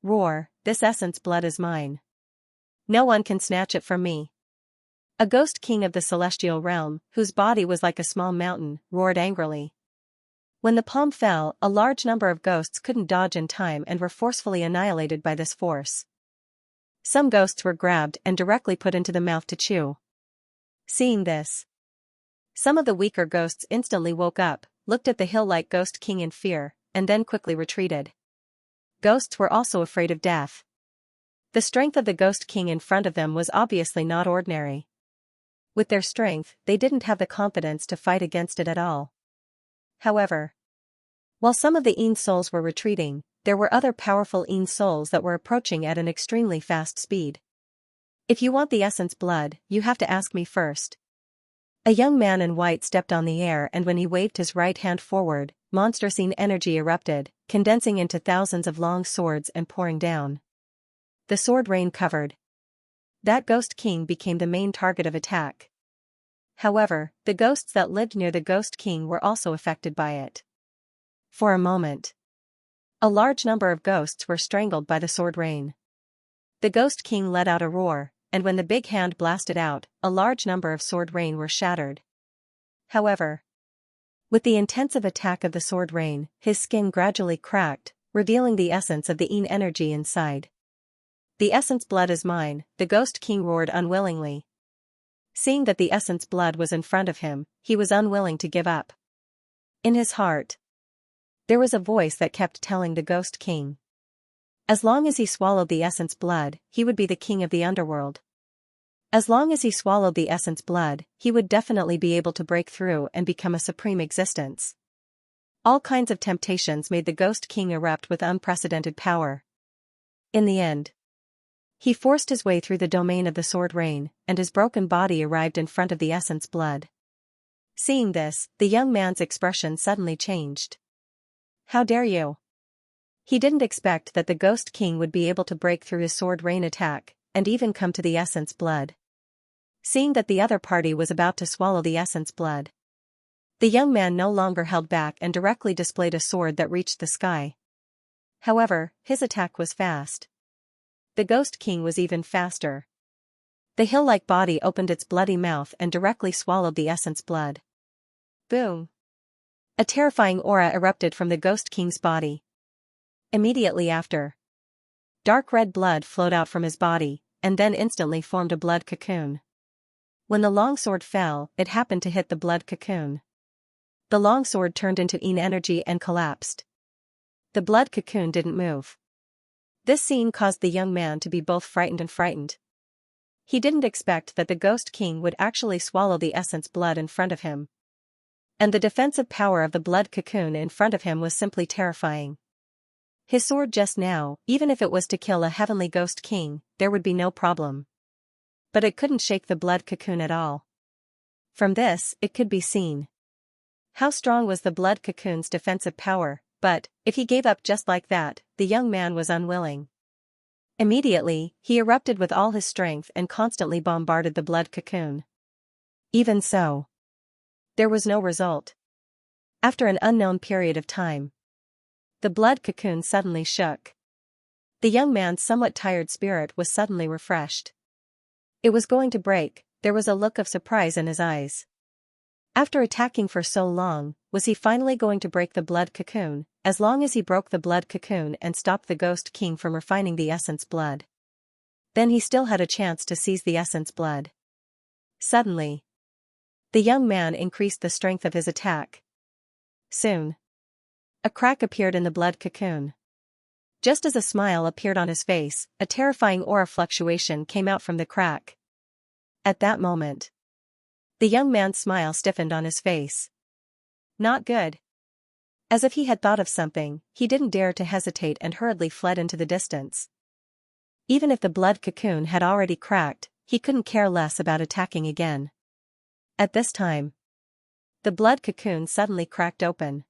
Roar, this essence blood is mine. No one can snatch it from me. A ghost king of the celestial realm, whose body was like a small mountain, roared angrily. When the palm fell, a large number of ghosts couldn't dodge in time and were forcefully annihilated by this force. Some ghosts were grabbed and directly put into the mouth to chew. Seeing this, some of the weaker ghosts instantly woke up, looked at the hill-like ghost king in fear, and then quickly retreated. Ghosts were also afraid of death. The strength of the ghost king in front of them was obviously not ordinary. With their strength, they didn't have the confidence to fight against it at all. However, while some of the Een souls were retreating, there were other powerful Een souls that were approaching at an extremely fast speed. If you want the essence blood, you have to ask me first. A young man in white stepped on the air, and when he waved his right hand forward, monstrous Een energy erupted, condensing into thousands of long swords and pouring down. The sword rain covered. That Ghost King became the main target of attack. However, the ghosts that lived near the Ghost King were also affected by it. For a moment, a large number of ghosts were strangled by the sword rain. The Ghost King let out a roar, and when the big hand blasted out, a large number of sword rain were shattered. However, with the intensive attack of the sword rain, his skin gradually cracked, revealing the essence of the Een energy inside. The essence blood is mine, the Ghost King roared unwillingly. Seeing that the essence blood was in front of him, he was unwilling to give up. In his heart, there was a voice that kept telling the Ghost King, as long as he swallowed the essence blood, he would be the king of the underworld. As long as he swallowed the essence blood, he would definitely be able to break through and become a supreme existence. All kinds of temptations made the Ghost King erupt with unprecedented power. In the end, he forced his way through the domain of the sword rain, and his broken body arrived in front of the essence blood. Seeing this, the young man's expression suddenly changed. How dare you? He didn't expect that the Ghost King would be able to break through his sword rain attack, and even come to the essence blood. Seeing that the other party was about to swallow the essence blood, the young man no longer held back and directly displayed a sword that reached the sky. However, his attack was fast. The Ghost King was even faster. The hill-like body opened its bloody mouth and directly swallowed the essence blood. Boom! A terrifying aura erupted from the Ghost King's body. Immediately after, dark red blood flowed out from his body, and then instantly formed a blood cocoon. When the longsword fell, it happened to hit the blood cocoon. The longsword turned into Een energy and collapsed. The blood cocoon didn't move. This scene caused the young man to be both frightened and frightened. He didn't expect that the Ghost King would actually swallow the essence blood in front of him. And the defensive power of the blood cocoon in front of him was simply terrifying. His sword just now, even if it was to kill a heavenly Ghost King, there would be no problem. But it couldn't shake the blood cocoon at all. From this, it could be seen how strong was the blood cocoon's defensive power, but, if he gave up just like that, the young man was unwilling. Immediately, he erupted with all his strength and constantly bombarded the blood cocoon. Even so, there was no result. After an unknown period of time, the blood cocoon suddenly shook. The young man's somewhat tired spirit was suddenly refreshed. It was going to break. There was a look of surprise in his eyes. After attacking for so long, was he finally going to break the blood cocoon? As long as he broke the blood cocoon and stopped the Ghost King from refining the essence blood, then he still had a chance to seize the essence blood. Suddenly, the young man increased the strength of his attack. Soon, a crack appeared in the blood cocoon. Just as a smile appeared on his face, a terrifying aura fluctuation came out from the crack. At that moment, the young man's smile stiffened on his face. Not good. As if he had thought of something, he didn't dare to hesitate and hurriedly fled into the distance. Even if the blood cocoon had already cracked, he couldn't care less about attacking again. At this time, the blood cocoon suddenly cracked open.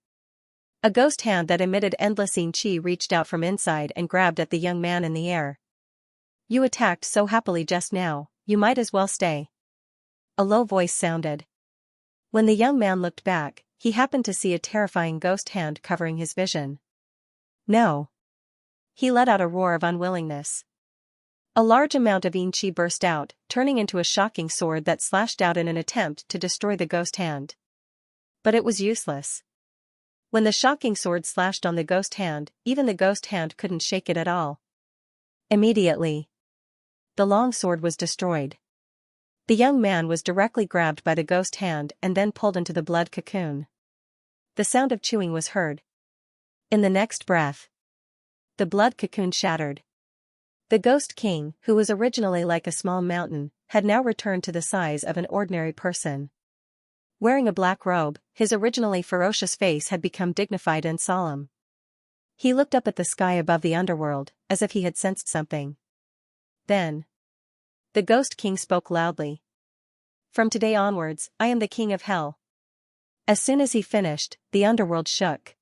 A ghost hand that emitted endless Een chi reached out from inside and grabbed at the young man in the air. You attacked so happily just now, you might as well stay. A low voice sounded. When the young man looked back, he happened to see a terrifying ghost hand covering his vision. No. He let out a roar of unwillingness. A large amount of Een chi burst out, turning into a shocking sword that slashed out in an attempt to destroy the ghost hand. But it was useless. When the shocking sword slashed on the ghost hand, even the ghost hand couldn't shake it at all. Immediately, the long sword was destroyed. The young man was directly grabbed by the ghost hand and then pulled into the blood cocoon. The sound of chewing was heard. In the next breath, the blood cocoon shattered. The Ghost King, who was originally like a small mountain, had now returned to the size of an ordinary person. Wearing a black robe, his originally ferocious face had become dignified and solemn. He looked up at the sky above the underworld, as if he had sensed something. Then, the Ghost King spoke loudly. "From today onwards, I am the King of Hell." As soon as he finished, the underworld shook.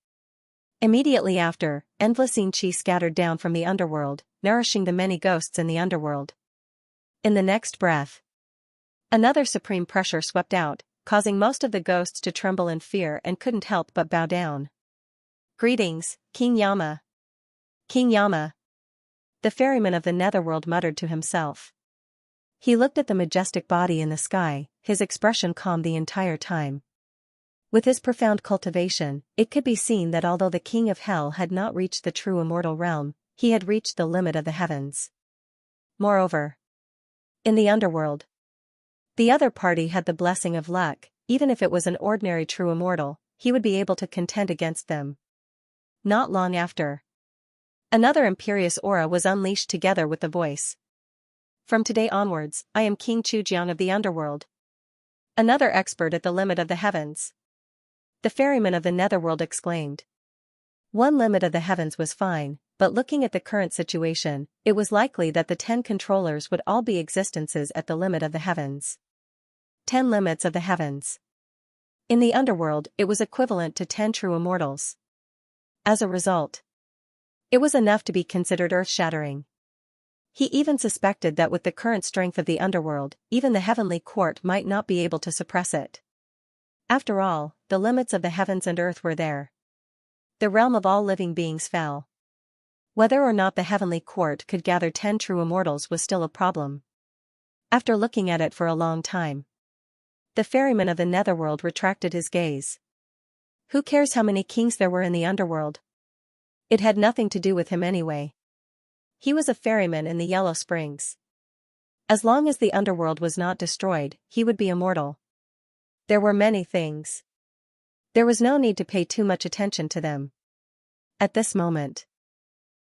Immediately after, endless Xianxia scattered down from the underworld, nourishing the many ghosts in the underworld. In the next breath, another supreme pressure swept out, causing most of the ghosts to tremble in fear and couldn't help but bow down. "Greetings, King Yama." "King Yama." The ferryman of the netherworld muttered to himself. He looked at the majestic body in the sky, his expression calm the entire time. With his profound cultivation, it could be seen that although the King of Hell had not reached the true immortal realm, he had reached the limit of the heavens. Moreover, in the underworld, the other party had the blessing of luck. Even if it was an ordinary true immortal, he would be able to contend against them. Not long after, another imperious aura was unleashed together with the voice. "From today onwards, I am King Chujiang of the underworld. Another expert at the limit of the heavens." The ferryman of the netherworld exclaimed. One limit of the heavens was fine, but looking at the current situation, it was likely that the 10 controllers would all be existences at the limit of the heavens. 10 limits of the heavens. In the underworld, it was equivalent to 10 true immortals. As a result, it was enough to be considered earth-shattering. He even suspected that with the current strength of the underworld, even the heavenly court might not be able to suppress it. After all, the limits of the heavens and earth were there. The realm of all living beings fell. Whether or not the heavenly court could gather 10 true immortals was still a problem. After looking at it for a long time, the ferryman of the netherworld retracted his gaze. Who cares how many kings there were in the underworld? It had nothing to do with him anyway. He was a ferryman in the Yellow Springs. As long as the underworld was not destroyed, he would be immortal. There were many things. There was no need to pay too much attention to them. At this moment,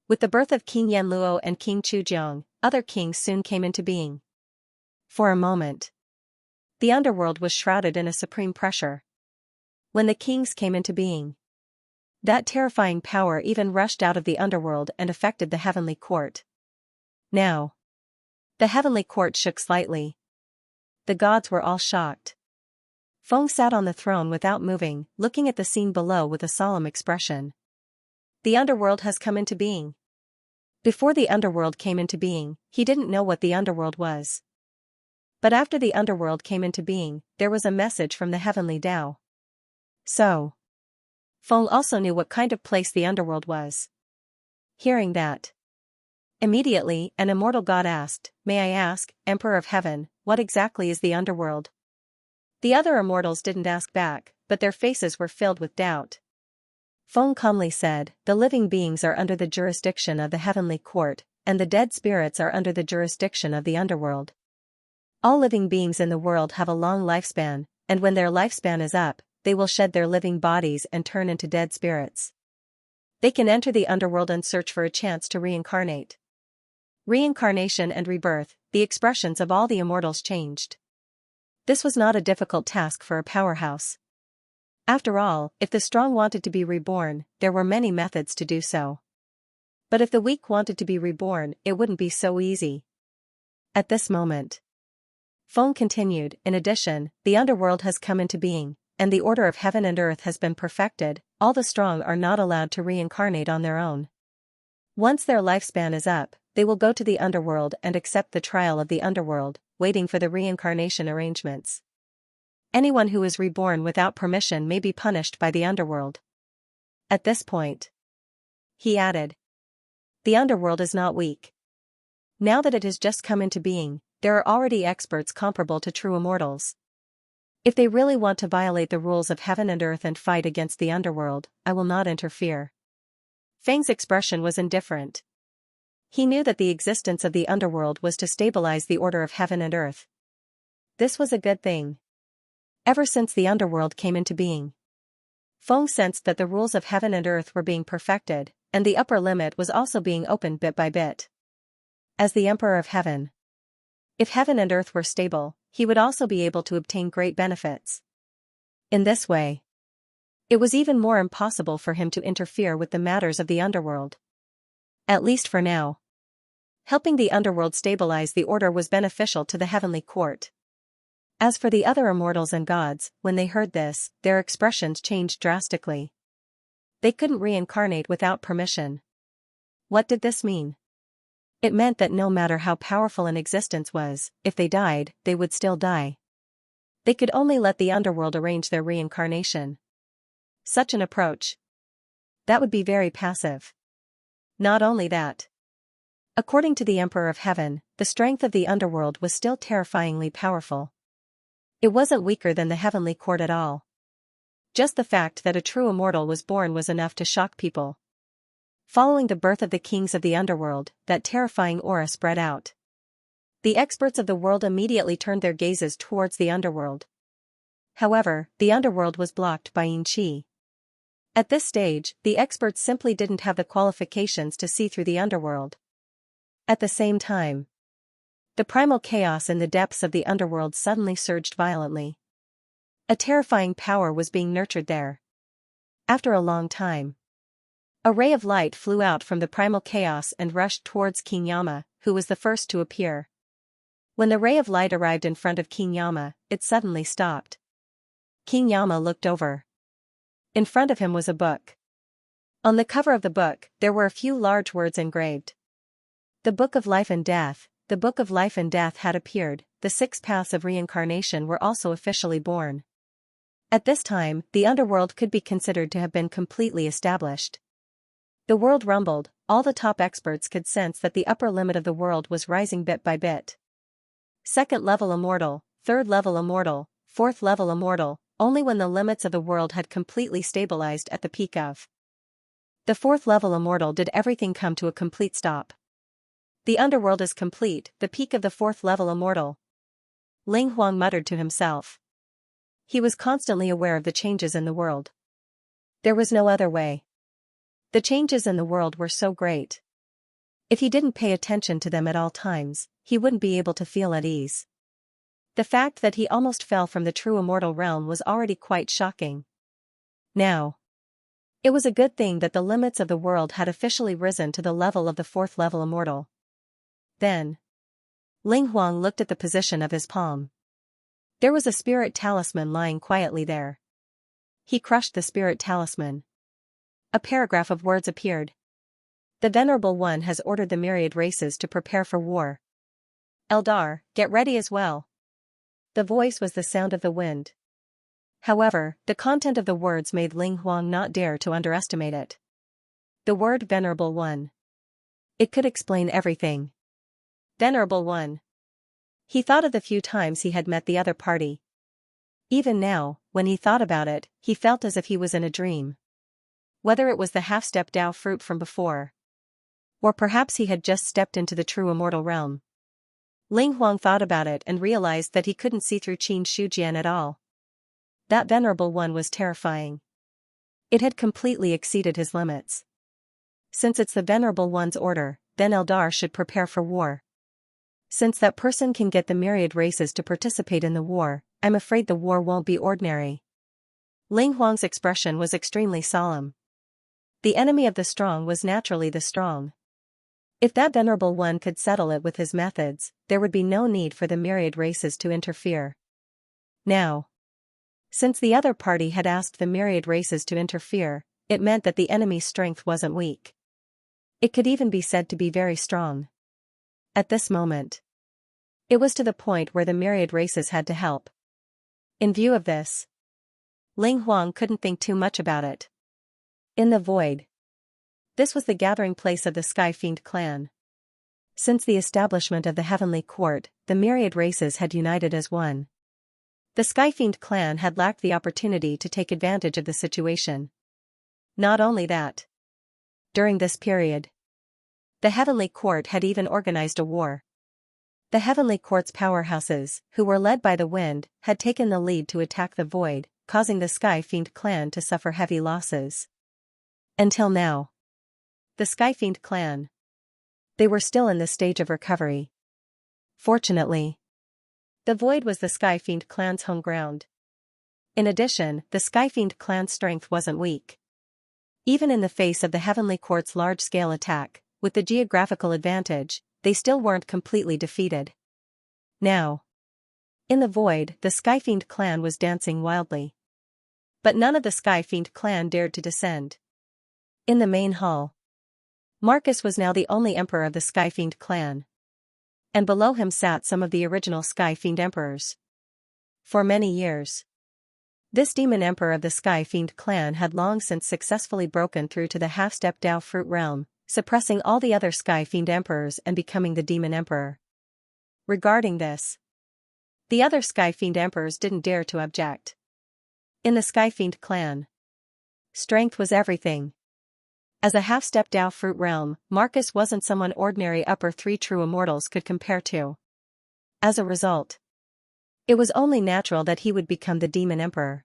with the birth of King Yanluo and King Chujiang, other kings soon came into being. For a moment, the underworld was shrouded in a supreme pressure. When the kings came into being, that terrifying power even rushed out of the underworld and affected the heavenly court. Now, the heavenly court shook slightly. The gods were all shocked. Feng sat on the throne without moving, looking at the scene below with a solemn expression. The underworld has come into being. Before the underworld came into being, he didn't know what the underworld was. But after the underworld came into being, there was a message from the heavenly Tao. So, Feng also knew what kind of place the underworld was. Hearing that, immediately an immortal god asked, "May I ask, Emperor of Heaven, what exactly is the underworld?" The other immortals didn't ask back, but their faces were filled with doubt. Feng calmly said, "The living beings are under the jurisdiction of the heavenly court, and the dead spirits are under the jurisdiction of the underworld. All living beings in the world have a long lifespan, and when their lifespan is up, they will shed their living bodies and turn into dead spirits. They can enter the underworld and search for a chance to reincarnate." Reincarnation and rebirth, the expressions of all the immortals changed. This was not a difficult task for a powerhouse. After all, if the strong wanted to be reborn, there were many methods to do so. But if the weak wanted to be reborn, it wouldn't be so easy. At this moment, Feng continued, "In addition, the underworld has come into being, and the order of heaven and earth has been perfected. All the strong are not allowed to reincarnate on their own. Once their lifespan is up, they will go to the underworld and accept the trial of the underworld, waiting for the reincarnation arrangements. Anyone who is reborn without permission may be punished by the underworld." At this point, he added, "The underworld is not weak. Now that it has just come into being, there are already experts comparable to true immortals. If they really want to violate the rules of heaven and earth and fight against the underworld, I will not interfere." Feng's expression was indifferent. He knew that the existence of the underworld was to stabilize the order of heaven and earth. This was a good thing. Ever since the underworld came into being, Feng sensed that the rules of heaven and earth were being perfected, and the upper limit was also being opened bit by bit. As the Emperor of Heaven, if heaven and earth were stable, he would also be able to obtain great benefits. In this way, it was even more impossible for him to interfere with the matters of the underworld. At least for now. Helping the underworld stabilize the order was beneficial to the heavenly court. As for the other immortals and gods, when they heard this, their expressions changed drastically. They couldn't reincarnate without permission. What did this mean? It meant that no matter how powerful an existence was, if they died, they would still die. They could only let the underworld arrange their reincarnation. Such an approach, that would be very passive. Not only that. According to the Emperor of Heaven, the strength of the underworld was still terrifyingly powerful. It wasn't weaker than the heavenly court at all. Just the fact that a true immortal was born was enough to shock people. Following the birth of the kings of the underworld, that terrifying aura spread out. The experts of the world immediately turned their gazes towards the underworld. However, the underworld was blocked by Xianxia. At this stage, the experts simply didn't have the qualifications to see through the underworld. At the same time, the primal chaos in the depths of the underworld suddenly surged violently. A terrifying power was being nurtured there. After a long time, a ray of light flew out from the primal chaos and rushed towards Xianxia, who was the first to appear. When the ray of light arrived in front of Xianxia, it suddenly stopped. Xianxia looked over. In front of him was a book. On the cover of the book, there were a few large words engraved. The Book of Life and Death. The Book of Life and Death had appeared, the 6 paths of reincarnation were also officially born. At this time, the underworld could be considered to have been completely established. The world rumbled, all the top experts could sense that the upper limit of the world was rising bit by bit. 2nd level immortal, 3rd level immortal, 4th level immortal, only when the limits of the world had completely stabilized at the peak of the 4th level immortal did everything come to a complete stop. The underworld is complete, the peak of the 4th level immortal. Ling Huang muttered to himself. He was constantly aware of the changes in the world. There was no other way. The changes in the world were so great. If he didn't pay attention to them at all times, he wouldn't be able to feel at ease. The fact that he almost fell from the true immortal realm was already quite shocking. Now, it was a good thing that the limits of the world had officially risen to the level of the 4th level immortal. Then, Ling Huang looked at the position of his palm. There was a spirit talisman lying quietly there. He crushed the spirit talisman. A paragraph of words appeared. The Venerable One has ordered the myriad races to prepare for war. Eldar, get ready as well. The voice was the sound of the wind. However, the content of the words made Ling Huang not dare to underestimate it. The word Venerable One. It could explain everything. Venerable One. He thought of the few times he had met the other party. Even now, when he thought about it, he felt as if he was in a dream. Whether it was the half-step Dao fruit from before, or perhaps he had just stepped into the true immortal realm. Ling Huang thought about it and realized that he couldn't see through Qin Shujian at all. That Venerable One was terrifying. It had completely exceeded his limits. Since it's the Venerable One's order, then Eldar should prepare for war. Since that person can get the myriad races to participate in the war, I'm afraid the war won't be ordinary. Ling Huang's expression was extremely solemn. The enemy of the strong was naturally the strong. If that Venerable One could settle it with his methods, there would be no need for the myriad races to interfere. Now, since the other party had asked the myriad races to interfere, it meant that the enemy's strength wasn't weak. It could even be said to be very strong. At this moment, it was to the point where the myriad races had to help. In view of this, Ling Huang couldn't think too much about it. In the void. This was the gathering place of the Sky Fiend clan. Since the establishment of the Heavenly Court, the myriad races had united as one. The Sky Fiend clan had lacked the opportunity to take advantage of the situation. Not only that. During this period, the Heavenly Court had even organized a war. The Heavenly Court's powerhouses, who were led by the wind, had taken the lead to attack the void, causing the Sky Fiend clan to suffer heavy losses. Until now. The Sky Fiend clan. They were still in the stage of recovery. Fortunately, the void was the Sky Fiend clan's home ground. In addition, the Skyfiend clan's strength wasn't weak. Even in the face of the Heavenly Court's large-scale attack, with the geographical advantage, they still weren't completely defeated. Now, in the void, the Skyfiend clan was dancing wildly. But none of the Skyfiend clan dared to descend. In the main hall, Marcus was now the only emperor of the Skyfiend clan. And below him sat some of the original Skyfiend emperors. For many years, this demon emperor of the Skyfiend clan had long since successfully broken through to the half-step Dao fruit realm, suppressing all the other Skyfiend emperors and becoming the demon emperor. Regarding this, the other Skyfiend emperors didn't dare to object. In the Skyfiend clan, strength was everything. As a half-step Dao fruit realm, Marcus wasn't someone ordinary upper three true immortals could compare to. As a result, it was only natural that he would become the demon emperor.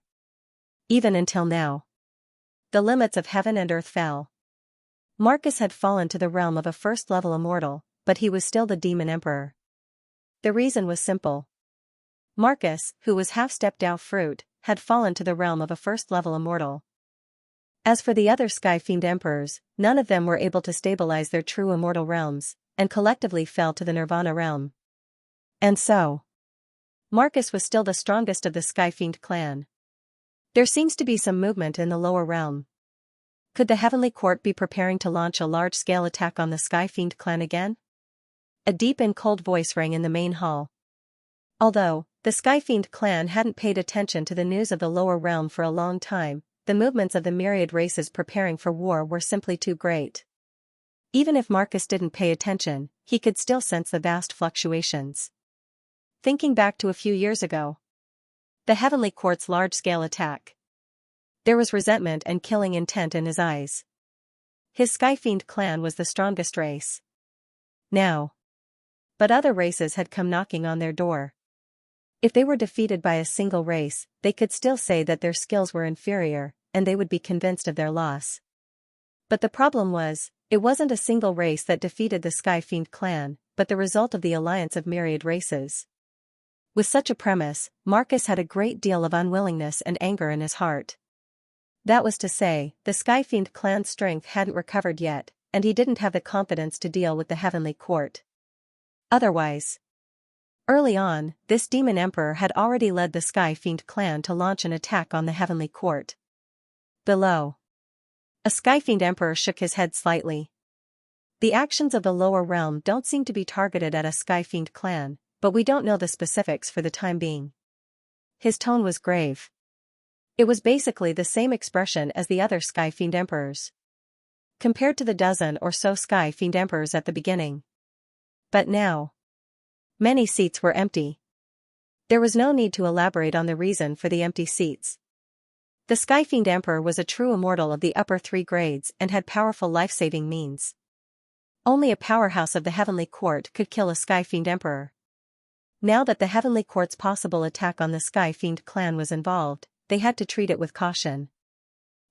Even until now, the limits of heaven and earth fell. Marcus had fallen to the realm of a first-level immortal, but he was still the demon emperor. The reason was simple. Marcus, who was half-step Dao fruit, had fallen to the realm of a first-level immortal. As for the other Skyfiend emperors, none of them were able to stabilize their true immortal realms, and collectively fell to the Nirvana realm. And so, Marcus was still the strongest of the Skyfiend clan. There seems to be some movement in the lower realm. Could the Heavenly Court be preparing to launch a large-scale attack on the Skyfiend clan again? A deep and cold voice rang in the main hall. Although the Skyfiend clan hadn't paid attention to the news of the lower realm for a long time, the movements of the myriad races preparing for war were simply too great. Even if Marcus didn't pay attention, he could still sense the vast fluctuations. Thinking back to a few years ago, the Heavenly Court's large-scale attack, there was resentment and killing intent in his eyes. His Skyfiend clan was the strongest race. Now, but other races had come knocking on their door. If they were defeated by a single race, they could still say that their skills were inferior, and they would be convinced of their loss. But the problem was, it wasn't a single race that defeated the Skyfiend clan, but the result of the alliance of myriad races. With such a premise, Marcus had a great deal of unwillingness and anger in his heart. That was to say, the Skyfiend clan's strength hadn't recovered yet, and he didn't have the confidence to deal with the Heavenly Court. Otherwise, early on, this demon emperor had already led the Skyfiend clan to launch an attack on the Heavenly Court. Below, a Skyfiend emperor shook his head slightly. The actions of the lower realm don't seem to be targeted at a Skyfiend clan, but we don't know the specifics for the time being. His tone was grave. It was basically the same expression as the other Skyfiend emperors, compared to the dozen or so Skyfiend emperors at the beginning. But now, many seats were empty. There was no need to elaborate on the reason for the empty seats. The Skyfiend emperor was a true immortal of the upper three grades and had powerful life-saving means. Only a powerhouse of the Heavenly Court could kill a Skyfiend emperor. Now that the Heavenly Court's possible attack on the Skyfiend clan was involved, they had to treat it with caution.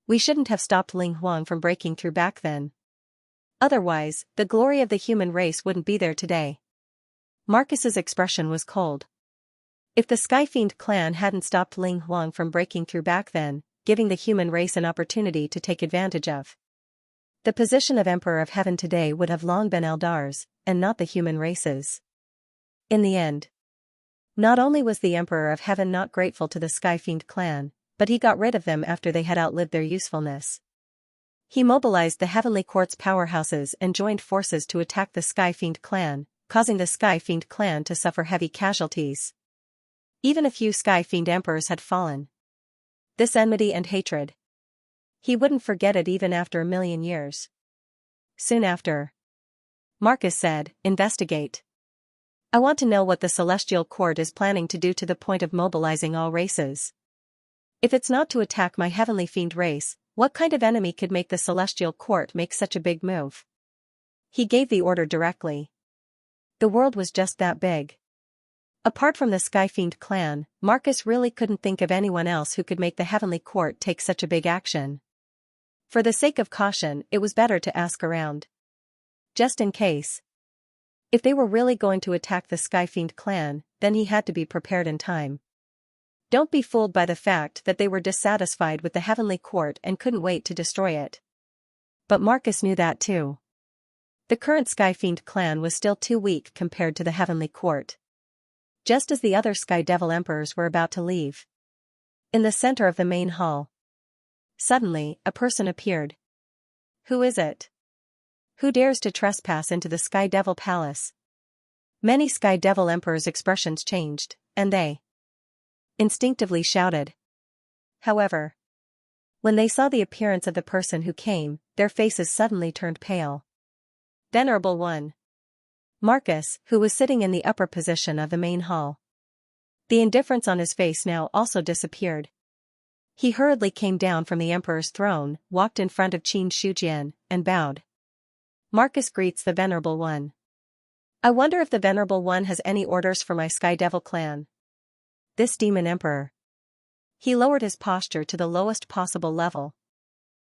We shouldn't have stopped Ling Huang from breaking through back then. Otherwise, the glory of the human race wouldn't be there today. Marcus's expression was cold. If the Skyfiend clan hadn't stopped Ling Huang from breaking through back then, giving the human race an opportunity to take advantage of, the position of Emperor of Heaven today would have long been Eldar's, and not the human race's. In the end, not only was the Emperor of Heaven not grateful to the Skyfiend clan, but he got rid of them after they had outlived their usefulness. He mobilized the Heavenly Court's powerhouses and joined forces to attack the Skyfiend clan, causing the Skyfiend clan to suffer heavy casualties. Even a few Skyfiend emperors had fallen. This enmity and hatred, he wouldn't forget it even after 1,000,000 years. Soon after, Marcus said, "Investigate. I want to know what the Celestial Court is planning to do to the point of mobilizing all races. If it's not to attack my Heavenly Fiend race, what kind of enemy could make the Celestial Court make such a big move?" He gave the order directly. The world was just that big. Apart from the Skyfiend clan, Marcus really couldn't think of anyone else who could make the Heavenly Court take such a big action. For the sake of caution, it was better to ask around. Just in case. If they were really going to attack the Skyfiend clan, then he had to be prepared in time. Don't be fooled by the fact that they were dissatisfied with the heavenly court and couldn't wait to destroy it. But Marcus knew that too. The current Sky Fiend clan was still too weak compared to the heavenly court. Just as the other Sky Devil Emperors were about to leave. In the center of the main hall. Suddenly, a person appeared. Who is it? Who dares to trespass into the Sky Devil Palace? Many Sky Devil Emperors' expressions changed, and they instinctively shouted. However, when they saw the appearance of the person who came, their faces suddenly turned pale. Venerable One. Marcus, who was sitting in the upper position of the main hall. The indifference on his face now also disappeared. He hurriedly came down from the Emperor's throne, walked in front of Xianxia, and bowed. Marcus greets the Venerable One. I wonder if the Venerable One has any orders for my Sky Devil clan. This demon emperor. He lowered his posture to the lowest possible level.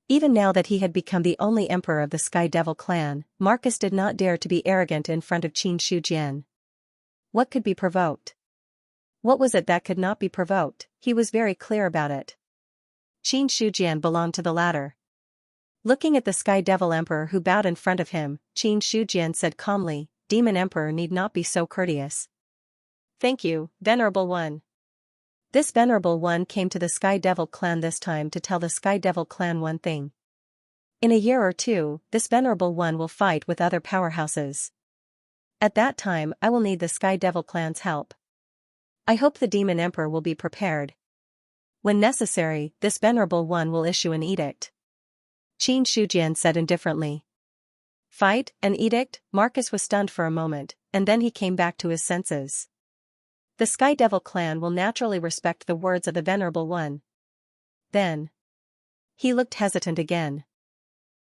Even now that he had become the only emperor of the Sky Devil clan, Marcus did not dare to be arrogant in front of Qin Shujian. What could be provoked? What was it that could not be provoked? He was very clear about it. Qin Shujian belonged to the latter. Looking at the Sky Devil Emperor who bowed in front of him, Qin Shujian said calmly, Demon Emperor need not be so courteous. Thank you, Venerable One. This Venerable One came to the Sky Devil clan this time to tell the Sky Devil clan one thing. In a year or two, this Venerable One will fight with other powerhouses. At that time I will need the Sky Devil clan's help. I hope the Demon Emperor will be prepared. When necessary, this Venerable One will issue an edict. Qin Shujian said indifferently. Fight, an edict? Marcus was stunned for a moment, and then he came back to his senses. The Sky Devil clan will naturally respect the words of the Venerable One. Then. He looked hesitant again.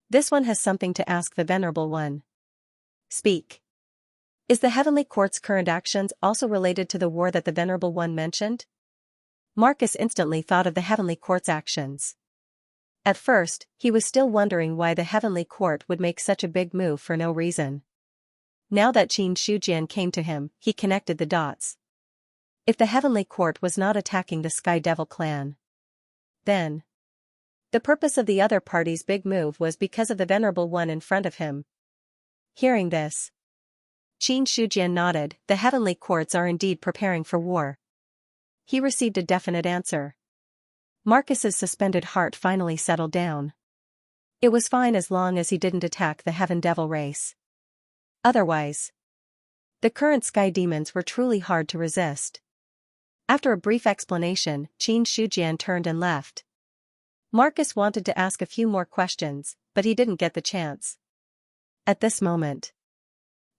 This one has something to ask the Venerable One. Speak. Is the Heavenly Court's current actions also related to the war that the Venerable One mentioned? Marcus instantly thought of the Heavenly Court's actions. At first, he was still wondering why the Heavenly Court would make such a big move for no reason. Now that Qin Shujian came to him, he connected the dots. If the Heavenly Court was not attacking the Sky Devil clan, then the purpose of the other party's big move was because of the Venerable One in front of him. Hearing this, Qin Shujian nodded. The Heavenly Courts are indeed preparing for war. He received a definite answer. Marcus's suspended heart finally settled down. It was fine as long as he didn't attack the Heaven Devil race. Otherwise, the current Sky Demons were truly hard to resist. After a brief explanation, Qin Shujian turned and left. Marcus wanted to ask a few more questions, but he didn't get the chance. At this moment,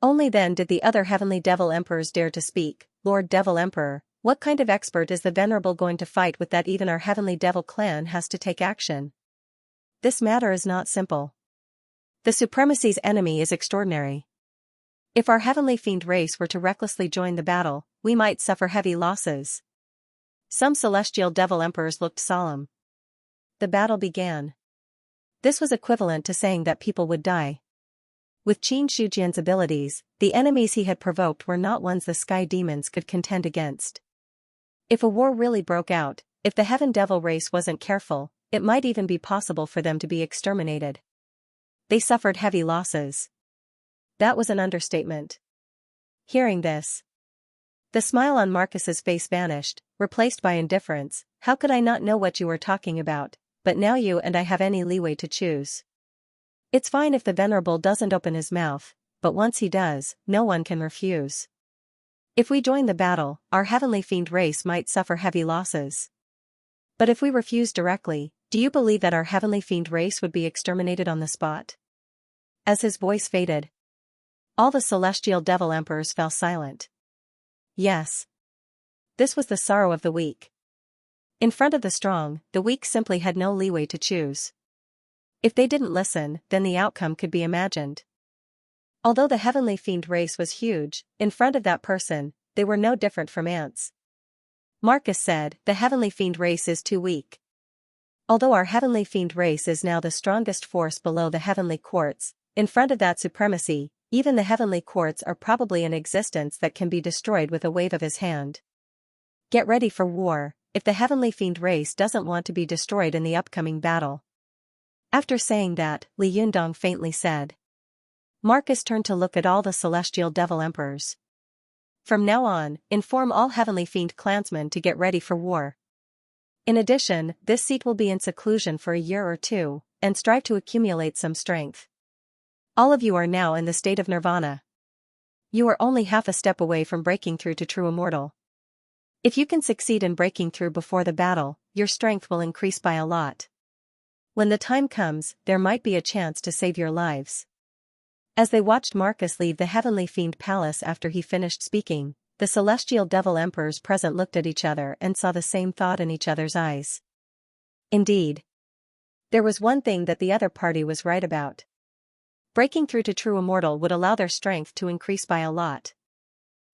only then did the other Heavenly Devil Emperors dare to speak. Lord Devil Emperor, what kind of expert is the Venerable going to fight with that even our Heavenly Devil clan has to take action? This matter is not simple. The Supremacy's enemy is extraordinary. If our Heavenly Fiend race were to recklessly join the battle, we might suffer heavy losses. Some Celestial Devil Emperors looked solemn. The battle began. This was equivalent to saying that people would die. With Qin Shujian's abilities, the enemies he had provoked were not ones the Sky Demons could contend against. If a war really broke out, if the Heaven Devil race wasn't careful, it might even be possible for them to be exterminated. They suffered heavy losses. That was an understatement. Hearing this, the smile on Marcus's face vanished, replaced by indifference. How could I not know what you were talking about? But now you and I have any leeway to choose. It's fine if the Venerable doesn't open his mouth, but once he does, no one can refuse. If we join the battle, our Heavenly Fiend race might suffer heavy losses. But if we refuse directly, do you believe that our Heavenly Fiend race would be exterminated on the spot? As his voice faded, all the Celestial Devil Emperors fell silent. Yes. This was the sorrow of the weak. In front of the strong, the weak simply had no leeway to choose. If they didn't listen, then the outcome could be imagined. Although the Heavenly Fiend race was huge, in front of that person, they were no different from ants. Marcus said, the Heavenly Fiend race is too weak. Although our Heavenly Fiend race is now the strongest force below the Heavenly Courts, in front of that supremacy, even the Heavenly Courts are probably an existence that can be destroyed with a wave of his hand. Get ready for war, if the heavenly fiend race doesn't want to be destroyed in the upcoming battle. After saying that, Li Yundong faintly said. Marcus turned to look at all the celestial devil emperors. From now on, inform all heavenly fiend clansmen to get ready for war. In addition, this seat will be in seclusion for a year or two, and strive to accumulate some strength. All of you are now in the state of nirvana. You are only half a step away from breaking through to true immortal. If you can succeed in breaking through before the battle, your strength will increase by a lot. When the time comes, there might be a chance to save your lives. As they watched Marcus leave the heavenly fiend palace after he finished speaking, the celestial devil emperors present looked at each other and saw the same thought in each other's eyes. Indeed, there was one thing that the other party was right about. Breaking through to true immortal would allow their strength to increase by a lot.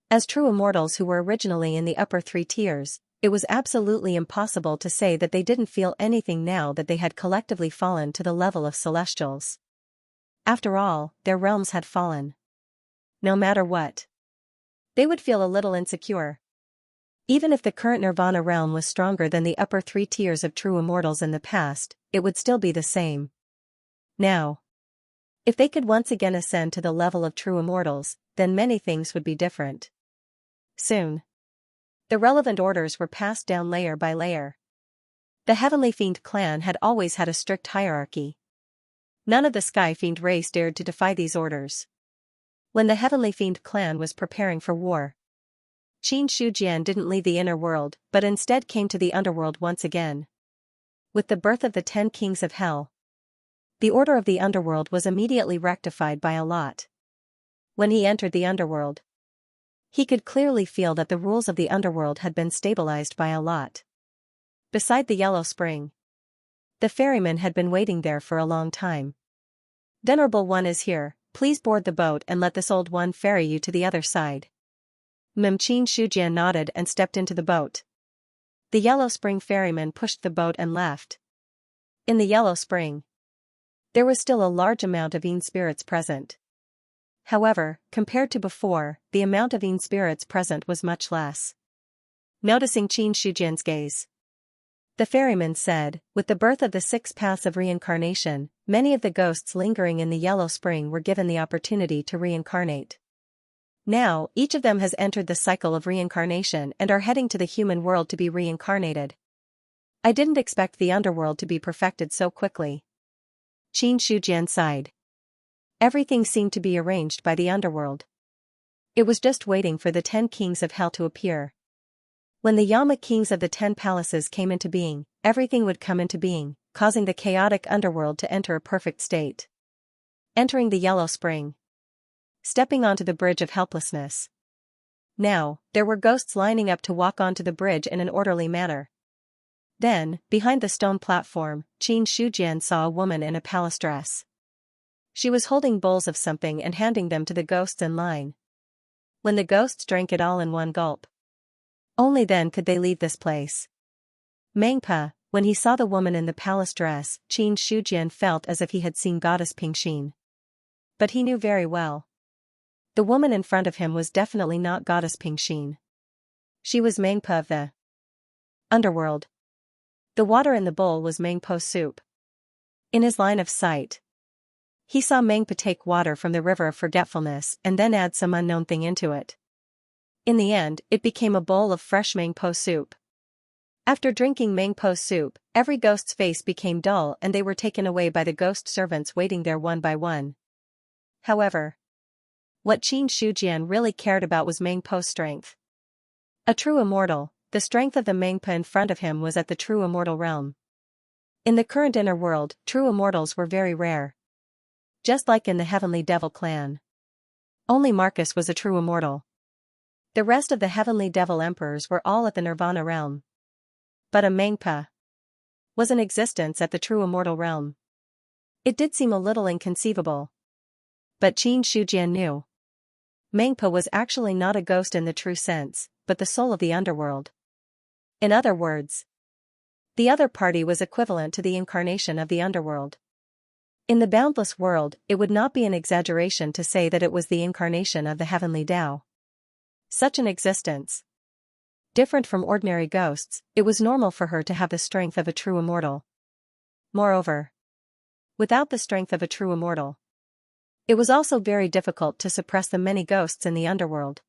As true immortals who were originally in the upper 3 tiers, it was absolutely impossible to say that they didn't feel anything now that they had collectively fallen to the level of celestials. After all, their realms had fallen. No matter what, they would feel a little insecure. Even if the current Nirvana realm was stronger than the upper 3 tiers of true immortals in the past, it would still be the same. Now, if they could once again ascend to the level of true immortals, then many things would be different. Soon, the relevant orders were passed down layer by layer. The Heavenly Fiend clan had always had a strict hierarchy. None of the Sky Fiend race dared to defy these orders. When the Heavenly Fiend clan was preparing for war, Qin Shujian didn't leave the inner world, but instead came to the underworld once again. With the birth of the 10 kings of hell, the order of the underworld was immediately rectified by a lot. When he entered the underworld, he could clearly feel that the rules of the underworld had been stabilized by a lot. Beside the yellow spring, the ferryman had been waiting there for a long time. Venerable one is here, please board the boat and let this old one ferry you to the other side. Qin Shujian nodded and stepped into the boat. The yellow spring ferryman pushed the boat and left. In the yellow spring, there was still a large amount of Yin spirits present. However, compared to before, the amount of Yin spirits present was much less. Noticing Qin Shujian's gaze, the ferryman said, with the birth of the 6 paths of reincarnation, many of the ghosts lingering in the yellow spring were given the opportunity to reincarnate. Now, each of them has entered the cycle of reincarnation and are heading to the human world to be reincarnated. I didn't expect the underworld to be perfected so quickly. Qin Shujian sighed. Everything seemed to be arranged by the underworld. It was just waiting for the 10 kings of hell to appear. When the Yama kings of the 10 palaces came into being, everything would come into being, causing the chaotic underworld to enter a perfect state. Entering the yellow spring. Stepping onto the bridge of helplessness. Now, there were ghosts lining up to walk onto the bridge in an orderly manner. Then, behind the stone platform, Qin Shujian saw a woman in a palace dress. She was holding bowls of something and handing them to the ghosts in line. When the ghosts drank it all in one gulp, only then could they leave this place. Mengpa, when he saw the woman in the palace dress, Qin Shujian felt as if he had seen goddess Pingxin. But he knew very well. The woman in front of him was definitely not goddess Pingxin. She was Mengpa of the underworld. The water in the bowl was Mengpo's soup. In his line of sight, he saw Mengpa take water from the river of forgetfulness and then add some unknown thing into it. In the end, it became a bowl of fresh Mengpo soup. After drinking Mengpo's soup, every ghost's face became dull and they were taken away by the ghost servants waiting there one by one. However, what Qin Shujian really cared about was Mengpo's strength. A true immortal, the strength of the Mengpa in front of him was at the true immortal realm. In the current inner world, true immortals were very rare. Just like in the Heavenly Devil clan. Only Marcus was a true immortal. The rest of the Heavenly Devil Emperors were all at the Nirvana realm. But a Mengpa was in existence at the true immortal realm. It did seem a little inconceivable. But Qin Shujian knew. Mengpa was actually not a ghost in the true sense, but the soul of the underworld. In other words, the other party was equivalent to the incarnation of the underworld. In the boundless world, it would not be an exaggeration to say that it was the incarnation of the Heavenly Tao. Such an existence Different from ordinary ghosts, it was normal for her to have the strength of a true immortal. Moreover, without the strength of a true immortal, it was also very difficult to suppress the many ghosts in the underworld.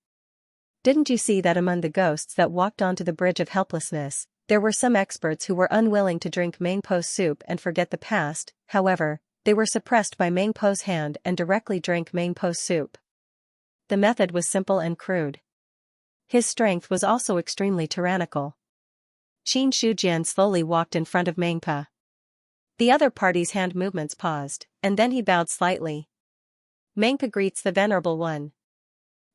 Didn't you see that among the ghosts that walked onto the bridge of helplessness, there were some experts who were unwilling to drink Mangpo's soup and forget the past? However, they were suppressed by Mangpo's hand and directly drank Mangpo's soup. The method was simple and crude. His strength was also extremely tyrannical. Qin Shujian slowly walked in front of Mangpa. The other party's hand movements paused, and then he bowed slightly. Mangpa greets the Venerable One.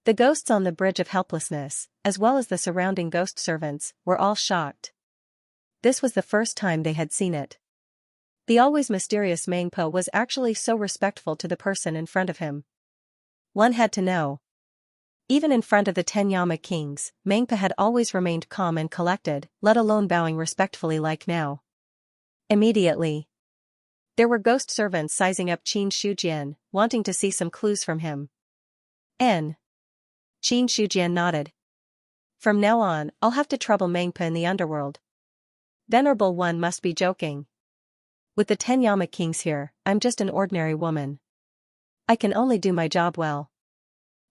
The ghosts on the bridge of helplessness, as well as the surrounding ghost servants, were all shocked. This was the first time they had seen it. The always mysterious Mangpa was actually so respectful to the person in front of him. One had to know. Even in front of the 10 Yama kings, Mangpa had always remained calm and collected, let alone bowing respectfully like now. Immediately, there were ghost servants sizing up Qin Shujian, wanting to see some clues from him. Qin Shujian nodded. From now on, I'll have to trouble Mangpa in the underworld. Venerable One must be joking. With the 10 Yama kings here, I'm just an ordinary woman. I can only do my job well.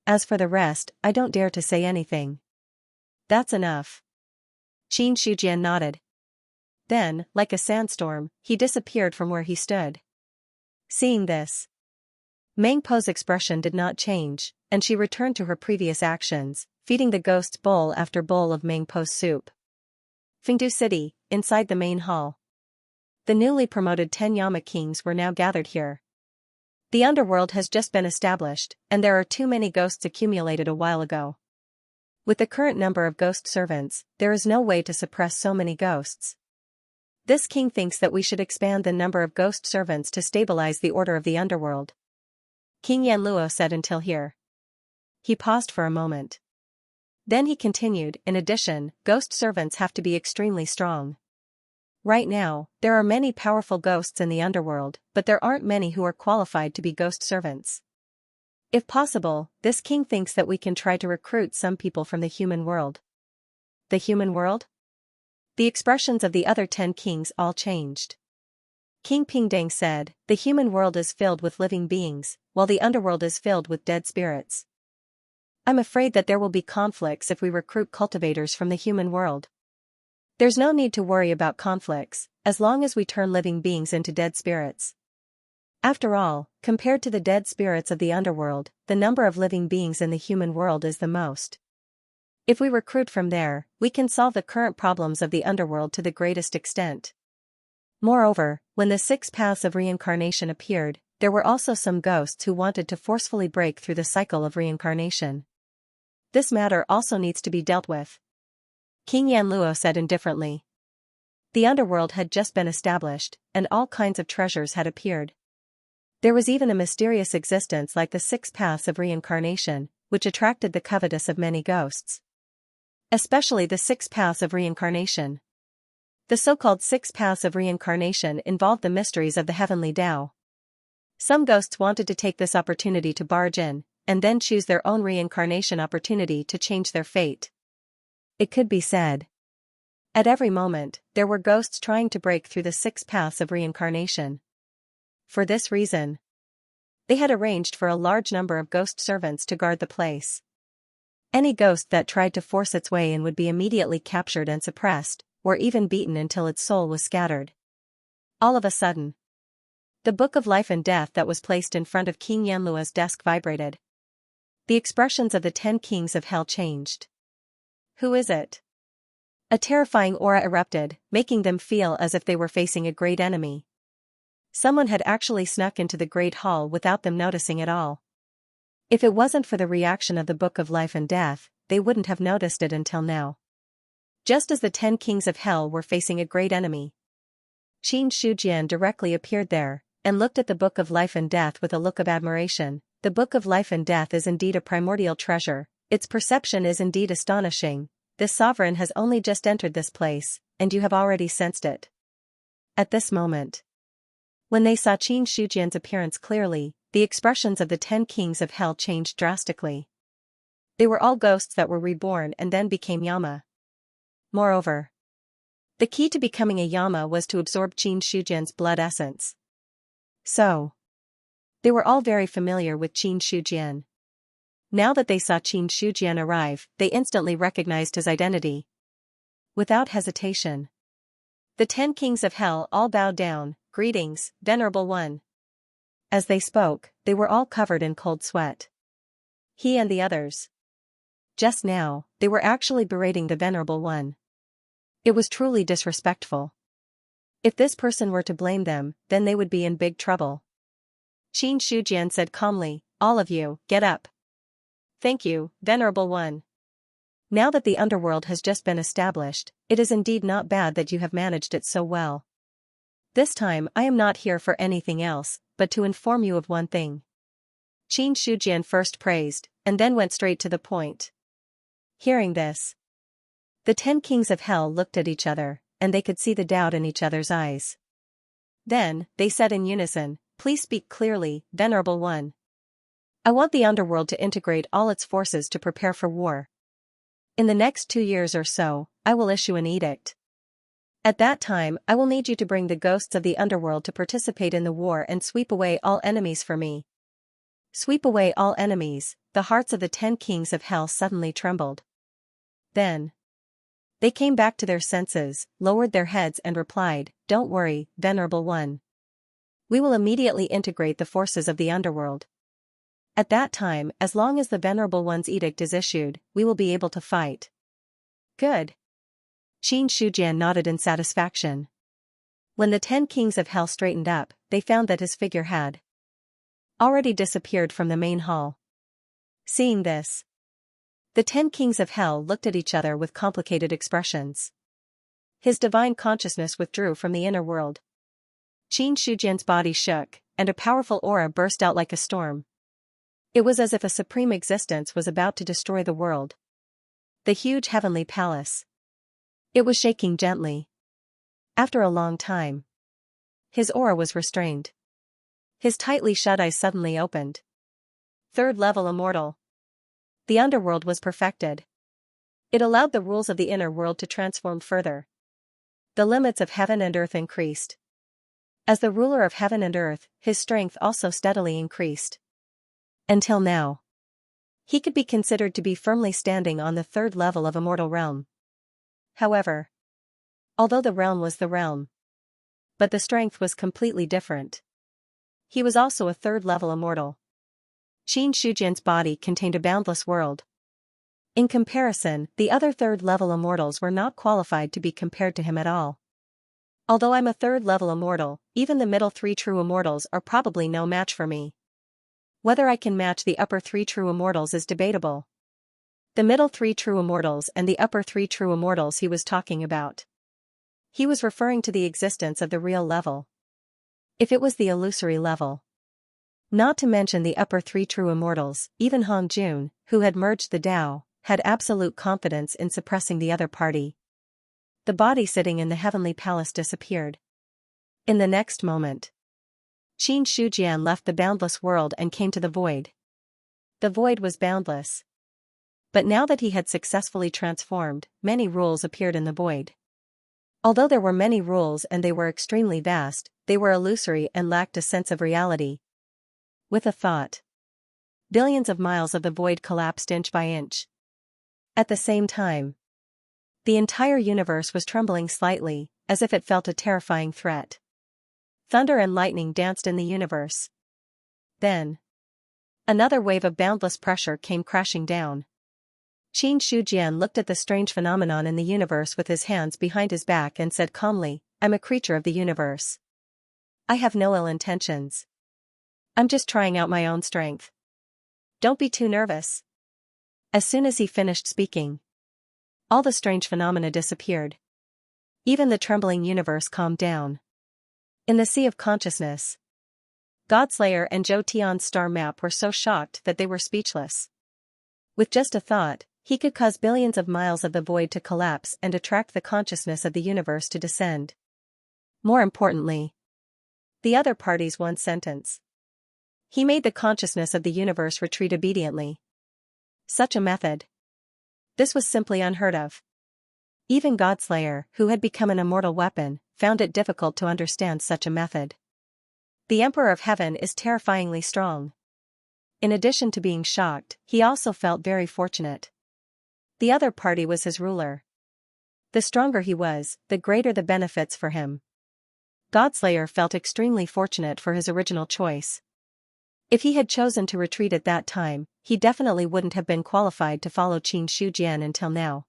As for the rest, I don't dare to say anything. That's enough. Qin Shujian nodded. Then, like a sandstorm, he disappeared from where he stood. Seeing this, Mangpo's expression did not change, and she returned to her previous actions, feeding the ghosts bowl after bowl of Mangpo's soup. Fengdu City, inside the main hall. The newly promoted 10 Yama kings were now gathered here. The underworld has just been established, and there are too many ghosts accumulated a while ago. With the current number of ghost servants, there is no way to suppress so many ghosts. This king thinks that we should expand the number of ghost servants to stabilize the order of the underworld. King Yanluo said until here. He paused for a moment. Then he continued, in addition, ghost servants have to be extremely strong. Right now, there are many powerful ghosts in the underworld, but there aren't many who are qualified to be ghost servants. If possible, this king thinks that we can try to recruit some people from the human world. The human world? The expressions of the other 10 kings all changed. King Pingdang said, the human world is filled with living beings, while the underworld is filled with dead spirits. I'm afraid that there will be conflicts if we recruit cultivators from the human world. There's no need to worry about conflicts, as long as we turn living beings into dead spirits. After all, compared to the dead spirits of the underworld, the number of living beings in the human world is the most. If we recruit from there, we can solve the current problems of the underworld to the greatest extent. Moreover, when the 6 paths of reincarnation appeared, there were also some ghosts who wanted to forcefully break through the cycle of reincarnation. This matter also needs to be dealt with. King Yanluo said indifferently. The underworld had just been established, and all kinds of treasures had appeared. There was even a mysterious existence like the 6 paths of reincarnation, which attracted the covetous of many ghosts. Especially the 6 paths of reincarnation. The so-called 6 paths of reincarnation involved the mysteries of the heavenly Tao. Some ghosts wanted to take this opportunity to barge in, and then choose their own reincarnation opportunity to change their fate. It could be said. At every moment, there were ghosts trying to break through the 6 paths of reincarnation. For this reason, they had arranged for a large number of ghost servants to guard the place. Any ghost that tried to force its way in would be immediately captured and suppressed, or even beaten until its soul was scattered. All of a sudden, the book of life and death that was placed in front of King Yanluo's desk vibrated. The expressions of the 10 kings of hell changed. Who is it? A terrifying aura erupted, making them feel as if they were facing a great enemy. Someone had actually snuck into the great hall without them noticing at all. If it wasn't for the reaction of the book of life and death, they wouldn't have noticed it until now. Just as the 10 kings of hell were facing a great enemy, Qin Shujian directly appeared there, and looked at the book of life and death with a look of admiration. The book of life and death is indeed a primordial treasure, its perception is indeed astonishing. This sovereign has only just entered this place, and you have already sensed it. At this moment, when they saw Qin Shujian's appearance clearly, the expressions of the 10 kings of hell changed drastically. They were all ghosts that were reborn and then became Yama. Moreover, the key to becoming a Yama was to absorb Qin Shujian's blood essence. So, they were all very familiar with Qin Shujian. Now that they saw Qin Shujian arrive, they instantly recognized his identity. Without hesitation, the 10 kings of hell all bowed down. "Greetings, Venerable One." As they spoke, they were all covered in cold sweat. He and the others. Just now, they were actually berating the Venerable One. It was truly disrespectful. If this person were to blame them, then they would be in big trouble. Qin Shujian said calmly, "All of you, get up." "Thank you, Venerable One. Now that the underworld has just been established, it is indeed not bad that you have managed it so well. This time I am not here for anything else, but to inform you of one thing." Qin Shujian first praised, and then went straight to the point. Hearing this, the 10 kings of hell looked at each other, and they could see the doubt in each other's eyes. Then, they said in unison, "Please speak clearly, Venerable One. I want the underworld to integrate all its forces to prepare for war. In the next 2 years or so, I will issue an edict. At that time I will need you to bring the ghosts of the underworld to participate in the war and sweep away all enemies for me." Sweep away all enemies. The hearts of the 10 kings of hell suddenly trembled. Then, they came back to their senses, lowered their heads and replied, "Don't worry, Venerable One. We will immediately integrate the forces of the underworld. At that time, as long as the Venerable One's edict is issued, we will be able to fight." "Good." Qin Shujian nodded in satisfaction. When the 10 kings of hell straightened up, they found that his figure had already disappeared from the main hall. Seeing this, the 10 kings of hell looked at each other with complicated expressions. His divine consciousness withdrew from the inner world. Qin Shujian's body shook, and a powerful aura burst out like a storm. It was as if a supreme existence was about to destroy the world. The huge heavenly palace. It was shaking gently. After a long time, his aura was restrained. His tightly shut eyes suddenly opened. 3rd level immortal. The underworld was perfected. It allowed the rules of the inner world to transform further. The limits of heaven and earth increased. As the ruler of heaven and earth, his strength also steadily increased. Until now, he could be considered to be firmly standing on the 3rd level of immortal realm. However, although the realm was the realm, but the strength was completely different. He was also a 3rd level immortal. Qin Shujian's body contained a boundless world. In comparison, the other 3rd level immortals were not qualified to be compared to him at all. Although I'm a 3rd level immortal, even the middle 3 true immortals are probably no match for me. Whether I can match the upper 3 true immortals is debatable. The middle 3 true immortals and the upper 3 true immortals he was talking about. He was referring to the existence of the real level. If it was the illusory level. Not to mention the upper 3 true immortals, even Hong Jun, who had merged the Tao, had absolute confidence in suppressing the other party. The body sitting in the heavenly palace disappeared. In the next moment, Qin Shujian left the boundless world and came to the void. The void was boundless. But now that he had successfully transformed, many rules appeared in the void. Although there were many rules and they were extremely vast, they were illusory and lacked a sense of reality. With a thought, billions of miles of the void collapsed inch by inch. At the same time, the entire universe was trembling slightly, as if it felt a terrifying threat. Thunder and lightning danced in the universe. Then, another wave of boundless pressure came crashing down. Qin Shujian looked at the strange phenomenon in the universe with his hands behind his back and said calmly, "I'm a creature of the universe. I have no ill intentions. I'm just trying out my own strength. Don't be too nervous." As soon as he finished speaking, all the strange phenomena disappeared. Even the trembling universe calmed down. In the sea of consciousness, Godslayer and Zhou Tian's star map were so shocked that they were speechless. With just a thought, he could cause billions of miles of the void to collapse and attract the consciousness of the universe to descend. More importantly, the other party's one sentence. He made the consciousness of the universe retreat obediently. Such a method. This was simply unheard of. Even Godslayer, who had become an immortal weapon, found it difficult to understand such a method. The Emperor of Heaven is terrifyingly strong. In addition to being shocked, he also felt very fortunate. The other party was his ruler. The stronger he was, the greater the benefits for him. Godslayer felt extremely fortunate for his original choice. If he had chosen to retreat at that time, he definitely wouldn't have been qualified to follow Qin Shujian until now.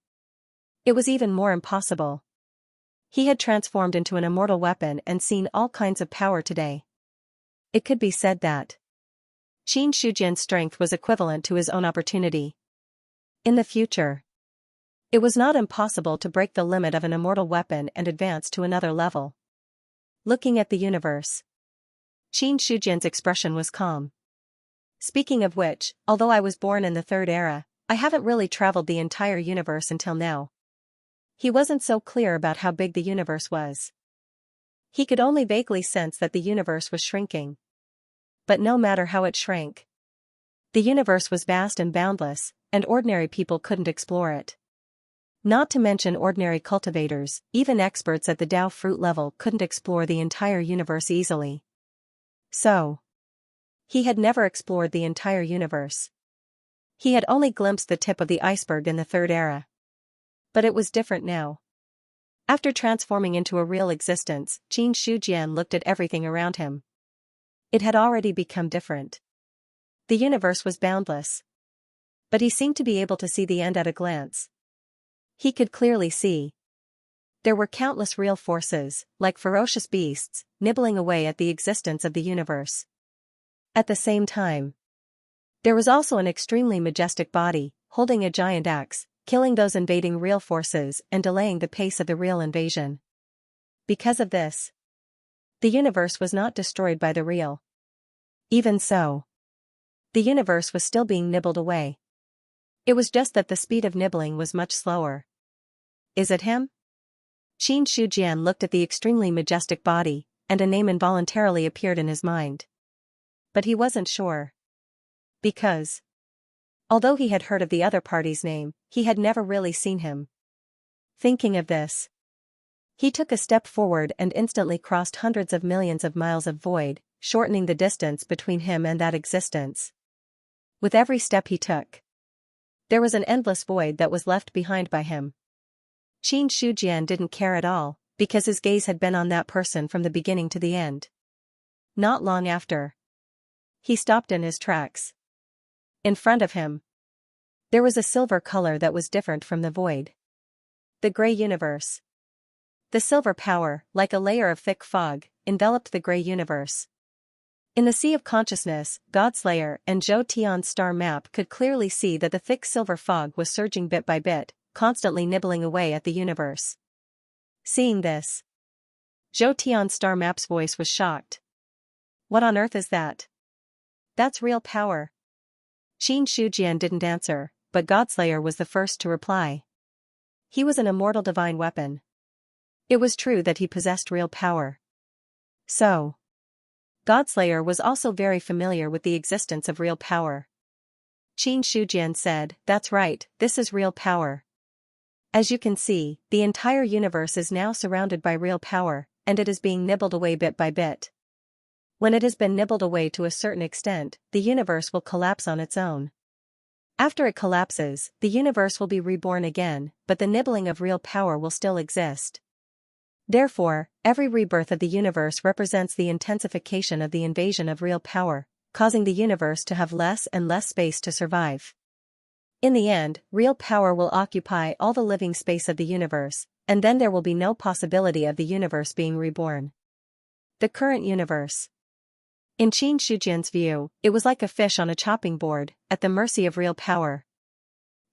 It was even more impossible. He had transformed into an immortal weapon and seen all kinds of power today. It could be said that Qin Shujian's strength was equivalent to his own opportunity. In the future, it was not impossible to break the limit of an immortal weapon and advance to another level. Looking at the universe, Qin Shujian's expression was calm. Speaking of which, although I was born in the Third Era, I haven't really traveled the entire universe until now. He wasn't so clear about how big the universe was. He could only vaguely sense that the universe was shrinking. But no matter how it shrank, the universe was vast and boundless, and ordinary people couldn't explore it. Not to mention ordinary cultivators, even experts at the Dao fruit level couldn't explore the entire universe easily. So, he had never explored the entire universe. He had only glimpsed the tip of the iceberg in the Third Era. But it was different now. After transforming into a real existence, Qin Shujian looked at everything around him. It had already become different. The universe was boundless. But he seemed to be able to see the end at a glance. He could clearly see. There were countless real forces, like ferocious beasts, nibbling away at the existence of the universe. At the same time, there was also an extremely majestic body, holding a giant axe, killing those invading real forces and delaying the pace of the real invasion. Because of this, the universe was not destroyed by the real. Even so, the universe was still being nibbled away. It was just that the speed of nibbling was much slower. Is it him? Qin Shujian looked at the extremely majestic body, and a name involuntarily appeared in his mind. But he wasn't sure. Because, although he had heard of the other party's name, he had never really seen him. Thinking of this, he took a step forward and instantly crossed hundreds of millions of miles of void, shortening the distance between him and that existence. With every step he took, there was an endless void that was left behind by him. Qin Shujian didn't care at all, because his gaze had been on that person from the beginning to the end. Not long after, he stopped in his tracks. In front of him, there was a silver color that was different from the void. The gray universe. The silver power, like a layer of thick fog, enveloped the gray universe. In the sea of consciousness, Godslayer and Zhou Tian's star map could clearly see that the thick silver fog was surging bit by bit, constantly nibbling away at the universe. Seeing this, Zhou Tian's star map's voice was shocked. What on earth is that? That's real power. Qin Shujian didn't answer, but Godslayer was the first to reply. He was an immortal divine weapon. It was true that he possessed real power. So, Godslayer was also very familiar with the existence of real power. Qin Shujian said, "That's right, this is real power. As you can see, the entire universe is now surrounded by real power, and it is being nibbled away bit by bit. When it has been nibbled away to a certain extent, the universe will collapse on its own. After it collapses, the universe will be reborn again, but the nibbling of real power will still exist. Therefore, every rebirth of the universe represents the intensification of the invasion of real power, causing the universe to have less and less space to survive. In the end, real power will occupy all the living space of the universe, and then there will be no possibility of the universe being reborn." The current universe. In Qin Shujian's view, it was like a fish on a chopping board, at the mercy of real power.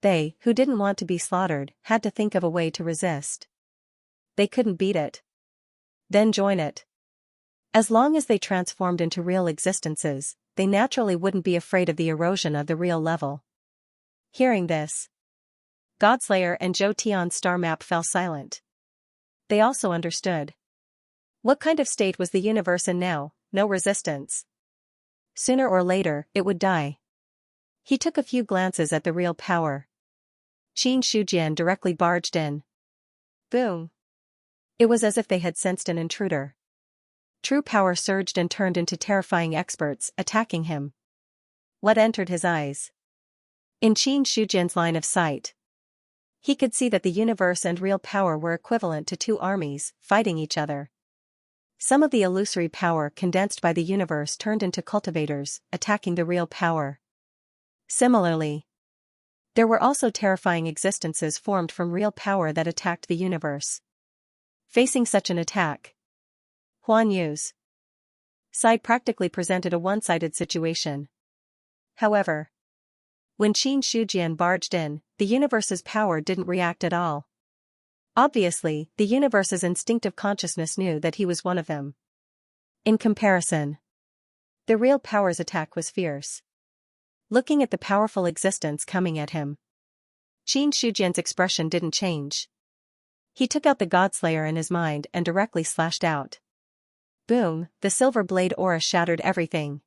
They, who didn't want to be slaughtered, had to think of a way to resist. They couldn't beat it. Then join it. As long as they transformed into real existences, they naturally wouldn't be afraid of the erosion of the real level. Hearing this, Godslayer and Zhou Tian's star map fell silent. They also understood. What kind of state was the universe in now? No resistance. Sooner or later, it would die. He took a few glances at the real power. Qin Shujian directly barged in. Boom. It was as if they had sensed an intruder. True power surged and turned into terrifying experts, attacking him. What entered his eyes? In Qin Shujian's line of sight, he could see that the universe and real power were equivalent to two armies, fighting each other. Some of the illusory power condensed by the universe turned into cultivators, attacking the real power. Similarly, there were also terrifying existences formed from real power that attacked the universe. Facing such an attack, Huan Yu's side practically presented a one-sided situation. However, when Qin Shujian barged in, the universe's power didn't react at all. Obviously, the universe's instinctive consciousness knew that he was one of them. In comparison, the real power's attack was fierce. Looking at the powerful existence coming at him, Qin Shujian's expression didn't change. He took out the Godslayer in his mind and directly slashed out. Boom, the silver blade aura shattered everything.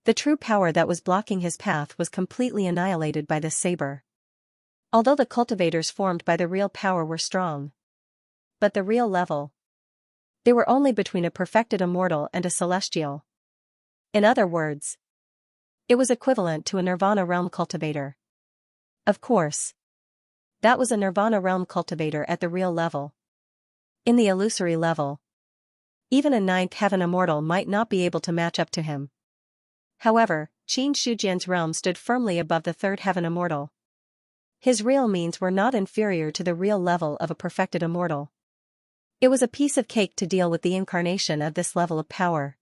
The true power that was blocking his path was completely annihilated by this saber. Although the cultivators formed by the real power were strong, but the real level, they were only between a perfected immortal and a celestial. In other words, it was equivalent to a Nirvana realm cultivator. Of course, that was a Nirvana realm cultivator at the real level. In the illusory level, even a ninth heaven immortal might not be able to match up to him. However, Qin Shujian's realm stood firmly above the third heaven immortal. His real means were not inferior to the real level of a perfected immortal. It was a piece of cake to deal with the incarnation of this level of power.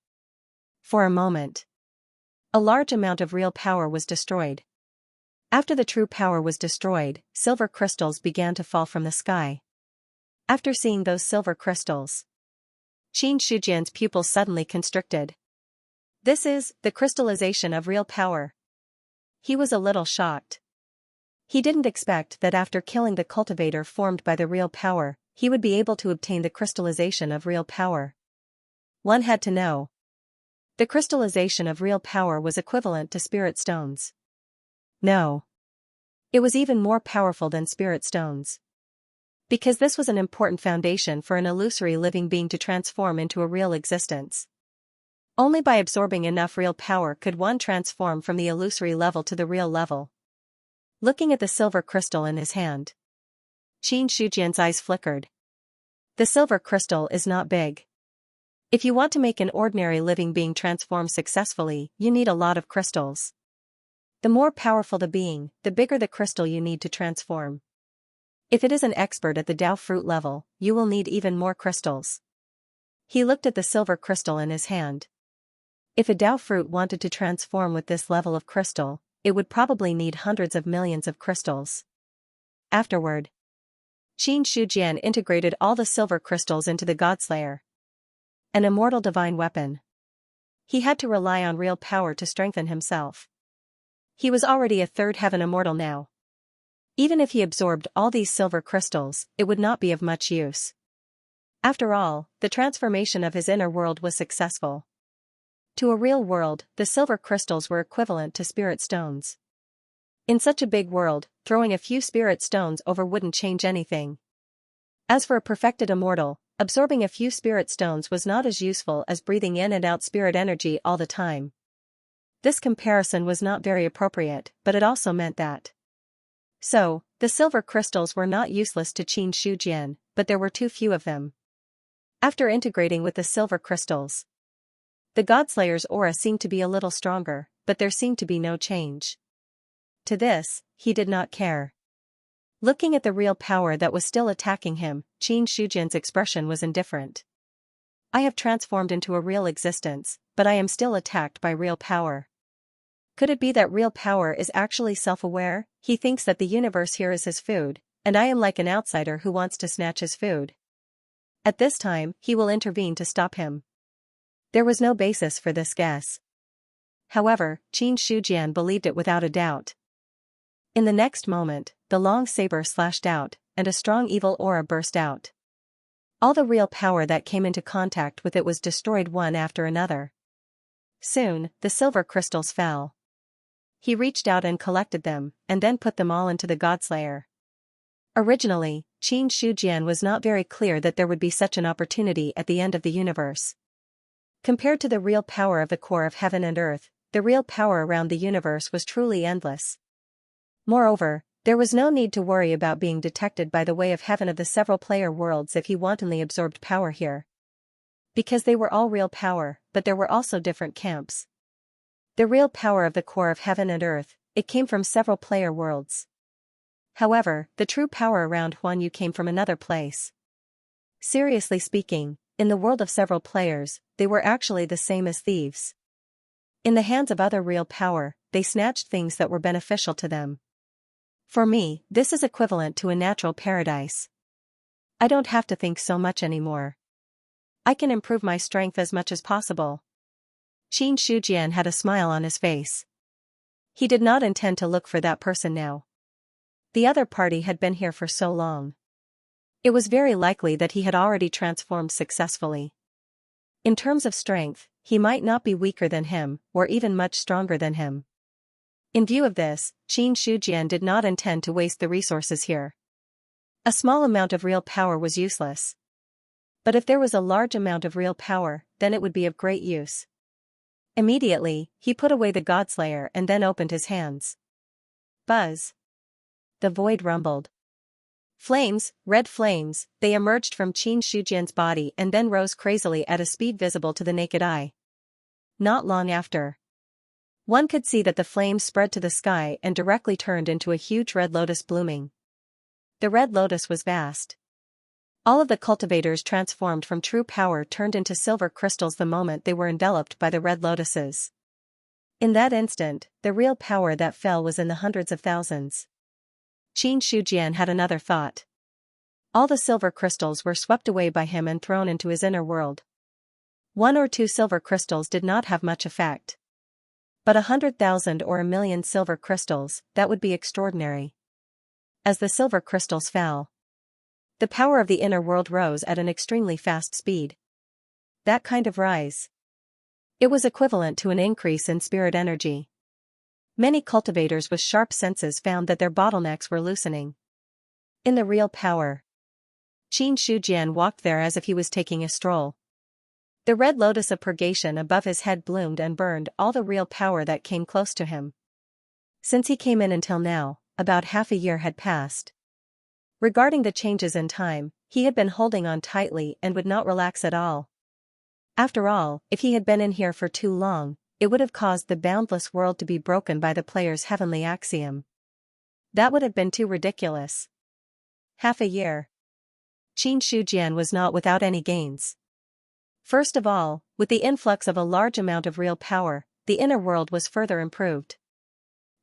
For a moment, a large amount of real power was destroyed. After the true power was destroyed, silver crystals began to fall from the sky. After seeing those silver crystals, Qin Shujian's pupils suddenly constricted. This is the crystallization of real power. He was a little shocked. He didn't expect that after killing the cultivator formed by the real power, he would be able to obtain the crystallization of real power. One had to know. The crystallization of real power was equivalent to spirit stones. No. It was even more powerful than spirit stones. Because this was an important foundation for an illusory living being to transform into a real existence. Only by absorbing enough real power could one transform from the illusory level to the real level. Looking at the silver crystal in his hand, Qin Shujian's eyes flickered. The silver crystal is not big. If you want to make an ordinary living being transform successfully, you need a lot of crystals. The more powerful the being, the bigger the crystal you need to transform. If it is an expert at the Dao fruit level, you will need even more crystals. He looked at the silver crystal in his hand. If a Dao fruit wanted to transform with this level of crystal, it would probably need hundreds of millions of crystals. Afterward, Qin Shujian integrated all the silver crystals into the Godslayer, an immortal divine weapon. He had to rely on real power to strengthen himself. He was already a third heaven immortal now. Even if he absorbed all these silver crystals, it would not be of much use. After all, the transformation of his inner world was successful. To a real world, the silver crystals were equivalent to spirit stones. In such a big world, throwing a few spirit stones over wouldn't change anything. As for a perfected immortal, absorbing a few spirit stones was not as useful as breathing in and out spirit energy all the time. This comparison was not very appropriate, but it also meant that. So, the silver crystals were not useless to Qin Shujian, but there were too few of them. After integrating with the silver crystals, the Godslayer's aura seemed to be a little stronger, but there seemed to be no change. To this, he did not care. Looking at the real power that was still attacking him, Qin Shujian's expression was indifferent. I have transformed into a real existence, but I am still attacked by real power. Could it be that real power is actually self-aware? He thinks that the universe here is his food, and I am like an outsider who wants to snatch his food. At this time, he will intervene to stop him. There was no basis for this guess. However, Qin Shujian believed it without a doubt. In the next moment, the long saber slashed out, and a strong evil aura burst out. All the real power that came into contact with it was destroyed one after another. Soon, the silver crystals fell. He reached out and collected them, and then put them all into the Godslayer. Originally, Qin Shujian was not very clear that there would be such an opportunity at the end of the universe. Compared to the real power of the core of heaven and earth, the real power around the universe was truly endless. Moreover, there was no need to worry about being detected by the way of heaven of the several player worlds if he wantonly absorbed power here. Because they were all real power, but there were also different camps. The real power of the core of heaven and earth, it came from several player worlds. However, the true power around Huan Yu came from another place. Seriously speaking, in the world of several players, they were actually the same as thieves. In the hands of other real power, they snatched things that were beneficial to them. For me, this is equivalent to a natural paradise. I don't have to think so much anymore. I can improve my strength as much as possible. Qin Shujian had a smile on his face. He did not intend to look for that person now. The other party had been here for so long. It was very likely that he had already transformed successfully. In terms of strength, he might not be weaker than him, or even much stronger than him. In view of this, Qin Shujian did not intend to waste the resources here. A small amount of real power was useless. But if there was a large amount of real power, then it would be of great use. Immediately, he put away the Godslayer and then opened his hands. Buzz. The void rumbled. Flames, red flames, they emerged from Qin Shujian's body and then rose crazily at a speed visible to the naked eye. Not long after, one could see that the flames spread to the sky and directly turned into a huge red lotus blooming. The red lotus was vast. All of the cultivators transformed from true power turned into silver crystals the moment they were enveloped by the red lotuses. In that instant, the real power that fell was in the hundreds of thousands. Qin Shujian had another thought. All the silver crystals were swept away by him and thrown into his inner world. 1 or 2 silver crystals did not have much effect. But 100,000 or 1,000,000 silver crystals, that would be extraordinary. As the silver crystals fell, the power of the inner world rose at an extremely fast speed. That kind of rise, it was equivalent to an increase in spirit energy. Many cultivators with sharp senses found that their bottlenecks were loosening. In the real power, Qin Shujian walked there as if he was taking a stroll. The red lotus of purgation above his head bloomed and burned all the real power that came close to him. Since he came in until now, about half a year had passed. Regarding the changes in time, he had been holding on tightly and would not relax at all. After all, if he had been in here for too long, it would have caused the boundless world to be broken by the player's heavenly axiom. That would have been too ridiculous. Half a year. Qin Shujian was not without any gains. First of all, with the influx of a large amount of real power, the inner world was further improved.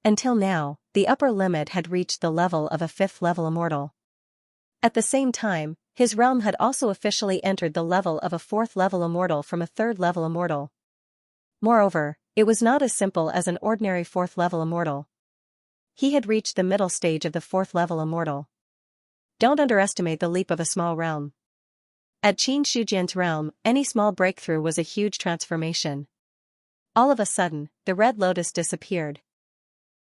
Until now, the upper limit had reached the level of a 5th level immortal. At the same time, his realm had also officially entered the level of a 4th level immortal from a 3rd level immortal. Moreover, it was not as simple as an ordinary 4th level immortal. He had reached the middle stage of the 4th level immortal. Don't underestimate the leap of a small realm. At Qin Shujian's realm, any small breakthrough was a huge transformation. All of a sudden, the red lotus disappeared.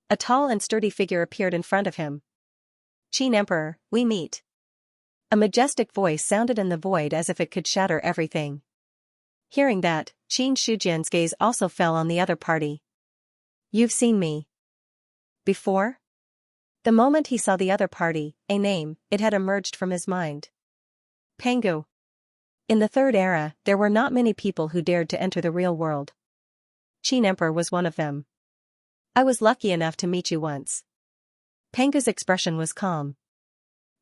A tall and sturdy figure appeared in front of him. Qin Emperor, we meet. A majestic voice sounded in the void as if it could shatter everything. Hearing that, Qin Shujian's gaze also fell on the other party. You've seen me before? The moment he saw the other party, a name, it had emerged from his mind. Pengu. In the 3rd era, there were not many people who dared to enter the real world. Qin Emperor was one of them. I was lucky enough to meet you once. Pengu's expression was calm.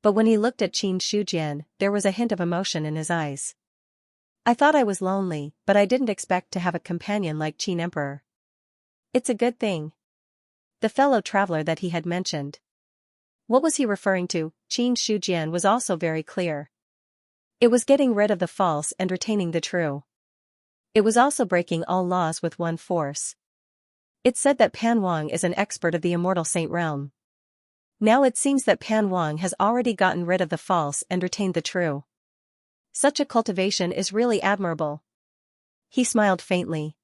But when he looked at Qin Shujian, there was a hint of emotion in his eyes. I thought I was lonely, but I didn't expect to have a companion like Qin Emperor. It's a good thing. The fellow traveler that he had mentioned. What was he referring to? Qin Shujian was also very clear. It was getting rid of the false and retaining the true. It was also breaking all laws with one force. It said that Pan Wang is an expert of the immortal saint realm. Now it seems that Pan Wang has already gotten rid of the false and retained the true. Such a cultivation is really admirable. He smiled faintly.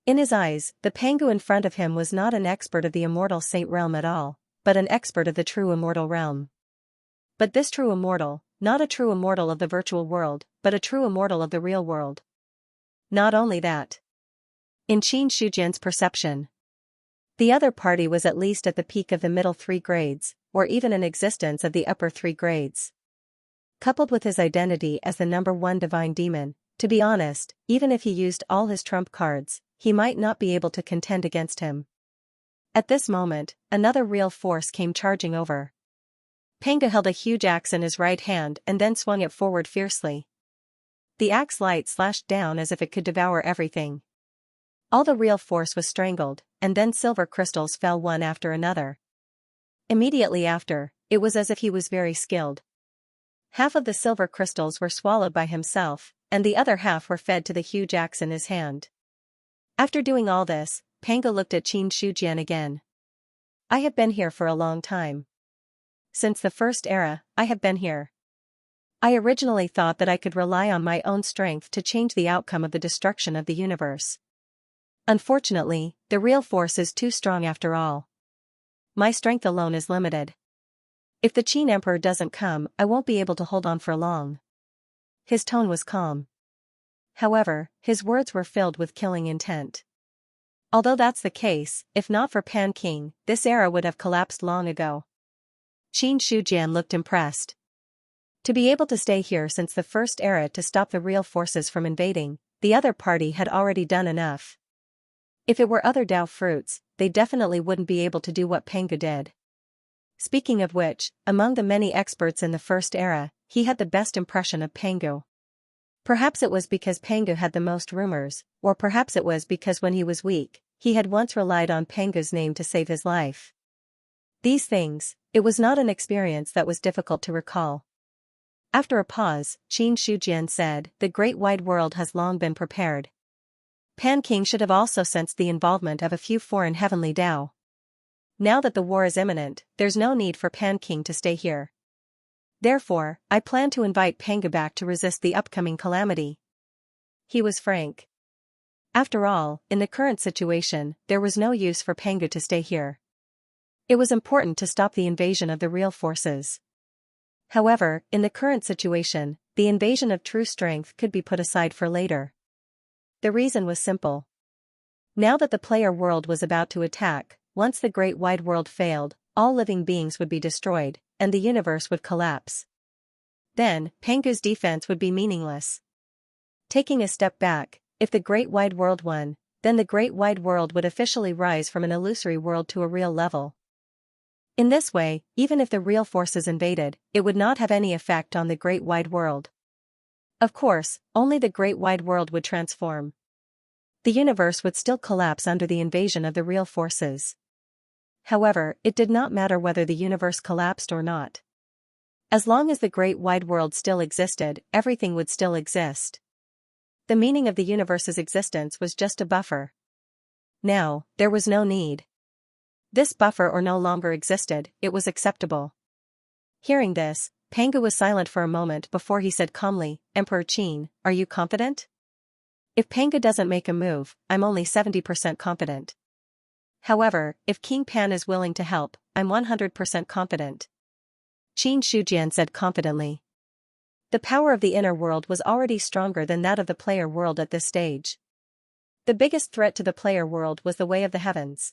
In his eyes, the Pengu in front of him was not an expert of the immortal saint realm at all, but an expert of the true immortal realm. But this true immortal, not a true immortal of the virtual world, but a true immortal of the real world. Not only that. In Qin Shujian's perception, the other party was at least at the peak of the middle 3 grades, or even in existence of the upper 3 grades. Coupled with his identity as the number 1 divine demon, to be honest, even if he used all his trump cards, he might not be able to contend against him. At this moment, another real force came charging over. Panga held a huge axe in his right hand and then swung it forward fiercely. The axe light slashed down as if it could devour everything. All the real force was strangled, and then silver crystals fell one after another. Immediately after, it was as if he was very skilled. Half of the silver crystals were swallowed by himself, and the other half were fed to the huge axe in his hand. After doing all this, Panga looked at Qin Shujian again. I have been here for a long time. Since the first era, I have been here. I originally thought that I could rely on my own strength to change the outcome of the destruction of the universe. Unfortunately, the real force is too strong after all. My strength alone is limited. If the Qin Emperor doesn't come, I won't be able to hold on for long. His tone was calm. However, his words were filled with killing intent. Although that's the case, if not for Pan King, this era would have collapsed long ago. Qin Shujian looked impressed. To be able to stay here since the first era to stop the real forces from invading, the other party had already done enough. If it were other Dao fruits, they definitely wouldn't be able to do what Panga did. Speaking of which, among the many experts in the first era, he had the best impression of Pangu. Perhaps it was because Pangu had the most rumors, or perhaps it was because when he was weak, he had once relied on Pangu's name to save his life. These things, it was not an experience that was difficult to recall. After a pause, Qin Shujian said, "The great wide world has long been prepared. Pan King should have also sensed the involvement of a few foreign heavenly Dao. Now that the war is imminent, there's no need for Pan King to stay here. Therefore, I plan to invite Panga back to resist the upcoming calamity." He was frank. After all, in the current situation, there was no use for Panga to stay here. It was important to stop the invasion of the real forces. However, in the current situation, the invasion of true strength could be put aside for later. The reason was simple. Now that the player world was about to attack, once the great wide world failed, all living beings would be destroyed, and the universe would collapse. Then, Pangu's defense would be meaningless. Taking a step back, if the great wide world won, then the great wide world would officially rise from an illusory world to a real level. In this way, even if the real forces invaded, it would not have any effect on the great wide world. Of course, only the great wide world would transform. The universe would still collapse under the invasion of the real forces. However, it did not matter whether the universe collapsed or not. As long as the great wide world still existed, everything would still exist. The meaning of the universe's existence was just a buffer. Now, there was no need. This buffer or no longer existed, it was acceptable. Hearing this, Panga was silent for a moment before he said calmly, "Emperor Qin, are you confident?" "If Panga doesn't make a move, I'm only 70% confident. However, if King Pan is willing to help, I'm 100% confident." Qin Shujian said confidently. The power of the inner world was already stronger than that of the player world at this stage. The biggest threat to the player world was the way of the heavens.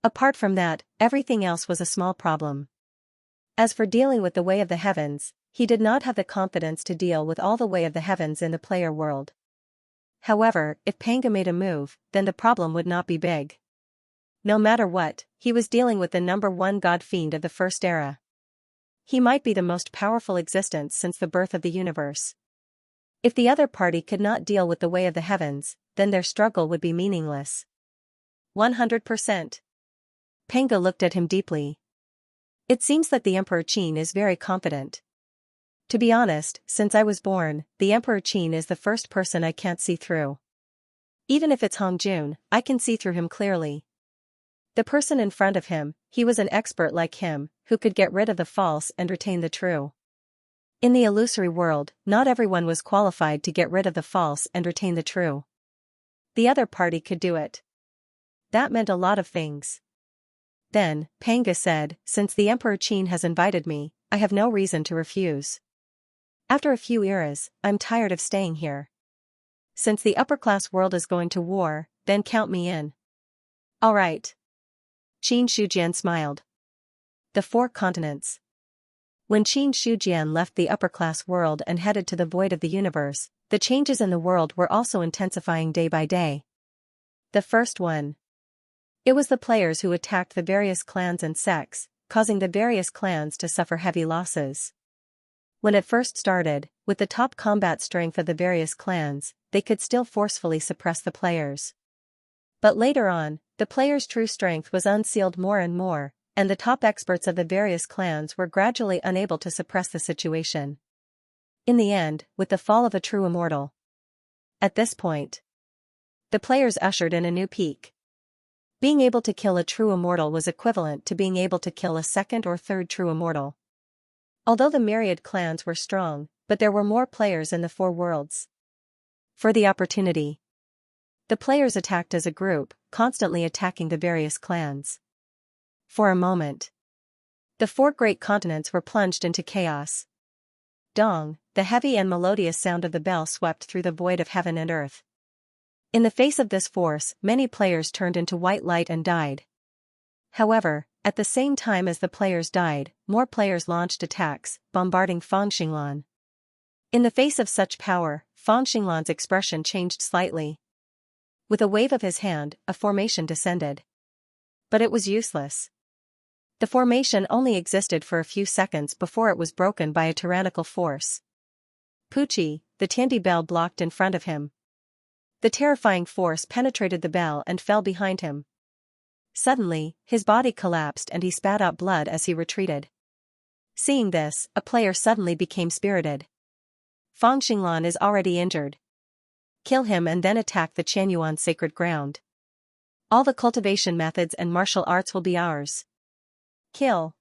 Apart from that, everything else was a small problem. As for dealing with the way of the heavens, he did not have the confidence to deal with all the way of the heavens in the player world. However, if Panga made a move, then the problem would not be big. No matter what, he was dealing with the number 1 god fiend of the first era. He might be the most powerful existence since the birth of the universe. If the other party could not deal with the way of the heavens, then their struggle would be meaningless. 100%. Panga looked at him deeply. It seems that the Emperor Qin is very confident. To be honest, since I was born, the Emperor Qin is the first person I can't see through. Even if it's Hongjun, I can see through him clearly. The person in front of him, he was an expert like him, who could get rid of the false and retain the true. In the illusory world, not everyone was qualified to get rid of the false and retain the true. The other party could do it. That meant a lot of things. Then, Panga said, "Since the Emperor Qin has invited me, I have no reason to refuse. After a few eras, I'm tired of staying here. Since the upper-class world is going to war, then count me in. All right. Qin Shujian smiled. The four continents. When Qin Shujian left the upper-class world and headed to the void of the universe, the changes in the world were also intensifying day by day. The first one. It was the players who attacked the various clans and sects, causing the various clans to suffer heavy losses. When it first started, with the top combat strength of the various clans, they could still forcefully suppress the players. But later on, the players' true strength was unsealed more and more, and the top experts of the various clans were gradually unable to suppress the situation. In the end, with the fall of a true immortal. At this point, the players ushered in a new peak. Being able to kill a true immortal was equivalent to being able to kill a second or third true immortal. Although the myriad clans were strong, but there were more players in the four worlds. For the opportunity, the players attacked as a group, constantly attacking the various clans. For a moment, the four great continents were plunged into chaos. Dong, the heavy and melodious sound of the bell swept through the void of heaven and earth. In the face of this force, many players turned into white light and died. However, at the same time as the players died, more players launched attacks, bombarding Fang Xinglan. In the face of such power, Fang Xinglan's expression changed slightly. With a wave of his hand, a formation descended. But it was useless. The formation only existed for a few seconds before it was broken by a tyrannical force. Pucci, the Tiandi bell blocked in front of him. The terrifying force penetrated the bell and fell behind him. Suddenly, his body collapsed and he spat out blood as he retreated. Seeing this, a player suddenly became spirited. Fang Xinglan is already injured. Kill him and then attack the Qianyuan sacred ground. All the cultivation methods and martial arts will be ours. Kill.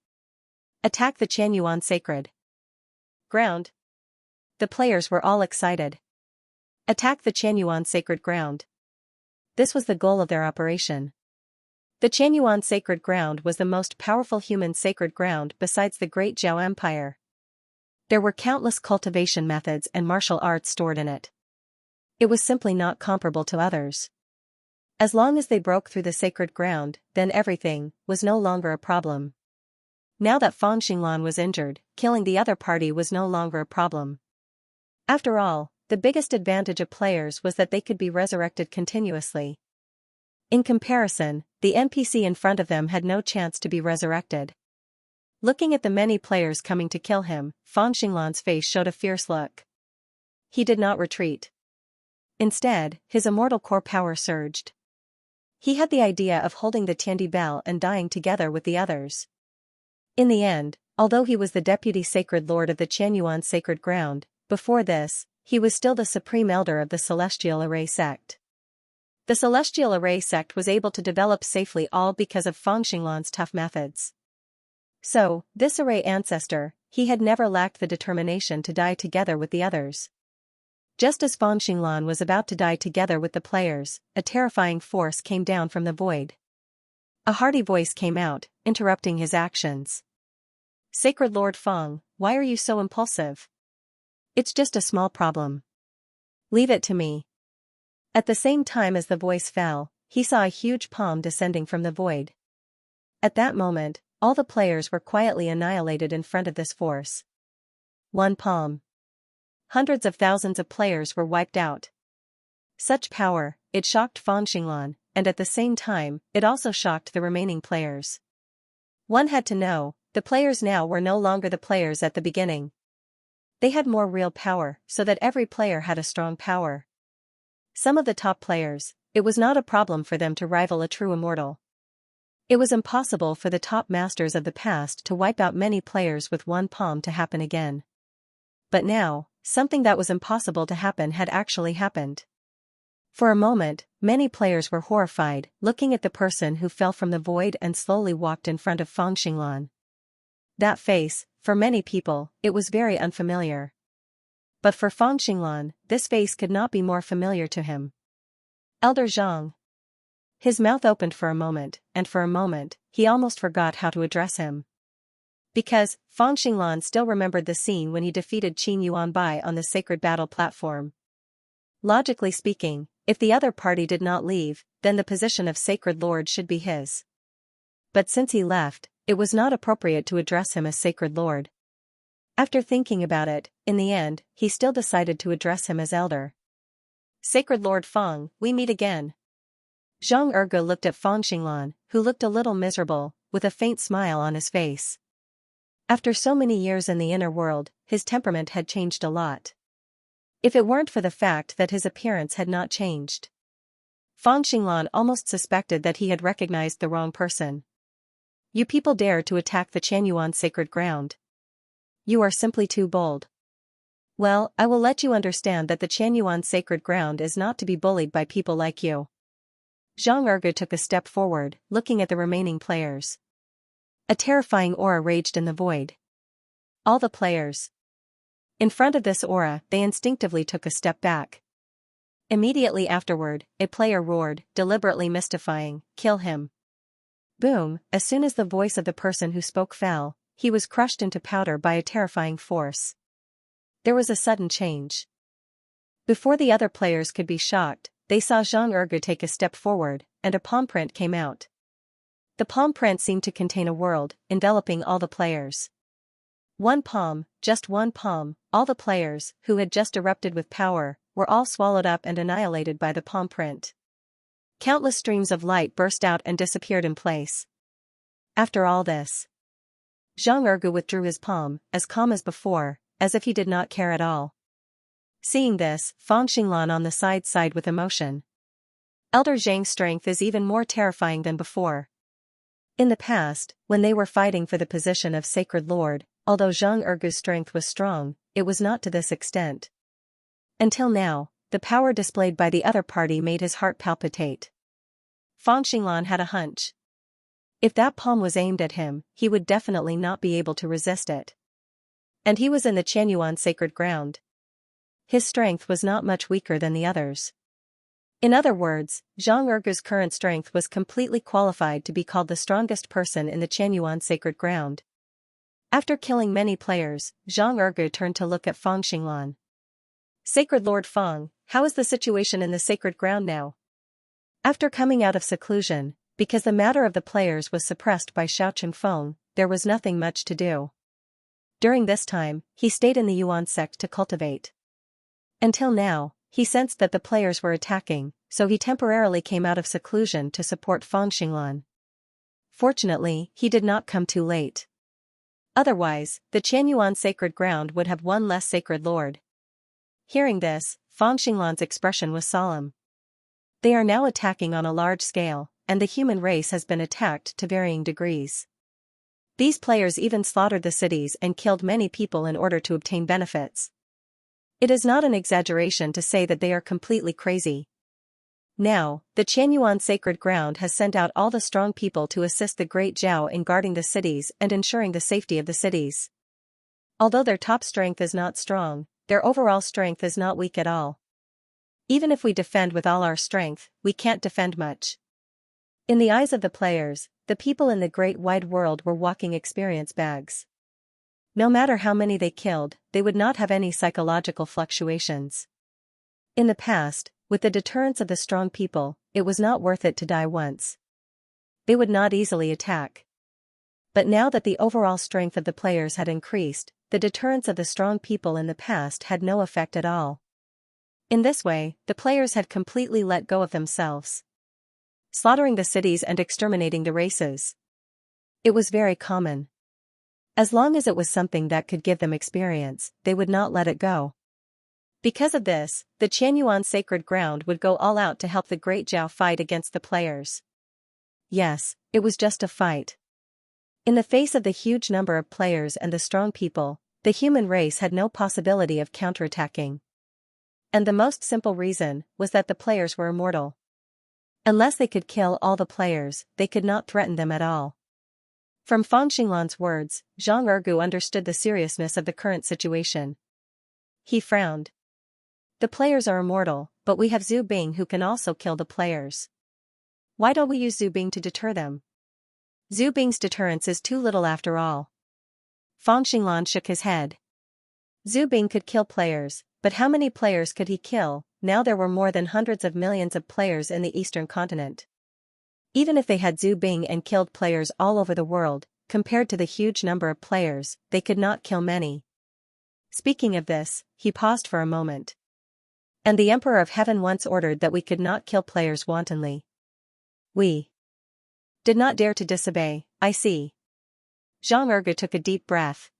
Attack the Qianyuan sacred ground. The players were all excited. Attack the Qianyuan sacred ground. This was the goal of their operation. The Qianyuan sacred ground was the most powerful human sacred ground besides the Great Zhao Empire. There were countless cultivation methods and martial arts stored in it. It was simply not comparable to others. As long as they broke through the sacred ground, then everything was no longer a problem. Now that Fang Xinglan was injured, killing the other party was no longer a problem. After all, the biggest advantage of players was that they could be resurrected continuously. In comparison, the NPC in front of them had no chance to be resurrected. Looking at the many players coming to kill him, Fang Xinglan's face showed a fierce look. He did not retreat. Instead, his immortal core power surged. He had the idea of holding the Tiandi bell and dying together with the others. In the end, although he was the deputy sacred lord of the Qianyuan sacred ground, before this, he was still the supreme elder of the Celestial Array sect. The Celestial Array sect was able to develop safely all because of Fang Xinglan's tough methods. So, this Array ancestor, he had never lacked the determination to die together with the others. Just as Fang Xinglan was about to die together with the players, a terrifying force came down from the void. A hearty voice came out, interrupting his actions. Sacred Lord Fang, why are you so impulsive? It's just a small problem. Leave it to me. At the same time as the voice fell, he saw a huge palm descending from the void. At that moment, all the players were quietly annihilated in front of this force. One palm. Hundreds of thousands of players were wiped out. Such power, it shocked Fang Xinglan, and at the same time, it also shocked the remaining players. One had to know, the players now were no longer the players at the beginning. They had more real power, so that every player had a strong power. Some of the top players, it was not a problem for them to rival a true immortal. It was impossible for the top masters of the past to wipe out many players with one palm to happen again. But now, something that was impossible to happen had actually happened. For a moment, many players were horrified, looking at the person who fell from the void and slowly walked in front of Fang Xinglan. That face, for many people, it was very unfamiliar. But for Fang Xinglan, this face could not be more familiar to him. Elder Zhang. His mouth opened for a moment, and for a moment, he almost forgot how to address him. Because Fang Xinglan still remembered the scene when he defeated Qin Yuanbai on the sacred battle platform. Logically speaking, if the other party did not leave, then the position of Sacred Lord should be his. But since he left, it was not appropriate to address him as Sacred Lord. After thinking about it, in the end, he still decided to address him as Elder. Sacred Lord Fang, we meet again. Zhang Erge looked at Fang Xinglan, who looked a little miserable, with a faint smile on his face. After so many years in the inner world, his temperament had changed a lot. If it weren't for the fact that his appearance had not changed, Fang Xinglan almost suspected that he had recognized the wrong person. You people dare to attack the Qianyuan sacred ground. You are simply too bold. Well, I will let you understand that the Qianyuan sacred ground is not to be bullied by people like you. Zhang Erge took a step forward, looking at the remaining players. A terrifying aura raged in the void. All the players. In front of this aura, they instinctively took a step back. Immediately afterward, a player roared, deliberately mystifying, "Kill him." Boom, as soon as the voice of the person who spoke fell, he was crushed into powder by a terrifying force. There was a sudden change. Before the other players could be shocked, they saw Zhang Erge take a step forward, and a palm print came out. The palm print seemed to contain a world, enveloping all the players. One palm, just one palm, all the players, who had just erupted with power, were all swallowed up and annihilated by the palm print. Countless streams of light burst out and disappeared in place. After all this, Zhang Erge withdrew his palm, as calm as before, as if he did not care at all. Seeing this, Fang Xinglan on the side sighed with emotion. Elder Zhang's strength is even more terrifying than before. In the past, when they were fighting for the position of Sacred Lord, although Zhang Erge's strength was strong, it was not to this extent. Until now, the power displayed by the other party made his heart palpitate. Fang Xinglan had a hunch. If that palm was aimed at him, he would definitely not be able to resist it. And he was in the Qianyuan sacred ground. His strength was not much weaker than the others. In other words, Zhang Erge's current strength was completely qualified to be called the strongest person in the Qianyuan sacred ground. After killing many players, Zhang Erge turned to look at Fang Xinglan. Sacred Lord Fang, how is the situation in the sacred ground now? After coming out of seclusion, because the matter of the players was suppressed by Xiao Feng, there was nothing much to do. During this time, he stayed in the Yuan sect to cultivate. Until now, he sensed that the players were attacking, so he temporarily came out of seclusion to support Fang Xinglan. Fortunately, he did not come too late. Otherwise, the Qianyuan sacred ground would have one less sacred lord. Hearing this, Fang Xinglan's expression was solemn. They are now attacking on a large scale, and the human race has been attacked to varying degrees. These players even slaughtered the cities and killed many people in order to obtain benefits. It is not an exaggeration to say that they are completely crazy. Now, the Qianyuan sacred ground has sent out all the strong people to assist the Great Zhao in guarding the cities and ensuring the safety of the cities. Although their top strength is not strong, their overall strength is not weak at all. Even if we defend with all our strength, we can't defend much. In the eyes of the players, the people in the great wide world were walking experience bags. No matter how many they killed, they would not have any psychological fluctuations. In the past, with the deterrence of the strong people, it was not worth it to die once. They would not easily attack. But now that the overall strength of the players had increased, the deterrence of the strong people in the past had no effect at all. In this way, the players had completely let go of themselves, slaughtering the cities and exterminating the races. It was very common. As long as it was something that could give them experience, they would not let it go. Because of this, the Qianyuan sacred ground would go all out to help the Great Zhao fight against the players. Yes, it was just a fight. In the face of the huge number of players and the strong people, the human race had no possibility of counterattacking. And the most simple reason was that the players were immortal. Unless they could kill all the players, they could not threaten them at all. From Fang Xinglan's words, Zhang Erge understood the seriousness of the current situation. He frowned. The players are immortal, but we have Zhu Bing who can also kill the players. Why don't we use Zhu Bing to deter them? Zhu Bing's deterrence is too little after all. Fang Xinglan shook his head. Zhu Bing could kill players, but how many players could he kill? Now there were more than hundreds of millions of players in the eastern continent. Even if they had Zhu Bing and killed players all over the world, compared to the huge number of players, they could not kill many. Speaking of this, he paused for a moment. And the Emperor of Heaven once ordered that we could not kill players wantonly. We did not dare to disobey, I see. Zhang Erge took a deep breath.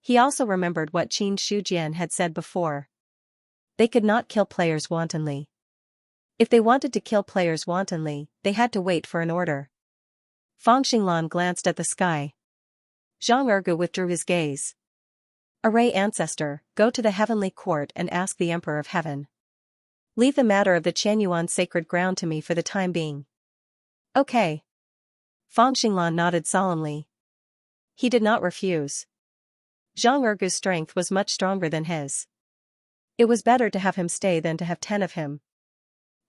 He also remembered what Qin Shujian had said before. They could not kill players wantonly. If they wanted to kill players wantonly, they had to wait for an order. Fang Xinglan glanced at the sky. Zhang Erge withdrew his gaze. Array ancestor, go to the heavenly court and ask the Emperor of Heaven. Leave the matter of the Qianyuan sacred ground to me for the time being. Okay. Fang Xinglan nodded solemnly. He did not refuse. Zhang Erge's strength was much stronger than his. It was better to have him stay than to have 10 of him.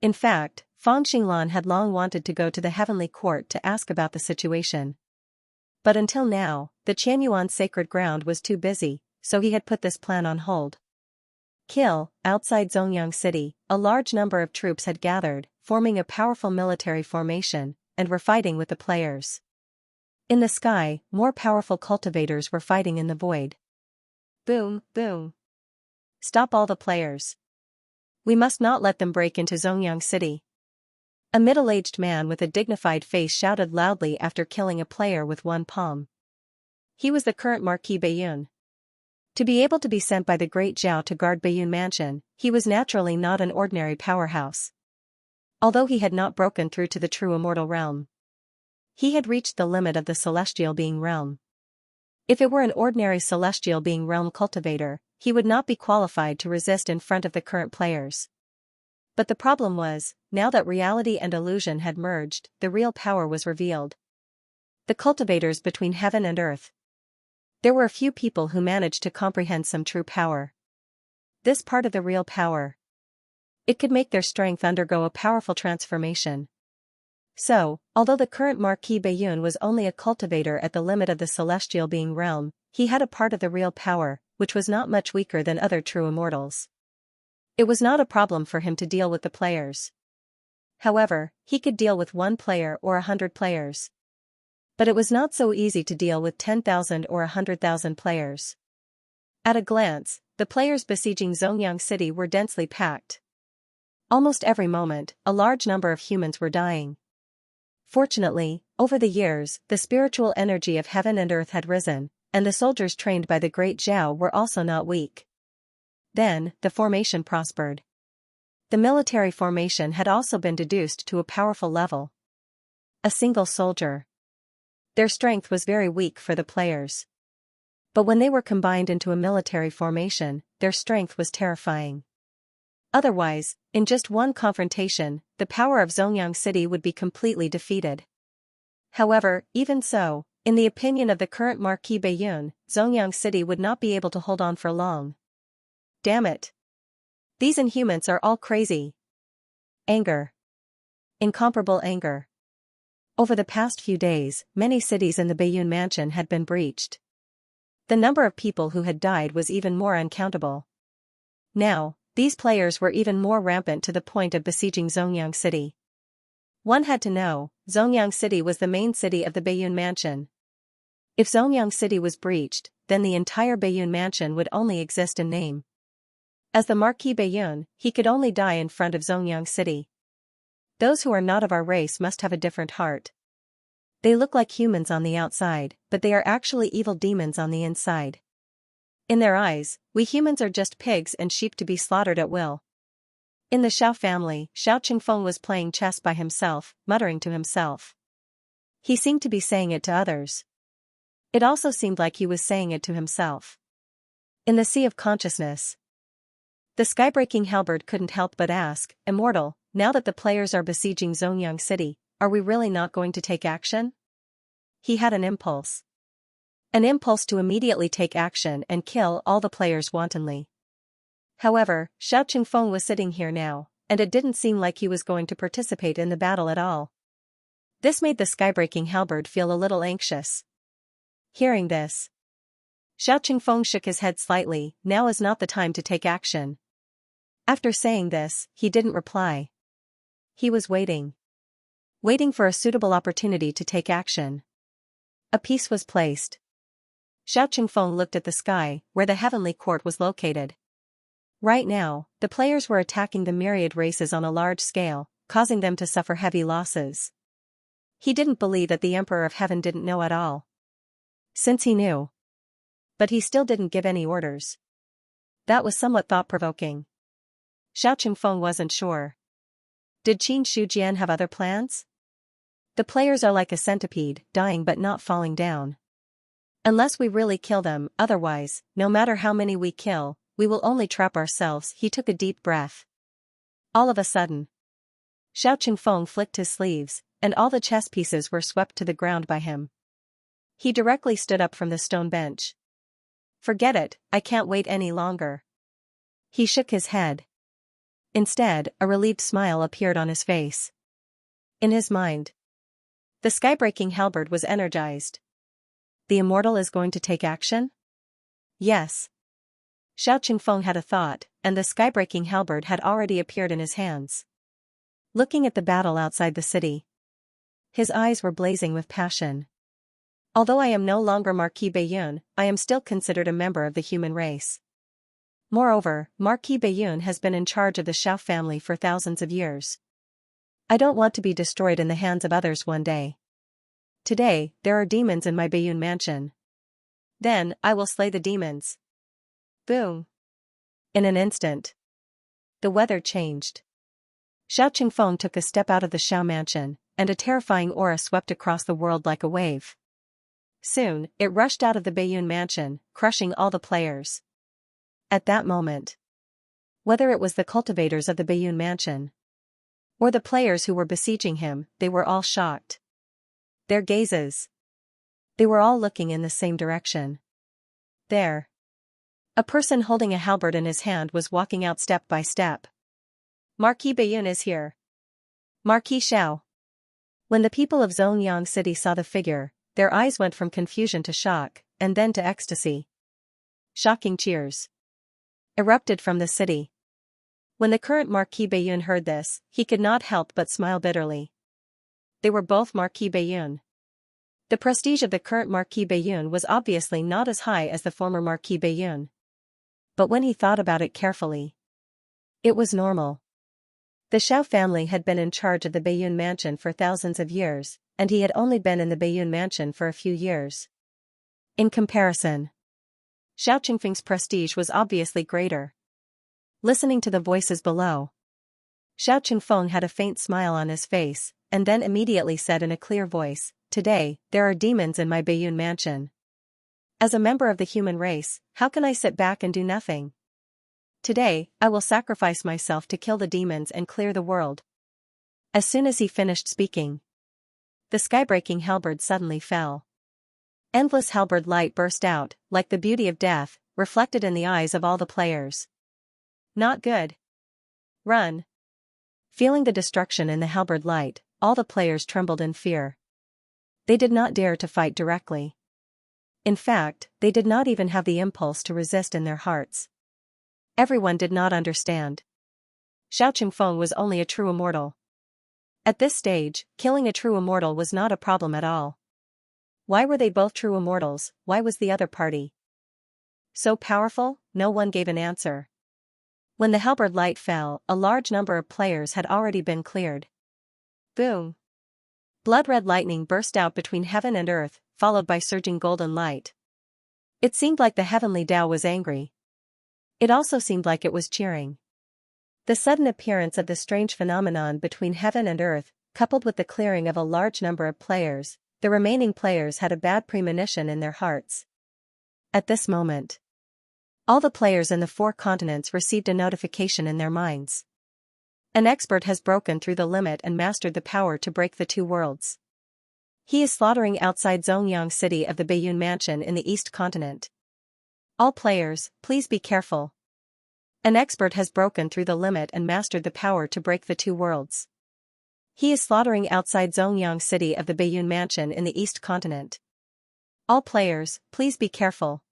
In fact, Fang Xinglan had long wanted to go to the heavenly court to ask about the situation. But until now, the Qianyuan sacred ground was too busy, so he had put this plan on hold. Outside Zongyang City, a large number of troops had gathered, forming a powerful military formation, and were fighting with the players. In the sky, more powerful cultivators were fighting in the void. Boom, boom. Stop all the players. We must not let them break into Zongyang City. A middle-aged man with a dignified face shouted loudly after killing a player with one palm. He was the current Marquis Baiyun. To be able to be sent by the great Zhao to guard Baiyun Mansion, he was naturally not an ordinary powerhouse. Although he had not broken through to the true immortal realm, he had reached the limit of the celestial being realm. If it were an ordinary celestial being realm cultivator, he would not be qualified to resist in front of the current players. But the problem was, now that reality and illusion had merged, the real power was revealed. The cultivators between heaven and earth. There were a few people who managed to comprehend some true power. This part of the real power. It could make their strength undergo a powerful transformation. So, although the current Marquis Baiyun was only a cultivator at the limit of the celestial being realm, he had a part of the real power, which was not much weaker than other true immortals. It was not a problem for him to deal with the players. However, he could deal with 1 player or 100 players. But it was not so easy to deal with 10,000 or 100,000 players. At a glance, the players besieging Zongyang City were densely packed. Almost every moment, a large number of humans were dying. Fortunately, over the years, the spiritual energy of heaven and earth had risen, and the soldiers trained by the great Zhao were also not weak. Then, the formation prospered. The military formation had also been deduced to a powerful level. A single soldier. Their strength was very weak for the players. But when they were combined into a military formation, their strength was terrifying. Otherwise, in just one confrontation, the power of Zongyang City would be completely defeated. However, even so, in the opinion of the current Marquis Baiyun, Zongyang City would not be able to hold on for long. Damn it. These Inhumans are all crazy. Anger. Incomparable anger. Over the past few days, many cities in the Baiyun Mansion had been breached. The number of people who had died was even more uncountable. Now, these players were even more rampant to the point of besieging Zongyang City. One had to know, Zongyang City was the main city of the Baiyun Mansion. If Zongyang City was breached, then the entire Baiyun Mansion would only exist in name. As the Marquis Baiyun, he could only die in front of Zongyang City. Those who are not of our race must have a different heart. They look like humans on the outside, but they are actually evil demons on the inside. In their eyes, we humans are just pigs and sheep to be slaughtered at will. In the Xiao family, Xiao Qingfeng was playing chess by himself, muttering to himself. He seemed to be saying it to others. It also seemed like he was saying it to himself. In the sea of consciousness, the skybreaking halberd couldn't help but ask, Immortal, now that the players are besieging Zongyang City, are we really not going to take action? He had an impulse. An impulse to immediately take action and kill all the players wantonly. However, Xiao Qingfeng was sitting here now, and it didn't seem like he was going to participate in the battle at all. This made the skybreaking halberd feel a little anxious. Hearing this, Xiao Qingfeng shook his head slightly. Now is not the time to take action. After saying this, he didn't reply. He was waiting. Waiting for a suitable opportunity to take action. A piece was placed. Xiao Qingfeng looked at the sky, where the heavenly court was located. Right now, the players were attacking the myriad races on a large scale, causing them to suffer heavy losses. He didn't believe that the Emperor of Heaven didn't know at all. Since he knew. But he still didn't give any orders. That was somewhat thought-provoking. Xiao Qingfeng wasn't sure. Did Qin Shujian have other plans? The players are like a centipede, dying but not falling down. Unless we really kill them, otherwise, no matter how many we kill, we will only trap ourselves. He took a deep breath. All of a sudden, Xiao Qingfeng flicked his sleeves, and all the chess pieces were swept to the ground by him. He directly stood up from the stone bench. Forget it, I can't wait any longer. He shook his head. Instead, a relieved smile appeared on his face. In his mind, the sky-breaking halberd was energized. The immortal is going to take action? Yes. Xiao Qingfeng had a thought, and the sky-breaking halberd had already appeared in his hands. Looking at the battle outside the city, his eyes were blazing with passion. Although I am no longer Marquis Bayun, I am still considered a member of the human race. Moreover, Marquis Bayun has been in charge of the Xiao family for thousands of years. I don't want to be destroyed in the hands of others one day. Today, there are demons in my Bayun mansion. Then, I will slay the demons. Boom. In an instant, the weather changed. Xiao Qingfeng took a step out of the Xiao mansion, and a terrifying aura swept across the world like a wave. Soon, it rushed out of the Bayun mansion, crushing all the players. At that moment, whether it was the cultivators of the Bayun mansion or the players who were besieging him, they were all shocked. Their gazes. They were all looking in the same direction. There. A person holding a halberd in his hand was walking out step by step. Marquis Bayun is here. Marquis Xiao. When the people of Zhongyang City saw the figure, their eyes went from confusion to shock, and then to ecstasy. Shocking cheers erupted from the city. When the current Marquis Bayun heard this, he could not help but smile bitterly. They were both Marquis Bayun. The prestige of the current Marquis Bayun was obviously not as high as the former Marquis Bayun. But when he thought about it carefully, it was normal. The Xiao family had been in charge of the Bayun mansion for thousands of years, and he had only been in the Bayun mansion for a few years. In comparison, Xiao Qingfeng's prestige was obviously greater. Listening to the voices below, Xiao Qingfeng had a faint smile on his face, and then immediately said in a clear voice, "Today, there are demons in my Bayun mansion. As a member of the human race, how can I sit back and do nothing? Today, I will sacrifice myself to kill the demons and clear the world." As soon as he finished speaking, the sky-breaking halberd suddenly fell. Endless halberd light burst out, like the beauty of death, reflected in the eyes of all the players. Not good. Run. Feeling the destruction in the halberd light, all the players trembled in fear. They did not dare to fight directly. In fact, they did not even have the impulse to resist in their hearts. Everyone did not understand. Xiao Qingfeng was only a true immortal. At this stage, killing a true immortal was not a problem at all. Why were they both true immortals? Why was the other party so powerful? No one gave an answer. When the halberd light fell, a large number of players had already been cleared. Boom! Blood-red lightning burst out between heaven and earth, followed by surging golden light. It seemed like the heavenly Tao was angry. It also seemed like it was cheering. The sudden appearance of the strange phenomenon between heaven and earth, coupled with the clearing of a large number of players, the remaining players had a bad premonition in their hearts. At this moment, all the players in the 4 continents received a notification in their minds. An expert has broken through the limit and mastered the power to break the 2 worlds. He is slaughtering outside Zhongyang City of the Bayun Mansion in the East Continent. All players, please be careful. An expert has broken through the limit and mastered the power to break the 2 worlds. He is slaughtering outside Zhongyang City of the Bayun Mansion in the East Continent. All players, please be careful.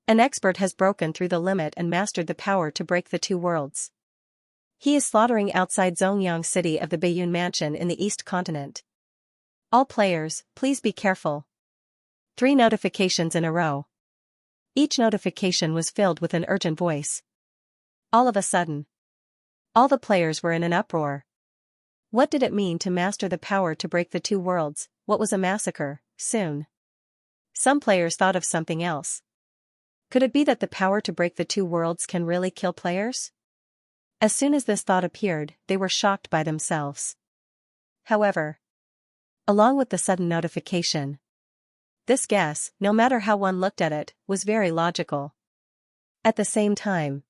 An expert has broken through the limit and mastered the power to break the two worlds. He is slaughtering outside Xianxia city of the Baiyun mansion in the East Continent. All players, please be careful. 3 notifications in a row. Each notification was filled with an urgent voice. All of a sudden, all the players were in an uproar. What did it mean to master the power to break the two worlds? What was a massacre, soon? Some players thought of something else. Could it be that the power to break the two worlds can really kill players? As soon as this thought appeared, they were shocked by themselves. However, along with the sudden notification, this guess, no matter how one looked at it, was very logical. At the same time,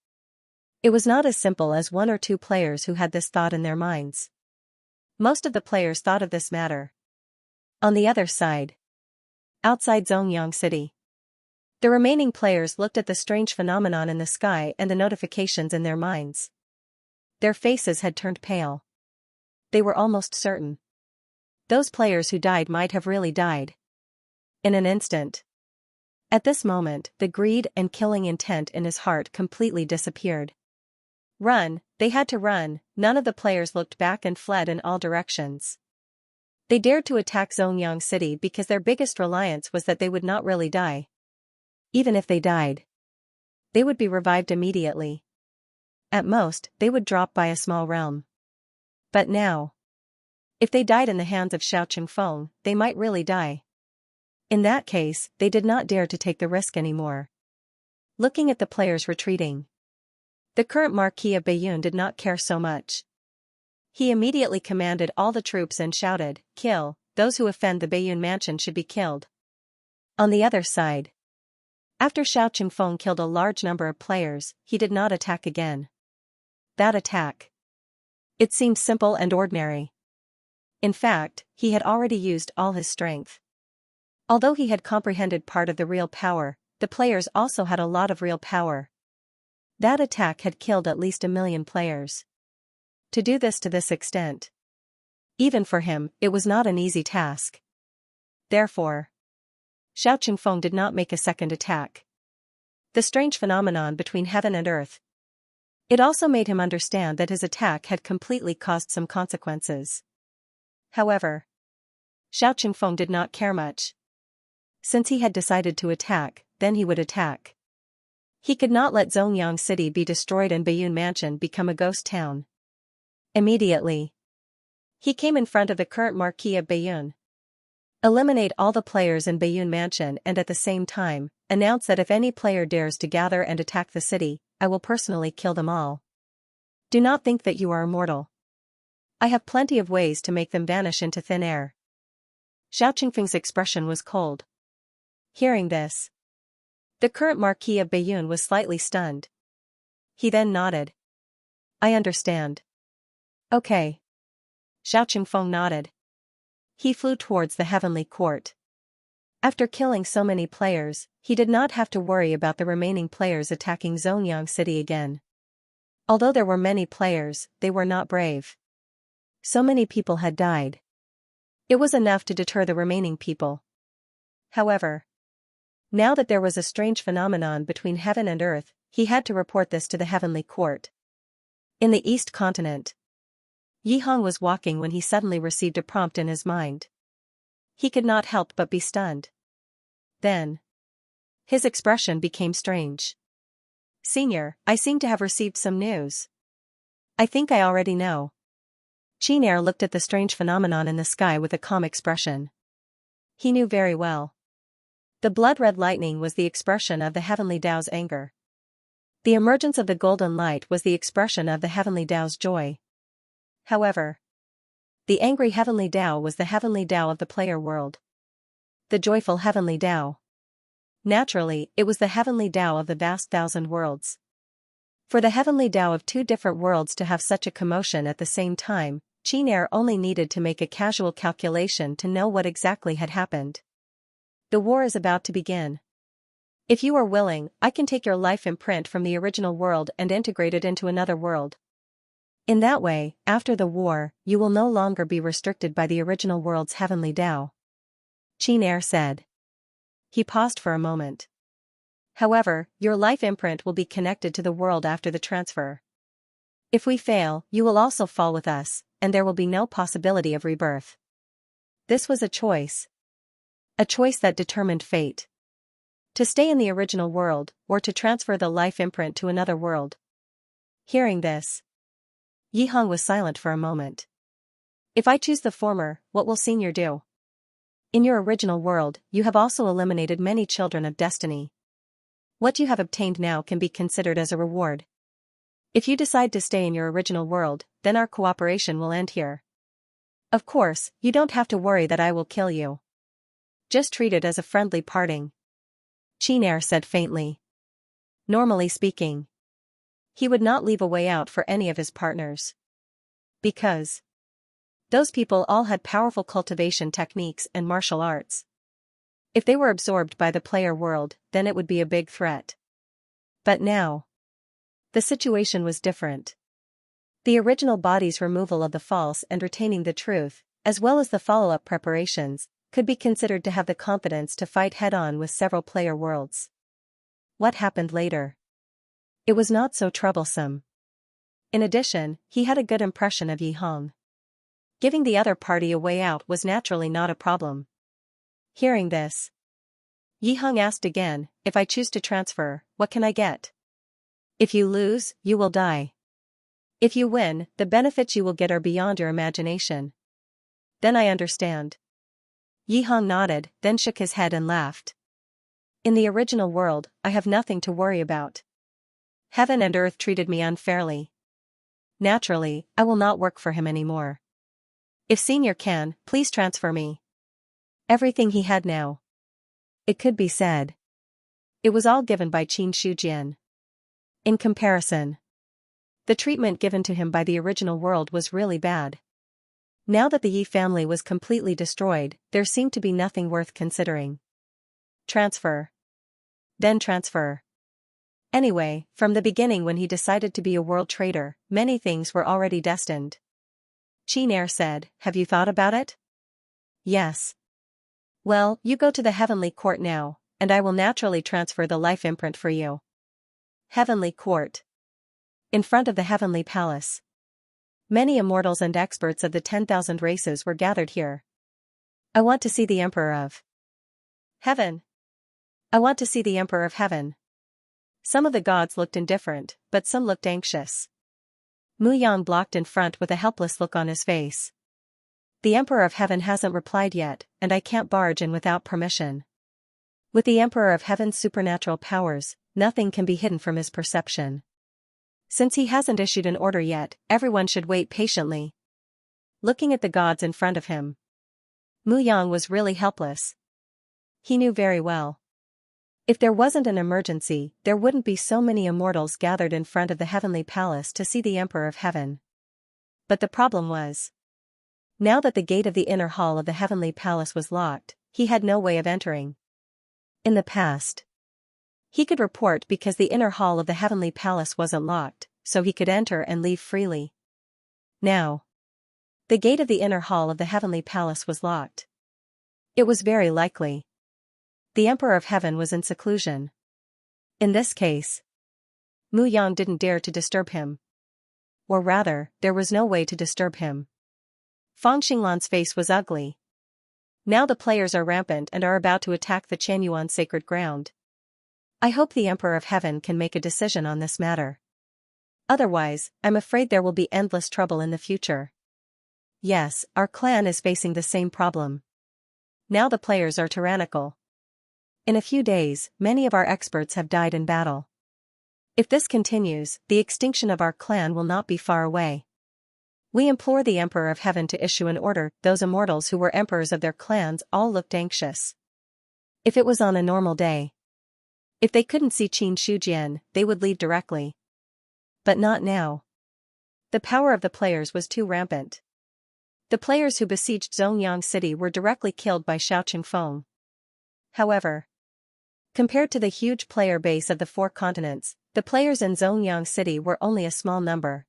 it was not as simple as 1 or 2 players who had this thought in their minds. Most of the players thought of this matter. On the other side, outside Xianxia city, the remaining players looked at the strange phenomenon in the sky and the notifications in their minds. Their faces had turned pale. They were almost certain those players who died might have really died in an instant. At this moment, the greed and killing intent in his heart completely disappeared. Run, they had to run. None of the players looked back and fled in all directions. They dared to attack Xianxia city because their biggest reliance was that they would not really die. Even if they died, they would be revived immediately. At most, they would drop by a small realm. But now, if they died in the hands of Xianxia, they might really die. In that case, they did not dare to take the risk anymore. Looking at the players retreating, the current Marquis of Baiyun did not care so much. He immediately commanded all the troops and shouted, "Kill, those who offend the Baiyun mansion should be killed." On the other side, after Xianxia killed a large number of players, he did not attack again. That attack, it seemed simple and ordinary. In fact, he had already used all his strength. Although he had comprehended part of the real power, the players also had a lot of real power. That attack had killed at least 1 million players. To do this to this extent, even for him, it was not an easy task. Therefore, Xianxia did not make a second attack. The strange phenomenon between heaven and earth, it also made him understand that his attack had completely caused some consequences. However, Xianxia did not care much. Since he had decided to attack, then he would attack. He could not let Xianxia city be destroyed and Baiyun mansion become a ghost town. Immediately, he came in front of the current Marquis of Baiyun. Eliminate all the players in Baiyun mansion and at the same time, announce that if any player dares to gather and attack the city, I will personally kill them all. Do not think that you are immortal. I have plenty of ways to make them vanish into thin air. Xianxia's expression was cold. Hearing this, the current Marquis of Baiyun was slightly stunned. He then nodded. I understand. Okay. Xianxia nodded. He flew towards the heavenly court. After killing so many players, he did not have to worry about the remaining players attacking Xianxia city again. Although there were many players, they were not brave. So many people had died. It was enough to deter the remaining people. However, now that there was a strange phenomenon between heaven and earth, he had to report this to the heavenly court. In the East Continent, Yihong was walking when he suddenly received a prompt in his mind. He could not help but be stunned. Then, his expression became strange. Senior, I seem to have received some news. I think I already know. Xianxia looked at the strange phenomenon in the sky with a calm expression. He knew very well. The blood-red lightning was the expression of the heavenly Tao's anger. The emergence of the golden light was the expression of the heavenly Tao's joy. However, the angry heavenly Tao was the heavenly Tao of the player world. The joyful heavenly Tao. Naturally, it was the heavenly Tao of the vast thousand worlds. For the heavenly Tao of 2 different worlds to have such a commotion at the same time, Xianxia only needed to make a casual calculation to know what exactly had happened. The war is about to begin. If you are willing, I can take your life imprint from the original world and integrate it into another world. In that way, after the war, you will no longer be restricted by the original world's heavenly Tao. Xianxia said. He paused for a moment. However, your life imprint will be connected to the world after the transfer. If we fail, you will also fall with us, and there will be no possibility of rebirth. This was a choice. A choice that determined fate. To stay in the original world, or to transfer the life imprint to another world. Hearing this, Yi Hong was silent for a moment. If I choose the former, what will Senior do? In your original world, you have also eliminated many children of destiny. What you have obtained now can be considered as a reward. If you decide to stay in your original world, then our cooperation will end here. Of course, you don't have to worry that I will kill you. Just treat it as a friendly parting. Xianxia said faintly. Normally speaking, he would not leave a way out for any of his partners. Because those people all had powerful cultivation techniques and martial arts. If they were absorbed by the player world, then it would be a big threat. But now, the situation was different. The original body's removal of the false and retaining the truth, as well as the follow-up preparations, could be considered to have the confidence to fight head-on with several player worlds. What happened later? It was not so troublesome. In addition, he had a good impression of Yi Hong. Giving the other party a way out was naturally not a problem. Hearing this, Yi Hong asked again, if I choose to transfer, what can I get? If you lose, you will die. If you win, the benefits you will get are beyond your imagination. Then I understand. Yi Hong nodded, then shook his head and laughed. In the original world, I have nothing to worry about. Heaven and earth treated me unfairly. Naturally, I will not work for him anymore. If Senior can, please transfer me. Everything he had now. It could be said. It was all given by Qin Shujian. In comparison, the treatment given to him by the original world was really bad. Now that the Yi family was completely destroyed, there seemed to be nothing worth considering. Transfer. Then transfer. Anyway, from the beginning when he decided to be a world trader, many things were already destined. Xianxia said, have you thought about it? Yes. Well, you go to the Heavenly Court now, and I will naturally transfer the life imprint for you. Heavenly Court. In front of the Heavenly Palace. Many immortals and experts of the 10,000 races were gathered here. I want to see the Emperor of Heaven. I want to see the Emperor of Heaven. Some of the gods looked indifferent, but some looked anxious. Mu Yang blocked in front with a helpless look on his face. The Emperor of Heaven hasn't replied yet, and I can't barge in without permission. With the Emperor of Heaven's supernatural powers, nothing can be hidden from his perception. Since he hasn't issued an order yet, everyone should wait patiently. Looking at the gods in front of him, Mu Yang was really helpless. He knew very well. If there wasn't an emergency, there wouldn't be so many immortals gathered in front of the Heavenly Palace to see the Emperor of Heaven. But the problem was, now that the gate of the inner hall of the Heavenly Palace was locked, he had no way of entering. In the past, he could report because the inner hall of the Heavenly Palace wasn't locked, so he could enter and leave freely. Now, the gate of the inner hall of the Heavenly Palace was locked. It was very likely the Emperor of Heaven was in seclusion. In this case, Mu Yang didn't dare to disturb him. Or rather, there was no way to disturb him. Fang Xinglan's face was ugly. Now the players are rampant and are about to attack the Qianyuan sacred ground. I hope the Emperor of Heaven can make a decision on this matter. Otherwise, I'm afraid there will be endless trouble in the future. Yes, our clan is facing the same problem. Now the players are tyrannical. In a few days, many of our experts have died in battle. If this continues, the extinction of our clan will not be far away. We implore the Emperor of Heaven to issue an order. Those immortals who were emperors of their clans all looked anxious. If it was on a normal day, if they couldn't see Qin Shujian, they would leave directly. But not now. The power of the players was too rampant. The players who besieged Zhongyang City were directly killed by Xiaoqingfeng. However, compared to the huge player base of the 4 continents, the players in Zhongyang City were only a small number.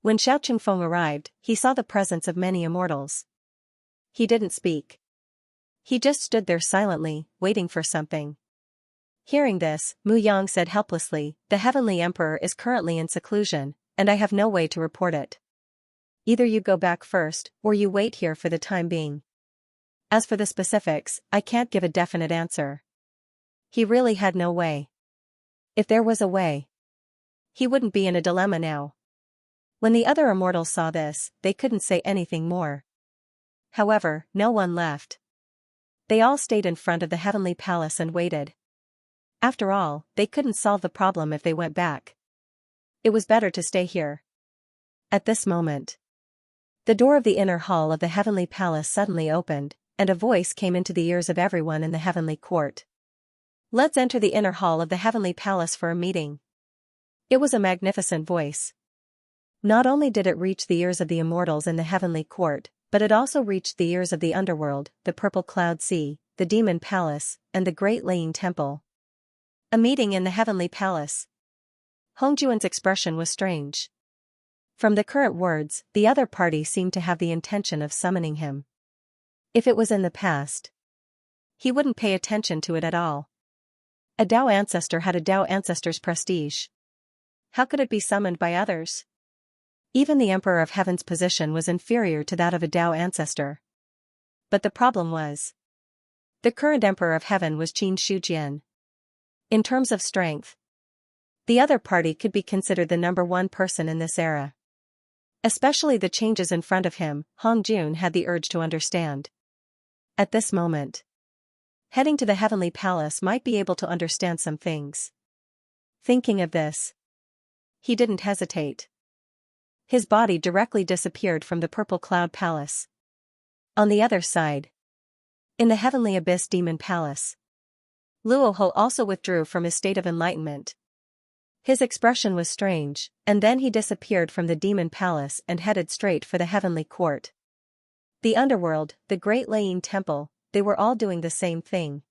When Xiaoqingfeng arrived, he saw the presence of many immortals. He didn't speak. He just stood there silently, waiting for something. Hearing this, Mu Yang said helplessly, "The Heavenly Emperor is currently in seclusion, and I have no way to report it. Either you go back first, or you wait here for the time being. As for the specifics, I can't give a definite answer." He really had no way. If there was a way, he wouldn't be in a dilemma now. When the other immortals saw this, they couldn't say anything more. However, no one left. They all stayed in front of the heavenly palace and waited. After all, they couldn't solve the problem if they went back. It was better to stay here. At this moment, the door of the inner hall of the heavenly palace suddenly opened, and a voice came into the ears of everyone in the heavenly court. "Let's enter the inner hall of the heavenly palace for a meeting." It was a magnificent voice. Not only did it reach the ears of the immortals in the heavenly court, but it also reached the ears of the underworld, the purple cloud sea, the demon palace, and the great Laying temple. A meeting in the heavenly palace. Hongjuan's expression was strange. From the current words, the other party seemed to have the intention of summoning him. If it was in the past, he wouldn't pay attention to it at all. A Dao ancestor had a Dao ancestor's prestige. How could it be summoned by others? Even the Emperor of Heaven's position was inferior to that of a Dao ancestor. But the problem was, the current Emperor of Heaven was Qin Shujian. In terms of strength, the other party could be considered the number one person in this era. Especially the changes in front of him, Hongjun had the urge to understand. At this moment, heading to the heavenly palace might be able to understand some things. Thinking of this, he didn't hesitate. His body directly disappeared from the purple cloud palace. On the other side, in the heavenly abyss demon palace, Luoho also withdrew from his state of enlightenment. His expression was strange, and then he disappeared from the demon palace and headed straight for the heavenly court. The underworld, the great Laying temple, they were all doing the same thing.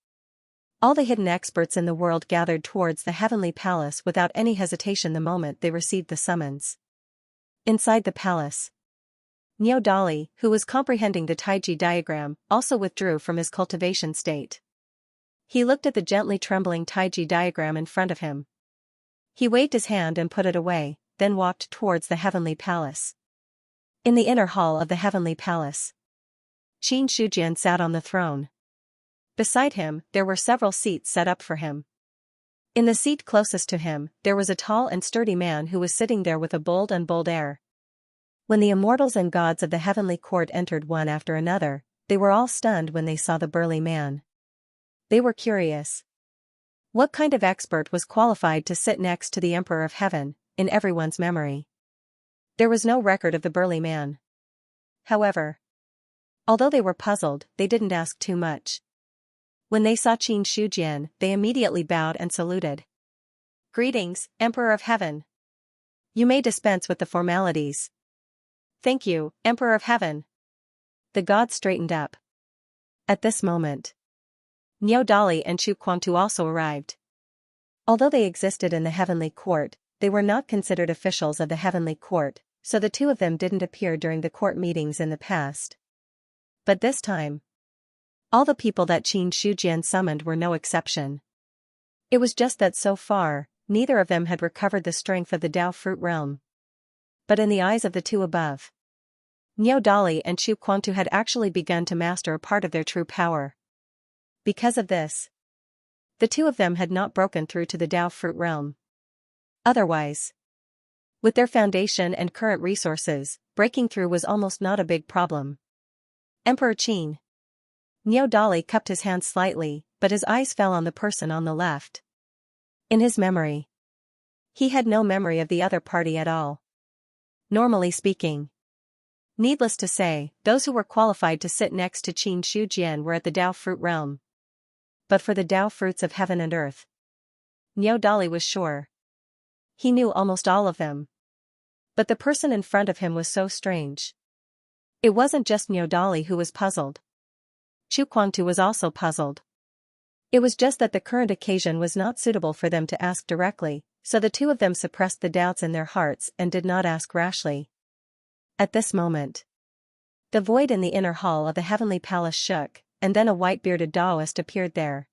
All the hidden experts in the world gathered towards the heavenly palace without any hesitation the moment they received the summons. Inside the palace, Niao Dali, who was comprehending the Taiji diagram, also withdrew from his cultivation state. He looked at the gently trembling Taiji diagram in front of him. He waved his hand and put it away, then walked towards the heavenly palace. In the inner hall of the heavenly palace, Qin Shujian sat on the throne. Beside him, there were several seats set up for him. In the seat closest to him, there was a tall and sturdy man who was sitting there with a bold air. When the immortals and gods of the heavenly court entered one after another, they were all stunned when they saw the burly man. They were curious. What kind of expert was qualified to sit next to the Emperor of Heaven, in everyone's memory? There was no record of the burly man. However, although they were puzzled, they didn't ask too much. When they saw Qin Shujian, they immediately bowed and saluted. "Greetings, Emperor of Heaven. You may dispense with the formalities." "Thank you, Emperor of Heaven." The gods straightened up. At this moment, Niao Dali and Chu Quangtu also arrived. Although they existed in the heavenly court, they were not considered officials of the heavenly court, so the two of them didn't appear during the court meetings in the past. But this time, all the people that Qin Shujian summoned were no exception. It was just that so far, neither of them had recovered the strength of the Dao fruit realm. But in the eyes of the two above, Niao Dali and Chu Quangtu had actually begun to master a part of their true power. Because of this, the two of them had not broken through to the Dao fruit realm. Otherwise, with their foundation and current resources, breaking through was almost not a big problem. "Emperor Qin." Niao Dali cupped his hand slightly, but his eyes fell on the person on the left. In his memory, he had no memory of the other party at all. Normally speaking, needless to say, those who were qualified to sit next to Qin Shujian were at the Dao fruit realm. But for the Dao fruits of heaven and earth, Niao Dali was sure. He knew almost all of them. But the person in front of him was so strange. It wasn't just Niao Dali who was puzzled. Chu Quangtu was also puzzled. It was just that the current occasion was not suitable for them to ask directly, so the two of them suppressed the doubts in their hearts and did not ask rashly. At this moment, the void in the inner hall of the heavenly palace shook, and then a white-bearded Taoist appeared there.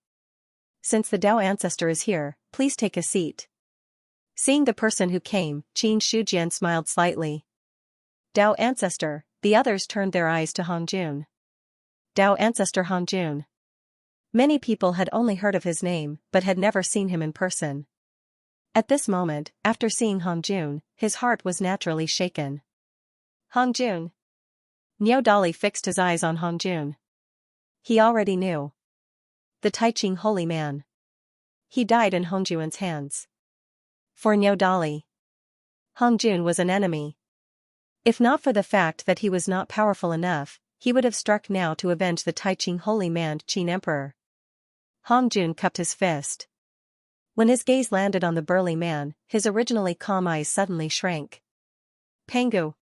Since the Dao ancestor is here, please take a seat. Seeing the person who came, Qin Shujian smiled slightly. Dao ancestor, the others turned their eyes to Hongjun. Dao ancestor Hongjun. Many people had only heard of his name, but had never seen him in person. At this moment, after seeing Hongjun, his heart was naturally shaken. Hongjun. Niao Dali fixed his eyes on Hongjun. He already knew. The Taiching holy man. He died in Hongjun's hands. For Niao Dali, Hongjun was an enemy. If not for the fact that he was not powerful enough, he would have struck now to avenge the Taiching holy man Qin Emperor. Hongjun cupped his fist. When his gaze landed on the burly man, his originally calm eyes suddenly shrank. Pangu.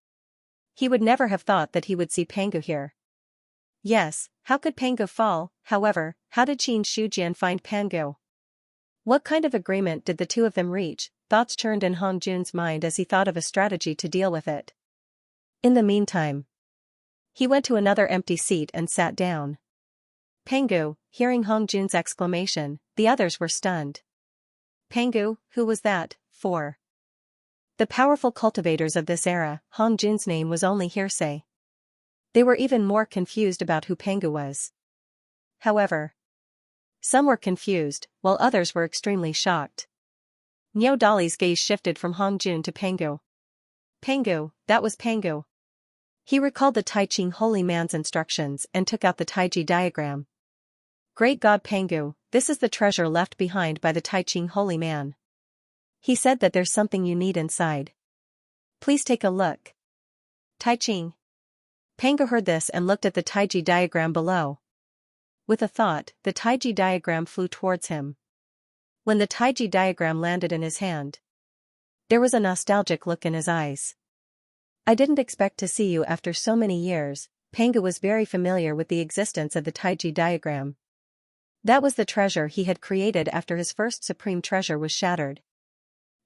He would never have thought that he would see Pangu here. Yes, how could Pangu fall? However, how did Qin Shujian find Pangu? What kind of agreement did the two of them reach? Thoughts churned in Hongjun's mind as he thought of a strategy to deal with it. In the meantime, he went to another empty seat and sat down. Pangu, hearing Hongjun's exclamation, the others were stunned. Pangu, who was that, for? The powerful cultivators of this era, Hongjun's name was only hearsay. They were even more confused about who Pangu was. However, some were confused, while others were extremely shocked. Niao Dali's gaze shifted from Hongjun to Pangu. Pangu, that was Pangu. He recalled the Taiching holy man's instructions and took out the Taiji diagram. Great God Pangu, this is the treasure left behind by the Taiching holy man. He said that there's something you need inside. Please take a look. Taiching. Pangu heard this and looked at the Taiji diagram below. With a thought, the Taiji diagram flew towards him. When the Taiji diagram landed in his hand, there was a nostalgic look in his eyes. I didn't expect to see you after so many years. Pangu was very familiar with the existence of the Taiji diagram. That was the treasure he had created after his first supreme treasure was shattered.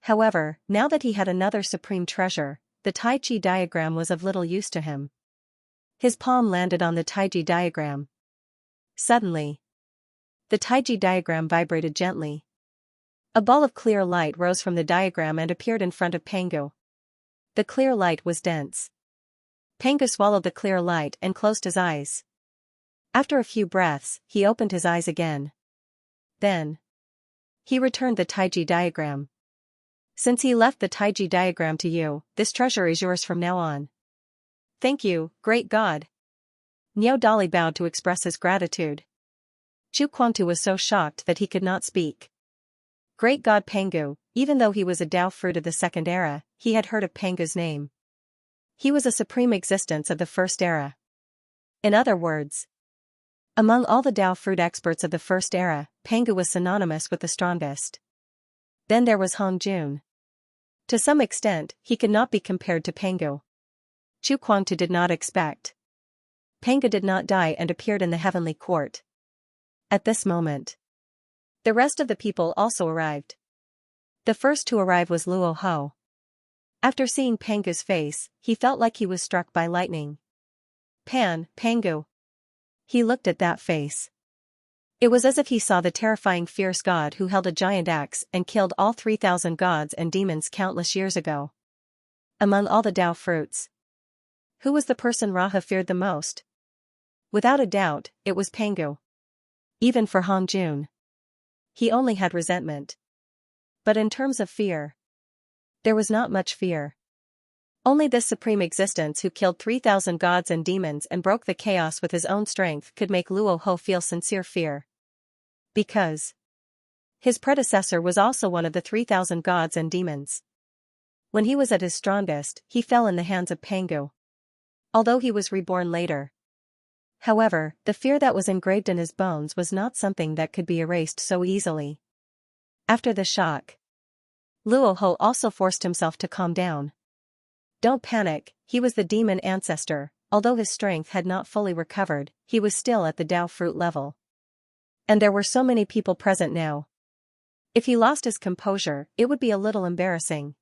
However, now that he had another supreme treasure, the Taiji diagram was of little use to him. His palm landed on the Taiji diagram. Suddenly, the Taiji diagram vibrated gently. A ball of clear light rose from the diagram and appeared in front of Pangu. The clear light was dense. Pangu swallowed the clear light and closed his eyes. After a few breaths, he opened his eyes again. Then, he returned the Taiji diagram. Since he left the Taiji diagram to you, this treasure is yours from now on. Thank you, great God. Niao Dali bowed to express his gratitude. Chu Quantu was so shocked that he could not speak. Great God Pangu, even though he was a Dao fruit of the second era, he had heard of Pangu's name. He was a supreme existence of the first era. In other words, among all the Dao fruit experts of the first era, Pangu was synonymous with the strongest. Then there was Hongjun. To some extent, he could not be compared to Pangu. Chu Quantu did not expect. Pangu did not die and appeared in the heavenly court. At this moment, the rest of the people also arrived. The first to arrive was Luo Ho. After seeing Pangu's face, he felt like he was struck by lightning. Pangu. He looked at that face. It was as if he saw the terrifying fierce god who held a giant axe and killed all 3,000 gods and demons countless years ago. Among all the Dao fruits, who was the person Raha feared the most? Without a doubt, it was Pangu. Even for Hongjun, he only had resentment. But in terms of fear, there was not much fear. Only this supreme existence who killed 3,000 gods and demons and broke the chaos with his own strength could make Luo Ho feel sincere fear. Because his predecessor was also one of the 3,000 gods and demons. When he was at his strongest, he fell in the hands of Pangu. Although he was reborn later. However, the fear that was engraved in his bones was not something that could be erased so easily. After the shock, Luo Ho also forced himself to calm down. Don't panic, he was the demon ancestor. Although his strength had not fully recovered, he was still at the Dao fruit level. And there were so many people present now. If he lost his composure, it would be a little embarrassing.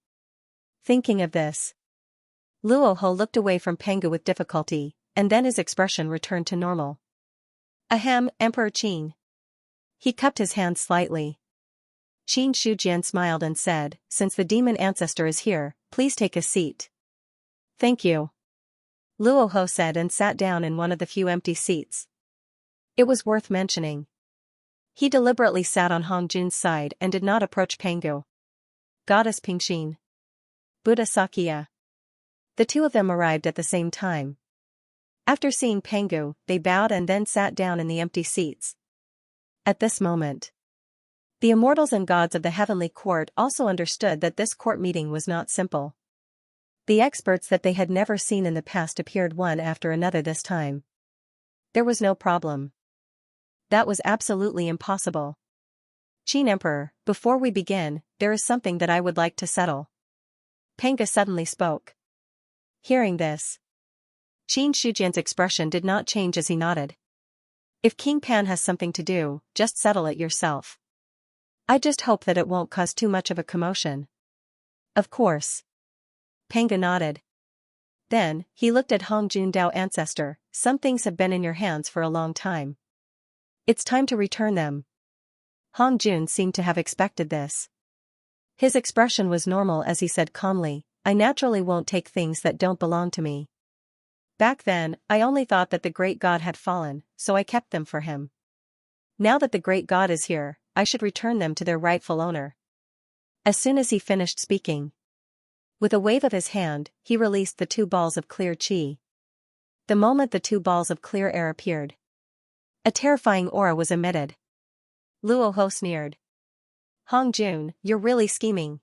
Thinking of this, Luo Ho looked away from Pangu with difficulty, and then his expression returned to normal. Ahem, Emperor Qin. He cupped his hands slightly. Qin Shujian smiled and said, "Since the demon ancestor is here, please take a seat." "Thank you," Luoho said and sat down in one of the few empty seats. It was worth mentioning. He deliberately sat on Hongjun's side and did not approach Pangu. Goddess Pingxin. Buddha Sakya. The two of them arrived at the same time. After seeing Pangu, they bowed and then sat down in the empty seats. At this moment, the immortals and gods of the heavenly court also understood that this court meeting was not simple. The experts that they had never seen in the past appeared one after another this time. There was no problem. That was absolutely impossible. Qin Emperor, before we begin, there is something that I would like to settle. Pangu suddenly spoke. Hearing this, Qin Shujian's expression did not change as he nodded. If King Pan has something to do, just settle it yourself. I just hope that it won't cause too much of a commotion. Of course. Pangu nodded. Then, he looked at Hongjun Dao ancestor, some things have been in your hands for a long time. It's time to return them. Hongjun seemed to have expected this. His expression was normal as he said calmly, I naturally won't take things that don't belong to me. Back then, I only thought that the great god had fallen, so I kept them for him. Now that the great god is here, I should return them to their rightful owner. As soon as he finished speaking, with a wave of his hand, he released the two balls of clear qi. The moment the two balls of clear air appeared, a terrifying aura was emitted. Luoho sneered. Hongjun, you're really scheming.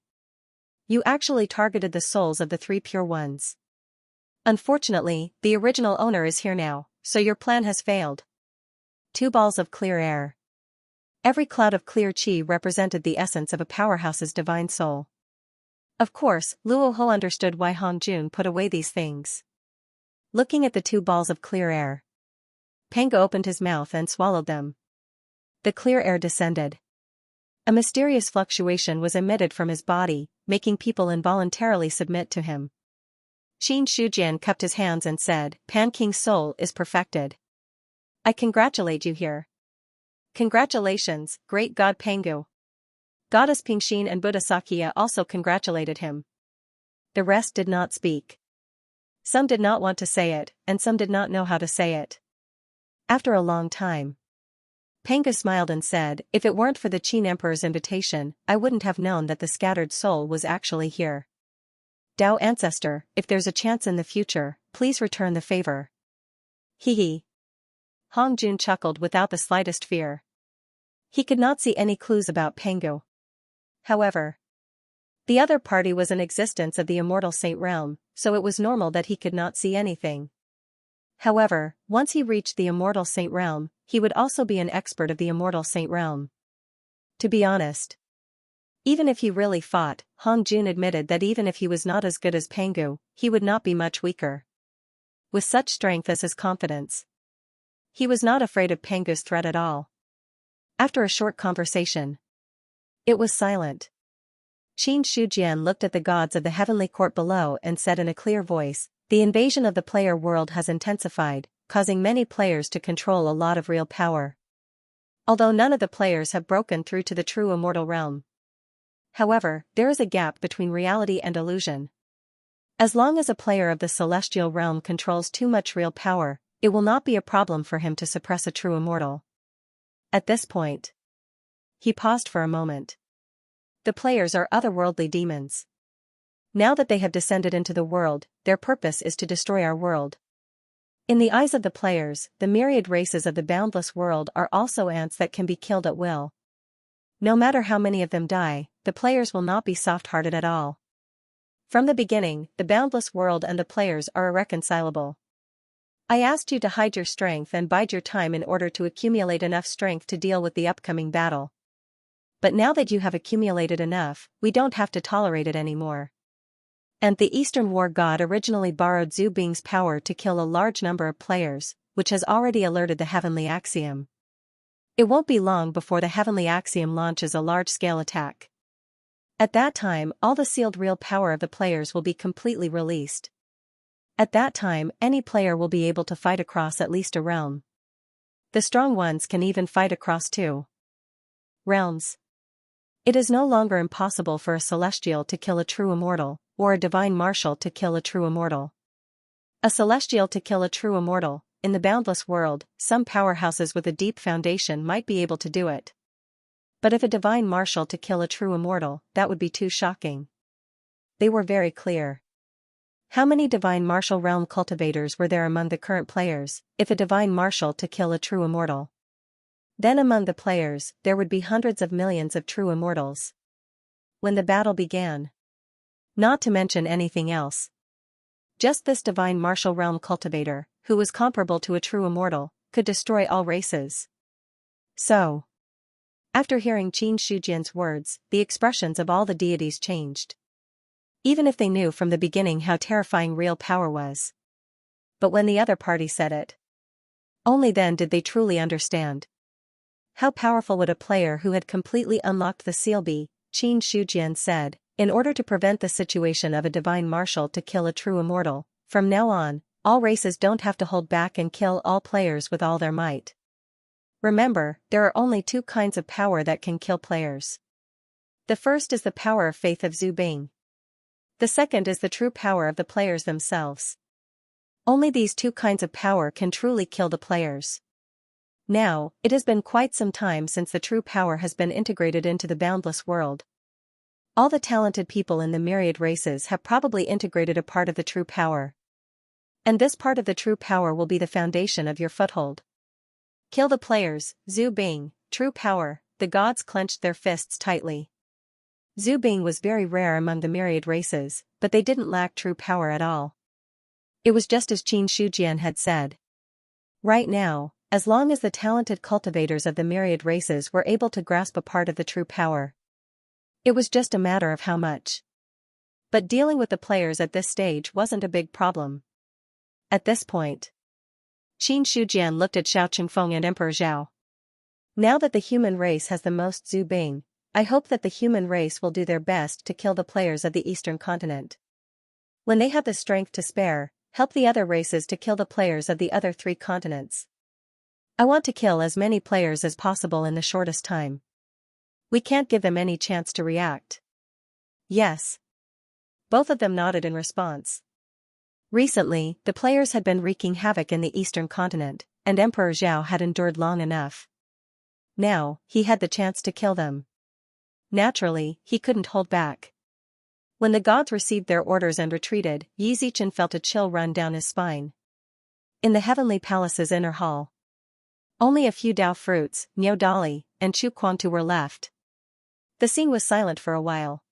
You actually targeted the souls of the three pure ones. Unfortunately, the original owner is here now, so your plan has failed. Two balls of clear air. Every cloud of clear qi represented the essence of a powerhouse's divine soul. Of course, Luoho understood why Hongjun put away these things. Looking at the two balls of clear air, Pangu opened his mouth and swallowed them. The clear air descended. A mysterious fluctuation was emitted from his body, making people involuntarily submit to him. Qin Shujian cupped his hands and said, Pan King's soul is perfected. I congratulate you here. Congratulations, great god Pangu. Goddess Pingxin and Buddha Sakya also congratulated him. The rest did not speak. Some did not want to say it, and some did not know how to say it. After a long time, Pangu smiled and said, if it weren't for the Qin Emperor's invitation, I wouldn't have known that the scattered soul was actually here. Dao ancestor, if there's a chance in the future, please return the favor. Hee hee. Hongjun chuckled without the slightest fear. He could not see any clues about Pangu. However, the other party was an existence of the immortal saint realm, so it was normal that he could not see anything. However, once he reached the immortal saint realm, he would also be an expert of the immortal saint realm. To be honest, even if he really fought, Hongjun admitted that even if he was not as good as Pangu, he would not be much weaker. With such strength as his confidence, he was not afraid of Pangu's threat at all. After a short conversation, it was silent. Qin Shujian looked at the gods of the heavenly court below and said in a clear voice, the invasion of the player world has intensified, causing many players to control a lot of real power. Although none of the players have broken through to the true immortal realm. However, there is a gap between reality and illusion. As long as a player of the celestial realm controls too much real power, it will not be a problem for him to suppress a true immortal. At this point, he paused for a moment. The players are otherworldly demons. Now that they have descended into the world, their purpose is to destroy our world. In the eyes of the players, the myriad races of the boundless world are also ants that can be killed at will. No matter how many of them die, the players will not be soft-hearted at all. From the beginning, the boundless world and the players are irreconcilable. I asked you to hide your strength and bide your time in order to accumulate enough strength to deal with the upcoming battle. But now that you have accumulated enough, we don't have to tolerate it anymore. And the Eastern War God originally borrowed Zhu Bing's power to kill a large number of players, which has already alerted the Heavenly Axiom. It won't be long before the Heavenly Axiom launches a large-scale attack. At that time, all the sealed real power of the players will be completely released. At that time, any player will be able to fight across at least a realm. The strong ones can even fight across two. Realms. It is no longer impossible for a celestial to kill a true immortal, or a divine marshal to kill a true immortal. A celestial to kill a true immortal. In the boundless world, some powerhouses with a deep foundation might be able to do it. But if a divine marshal to kill a true immortal, that would be too shocking. They were very clear. How many divine martial realm cultivators were there among the current players, if a divine marshal to kill a true immortal? Then among the players, there would be hundreds of millions of true immortals. When the battle began. Not to mention anything else. Just this divine martial realm cultivator, who was comparable to a true immortal, could destroy all races. So, after hearing Qin Shujian's words, the expressions of all the deities changed. Even if they knew from the beginning how terrifying real power was. But when the other party said it, only then did they truly understand. How powerful would a player who had completely unlocked the seal be? Qin Shujian said, in order to prevent the situation of a divine marshal to kill a true immortal, from now on, all races don't have to hold back and kill all players with all their might. Remember, there are only two kinds of power that can kill players. The first is the power of faith of Zhu Bing. The second is the true power of the players themselves. Only these two kinds of power can truly kill the players. Now, it has been quite some time since the true power has been integrated into the boundless world. All the talented people in the myriad races have probably integrated a part of the true power. And this part of the true power will be the foundation of your foothold. Kill the players, Zhu Bing, true power. The gods clenched their fists tightly. Zhu Bing was very rare among the myriad races, but they didn't lack true power at all. It was just as Qin Shujian had said. Right now, as long as the talented cultivators of the myriad races were able to grasp a part of the true power, it was just a matter of how much. But dealing with the players at this stage wasn't a big problem. At this point, Qin Shujian looked at Xiao Qingfeng and Emperor Zhao. Now that the human race has the most Zhu Bing, I hope that the human race will do their best to kill the players of the eastern continent. When they have the strength to spare, help the other races to kill the players of the other 3 continents. I want to kill as many players as possible in the shortest time. We can't give them any chance to react. Yes. Both of them nodded in response. Recently, the players had been wreaking havoc in the eastern continent, and Emperor Zhao had endured long enough. Now, he had the chance to kill them. Naturally, he couldn't hold back. When the gods received their orders and retreated, Yi Zichen felt a chill run down his spine. In the heavenly palace's inner hall, only a few Dao fruits, Niu Dali, and Chu Quantu were left. The scene was silent for a while.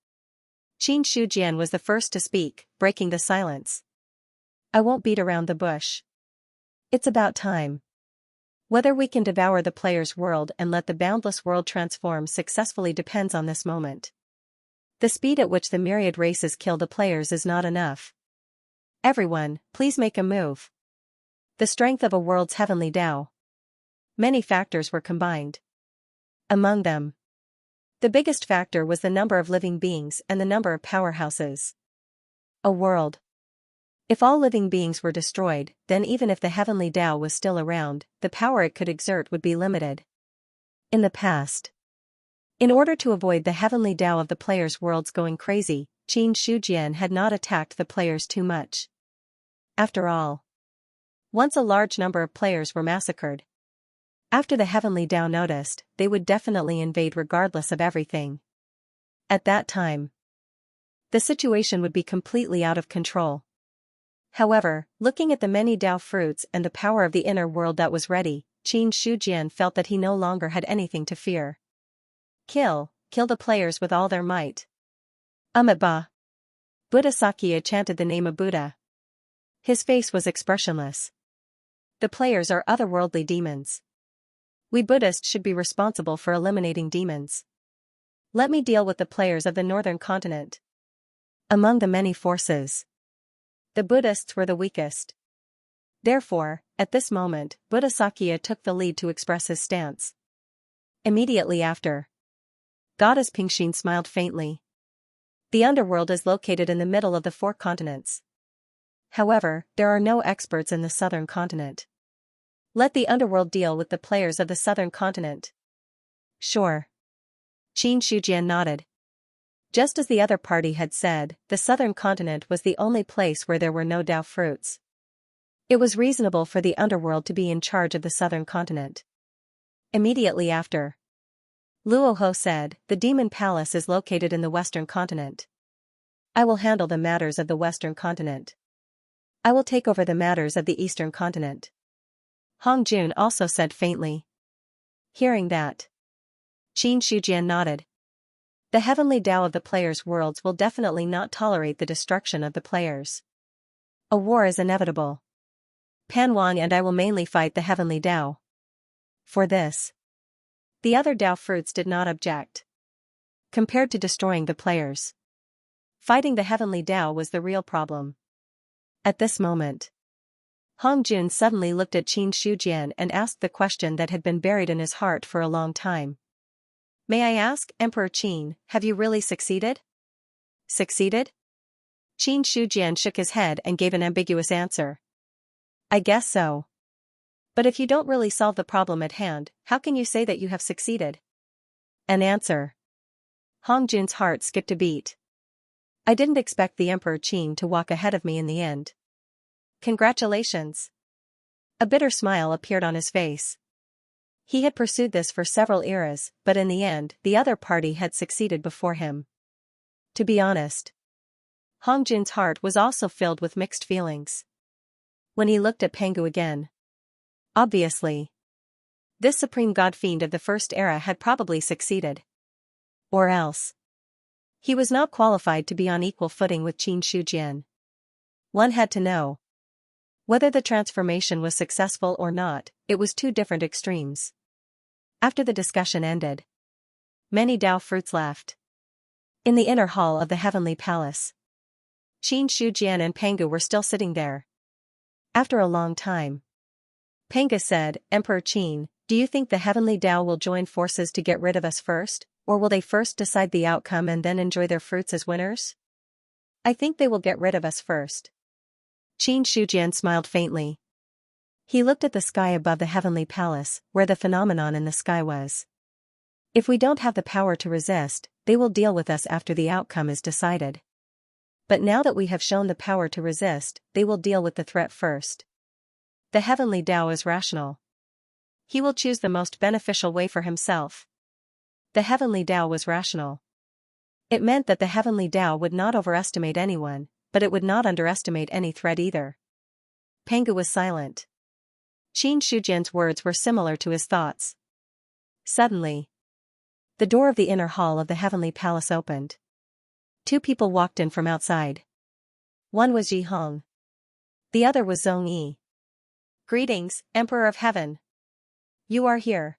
Qin Shujian was the first to speak, breaking the silence. I won't beat around the bush. It's about time. Whether we can devour the player's world and let the boundless world transform successfully depends on this moment. The speed at which the myriad races kill the players is not enough. Everyone, please make a move. The strength of a world's heavenly Dao. Many factors were combined. Among them, the biggest factor was the number of living beings and the number of powerhouses. A world. If all living beings were destroyed, then even if the heavenly Dao was still around, the power it could exert would be limited. In the past, in order to avoid the heavenly Dao of the players' worlds going crazy, Qin Shujian had not attacked the players too much. After all, once a large number of players were massacred, after the heavenly Dao noticed, they would definitely invade regardless of everything. At that time, the situation would be completely out of control. However, looking at the many Dao fruits and the power of the inner world that was ready, Qin Shujian felt that he no longer had anything to fear. Kill the players with all their might. Amitabha. Buddha Sakya chanted the name of Buddha. His face was expressionless. The players are otherworldly demons. We Buddhists should be responsible for eliminating demons. Let me deal with the players of the northern continent. Among the many forces, the Buddhists were the weakest. Therefore, at this moment, Buddha Sakya took the lead to express his stance. Immediately after, Goddess Pingxin smiled faintly. The underworld is located in the middle of the 4 continents. However, there are no experts in the southern continent. Let the underworld deal with the players of the southern continent. Sure. Qin Shujian nodded. Just as the other party had said, the southern continent was the only place where there were no Dao fruits. It was reasonable for the underworld to be in charge of the southern continent. Immediately after, Luoho said, "The demon palace is located in the western continent. I will handle the matters of the western continent. I will take over the matters of the eastern continent." Hong Jun also said faintly. Hearing that, Qin Shujian nodded. The heavenly Tao of the players' worlds will definitely not tolerate the destruction of the players. A war is inevitable. Pan Wang and I will mainly fight the heavenly Tao. For this, the other Tao fruits did not object. Compared to destroying the players, fighting the heavenly Tao was the real problem. At this moment, Hong Jun suddenly looked at Qin Shujian and asked the question that had been buried in his heart for a long time. "May I ask, Emperor Qin, have you really succeeded?" "Succeeded?" Qin Shujian shook his head and gave an ambiguous answer. "I guess so. But if you don't really solve the problem at hand, how can you say that you have succeeded?" An answer. Hong Jun's heart skipped a beat. I didn't expect the Emperor Qin to walk ahead of me in the end. Congratulations. A bitter smile appeared on his face. He had pursued this for several eras, but in the end, the other party had succeeded before him. To be honest, Hong Jun's heart was also filled with mixed feelings. When he looked at Pangu again, obviously, this supreme god fiend of the first era had probably succeeded. Or else, he was not qualified to be on equal footing with Qin Shujian. One had to know. Whether the transformation was successful or not, it was two different extremes. After the discussion ended, many Dao fruits left. In the inner hall of the heavenly palace, Qin Shujian and Pangu were still sitting there. After a long time, Pangu said, "Emperor Qin, do you think the heavenly Dao will join forces to get rid of us first, or will they first decide the outcome and then enjoy their fruits as winners?" "I think they will get rid of us first." Qin Shujian smiled faintly. He looked at the sky above the heavenly palace, where the phenomenon in the sky was. "If we don't have the power to resist, they will deal with us after the outcome is decided. But now that we have shown the power to resist, they will deal with the threat first. The heavenly Tao is rational. He will choose the most beneficial way for himself." The heavenly Tao was rational. It meant that the heavenly Tao would not overestimate anyone, but it would not underestimate any threat either. Pangu was silent. Qin Shujian's words were similar to his thoughts. Suddenly, the door of the inner hall of the heavenly palace opened. Two people walked in from outside. One was Yi Hong. The other was Zhong Yi. "Greetings, Emperor of Heaven. You are here."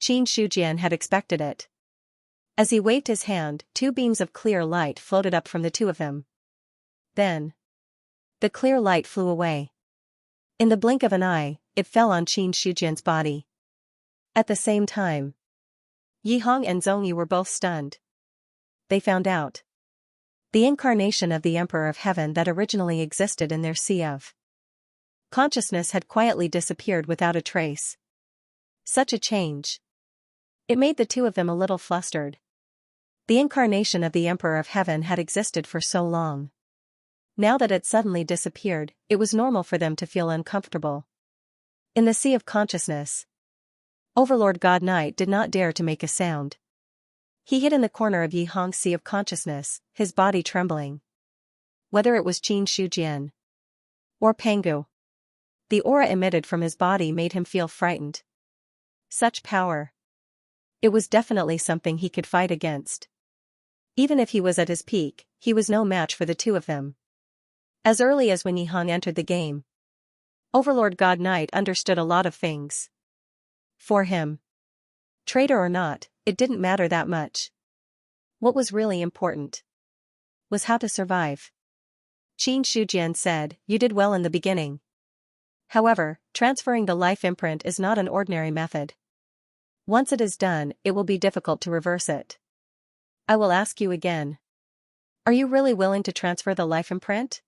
Qin Shujian had expected it. As he waved his hand, two beams of clear light floated up from the two of them. Then, the clear light flew away. In the blink of an eye, it fell on Qin Shujian's body. At the same time, Yi Hong and Zhong Yi were both stunned. They found out. The incarnation of the Emperor of Heaven that originally existed in their sea of consciousness had quietly disappeared without a trace. Such a change. It made the two of them a little flustered. The incarnation of the Emperor of Heaven had existed for so long. Now that it suddenly disappeared, it was normal for them to feel uncomfortable. In the sea of consciousness, Overlord God Knight did not dare to make a sound. He hid in the corner of Yi Hong's sea of consciousness, his body trembling. Whether it was Qin Shujian or Pangu, the aura emitted from his body made him feel frightened. Such power. It was definitely something he could fight against. Even if he was at his peak, he was no match for the two of them. As early as when Yi Hong entered the game, Overlord God Knight understood a lot of things. For him, traitor or not, it didn't matter that much. What was really important was how to survive. Qin Shujian said, "You did well in the beginning. However, transferring the life imprint is not an ordinary method. Once it is done, it will be difficult to reverse it. I will ask you again. Are you really willing to transfer the life imprint?"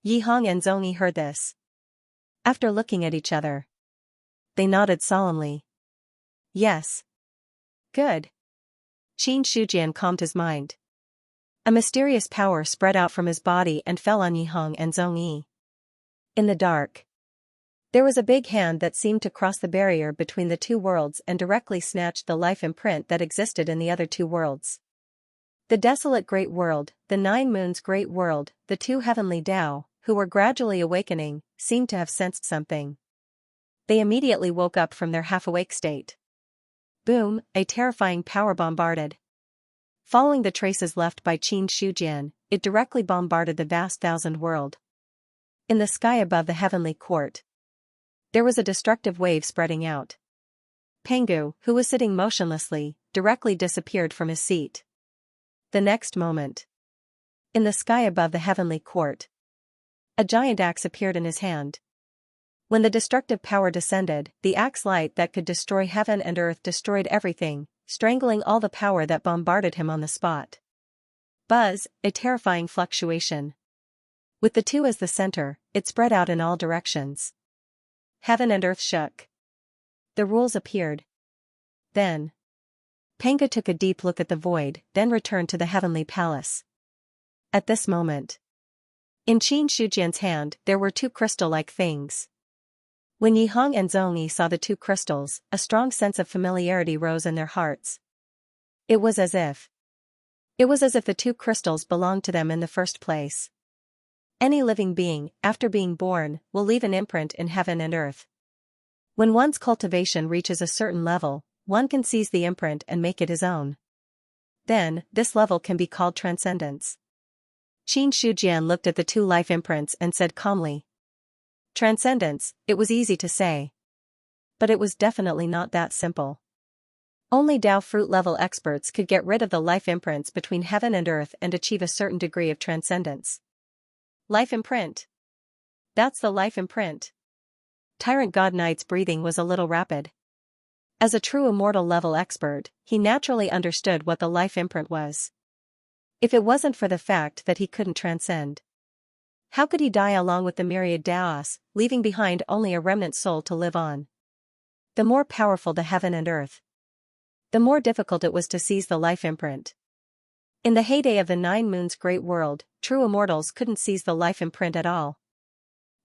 Yi Hong and Zhong Yi heard this. After looking at each other, they nodded solemnly. "Yes." "Good. Qin Shujian calmed his mind. A mysterious power spread out from his body and fell on Yihang and Zhongyi. In the dark, there was a big hand that seemed to cross the barrier between the two worlds and directly snatched the life imprint that existed in the other two worlds. The desolate great world, the 9 moons great world, the two heavenly Tao, who were gradually awakening, seemed to have sensed something. They immediately woke up from their half-awake state. Boom, a terrifying power bombarded. Following the traces left by Qin Shujian, it directly bombarded the vast thousand world. In the sky above the heavenly court, there was a destructive wave spreading out. Pengu, who was sitting motionlessly, directly disappeared from his seat. The next moment, in the sky above the heavenly court, a giant axe appeared in his hand. When the destructive power descended, the axe light that could destroy heaven and earth destroyed everything, strangling all the power that bombarded him on the spot. Buzz, a terrifying fluctuation. With the two as the center, it spread out in all directions. Heaven and earth shook. The rules appeared. Then, Pengu took a deep look at the void, then returned to the heavenly palace. At this moment, in Qin Shujian's hand there were two crystal-like things. When Yihang and Zhongyi saw the two crystals, a strong sense of familiarity rose in their hearts. It was as if the two crystals belonged to them in the first place. Any living being, after being born, will leave an imprint in heaven and earth. When one's cultivation reaches a certain level, one can seize the imprint and make it his own. Then, this level can be called transcendence. Qin Shujian looked at the two life imprints and said calmly. Transcendence, it was easy to say. But it was definitely not that simple. Only Dao fruit level experts could get rid of the life imprints between heaven and earth and achieve a certain degree of transcendence. Life imprint. That's the life imprint. Tyrant God Knight's breathing was a little rapid. As a true immortal level expert, he naturally understood what the life imprint was. If it wasn't for the fact that he couldn't transcend, how could he die along with the myriad Daos, leaving behind only a remnant soul to live on? The more powerful the heaven and earth, the more difficult it was to seize the life imprint. In the heyday of the 9 moons great world, true immortals couldn't seize the life imprint at all.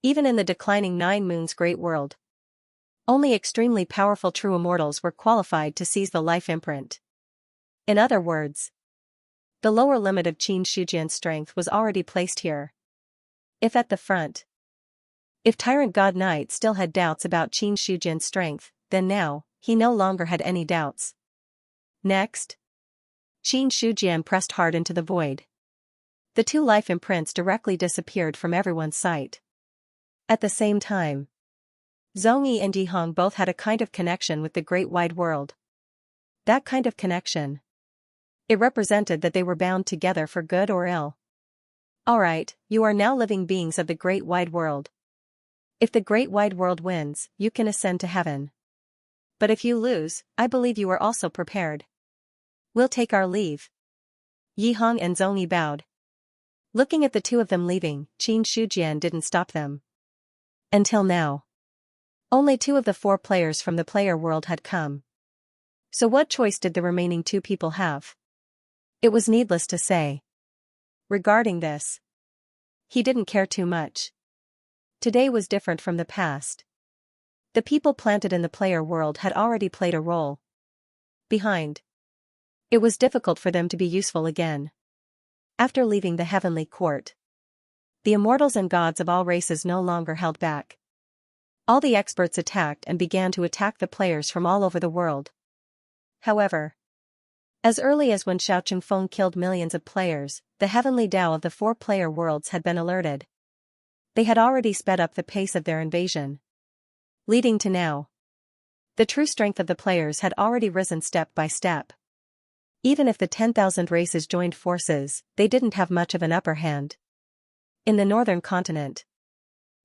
Even in the declining 9 moons great world, only extremely powerful true immortals were qualified to seize the life imprint. In other words, the lower limit of Qin Shujian's strength was already placed here. If Tyrant God Knight still had doubts about Qin Shujian's strength, then now, he no longer had any doubts. Next, Qin Shujian pressed hard into the void. The two life imprints directly disappeared from everyone's sight. At the same time, Zhongyi and Yihang both had a kind of connection with the great wide world. That kind of connection, it represented that they were bound together for good or ill. Alright, you are now living beings of the great wide world. If the great wide world wins, you can ascend to heaven. But if you lose, I believe you are also prepared. We'll take our leave. Yihang and Zhongyi bowed. Looking at the two of them leaving, Qin Shujian didn't stop them. Until now, only 2 of the 4 players from the player world had come. So what choice did the remaining 2 people have? It was needless to say. Regarding this, he didn't care too much. Today was different from the past. The people planted in the player world had already played a role. Behind, it was difficult for them to be useful again. After leaving the heavenly court, the immortals and gods of all races no longer held back. All the experts attacked and began to attack the players from all over the world. However, as early as when Xiao Chengfeng killed millions of players, the heavenly Tao of the 4 player worlds had been alerted. They had already sped up the pace of their invasion. Leading to now, the true strength of the players had already risen step by step. Even if the 10,000 races joined forces, they didn't have much of an upper hand. In the northern continent,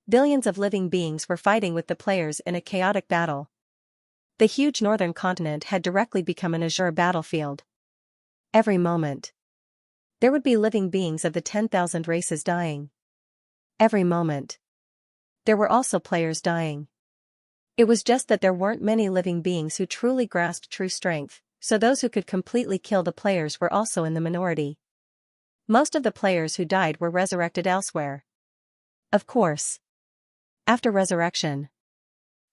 billions of living beings were fighting with the players in a chaotic battle. The huge northern continent had directly become an azure battlefield. Every moment, there would be living beings of the 10,000 races dying. Every moment, there were also players dying. It was just that there weren't many living beings who truly grasped true strength, so those who could completely kill the players were also in the minority. Most of the players who died were resurrected elsewhere. Of course. After resurrection,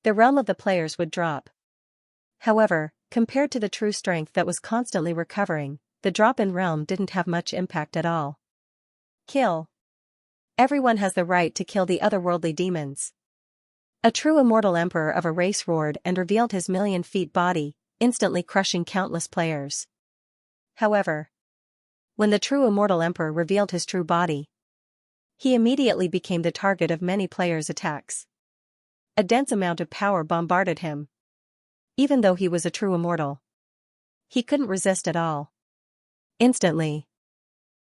the realm of the players would drop. However, compared to the true strength that was constantly recovering, the drop in realm didn't have much impact at all. Kill. Everyone has the right to kill the otherworldly demons. A true immortal emperor of a race roared and revealed his million-feet body, instantly crushing countless players. However, when the true immortal emperor revealed his true body, he immediately became the target of many players' attacks. A dense amount of power bombarded him. Even though he was a true immortal, he couldn't resist at all. Instantly,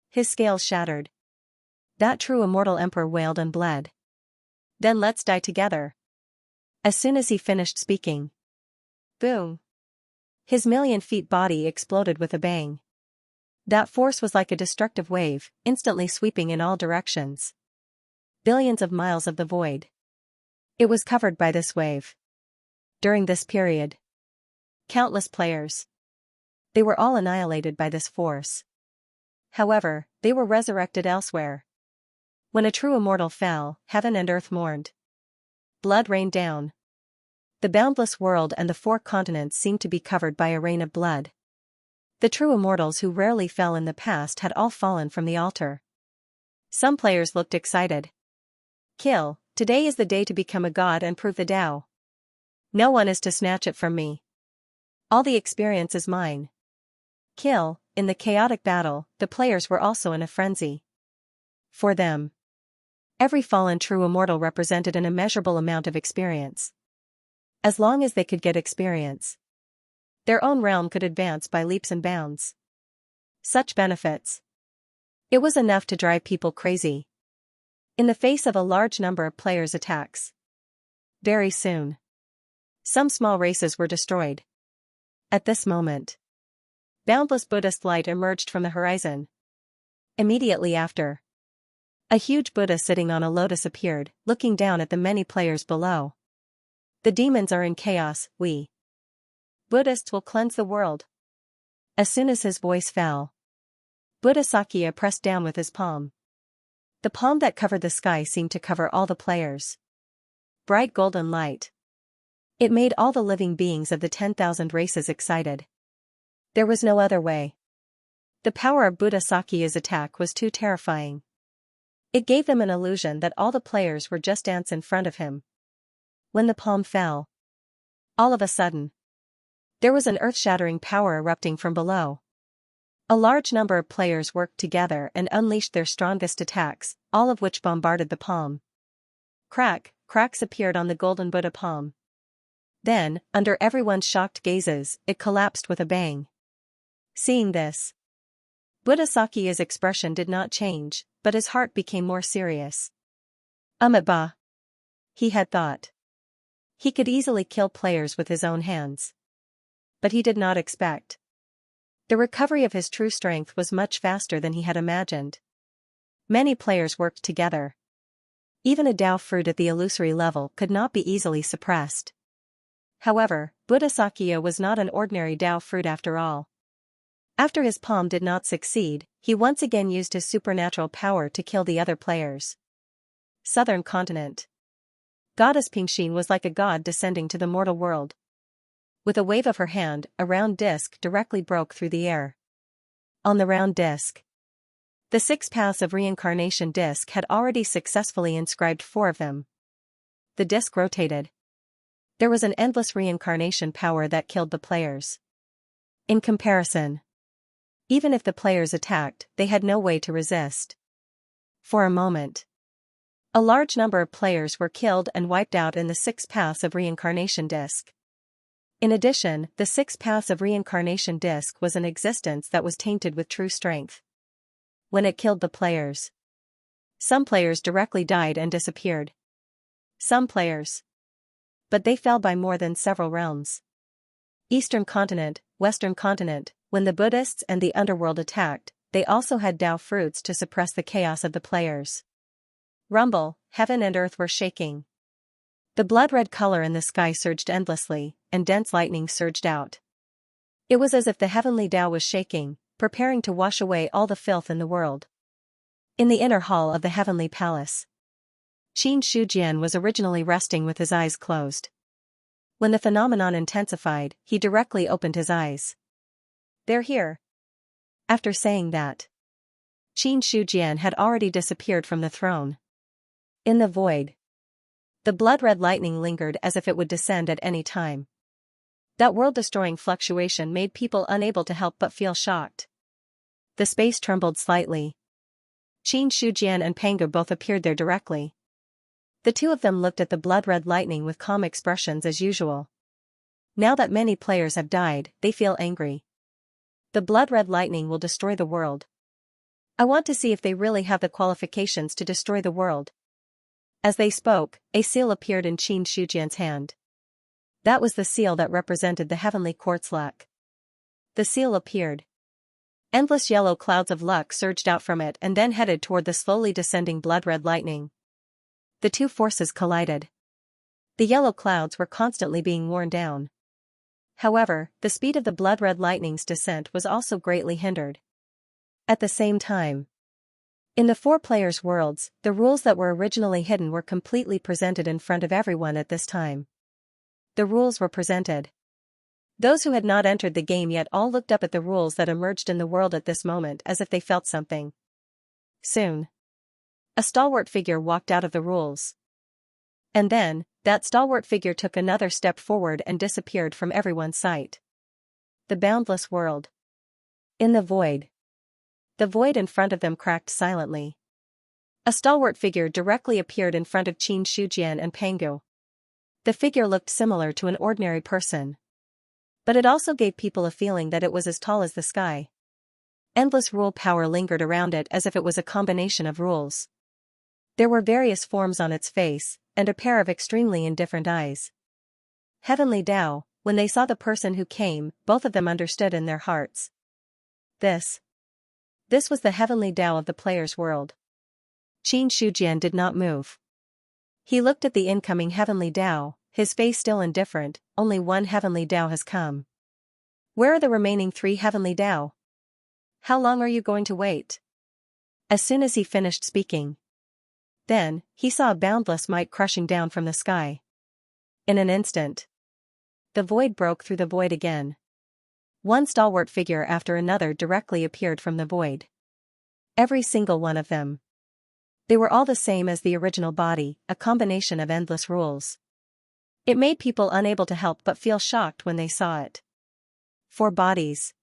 his scales shattered. That true immortal emperor wailed and bled. Then let's die together. As soon as he finished speaking, boom! His million-feet body exploded with a bang. That force was like a destructive wave, instantly sweeping in all directions. Billions of miles of the void. It was covered by this wave. During this period, countless players. They were all annihilated by this force. However, they were resurrected elsewhere. When a true immortal fell, heaven and earth mourned. Blood rained down. The boundless world and the 4 continents seemed to be covered by a rain of blood. The true immortals who rarely fell in the past had all fallen from the altar. Some players looked excited. Kill, today is the day to become a god and prove the Tao. No one is to snatch it from me. All the experience is mine. Kill, in the chaotic battle, the players were also in a frenzy. For them, every fallen true immortal represented an immeasurable amount of experience. As long as they could get experience, their own realm could advance by leaps and bounds. Such benefits. It was enough to drive people crazy. In the face of a large number of players' attacks. Very soon, some small races were destroyed. At this moment, boundless Buddhist light emerged from the horizon. Immediately after, a huge Buddha sitting on a lotus appeared, looking down at the many players below. The demons are in chaos, we Buddhists will cleanse the world. As soon as his voice fell, Buddha Xianxia pressed down with his palm. The palm that covered the sky seemed to cover all the players. Bright golden light. It made all the living beings of the 10,000 races excited. There was no other way. The power of Buddha Xianxia's attack was too terrifying. It gave them an illusion that all the players were just ants in front of him. When the palm fell, all of a sudden, there was an earth-shattering power erupting from below. A large number of players worked together and unleashed their strongest attacks, all of which bombarded the palm. Cracks appeared on the golden Buddha palm. Then, under everyone's shocked gazes, it collapsed with a bang. Seeing this, Buddha Xianxia's expression did not change, but his heart became more serious. Bah! He had thought. He could easily kill players with his own hands. But he did not expect. The recovery of his true strength was much faster than he had imagined. Many players worked together. Even a Tao fruit at the illusory level could not be easily suppressed. However, Buddha Xianxia was not an ordinary Tao fruit after all. After his palm did not succeed, he once again used his supernatural power to kill the other players. Southern Continent. Goddess Pingxin was like a god descending to the mortal world. With a wave of her hand, a round disc directly broke through the air. On the round disc, the 6 paths of reincarnation disc had already successfully inscribed 4 of them. The disc rotated. There was an endless reincarnation power that killed the players. In comparison, even if the players attacked, they had no way to resist. For a moment, a large number of players were killed and wiped out in the 6 paths of reincarnation disc. In addition, the 6 paths of reincarnation disc was an existence that was tainted with true strength. When it killed the players, some players directly died and disappeared. Some players, but they fell by more than several realms. Eastern Continent, Western Continent, when the Buddhists and the underworld attacked, they also had Tao fruits to suppress the chaos of the players. Rumble, heaven and earth were shaking. The blood-red color in the sky surged endlessly, and dense lightning surged out. It was as if the heavenly Tao was shaking, preparing to wash away all the filth in the world. In the inner hall of the heavenly palace, Xianxia was originally resting with his eyes closed. When the phenomenon intensified, he directly opened his eyes. "They're here." After saying that, Xianxia had already disappeared from the throne. In the void, the blood-red lightning lingered as if it would descend at any time. That world-destroying fluctuation made people unable to help but feel shocked. The space trembled slightly. Xianxia and Pangu both appeared there directly. The two of them looked at the blood-red lightning with calm expressions as usual. Now that many players have died, they feel angry. The blood-red lightning will destroy the world. I want to see if they really have the qualifications to destroy the world. As they spoke, a seal appeared in Xianxia's hand. That was the seal that represented the heavenly quartz luck. The seal appeared. Endless yellow clouds of luck surged out from it and then headed toward the slowly descending blood-red lightning. The two forces collided. The yellow clouds were constantly being worn down. However, the speed of the blood-red lightning's descent was also greatly hindered. At the same time, in the four players' worlds, the rules that were originally hidden were completely presented in front of everyone at this time. The rules were presented. Those who had not entered the game yet all looked up at the rules that emerged in the world at this moment as if they felt something. Soon, a stalwart figure walked out of the rules. And then, that stalwart figure took another step forward and disappeared from everyone's sight. The boundless world. In the void. The void in front of them cracked silently. A stalwart figure directly appeared in front of Xianxia and Pangu. The figure looked similar to an ordinary person. But it also gave people a feeling that it was as tall as the sky. Endless rule power lingered around it as if it was a combination of rules. There were various forms on its face, and a pair of extremely indifferent eyes. Heavenly Tao, when they saw the person who came, both of them understood in their hearts. This was the heavenly Tao of the player's world. Xianxia did not move. He looked at the incoming heavenly Tao, his face still indifferent. Only one heavenly Tao has come. Where are the remaining 3 heavenly Tao? How long are you going to wait? As soon as he finished speaking, then, he saw a boundless might crushing down from the sky. In an instant, the void broke through the void again. One stalwart figure after another directly appeared from the void. Every single one of them. They were all the same as the original body, a combination of endless rules. It made people unable to help but feel shocked when they saw it. 4 bodies.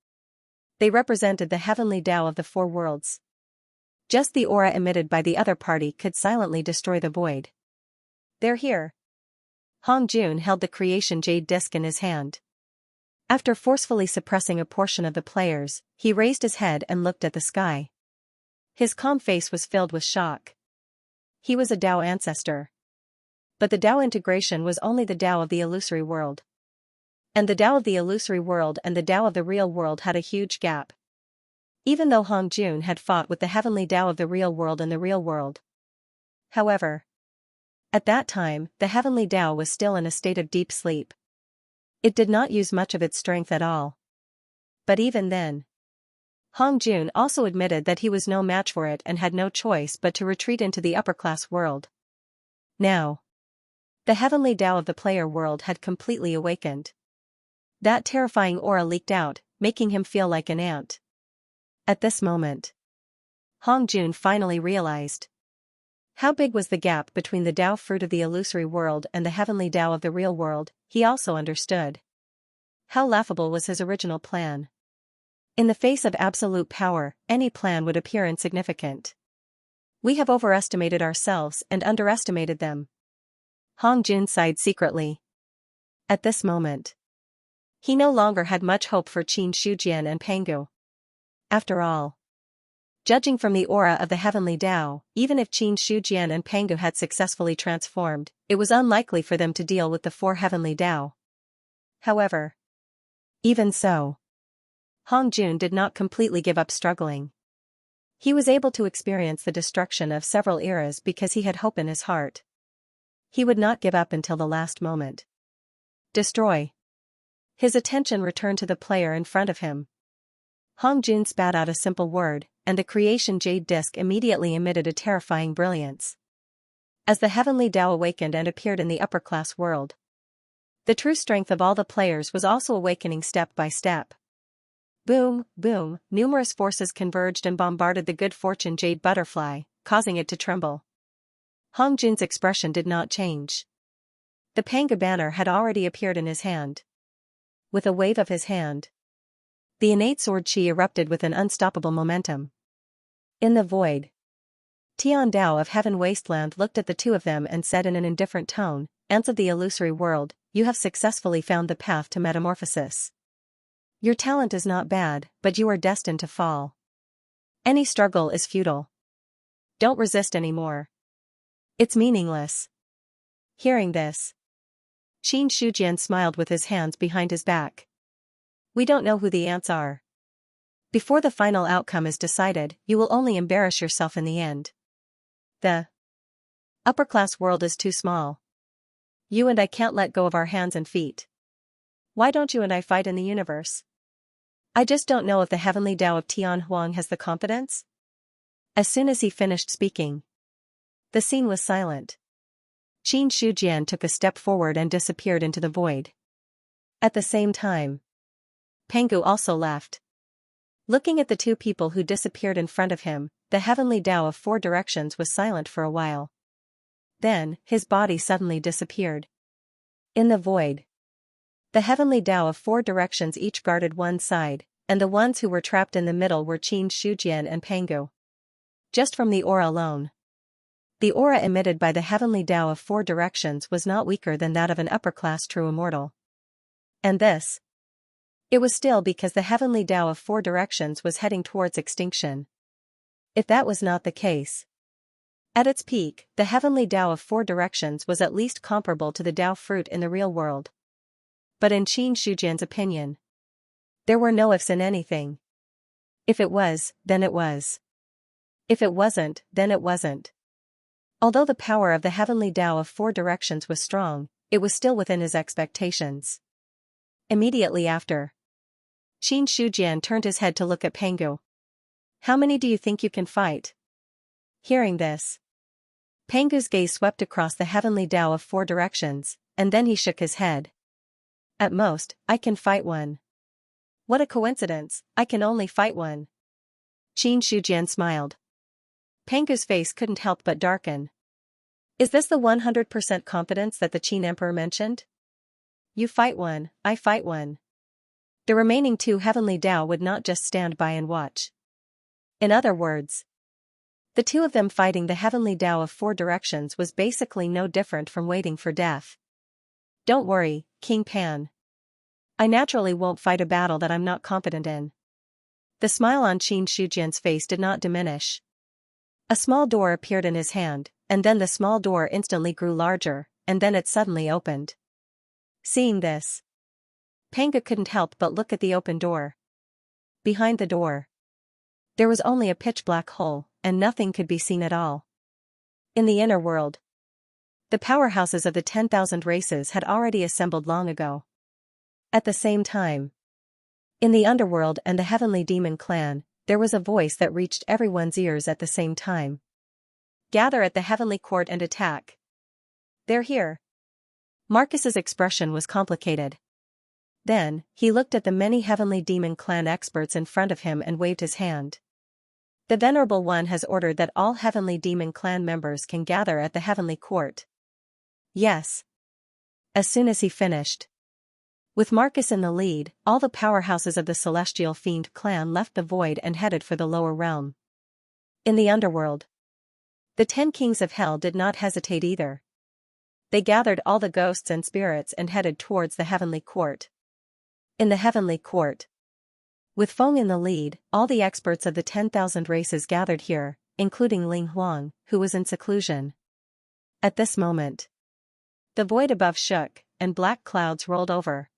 They represented the heavenly Tao of the 4 worlds. Just the aura emitted by the other party could silently destroy the void. They're here. Hong Jun held the creation jade disc in his hand. After forcefully suppressing a portion of the players, he raised his head and looked at the sky. His calm face was filled with shock. He was a Tao ancestor. But the Tao integration was only the Tao of the illusory world. And the Tao of the illusory world and the Tao of the real world had a huge gap. Even though Hong Jun had fought with the heavenly Tao of the real world in the real world. However, at that time, the heavenly Tao was still in a state of deep sleep. It did not use much of its strength at all. But even then, Hong Jun also admitted that he was no match for it and had no choice but to retreat into the upper-class world. Now, the heavenly Tao of the player world had completely awakened. That terrifying aura leaked out, making him feel like an ant. At this moment, Hong Jun finally realized how big was the gap between the Tao fruit of the illusory world and the heavenly Tao of the real world. He also understood how laughable was his original plan. In the face of absolute power, any plan would appear insignificant. We have overestimated ourselves and underestimated them. Hong Jun sighed secretly. At this moment, he no longer had much hope for Xianxia and Pangu. After all, judging from the aura of the heavenly Tao, even if Xianxia and Pangu had successfully transformed, it was unlikely for them to deal with the 4 heavenly Tao. However, even so, Hong Jun did not completely give up struggling. He was able to experience the destruction of several eras because he had hope in his heart. He would not give up until the last moment. Destroy. His attention returned to the player in front of him. Hong Jun spat out a simple word, and the creation jade disc immediately emitted a terrifying brilliance. As the heavenly Tao awakened and appeared in the upper-class world, the true strength of all the players was also awakening step by step. Boom, boom, numerous forces converged and bombarded the good fortune jade butterfly, causing it to tremble. Hong Jun's expression did not change. The Panga banner had already appeared in his hand. With a wave of his hand, the innate sword chi erupted with an unstoppable momentum. In the void, Tian Dao of Heaven Wasteland looked at the two of them and said in an indifferent tone, "Ants of the illusory world, you have successfully found the path to metamorphosis. Your talent is not bad, but you are destined to fall. Any struggle is futile. Don't resist anymore. It's meaningless." Hearing this, Qin Shujian smiled with his hands behind his back. "We don't know who the ants are. Before the final outcome is decided, you will only embarrass yourself in the end. The upper-class world is too small. You and I can't let go of our hands and feet. Why don't you and I fight in the universe? I just don't know if the heavenly Tao of Tian Huang has the confidence." As soon as he finished speaking, the scene was silent. Qin Shujian took a step forward and disappeared into the void. At the same time, Pengu also left. Looking at the two people who disappeared in front of him, the heavenly Tao of Four Directions was silent for a while. Then, his body suddenly disappeared. In the void, the heavenly Tao of Four Directions each guarded one side, and the ones who were trapped in the middle were Qin Shujian and Pengu. Just from the aura alone, the aura emitted by the heavenly Tao of Four Directions was not weaker than that of an upper-class true immortal. And this, it was still because the heavenly Tao of Four Directions was heading towards extinction. If that was not the case, at its peak, the heavenly Tao of Four Directions was at least comparable to the Tao fruit in the real world. But in Qin Shujian's opinion, there were no ifs in anything. If it was, then it was. If it wasn't, then it wasn't. Although the power of the heavenly Tao of Four Directions was strong, it was still within his expectations. Immediately after, Qin Shujian turned his head to look at Pengu. "How many do you think you can fight?" Hearing this, Pengu's gaze swept across the heavenly Tao of Four Directions, and then he shook his head. "At most, I can fight one." "What a coincidence, I can only fight one." Qin Shujian smiled. Pengu's face couldn't help but darken. "Is this the 100% confidence that the Qin Emperor mentioned? You fight one, I fight one. The remaining two heavenly Tao would not just stand by and watch. In other words, the two of them fighting the heavenly Tao of Four Directions was basically no different from waiting for death. Don't worry, King Pan. I naturally won't fight a battle that I'm not confident in." The smile on Qin Shujian's face did not diminish. A small door appeared in his hand, and then the small door instantly grew larger, and then it suddenly opened. Seeing this, Pengu couldn't help but look at the open door. Behind the door, there was only a pitch-black hole, and nothing could be seen at all. In the inner world, the powerhouses of the 10,000 races had already assembled long ago. At the same time, in the underworld and the heavenly demon clan, there was a voice that reached everyone's ears at the same time. "Gather at the heavenly court and attack. They're here." Marcus's expression was complicated. Then, he looked at the many heavenly demon clan experts in front of him and waved his hand. "The Venerable One has ordered that all heavenly demon clan members can gather at the heavenly court." Yes. As soon as he finished, with Marcus in the lead, all the powerhouses of the Celestial Fiend clan left the void and headed for the lower realm. In the underworld, the 10 kings of hell did not hesitate either. They gathered all the ghosts and spirits and headed towards the heavenly court. In the heavenly court, with Feng in the lead, all the experts of the 10,000 races gathered here, including Ling Huang, who was in seclusion. At this moment, the void above shook, and black clouds rolled over.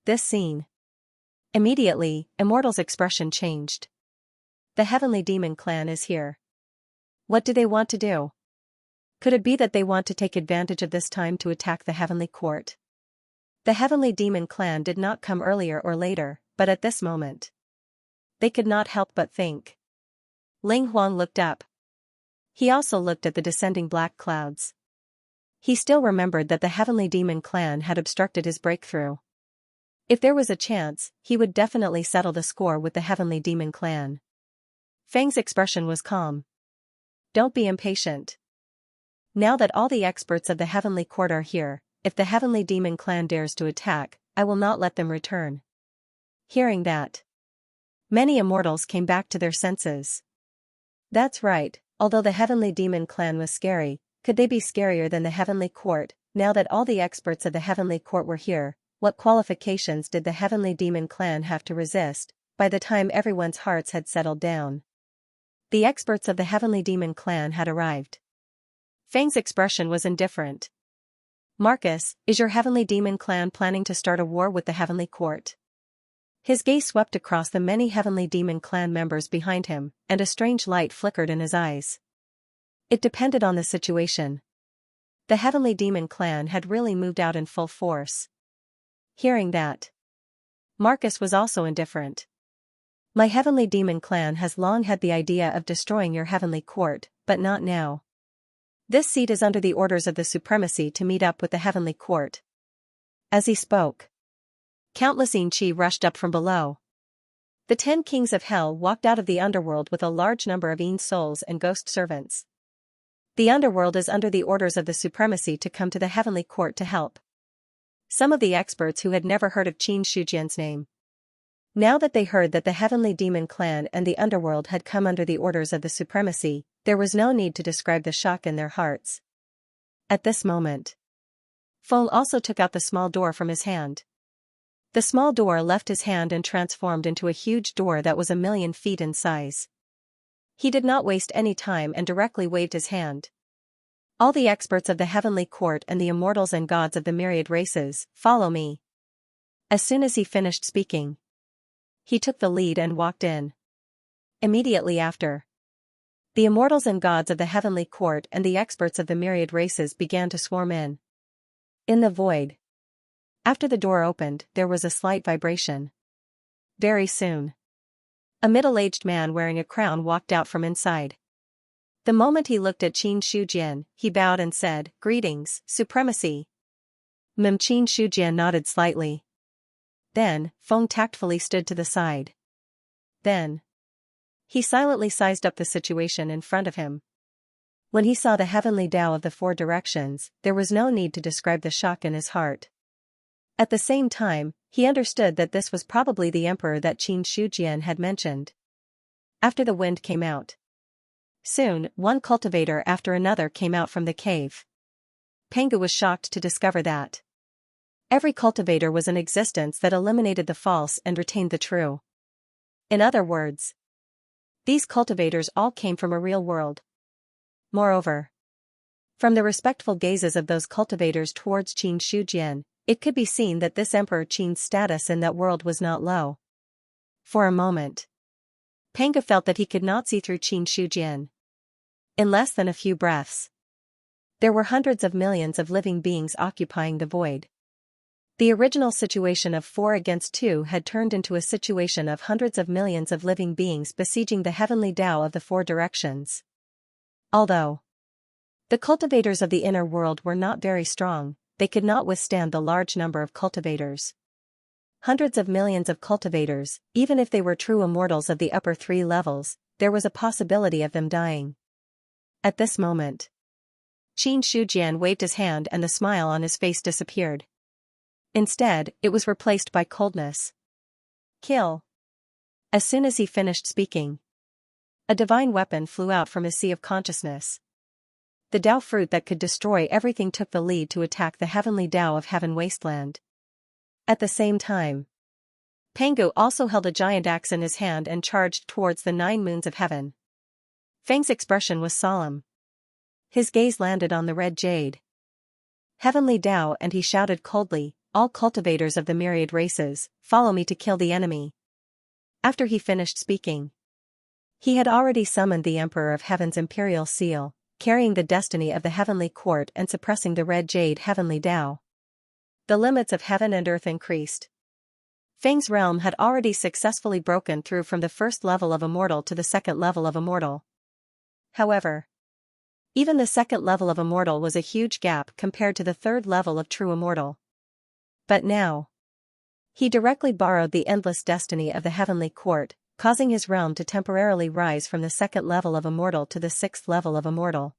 This scene. Immediately, Immortal's expression changed. The heavenly demon clan is here. What do they want to do? Could it be that they want to take advantage of this time to attack the heavenly court? The Heavenly Demon Clan did not come earlier or later, but at this moment. They could not help but think. Ling Huang looked up. He also looked at the descending black clouds. He still remembered that the Heavenly Demon Clan had obstructed his breakthrough. If there was a chance, he would definitely settle the score with the Heavenly Demon Clan. Fang's expression was calm. Don't be impatient. Now that all the experts of the Heavenly Court are here, if the Heavenly Demon Clan dares to attack, I will not let them return. Hearing that, many immortals came back to their senses. That's right, although the Heavenly Demon Clan was scary, could they be scarier than the Heavenly Court? Now that all the experts of the Heavenly Court were here, what qualifications did the Heavenly Demon Clan have to resist? By the time everyone's hearts had settled down, the experts of the Heavenly Demon Clan had arrived. Fang's expression was indifferent. Marcus, is your Heavenly Demon Clan planning to start a war with the Heavenly Court? His gaze swept across the many Heavenly Demon Clan members behind him, and a strange light flickered in his eyes. It depended on the situation. The Heavenly Demon Clan had really moved out in full force. Hearing that, Marcus was also indifferent. My Heavenly Demon Clan has long had the idea of destroying your Heavenly Court, but not now. This seat is under the orders of the Supremacy to meet up with the Heavenly Court. As he spoke, countless Xianxia rushed up from below. The 10 kings of hell walked out of the underworld with a large number of souls and ghost servants. The underworld is under the orders of the Supremacy to come to the Heavenly Court to help. Some of the experts who had never heard of Xianxia's name. Now that they heard that the Heavenly Demon Clan and the underworld had come under the orders of the Supremacy, there was no need to describe the shock in their hearts. At this moment, Feng also took out the small door from his hand. The small door left his hand and transformed into a huge door that was 1,000,000 feet in size. He did not waste any time and directly waved his hand. All the experts of the Heavenly Court and the immortals and gods of the myriad races, follow me. As soon as he finished speaking, he took the lead and walked in. Immediately after, the immortals and gods of the Heavenly Court and the experts of the myriad races began to swarm in. In the void, after the door opened, there was a slight vibration. Very soon, a middle-aged man wearing a crown walked out from inside. The moment he looked at Qin Shujian, he bowed and said, "Greetings, Supremacy." Qin Shujian nodded slightly. Then, Feng tactfully stood to the side. Then, he silently sized up the situation in front of him. When he saw the heavenly Tao of the 4 directions, there was no need to describe the shock in his heart. At the same time, he understood that this was probably the emperor that Qin Shujian had mentioned. After the wind came out, soon, one cultivator after another came out from the cave. Pengu was shocked to discover that every cultivator was in existence that eliminated the false and retained the true. In other words, these cultivators all came from a real world. Moreover, from the respectful gazes of those cultivators towards Qin Shujian, it could be seen that this Emperor Qin's status in that world was not low. For a moment, Pengu felt that he could not see through Qin Shujian. In less than a few breaths, there were hundreds of millions of living beings occupying the void. The original situation of 4 against 2 had turned into a situation of hundreds of millions of living beings besieging the heavenly Tao of the 4 directions. Although the cultivators of the inner world were not very strong, they could not withstand the large number of cultivators. Hundreds of millions of cultivators, even if they were true immortals of the upper 3 levels, there was a possibility of them dying. At this moment, Qin Shujian waved his hand and the smile on his face disappeared. Instead, it was replaced by coldness. Kill. As soon as he finished speaking, a divine weapon flew out from his sea of consciousness. The Tao fruit that could destroy everything took the lead to attack the heavenly Tao of Heaven Wasteland. At the same time, Pengu also held a giant axe in his hand and charged towards the 9 moons of heaven. Feng's expression was solemn. His gaze landed on the red jade heavenly Tao and he shouted coldly, "All cultivators of the myriad races, follow me to kill the enemy." After he finished speaking, he had already summoned the Emperor of Heaven's imperial seal, carrying the destiny of the heavenly court and suppressing the red jade heavenly Tao. The limits of heaven and earth increased. Feng's realm had already successfully broken through from the first level of immortal to the second level of immortal. However, even the second level of immortal was a huge gap compared to the third level of true immortal. But now, he directly borrowed the endless destiny of the heavenly court, causing his realm to temporarily rise from the second level of immortal to the sixth level of immortal.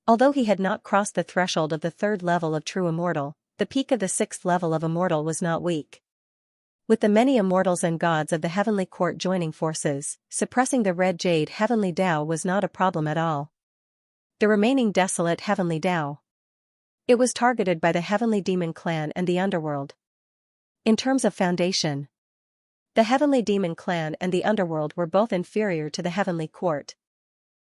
Although he had not crossed the threshold of the third level of true immortal, the peak of the sixth level of immortal was not weak. With the many immortals and gods of the heavenly court joining forces, suppressing the red jade heavenly Tao was not a problem at all. The remaining desolate heavenly Tao. It was targeted by the heavenly demon clan and the underworld. In terms of foundation, the heavenly demon clan and the underworld were both inferior to the heavenly court.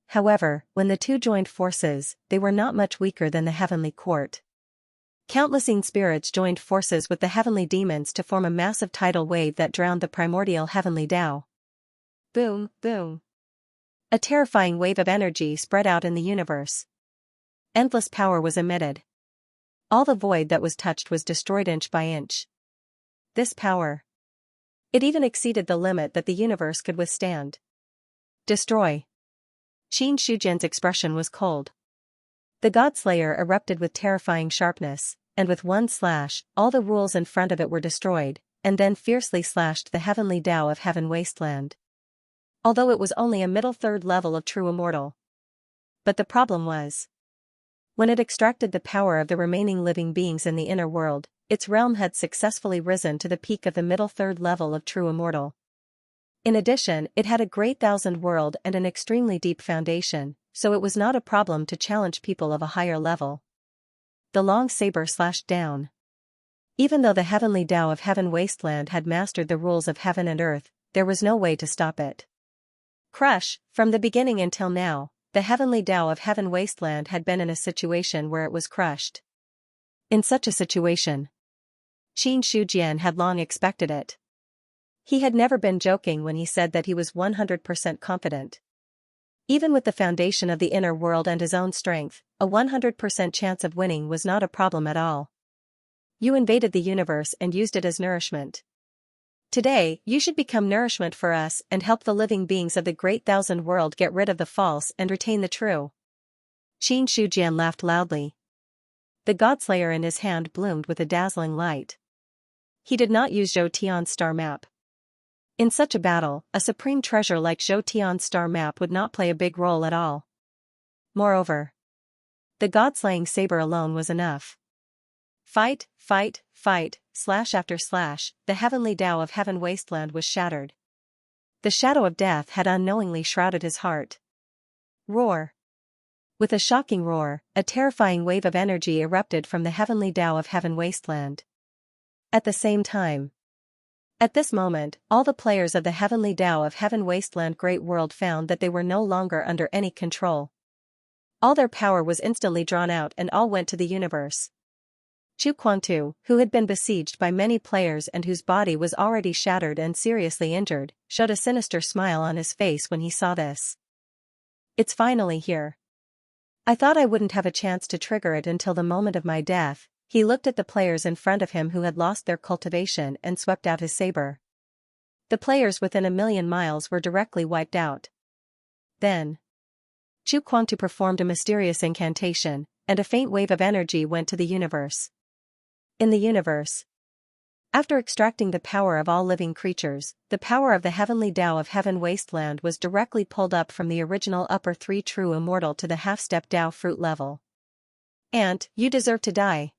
However, when the two joined forces, they were not much weaker than the heavenly court. Countless spirits joined forces with the heavenly demons to form a massive tidal wave that drowned the primordial heavenly Tao. Boom, boom. A terrifying wave of energy spread out in the universe. Endless power was emitted. All the void that was touched was destroyed inch by inch. This power, it even exceeded the limit that the universe could withstand. Destroy. Xianxia's expression was cold. The Godslayer erupted with terrifying sharpness, and with one slash, all the rules in front of it were destroyed, and then fiercely slashed the heavenly Tao of Heaven Wasteland. Although it was only a middle third level of true immortal. But the problem was, when it extracted the power of the remaining living beings in the inner world, its realm had successfully risen to the peak of the middle third level of true immortal. In addition, it had a great thousand world and an extremely deep foundation, so it was not a problem to challenge people of a higher level. The long saber slashed down. Even though the heavenly Tao of Heaven Wasteland had mastered the rules of heaven and earth, there was no way to stop it. Crush. From the beginning until now, the heavenly Tao of Heaven Wasteland had been in a situation where it was crushed. In such a situation, Xianxia had long expected it. He had never been joking when he said that he was 100% confident. Even with the foundation of the inner world and his own strength, a 100% chance of winning was not a problem at all. You invaded the universe and used it as nourishment. Today, you should become nourishment for us and help the living beings of the great thousand world get rid of the false and retain the true. Xianxia laughed loudly. The Godslayer in his hand bloomed with a dazzling light. He did not use Zhou Tian's star map. In such a battle, a supreme treasure like Zhou Tian's star map would not play a big role at all. Moreover, the god-slaying saber alone was enough. Fight, fight, fight, slash after slash, the heavenly Tao of Heaven Wasteland was shattered. The shadow of death had unknowingly shrouded his heart. Roar. With a shocking roar, a terrifying wave of energy erupted from the heavenly Tao of Heaven Wasteland. At the same time, at this moment, all the players of the heavenly Tao of Heaven Wasteland Great World found that they were no longer under any control. All their power was instantly drawn out and all went to the universe. Chu Quantu, who had been besieged by many players and whose body was already shattered and seriously injured, showed a sinister smile on his face when he saw this. It's finally here. I thought I wouldn't have a chance to trigger it until the moment of my death. He looked at the players in front of him who had lost their cultivation and swept out his saber. The players within 1,000,000 miles were directly wiped out. Then, Chu Quantu performed a mysterious incantation, and a faint wave of energy went to the universe. In the universe, after extracting the power of all living creatures, the power of the heavenly Tao of Heaven Wasteland was directly pulled up from the original upper 3 true immortal to the half-step Tao fruit level. And, you deserve to die.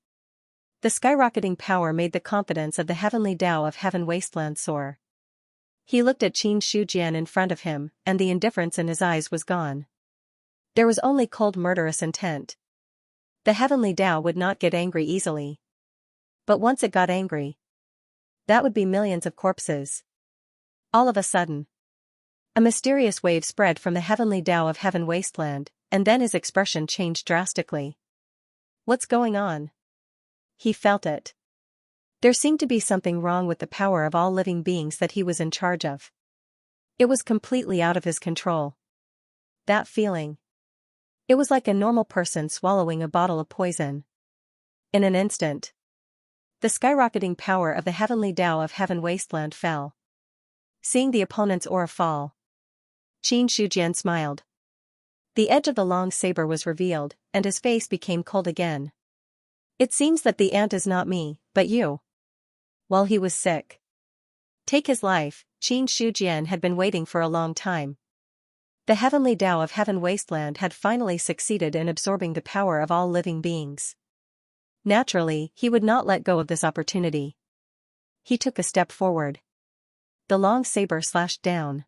The skyrocketing power made the confidence of the heavenly Tao of Heaven Wasteland soar. He looked at Xianxia in front of him, and the indifference in his eyes was gone. There was only cold murderous intent. The heavenly Tao would not get angry easily. But once it got angry, that would be millions of corpses. All of a sudden, a mysterious wave spread from the heavenly Tao of Heaven Wasteland, and then his expression changed drastically. What's going on? He felt it. There seemed to be something wrong with the power of all living beings that he was in charge of. It was completely out of his control. That feeling. It was like a normal person swallowing a bottle of poison. In an instant, The skyrocketing power of the heavenly Tao of Heaven Wasteland fell. Seeing the opponent's aura fall, Qin Shujian smiled. The edge of the long saber was revealed, and his face became cold again. It seems that the ant is not me, but you. While he was sick. Take his life, Qin Shujian had been waiting for a long time. The heavenly Tao of Heaven Wasteland had finally succeeded in absorbing the power of all living beings. Naturally, he would not let go of this opportunity. He took a step forward. The long saber slashed down.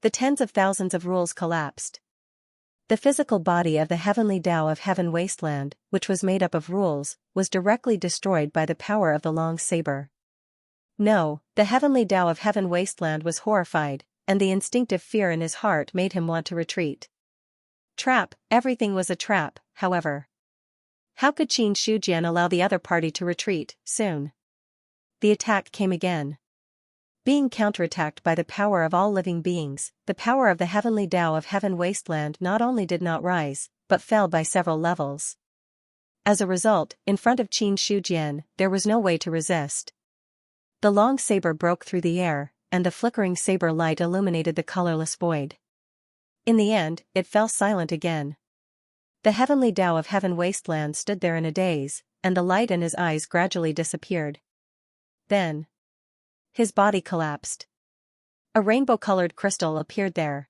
The tens of thousands of rules collapsed. The physical body of the heavenly Tao of Heaven Wasteland, which was made up of rules, was directly destroyed by the power of the long saber. No, the heavenly Tao of Heaven Wasteland was horrified, and the instinctive fear in his heart made him want to retreat. Trap, everything was a trap, however. How could Qin Shujian allow the other party to retreat, soon? The attack came again. Being counterattacked by the power of all living beings, the power of the heavenly Tao of Heaven Wasteland not only did not rise, but fell by several levels. As a result, in front of Qin Shujian, there was no way to resist. The long saber broke through the air, and the flickering saber light illuminated the colorless void. In the end, it fell silent again. The heavenly Tao of Heaven Wasteland stood there in a daze, and the light in his eyes gradually disappeared. Then, his body collapsed. A rainbow-colored crystal appeared there.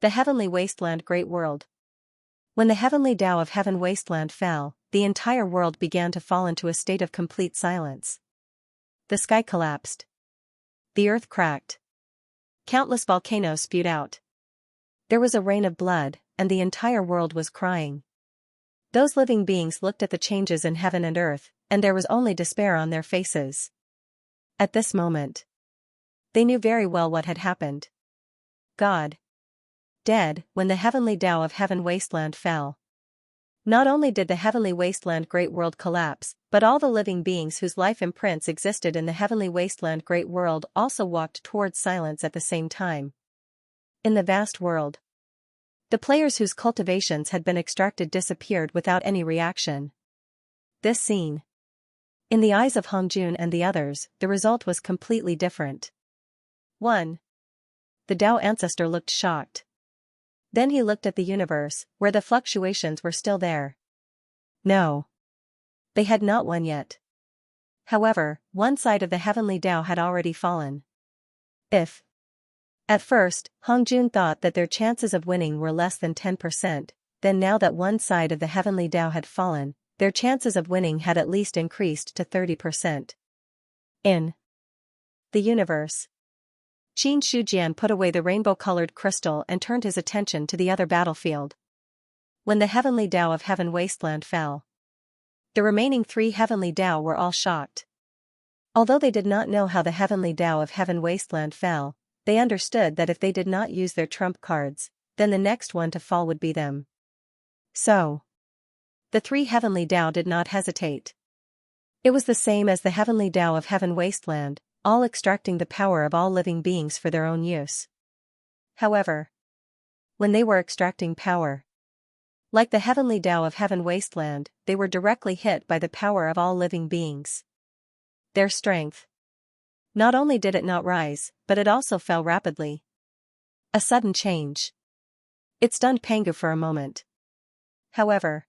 The heavenly wasteland great world. When the heavenly Tao of Heaven Wasteland fell, the entire world began to fall into a state of complete silence. The sky collapsed. The earth cracked. Countless volcanoes spewed out. There was a rain of blood, and the entire world was crying. Those living beings looked at the changes in heaven and earth, and there was only despair on their faces. At this moment, they knew very well what had happened. God. Dead, when the heavenly Tao of Heaven Wasteland fell. Not only did the heavenly wasteland great world collapse, but all the living beings whose life imprints existed in the heavenly wasteland great world also walked towards silence at the same time. In the vast world, the players whose cultivations had been extracted disappeared without any reaction. This scene. In the eyes of Hongjun and the others, the result was completely different. 1. The Tao ancestor looked shocked. Then he looked at the universe, where the fluctuations were still there. No. They had not won yet. However, one side of the heavenly Tao had already fallen. At first, Hongjun thought that their chances of winning were less than 10%, then now that one side of the heavenly Tao had fallen, their chances of winning had at least increased to 30%. In the universe, Qin Shujian put away the rainbow-colored crystal and turned his attention to the other battlefield. When the heavenly Tao of Heaven Wasteland fell, the remaining 3 heavenly Tao were all shocked. Although they did not know how the heavenly Tao of Heaven Wasteland fell, they understood that if they did not use their trump cards, then the next one to fall would be them. So, the 3 heavenly Tao did not hesitate. It was the same as the heavenly Tao of Heaven Wasteland, all extracting the power of all living beings for their own use. However, when they were extracting power, like the heavenly Tao of Heaven Wasteland, they were directly hit by the power of all living beings. Their strength. Not only did it not rise, but it also fell rapidly. A sudden change. It stunned Pangu for a moment. However,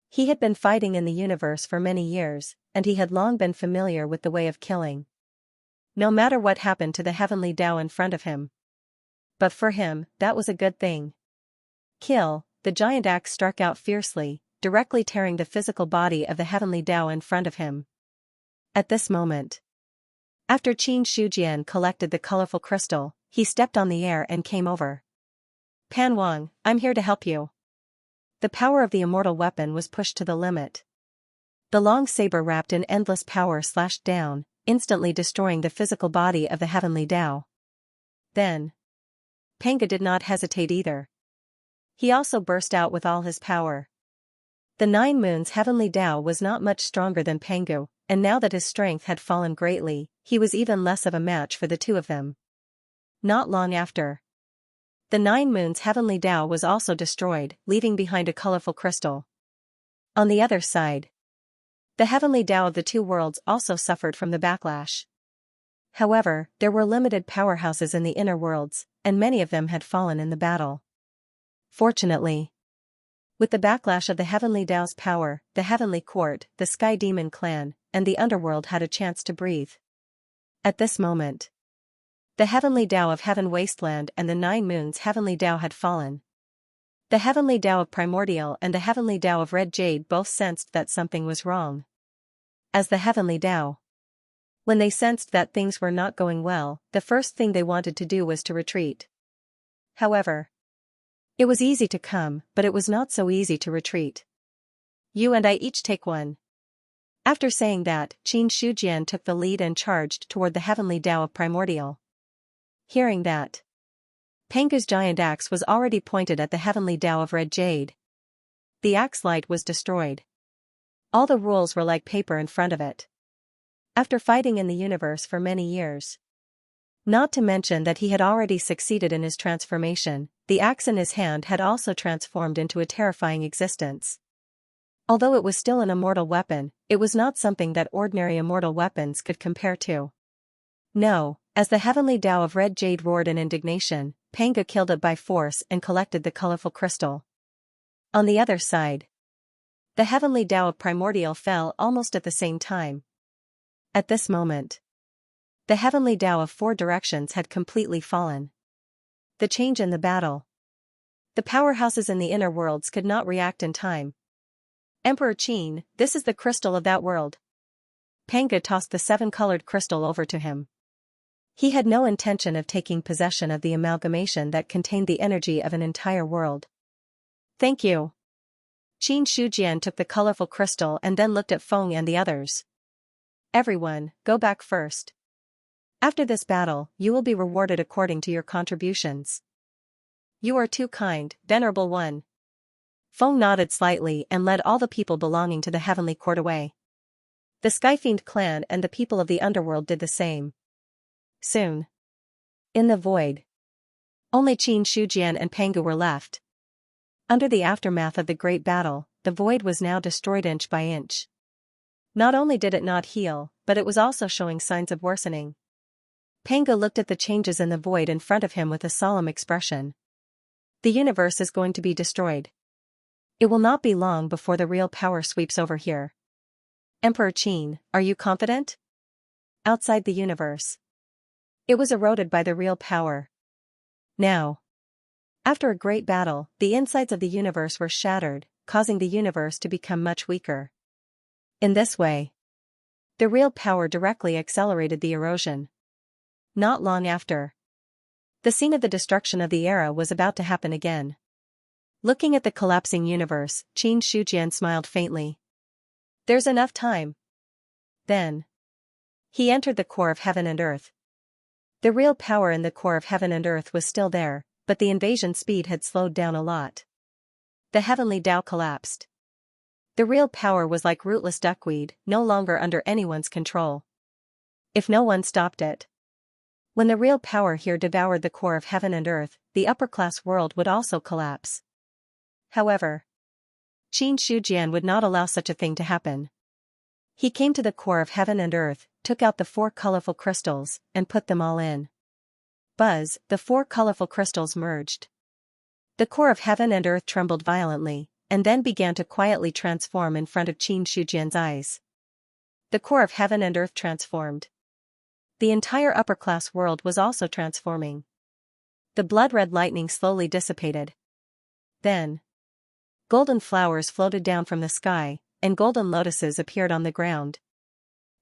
he had been fighting in the universe for many years, and he had long been familiar with the way of killing. No matter what happened to the heavenly Tao in front of him. But for him, that was a good thing. Kill, the giant axe struck out fiercely, directly tearing the physical body of the heavenly Tao in front of him. At this moment, after Qin Shujian collected the colorful crystal, he stepped on the air and came over. Pan Wang, I'm here to help you. The power of the immortal weapon was pushed to the limit. The long saber wrapped in endless power slashed down, instantly destroying the physical body of the heavenly Tao. Then, Panga did not hesitate either. He also burst out with all his power. The 9 moons heavenly Tao was not much stronger than Pangu, and now that his strength had fallen greatly, he was even less of a match for the 2 of them. Not long after, the 9 moons heavenly Tao was also destroyed, leaving behind a colorful crystal. On the other side, The heavenly Tao of the two worlds also suffered from the backlash. However, there were limited powerhouses in the inner worlds, and many of them had fallen in the battle. Fortunately, with the backlash of the heavenly Tao's power, the heavenly court, the Sky Demon clan, and the underworld had a chance to breathe. At this moment, the heavenly Tao of Heaven Wasteland and the Nine Moons heavenly Tao had fallen. The heavenly Tao of Primordial and the heavenly Tao of Red Jade both sensed that something was wrong. As the heavenly Tao, when they sensed that things were not going well, the first thing they wanted to do was to retreat. However, it was easy to come, but it was not so easy to retreat. You and I each take one. After saying that, Xianxia took the lead and charged toward the heavenly Tao of Primordial. Hearing that, Panga's giant axe was already pointed at the heavenly Tao of Red Jade. The axe light was destroyed. All the rules were like paper in front of it. After fighting in the universe for many years, not to mention that he had already succeeded in his transformation, the axe in his hand had also transformed into a terrifying existence. Although it was still an immortal weapon, it was not something that ordinary immortal weapons could compare to. No, as the heavenly Tao of Red Jade roared in indignation, Panga killed it by force and collected the colorful crystal. On the other side, the heavenly Tao of Primordial fell almost at the same time. At this moment, the heavenly Tao of Four Directions had completely fallen. The change in the battle. The powerhouses in the inner worlds could not react in time. Emperor Qin, this is the crystal of that world. Panga tossed the seven-colored crystal over to him. He had no intention of taking possession of the amalgamation that contained the energy of an entire world. Thank you. Xianxia took the colorful crystal and then looked at Feng and the others. Everyone, go back first. After this battle, you will be rewarded according to your contributions. You are too kind, venerable one. Feng nodded slightly and led all the people belonging to the heavenly court away. The Skyfiend clan and the people of the underworld did the same. Soon, in the void, only Xianxia and Panga were left. Under the aftermath of the great battle, the void was now destroyed inch by inch. Not only did it not heal, but it was also showing signs of worsening. Panga looked at the changes in the void in front of him with a solemn expression. The universe is going to be destroyed. It will not be long before the real power sweeps over here. Emperor Qin, are you confident? Outside the universe, it was eroded by the real power. Now, after a great battle, the insides of the universe were shattered, causing the universe to become much weaker. In this way, the real power directly accelerated the erosion. Not long after, the scene of the destruction of the era was about to happen again. Looking at the collapsing universe, Xianxia smiled faintly. There's enough time. Then, he entered the core of heaven and earth. The real power in the core of heaven and earth was still there, but the invasion speed had slowed down a lot. The heavenly Tao collapsed. The real power was like rootless duckweed, no longer under anyone's control. If no one stopped it. When the real power here devoured the core of heaven and earth, the upper-class world would also collapse. However, Xianxia would not allow such a thing to happen. He came to the core of heaven and earth, took out the four colorful crystals, and put them all in. Buzz, the four colorful crystals merged. The core of heaven and earth trembled violently, and then began to quietly transform in front of Xianxia's eyes. The core of heaven and earth transformed. The entire upper-class world was also transforming. The blood-red lightning slowly dissipated. Then, golden flowers floated down from the sky, and golden lotuses appeared on the ground.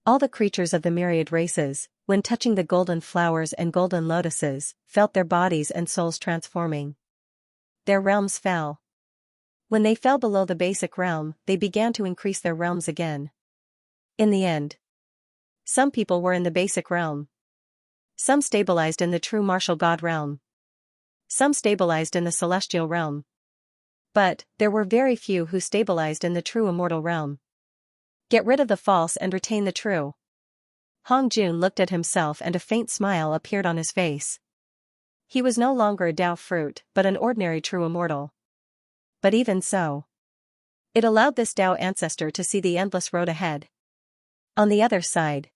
All the creatures of the myriad races, when touching the golden flowers and golden lotuses, felt their bodies and souls transforming. Their realms fell. When they fell below the basic realm, they began to increase their realms again. In the end, some people were in the basic realm. Some stabilized in the true martial god realm. Some stabilized in the celestial realm. But, there were very few who stabilized in the true immortal realm. Get rid of the false and retain the true. Hong Jun looked at himself and a faint smile appeared on his face. He was no longer a Tao fruit, but an ordinary true immortal. But even so, It allowed this Tao ancestor to see the endless road ahead. On the other side,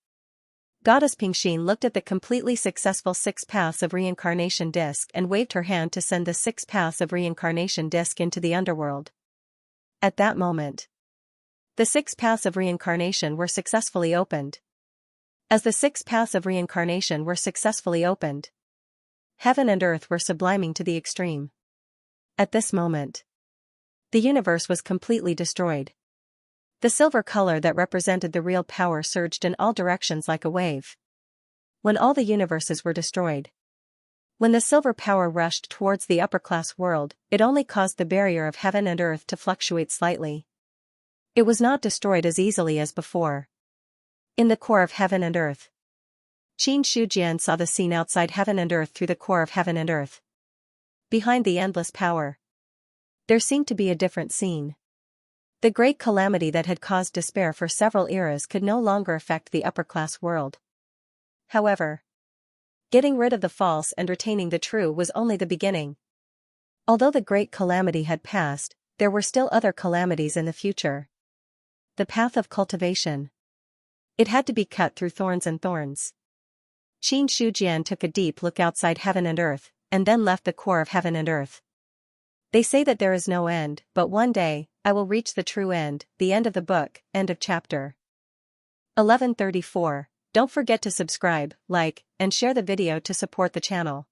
Goddess Pingxin looked at the completely successful 6 paths of reincarnation disc and waved her hand to send the 6 paths of reincarnation disc into the underworld. At that moment, the 6 paths of reincarnation were successfully opened. As the 6 paths of reincarnation were successfully opened, heaven and earth were subliming to the extreme. At this moment, the universe was completely destroyed. The silver color that represented the real power surged in all directions like a wave. When all the universes were destroyed, when the silver power rushed towards the upper-class world, it only caused the barrier of heaven and earth to fluctuate slightly. It was not destroyed as easily as before. In the core of heaven and earth, Qin Shujian saw the scene outside heaven and earth through the core of heaven and earth. Behind the endless power, there seemed to be a different scene. The great calamity that had caused despair for several eras could no longer affect the upper-class world. However, getting rid of the false and retaining the true was only the beginning. Although the great calamity had passed, there were still other calamities in the future. The path of cultivation. It had to be cut through thorns and thorns. Qin Shujian took a deep look outside heaven and earth, and then left the core of heaven and earth. They say that there is no end, but one day, I will reach the true end, the end of the book, end of chapter. 1134. Don't forget to subscribe, like, and share the video to support the channel.